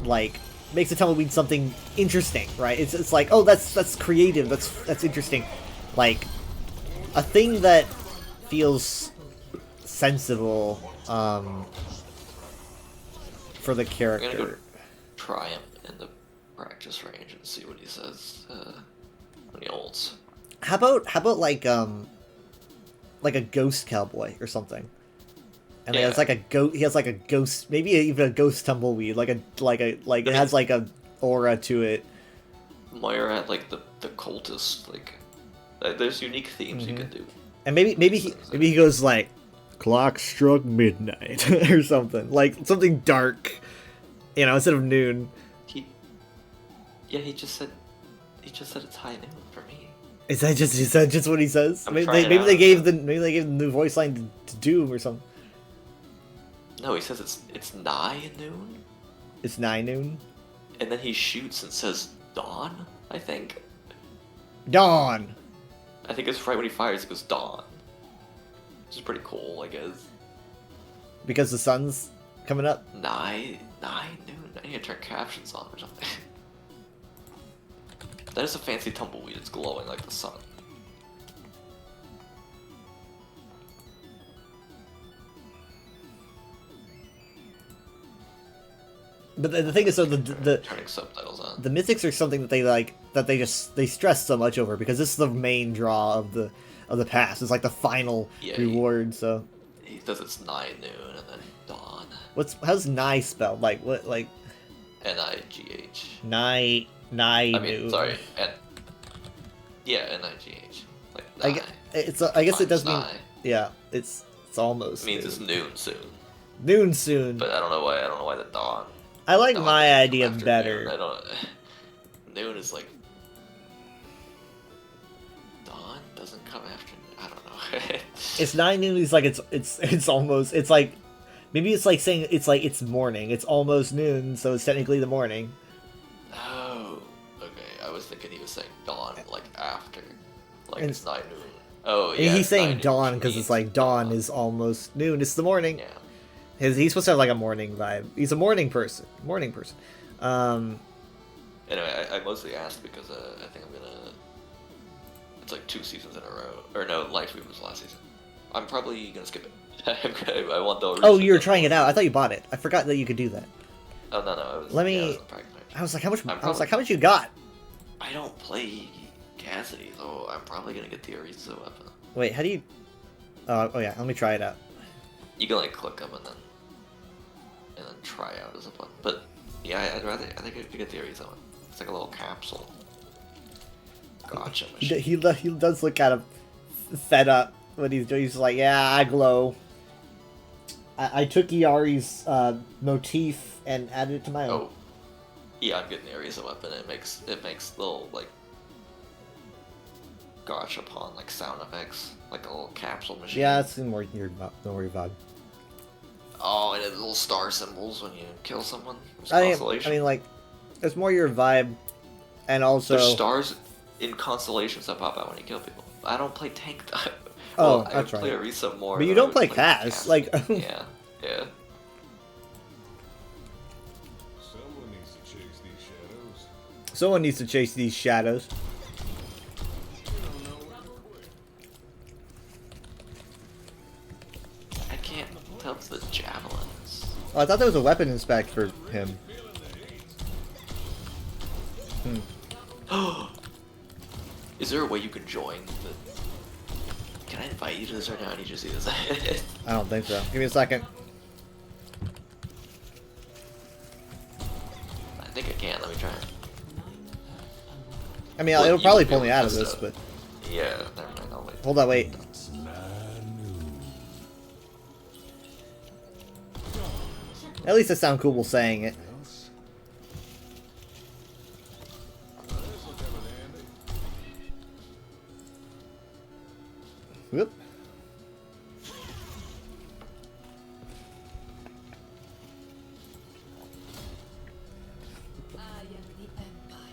S1: like makes a tumbleweed something interesting, right? It's like, oh, that's creative, that's interesting, like a thing that feels sensible for the
S5: I'm
S1: character.
S5: gonna go try him in the practice range and see what he says when he ults.
S1: How about like a ghost cowboy or something? And he has like a goat. He has like a ghost, maybe even a ghost tumbleweed, like it has like a aura to it.
S5: Moira had like the cultist, like there's unique themes you can do.
S1: And maybe he goes like, clock struck midnight or something, like something dark, you know, instead of noon.
S5: He just said it's high noon for me.
S1: Is that just what he says?
S5: I'm
S1: Maybe
S5: trying
S1: they,
S5: it out.
S1: gave the new voice line to Doom or something.
S5: No, he says it's nigh noon,
S1: It's 9 noon.
S5: and then he shoots and says dawn. I think
S1: Dawn.
S5: it's right when he fires. It goes dawn. Which is pretty cool, I guess.
S1: Because the sun's coming up.
S5: Nigh noon. I need to turn captions on or something. That is a fancy tumbleweed. It's glowing like the sun.
S1: But the thing is, so the
S5: Turning subtitles on.
S1: mythics are something that they stress so much over, because this is the main draw of of the past. It's like the final
S5: Yeah,
S1: reward. So
S5: He says it's 9 noon and then dawn.
S1: how's Nigh spelled? Like what? Like
S5: N-I-G-H.
S1: Nigh
S5: I mean,
S1: noon.
S5: sorry, yeah, N-I-G-H. Like
S1: I
S5: nigh.
S1: guess, I guess it does mean.
S5: Nigh.
S1: Yeah, it's almost
S5: It means
S1: noon.
S5: it's noon soon.
S1: Noon soon.
S5: But I don't know why the dawn.
S1: I like
S5: dawn
S1: my
S5: doesn't come
S1: idea
S5: after
S1: better.
S5: Noon. I don't. Noon is like. Dawn doesn't come after. I don't know.
S1: It's 9 noon. It's like it's almost. It's like maybe it's like saying it's morning. It's almost noon, so it's technically the morning.
S5: Oh, okay. I was thinking he was saying dawn like after, like
S1: And-
S5: it's 9 noon. Oh
S1: And
S5: yeah.
S1: he's
S5: it's
S1: saying
S5: 9 noon,
S1: dawn
S5: which
S1: because
S5: means
S1: it's like dawn is almost noon. It's the morning.
S5: Yeah.
S1: He's supposed to have like a morning vibe. He's a morning person.
S5: Anyway, I mostly asked because I think I'm gonna. It's like 2 seasons in a row, or no, Lifeweave was last season. I'm probably gonna skip it. I want the.
S1: Oh, you were trying it out. I thought you bought it. I forgot that you could do that.
S5: Oh no, I was.
S1: Let
S5: yeah,
S1: me-
S5: I was practicing.
S1: I was like, how much?
S5: I'm
S1: I was like,
S5: probably-
S1: how much you got?
S5: I don't play Cassidy, so I'm probably gonna get the Orisa weapon.
S1: Wait, how do you? Oh yeah, let me try it out.
S5: You can like click them and then try out as a button. But yeah, I think I could get the Orisa one. It's like a little capsule. Gotcha.
S1: He does look kind of fed up when he's doing. He's like, yeah, I glow. I took Iari's motif and added it to my own.
S5: Oh, yeah, I'm getting the Orisa weapon. It makes little like gachapon like sound effects, like a little capsule machine.
S1: Yeah, it's more your vibe.
S5: Oh, and it little star symbols when you kill someone. There's
S1: I
S5: constellation.
S1: mean, like, it's more your vibe, and also.
S5: There's stars in constellations that pop out when you kill people. I don't play tank.
S1: Oh,
S5: well,
S1: that's
S5: I play
S1: right.
S5: Orisa more.
S1: But you
S5: than
S1: don't
S5: I
S1: play
S5: would
S1: Cass, like-
S5: yeah.
S8: Someone needs to chase these shadows.
S1: Someone needs to chase these shadows.
S5: I can't tell if the javelins.
S1: Oh, I thought there was a weapon inspect for him.
S5: Is there a way you can join the? Can I invite you to this right now? I need you to see this.
S1: I don't think so. Give me a second.
S5: I think I can. Let me try.
S1: I mean,
S5: Well,
S1: it'll
S5: you
S1: probably
S5: would be
S1: pull
S5: able
S1: me
S5: to
S1: out of
S5: test
S1: this,
S5: it.
S1: but
S5: Yeah, never mind. I'll wait.
S1: hold on, wait. At least it sounds cool while saying it. Whoop.
S6: I am the Empire.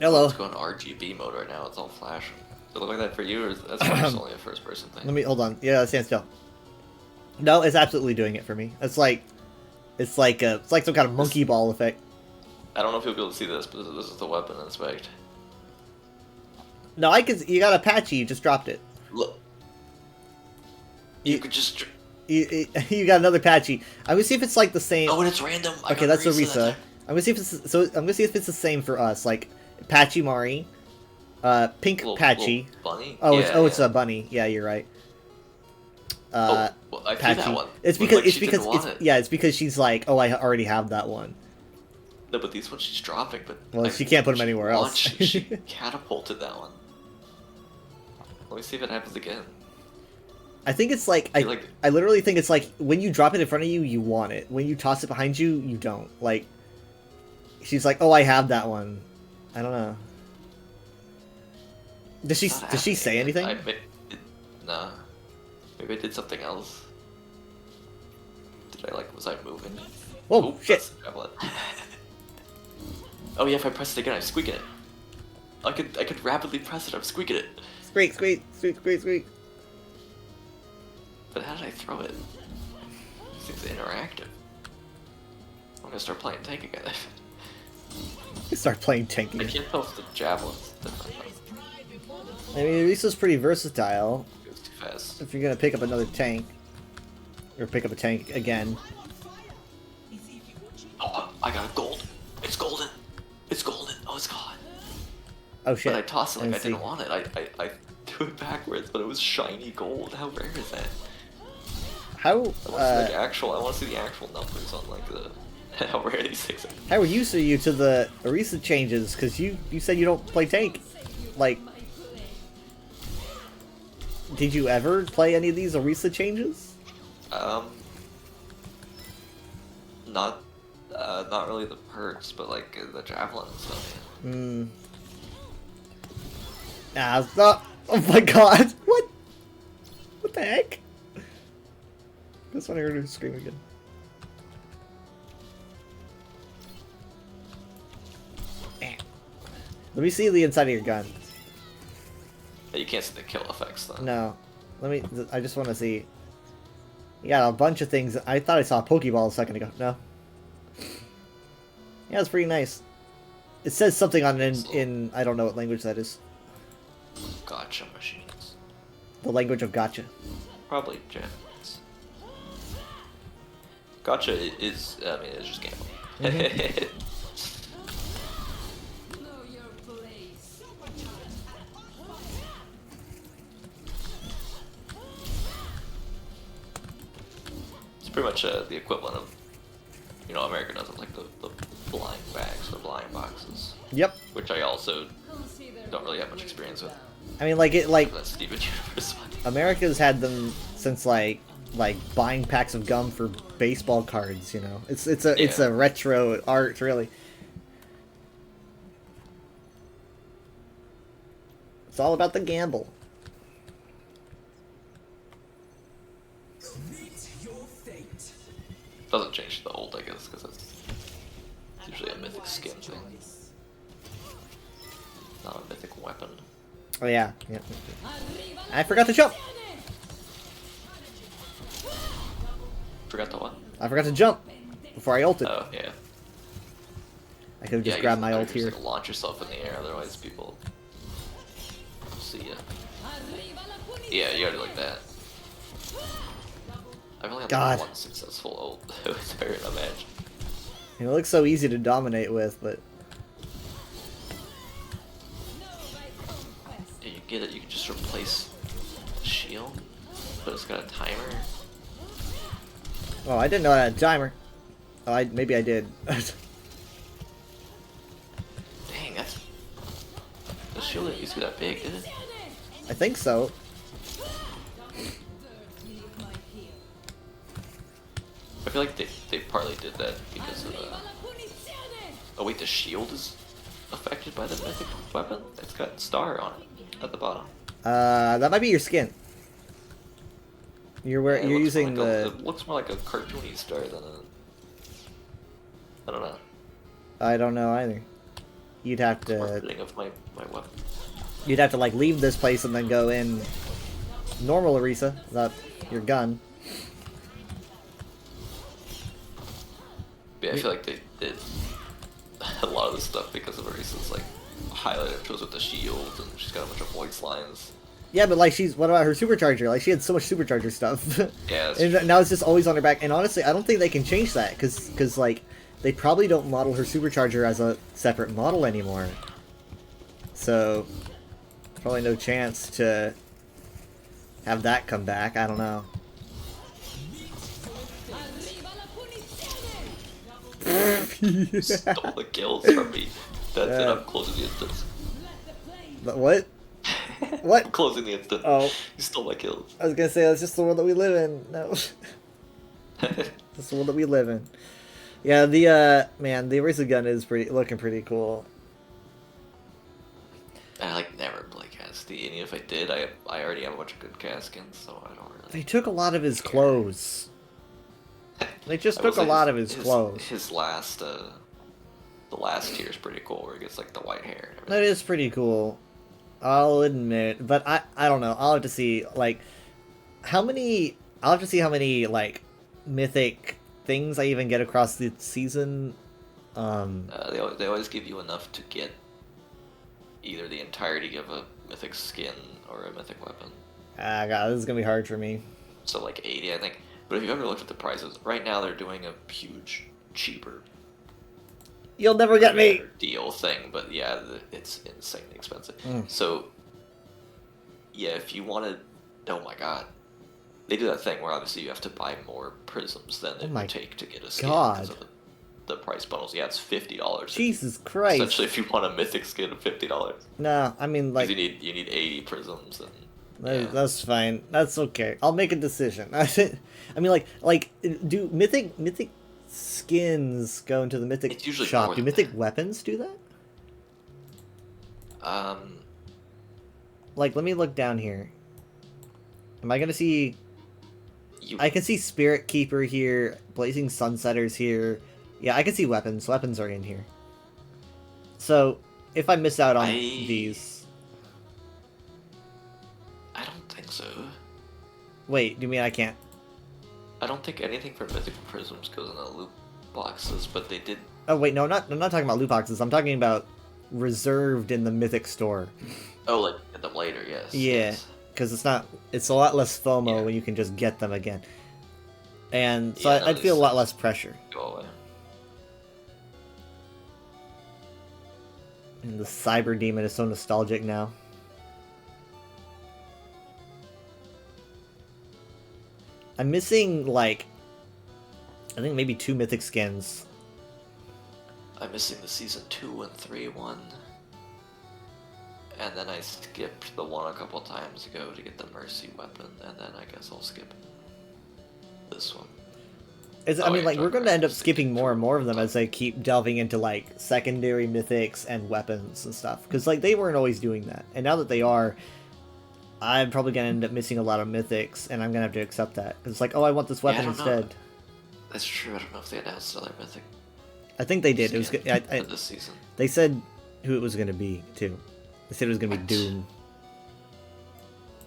S1: Hello.
S5: Let's go in RGB mode right now. It's all flashing. Does it look like that for you, or is that's just only a first-person thing?
S1: Let me hold on. Yeah, stand still. No, it's absolutely doing it for me. It's like some kind of monkey ball effect.
S5: I don't know if you'll be able to see this, but this is the weapon inspect.
S1: No, I can. You got Apache. You just dropped it.
S5: Look. You could just.
S1: You got another Apache. I'm gonna see if it's like the same.
S5: Oh, and it's random. I
S1: Okay,
S5: got
S1: that's Orisa.
S5: that
S1: I'm gonna see if it's so. I'm gonna see if it's the same for us. Like Patchy Mari, Pink
S5: little,
S1: Patchy.
S5: little bunny.
S1: Oh,
S5: yeah,
S1: it's a bunny. Yeah, you're right.
S5: Well, I see
S1: Patchy.
S5: that one.
S1: It's
S5: Looked
S1: because
S5: like
S1: it's
S5: she
S1: because
S5: didn't want it.
S1: yeah, it's because she's like, oh, I already have that one.
S5: No, but these ones she's dropping. But
S1: Well, she can't put 'em
S5: she
S1: anywhere else.
S5: launched- she catapulted that one. Let me see if it happens again.
S1: I think it's like
S5: You're like-
S1: I literally think it's like when you drop it in front of you, you want it. When you toss it behind you, you don't. Like she's like, oh, I have that one. I don't know. Does
S5: It's not
S1: she say
S5: happening.
S1: anything?
S5: Nah. Maybe I did something else. Did I was I moving?
S1: Whoa,
S5: Oop,
S1: shit.
S5: that's the javelin. Oh yeah, if I press it again, I'm squeaking it. I could rapidly press it. I'm squeaking it.
S1: Squeak, squeak, squeak, squeak, squeak.
S5: But how did I throw it? Seems interactive. I'm gonna start playing tank again.
S1: You start playing tank
S5: I
S1: again.
S5: can't tell if the javelin's different.
S1: I mean, Orisa's pretty versatile.
S5: It goes too fast.
S1: If you're gonna pick up another tank, or pick up a tank again.
S5: Oh, I got a gold. It's golden. It's golden. Oh, it's gone.
S1: Oh
S5: But I
S1: shit.
S5: tossed it like I
S1: Let's see.
S5: didn't want it. I threw it backwards, but it was shiny gold. How rare is that?
S1: How
S5: I want to see like actual. I want to see the actual numbers on like the how rare these things are.
S1: how used are you to the Orisa changes? Because you said you don't play tank. Like, did you ever play any of these Orisa changes?
S5: Not really the perks, but like the javelin and stuff. Yeah.
S1: Hmm. Ah, stop! Oh my god! What? What the heck? That's when I heard her scream again. Eh. Let me see the inside of your gun.
S5: You can't see the kill effects though.
S1: No. Let me. I just want to see. Yeah, a bunch of things. I thought I saw a Pokeball a second ago. No. Yeah, it's pretty nice. It says something on in I don't know what language that is.
S5: Gotcha machines.
S1: The language of gotcha.
S5: Probably Japanese. Gotcha is, I mean, it's just gambling.
S9: Know your place.
S5: It's pretty much the equivalent of, you know, America does it, like the blind bags, the blind boxes.
S1: Yep.
S5: Which I also
S9: Come see their
S5: don't really have much experience with.
S1: I mean, like
S5: That Steven Universe one.
S1: America's had them since like buying packs of gum for baseball cards. You know, it's
S5: Yeah.
S1: a retro art, really. It's all about the gamble.
S5: Doesn't change the old, I guess, because it's usually a mythic skin thing. Not a mythic weapon.
S1: Oh yeah, yeah. I forgot to jump.
S5: Forgot the what?
S1: I forgot to jump before I ulted.
S5: Oh, yeah.
S1: I could have just
S5: Yeah,
S1: grabbed
S5: you
S1: my
S5: can
S1: ult here.
S5: just launch yourself in the air, otherwise people see ya. Yeah, you gotta do like that. I've only had
S1: God.
S5: like one successful ult. It was hard in a match.
S1: It looks so easy to dominate with, but
S5: Yeah, you get it, you can just replace the shield, but it's got a timer.
S1: oh, I didn't know I had a timer. Oh, maybe I did.
S5: Dang, that's... The shield didn't used to be that big, did it?
S1: I think so.
S5: I feel like they partly did that because of oh wait, the shield is affected by the mythic weapon? It's got star on it at the bottom.
S1: That might be your skin. You're
S5: It
S1: you're
S5: looks
S1: using
S5: more like
S1: the.
S5: it looks more like a cartoony star than a... I don't know.
S1: I don't know either. You'd have to.
S5: Marketing of my weapon.
S1: You'd have to like leave this place and then go in normal Orisa, not your gun.
S5: Yeah, I feel like they did a lot of this stuff because of Orisa's like highlighted shows with the shield and she's got a bunch of voice lines.
S1: Yeah, but like what about her supercharger? Like she had so much supercharger stuff.
S5: Yeah, that's
S1: and
S5: true.
S1: now it's just always on her back. And honestly, I don't think they can change that because like they probably don't model her supercharger as a separate model anymore. So probably no chance to have that come back. I don't know.
S5: Stole the kills from me. That's it,
S1: Yeah.
S5: I'm closing the instance.
S1: But what? What?
S5: I'm closing the instant.
S1: Oh.
S5: You stole my kills.
S1: I was gonna say that's just the world that we live in. No. That's the world that we live in. Yeah, the man, the Orisa gun is looking pretty cool.
S5: I like never play Cassidy, and if I did, I already have a bunch of good Caskins, so I don't really.
S1: They took a lot of his clothes. They just
S5: I will
S1: took a
S5: say
S1: lot of his clothes.
S5: His last, the last tier is pretty cool, where he gets like the white hair. And
S1: That
S5: everything.
S1: is pretty cool. I'll admit, but I don't know. I'll have to see like how many. I'll have to see how many like mythic things I even get across the season.
S5: They always give you enough to get either the entirety of a mythic skin or a mythic weapon.
S1: Ah, God, this is gonna be hard for me.
S5: So like 80, I think. But if you ever looked at the prices, right now they're doing a huge cheaper
S1: You'll never get me.
S5: deal thing, but yeah, it's insanely expensive.
S1: Mm.
S5: So, yeah, if you wanted, oh my god, they do that thing where obviously you have to buy more prisms than it
S1: my
S5: would take to get a skin
S1: God.
S5: because of the price bundles. Yeah, it's $50.
S1: Jesus Christ.
S5: Essentially, if you want a mythic skin, $50.
S1: No, I mean, like,
S5: you need 80 prisms and.
S1: that-
S5: Yeah.
S1: that's fine. That's okay. I'll make a decision. I mean, do mythic skins go into the mythic
S5: It's usually
S1: shop?
S5: more
S1: Do
S5: than
S1: mythic
S5: that.
S1: weapons do that?
S5: Um,
S1: Like, let me look down here. Am I gonna see?
S5: you
S1: I can see Spirit Keeper here, Blazing Sunsetters here. Yeah, I can see weapons. Weapons are in here. So, if I miss out on these...
S5: I don't think so.
S1: Wait, do you mean I can't?
S5: I don't think anything for mythical prisms goes in the loot boxes, but they did.
S1: Oh, wait, no, I'm not talking about loot boxes. I'm talking about reserved in the Mythic store.
S5: Oh, like get them later, yes.
S1: Yeah,
S5: yes.
S1: because it's a lot less FOMO
S5: Yeah.
S1: when you can just get them again. And so
S5: Yeah,
S1: I'd feel a
S5: these
S1: lot less pressure.
S5: Go away.
S1: And the Cyber Demon is so nostalgic now. I'm missing, like, I think maybe 2 mythic skins.
S5: I'm missing the season 2 and 3 one. And then I skipped the one a couple times ago to get the Mercy weapon, and then I guess I'll skip this one.
S1: I
S5: Oh,
S1: mean,
S5: yeah,
S1: like, we're
S5: talking
S1: going to end up
S5: about
S1: skipping more and more of them
S5: stuff.
S1: as they keep delving into, like, secondary mythics and weapons and stuff. Because, like, they weren't always doing that. And now that they are, I'm probably going to end up missing a lot of mythics, and I'm going to have to accept that. Because it's like, oh, I want this weapon
S5: I don't know.
S1: instead.
S5: That's true, I don't know if they announced another mythic
S1: I think they did. It was
S5: skin
S1: good.
S5: for this season.
S1: They said who it was going to be, too. They said it was going to be
S5: What?
S1: Doom,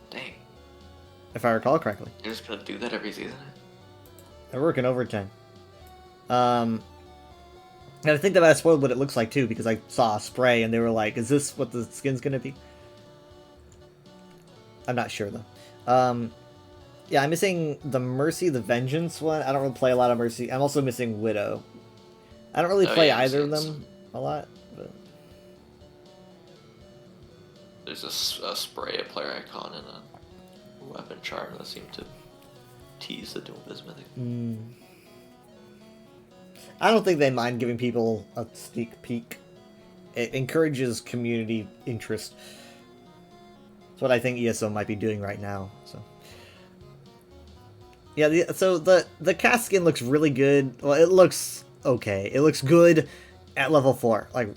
S5: Dang,
S1: if I recall correctly.
S5: you're just gonna do that every season?
S1: They're working overtime. And I think that I spoiled what it looks like, too, because I saw a spray, and they were like, is this what the skin's going to be? I'm not sure, though. Yeah, I'm missing the Mercy, the Vengeance one. I don't really play a lot of Mercy. I'm also missing Widow. I don't really
S5: Oh,
S1: play
S5: yeah,
S1: either of
S5: it's-
S1: them a lot, but...
S5: There's a spray, a player icon, and a weapon charm that seem to tease the Doom mythic.
S1: I don't think they mind giving people a sneak peek. It encourages community interest. That's what I think ESO might be doing right now. So, yeah. So the cast skin looks really good. Well, it looks okay. It looks good at level 4. Like,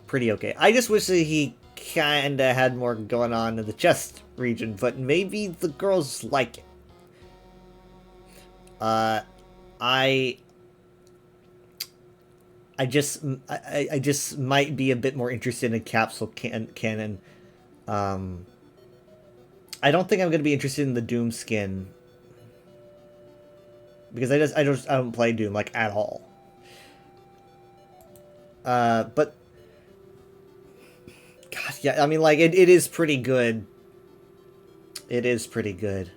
S1: pretty okay. I just wish that he kinda had more going on in the chest region, but maybe the girls like it. I just might be a bit more interested in capsule cannon. I don't think I'm going to be interested in the Doom skin because I don't play Doom like at all. But God, yeah, I mean, like it is pretty good. It is pretty good,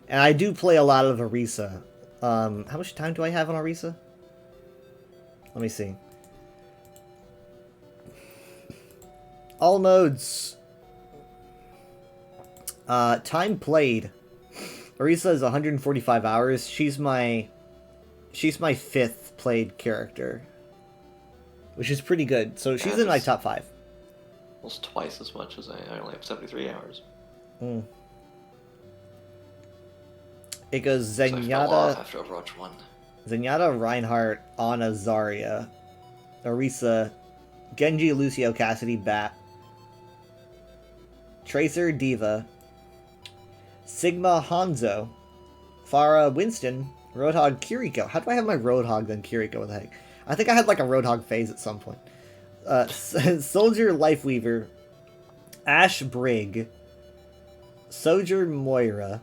S1: and I do play a lot of Orisa. How much time do I have on Orisa? Let me see. All modes. Time played. Orisa is 145 hours. She's my 5th played character, which is pretty good. So she's in my top 5.
S5: Almost twice as much as I only have 73 hours.
S1: It goes
S5: So I fell off
S1: Zenyatta,
S5: after Overwatch 1.
S1: Reinhardt, Ana, Zarya, Orisa, Genji, Lucio, Cassidy, Bat, Tracer, Diva, Sigma, Hanzo, Pharah, Winston, Roadhog, Kiriko. How do I have my Roadhog then Kiriko? What the heck? I think I had like a Roadhog phase at some point. Soldier, Lifeweaver, Ash, Brig, Sojourn, Moira,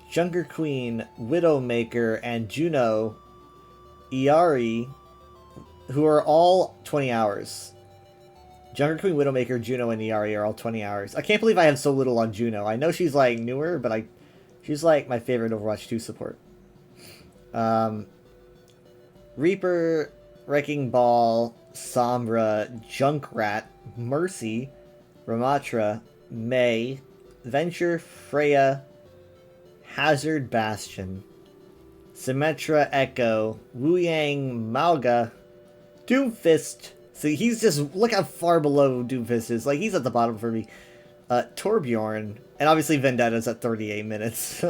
S1: Junker Queen, Widowmaker, and Juno, Iari, who are all 20 hours. Junker Queen, Widowmaker, Juno, and Iari are all 20 hours. I can't believe I have so little on Juno. I know she's like newer, but she's like my favorite Overwatch 2 support. Reaper, Wrecking Ball, Sombra, Junkrat, Mercy, Ramatra, May, Venture, Freya, Hazard, Bastion, Symmetra, Echo, Wu Yang, Malga, Doomfist. See, he's just, look how far below Doomfist is. Like, he's at the bottom for me. Torbjorn, and obviously Vendetta's at 38 minutes.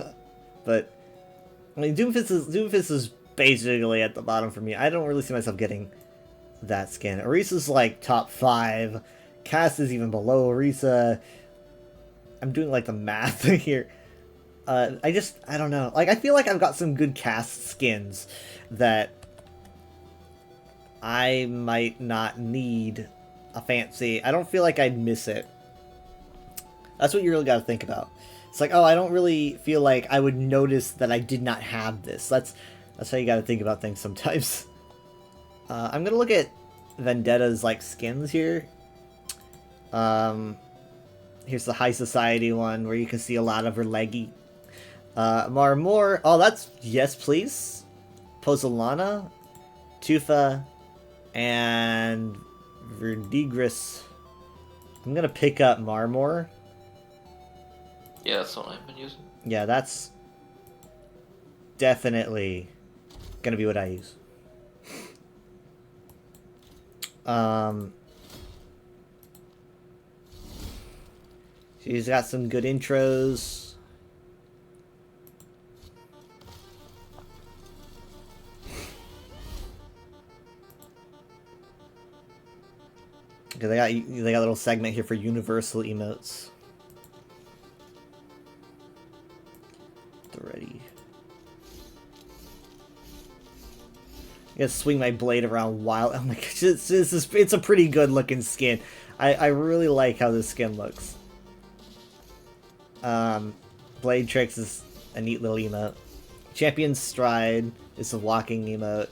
S1: But, I mean, Doomfist is basically at the bottom for me. I don't really see myself getting that skin. Orisa's like top 5. Cass is even below Orisa. I'm doing like the math here. I don't know. Like, I feel like I've got some good cast skins that I might not need a fancy. I don't feel like I'd miss it. That's what you really got to think about. It's like, oh, I don't really feel like I would notice that I did not have this. That's how you got to think about things sometimes. I'm gonna look at Vendetta's like skins here. Here's the High Society one where you can see a lot of her leggy. Marmor. Oh, that's yes, please. Pozzolana, Tufa, and Verdigris. I'm gonna pick up Marmor.
S5: Yeah, that's what I've been using.
S1: Yeah, that's definitely gonna be what I use. She's got some good intros. Okay, they got a little segment here for universal emotes. Ready. I gotta swing my blade around wild. Oh my gosh, it's a pretty good looking skin. I really like how this skin looks. Blade Tricks is a neat little emote. Champion's Stride is a walking emote.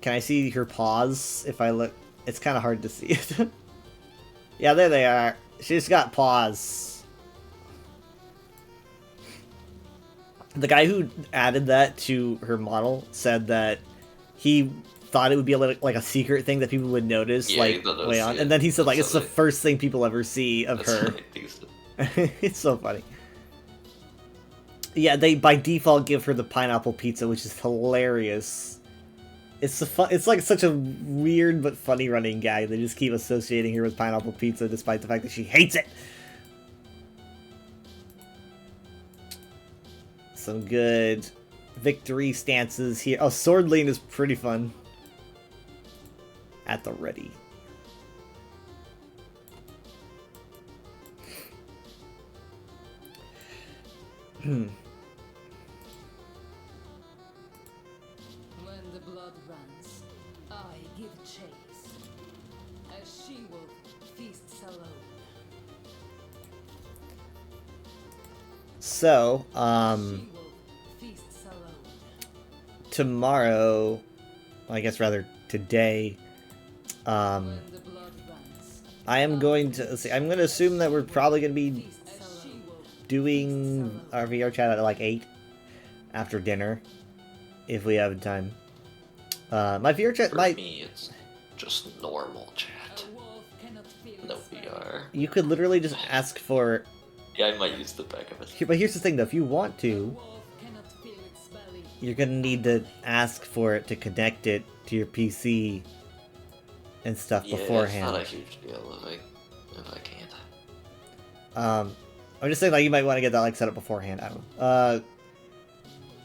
S1: Can I see her paws if I look? It's kind of hard to see it. Yeah, there they are. She's got paws. The guy who added that to her model said that he thought it would be like a secret thing that people would notice,
S5: Yeah,
S1: like, way on. And then he said, like, it's the first thing people ever see of her. It's so funny. Yeah, they by default give her the pineapple pizza, which is hilarious. It's like such a weird but funny running gag. They just keep associating her with pineapple pizza, despite the fact that she hates it. Some good victory stances here. Oh, Sword Lane is pretty fun. At the ready.
S9: When the blood runs, I give chase. As she-wolf feasts alone.
S1: So,
S9: She-wolf feasts alone.
S1: tomorrow, I guess rather today,
S9: When the blood runs,
S1: I am going to see. I'm going to assume that we're probably going to be
S9: feasts alone.
S1: doing our VR chat at like 8 after dinner, if we have time. My VR chat
S5: For
S1: might.
S5: me, it's just normal chat.
S9: A wolf cannot feel
S5: No
S9: its belly.
S5: VR.
S1: You could literally just ask for.
S5: Yeah, I might use the back of it.
S1: But here's the thing, though. If you want
S9: A
S1: to,
S9: wolf cannot feel its belly.
S1: you're gonna need to ask for it to connect it to your PC and stuff
S5: Yeah,
S1: beforehand.
S5: it's not a huge deal if I can't.
S1: I'm just saying, like, you might want to get that like set up beforehand. I don't know.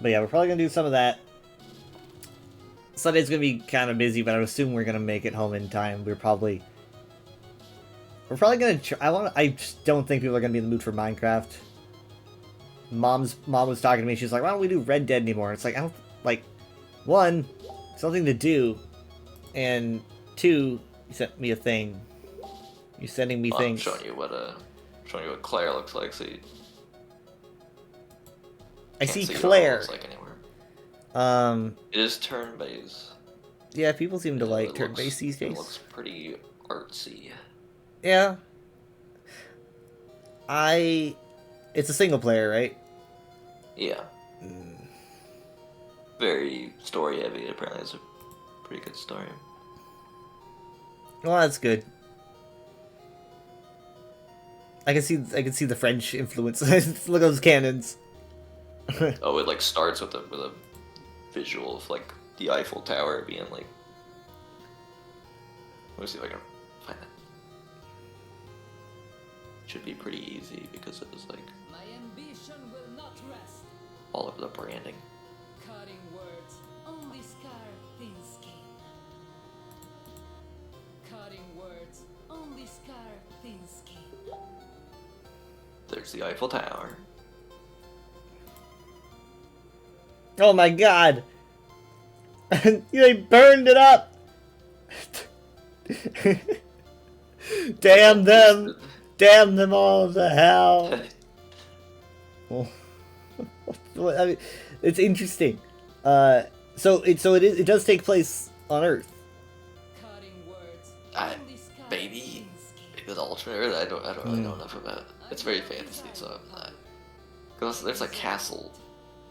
S1: But yeah, we're probably gonna do some of that. Sunday's gonna be kind of busy, but I would assume we're gonna make it home in time. We're probably gonna. I just don't think people are gonna be in the mood for Minecraft. Mom was talking to me. She's like, "Why don't we do Red Dead anymore?" It's like, I don't like. One, something to do, and two, you sent me a thing. You're sending me
S5: Well, I'm
S1: things.
S5: showing you what Claire looks like. So you
S1: I
S5: can't
S1: see
S5: what it
S1: Claire.
S5: looks like anywhere.
S1: It
S5: is turn-based.
S1: Yeah, people seem to
S5: Yeah,
S1: like
S5: it
S1: turn-based
S5: looks-
S1: these days.
S5: It looks pretty artsy.
S1: Yeah. It's a single player, right?
S5: Yeah. very story heavy. Apparently, it's a pretty good story.
S1: Well, that's good. I can see the French influence. Look at those cannons.
S5: Oh, it like starts with a visual of like the Eiffel Tower being like. Let me see if I can find that. Should be pretty easy because it was like
S9: My ambition will not rest.
S5: all over the branding.
S9: Cutting words only scar thin skin. Cutting words only scar thin skin.
S5: There's the Eiffel Tower.
S1: Oh my god! They burned it up! Damn them! Damn them all to hell! Well, I mean, it's interesting. It does take place on Earth.
S9: Cutting words
S5: I-
S9: only scar
S5: maybe.
S9: thin skin.
S5: Maybe the alternate Earth. I don't really know enough about it. It's very fantasy, so I'm not. Because there's like castle.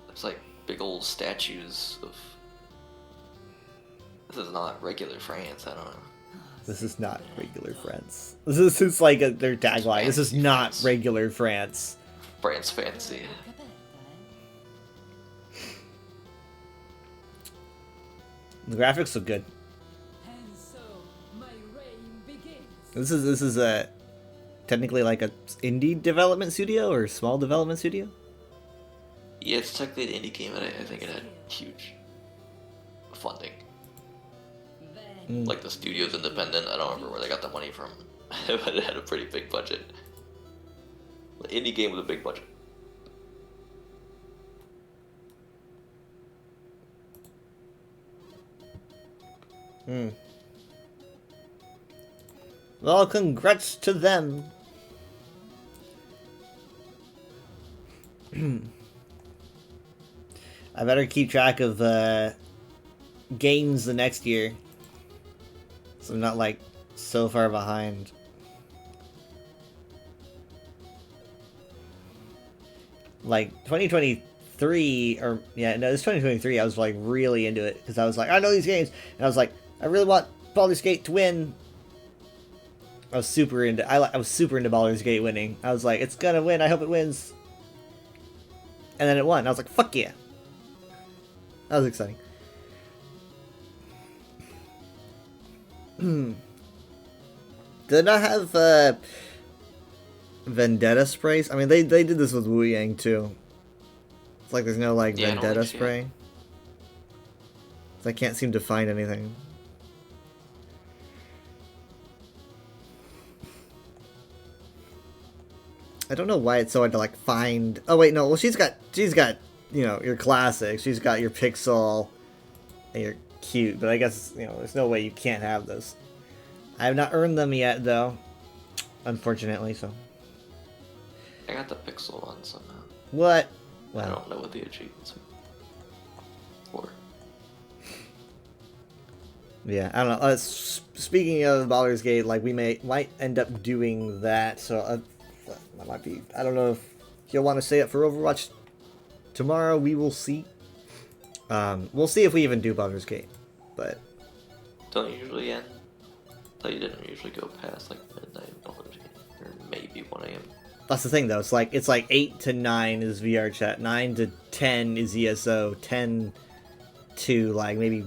S5: There's like big old statues of. This is not regular France. I don't know.
S1: This is not regular France. This is like their tagline. This is not
S5: France.
S1: regular France.
S5: France fantasy.
S1: The graphics look good.
S9: And so my reign begins.
S1: This is a technically like a indie development studio or small development studio.
S5: Yeah, it's technically an indie game, and I think it had huge funding.
S9: Then
S5: Like the studio's independent. I don't remember where they got the money from, but it had a pretty big budget. The indie game with a big budget.
S1: Well, congrats to them. I better keep track of games the next year, so I'm not like so far behind. Like 2023, or yeah, no, it's 2023. I was like really into it because I was like, I know these games, and I was like, I really want Baldur's Gate to win. I was super into. I was super into Baldur's Gate winning. I was like, it's gonna win. I hope it wins. And then it won. I was like, fuck yeah. That was exciting. Did it not have Vendetta sprays? I mean, they did this with Wu Yang too. It's like there's no like
S5: Yeah, I don't
S1: Vendetta
S5: think so.
S1: spray. So I can't seem to find anything. I don't know why it's so hard to like find. Oh wait, no. Well, she's got you know your classics. She's got your Pixel and your Cute. But I guess you know there's no way you can't have those. I have not earned them yet though, unfortunately. So
S5: I got the Pixel one somehow.
S1: what?
S5: I
S1: Well,
S5: don't know what the achievements are for.
S1: yeah, I don't know. Speaking of Baldur's Gate, like we might end up doing that. So that might be. I don't know if you'll want to stay up for Overwatch tomorrow. We will see. We'll see if we even do Baldur's Gate, but
S5: Don't you usually end? Thought you didn't usually go past like midnight or maybe 1 a.m.
S1: that's the thing though. It's like 8 to 9 is VR chat, 9 to 10 is ESO, 10 to like maybe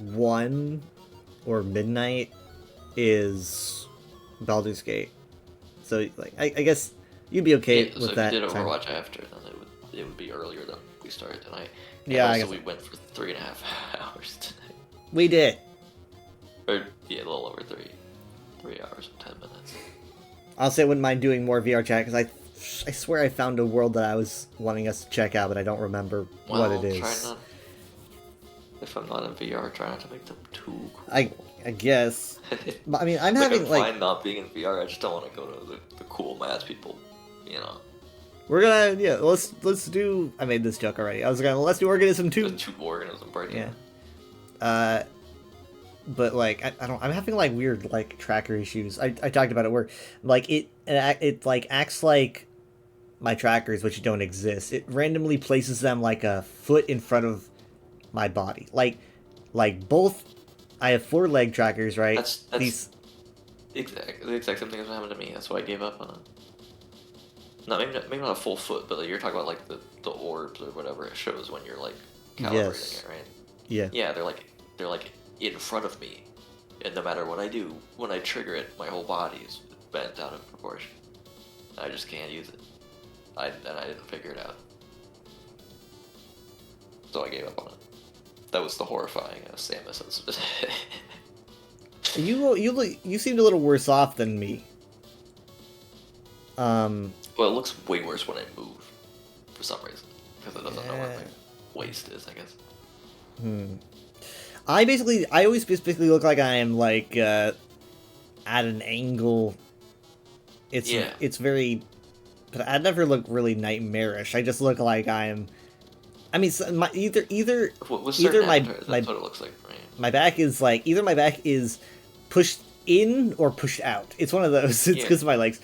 S1: 1 or midnight is Baldur's Gate. So like I guess you'd be okay
S5: Yeah,
S1: with
S5: so if
S1: that.
S5: you did
S1: time.
S5: Overwatch after, then it would be earlier than we started tonight. And
S1: Yeah, I
S5: also
S1: guess-
S5: we went for 3.5 hours tonight.
S1: We did.
S5: Or yeah, a little over 3 hours and 10 minutes.
S1: Honestly, I wouldn't mind doing more VR chat because I swear I found a world that I was wanting us to check out, but I don't remember what it
S5: Try
S1: is.
S5: not, if I'm not in VR, try not to make them too cool.
S1: I guess. But I mean, I'm
S5: Like,
S1: having
S5: I'm
S1: like
S5: fine not being in VR. I just don't want to go to the cool math people. You know,
S1: we're gonna let's do. I made this joke already. I was gonna let's do Organism
S5: the
S1: 2.
S5: 2 organism party.
S1: Yeah. But like I don't. I'm having like weird like tracker issues. I talked about it where like it like acts like my trackers which don't exist. It randomly places them like a foot in front of my body. Like both, I have 4 leg trackers, right?
S5: That's
S1: These,
S5: the exact same thing as what happened to me. That's why I gave up on it. Maybe not a full foot, but like, you're talking about like the orbs or whatever it shows when you're like calibrating
S1: Yes.
S5: it, right?
S1: yeah.
S5: Yeah, they're like in front of me, and no matter what I do, when I trigger it, my whole body is bent out of proportion. I just can't use it. I didn't figure it out, so I gave up on it. That was the horrifying Samus incident.
S1: You seemed a little worse off than me.
S5: Well, it looks way worse when I move, for some reason, because it doesn't know where my waist is, I guess.
S1: I always basically look like I am like at an angle. It's very, but I never look really nightmarish. I just look like I am. I mean, either
S5: With
S1: either
S5: certain avatars, that's what it looks like for me.
S1: my back is like either my back is pushed in or pushed out. It's one of those. It's because of my legs.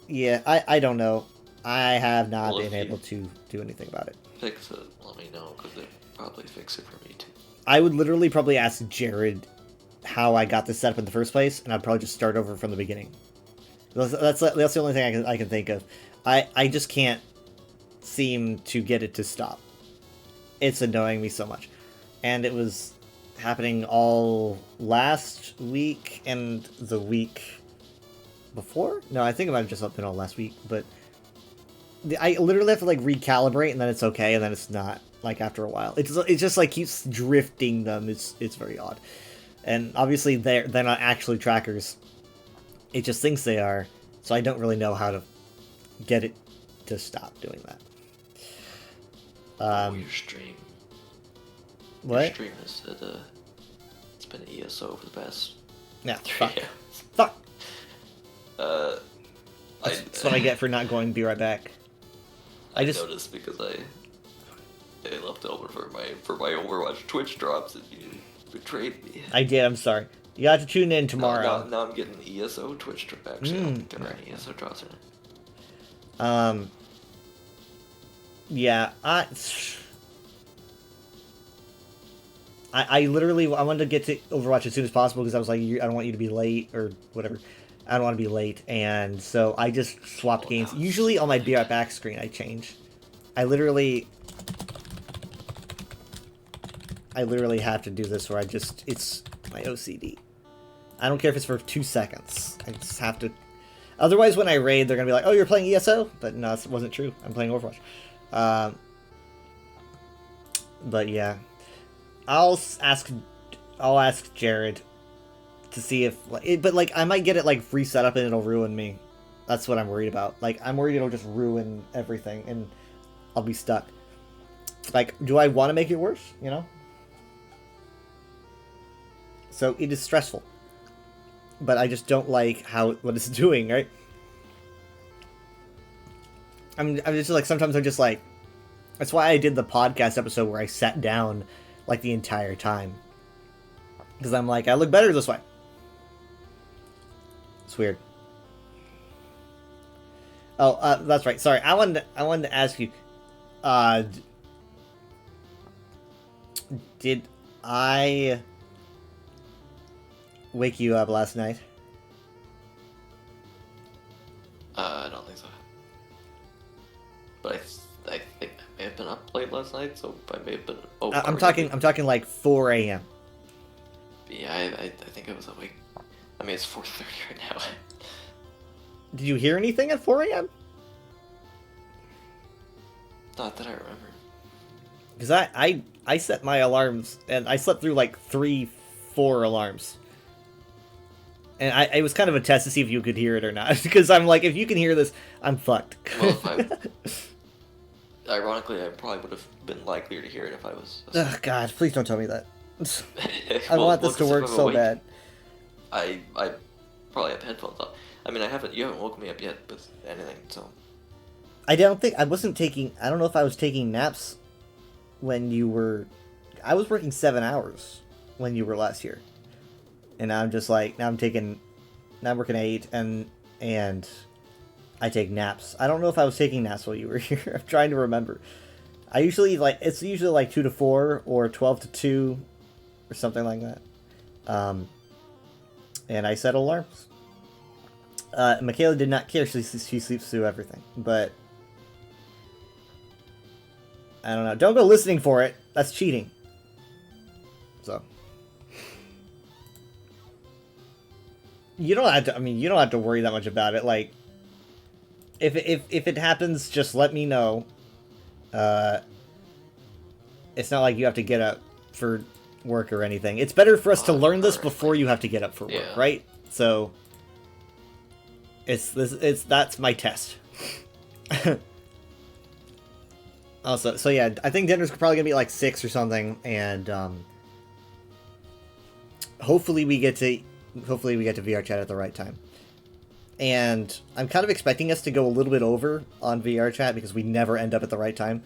S1: Yeah, I don't know. I have not
S5: Well,
S1: been
S5: if you-
S1: able to do anything about it.
S5: Fix it, let me know, because they probably fix it for me too.
S1: I would literally probably ask Jared how I got this set up in the first place, and I'd probably just start over from the beginning. That's the only thing I can think of. I just can't seem to get it to stop. It's annoying me so much. And it was happening all last week and the week before? No, I think it might have just been all last week, but I literally have to like recalibrate and then it's okay and then it's not, like after a while. It just like keeps drifting them. It's very odd. And obviously they're not actually trackers. It just thinks they are, so I don't really know how to get it to stop doing that.
S5: Your stream.
S1: What?
S5: Your stream has said, it's been ESO for the past
S1: Yeah,
S5: 3
S1: fuck.
S5: hours.
S1: Fuck!
S5: That's
S1: what I get for not going be right back.
S5: I noticed because I left it open for my Overwatch Twitch drops and you betrayed me.
S1: I did, I'm sorry. You got to tune in tomorrow.
S5: Now I'm getting ESO Twitch drop. Actually, I don't think there are any ESO drops in it.
S1: Yeah, I literally I wanted to get to Overwatch as soon as possible because I was like, I don't want you to be late or whatever. I don't want to be late, and so I just swapped games. Usually on my Be Right Back screen, I change. I literally have to do this where it's my OCD. I don't care if it's for 2 seconds. I just have to. Otherwise, when I raid, they're gonna be like, "Oh, you're playing ESO," but no, it wasn't true. I'm playing Overwatch. But yeah, I'll ask Jared to see if, but like I might get it like reset up and it'll ruin me. That's what I'm worried about. Like I'm worried it'll just ruin everything and I'll be stuck. Like, do I want to make it worse? You know. So it is stressful. But I just don't like what it's doing, right? I'm just like, sometimes I'm just like, that's why I did the podcast episode where I sat down like the entire time. Because I'm like, I look better this way. It's weird. Oh, that's right. Sorry, I wanted to ask you, did I wake you up last night?
S5: I don't think so. But I think I may have been up late last night, so I may have been. Oh,
S1: I'm talking like 4 a.m.
S5: Yeah, I think I was awake. I mean, it's 4:30 right now.
S1: Did you hear anything at 4 a.m.?
S5: Not that I remember.
S1: Because I set my alarms and I slept through like 3-4 alarms. And it was kind of a test to see if you could hear it or not. Because I'm like, if you can hear this, I'm fucked.
S5: Well, ironically, I probably would have been likelier to hear it if I was.
S1: Oh God, please don't tell me that. I want this to work so bad.
S5: I probably have headphones on. I mean, you haven't woken me up yet with anything, so.
S1: I don't know if I was taking naps when you were. I was working 7 hours when you were last here. And I'm just like, now I'm working 8 and I take naps. I don't know if I was taking naps while you were here. I'm trying to remember. I usually it's usually like 2 to 4 or 12 to 2 or something like that. And I set alarms. Michaela did not care. She sleeps through everything. But I don't know. Don't go listening for it. That's cheating. So you don't have to. I mean, you don't have to worry that much about it. Like, if it happens, just let me know. It's not like you have to get up for work or anything. It's better for us to learn this before you have to get up for work, right? So that's my test. Also, so yeah, I think dinner's probably gonna be like 6 or something, and hopefully we get to VR chat at the right time. And I'm kind of expecting us to go a little bit over on VR chat because we never end up at the right time.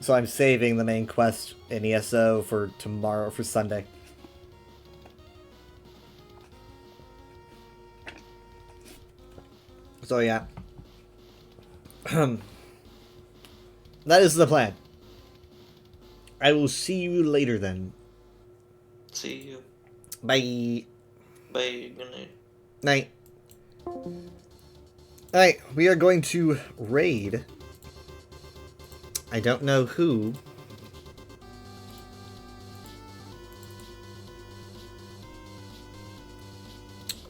S1: So I'm saving the main quest in ESO for tomorrow, for Sunday. So yeah. That is the plan. I will see you later then.
S5: See you.
S1: Bye.
S5: Bye. Good night.
S1: Night. Alright, we are going to raid. I don't know who.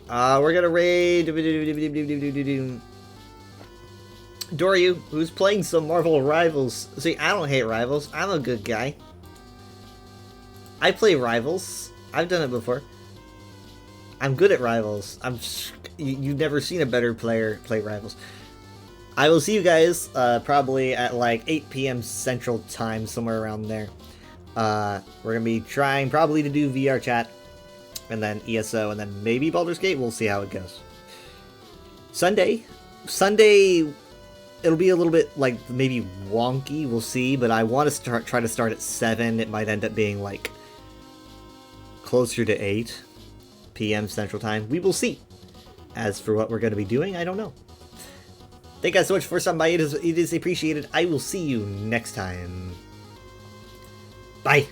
S1: We're gonna raid Doryu, who's playing some Marvel Rivals. See, I don't hate Rivals. I'm a good guy. I play Rivals. I've done it before. I'm good at Rivals. You've never seen a better player play Rivals. I will see you guys probably at like 8 p.m. Central Time, somewhere around there. We're going to be trying probably to do VR chat, and then ESO, and then maybe Baldur's Gate. We'll see how it goes. Sunday, it'll be a little bit like maybe wonky. We'll see, but I want to try to start at 7. It might end up being like closer to 8 p.m. Central Time. We will see. As for what we're going to be doing, I don't know. Thank you guys so much for stopping by. It is appreciated. I will see you next time. Bye.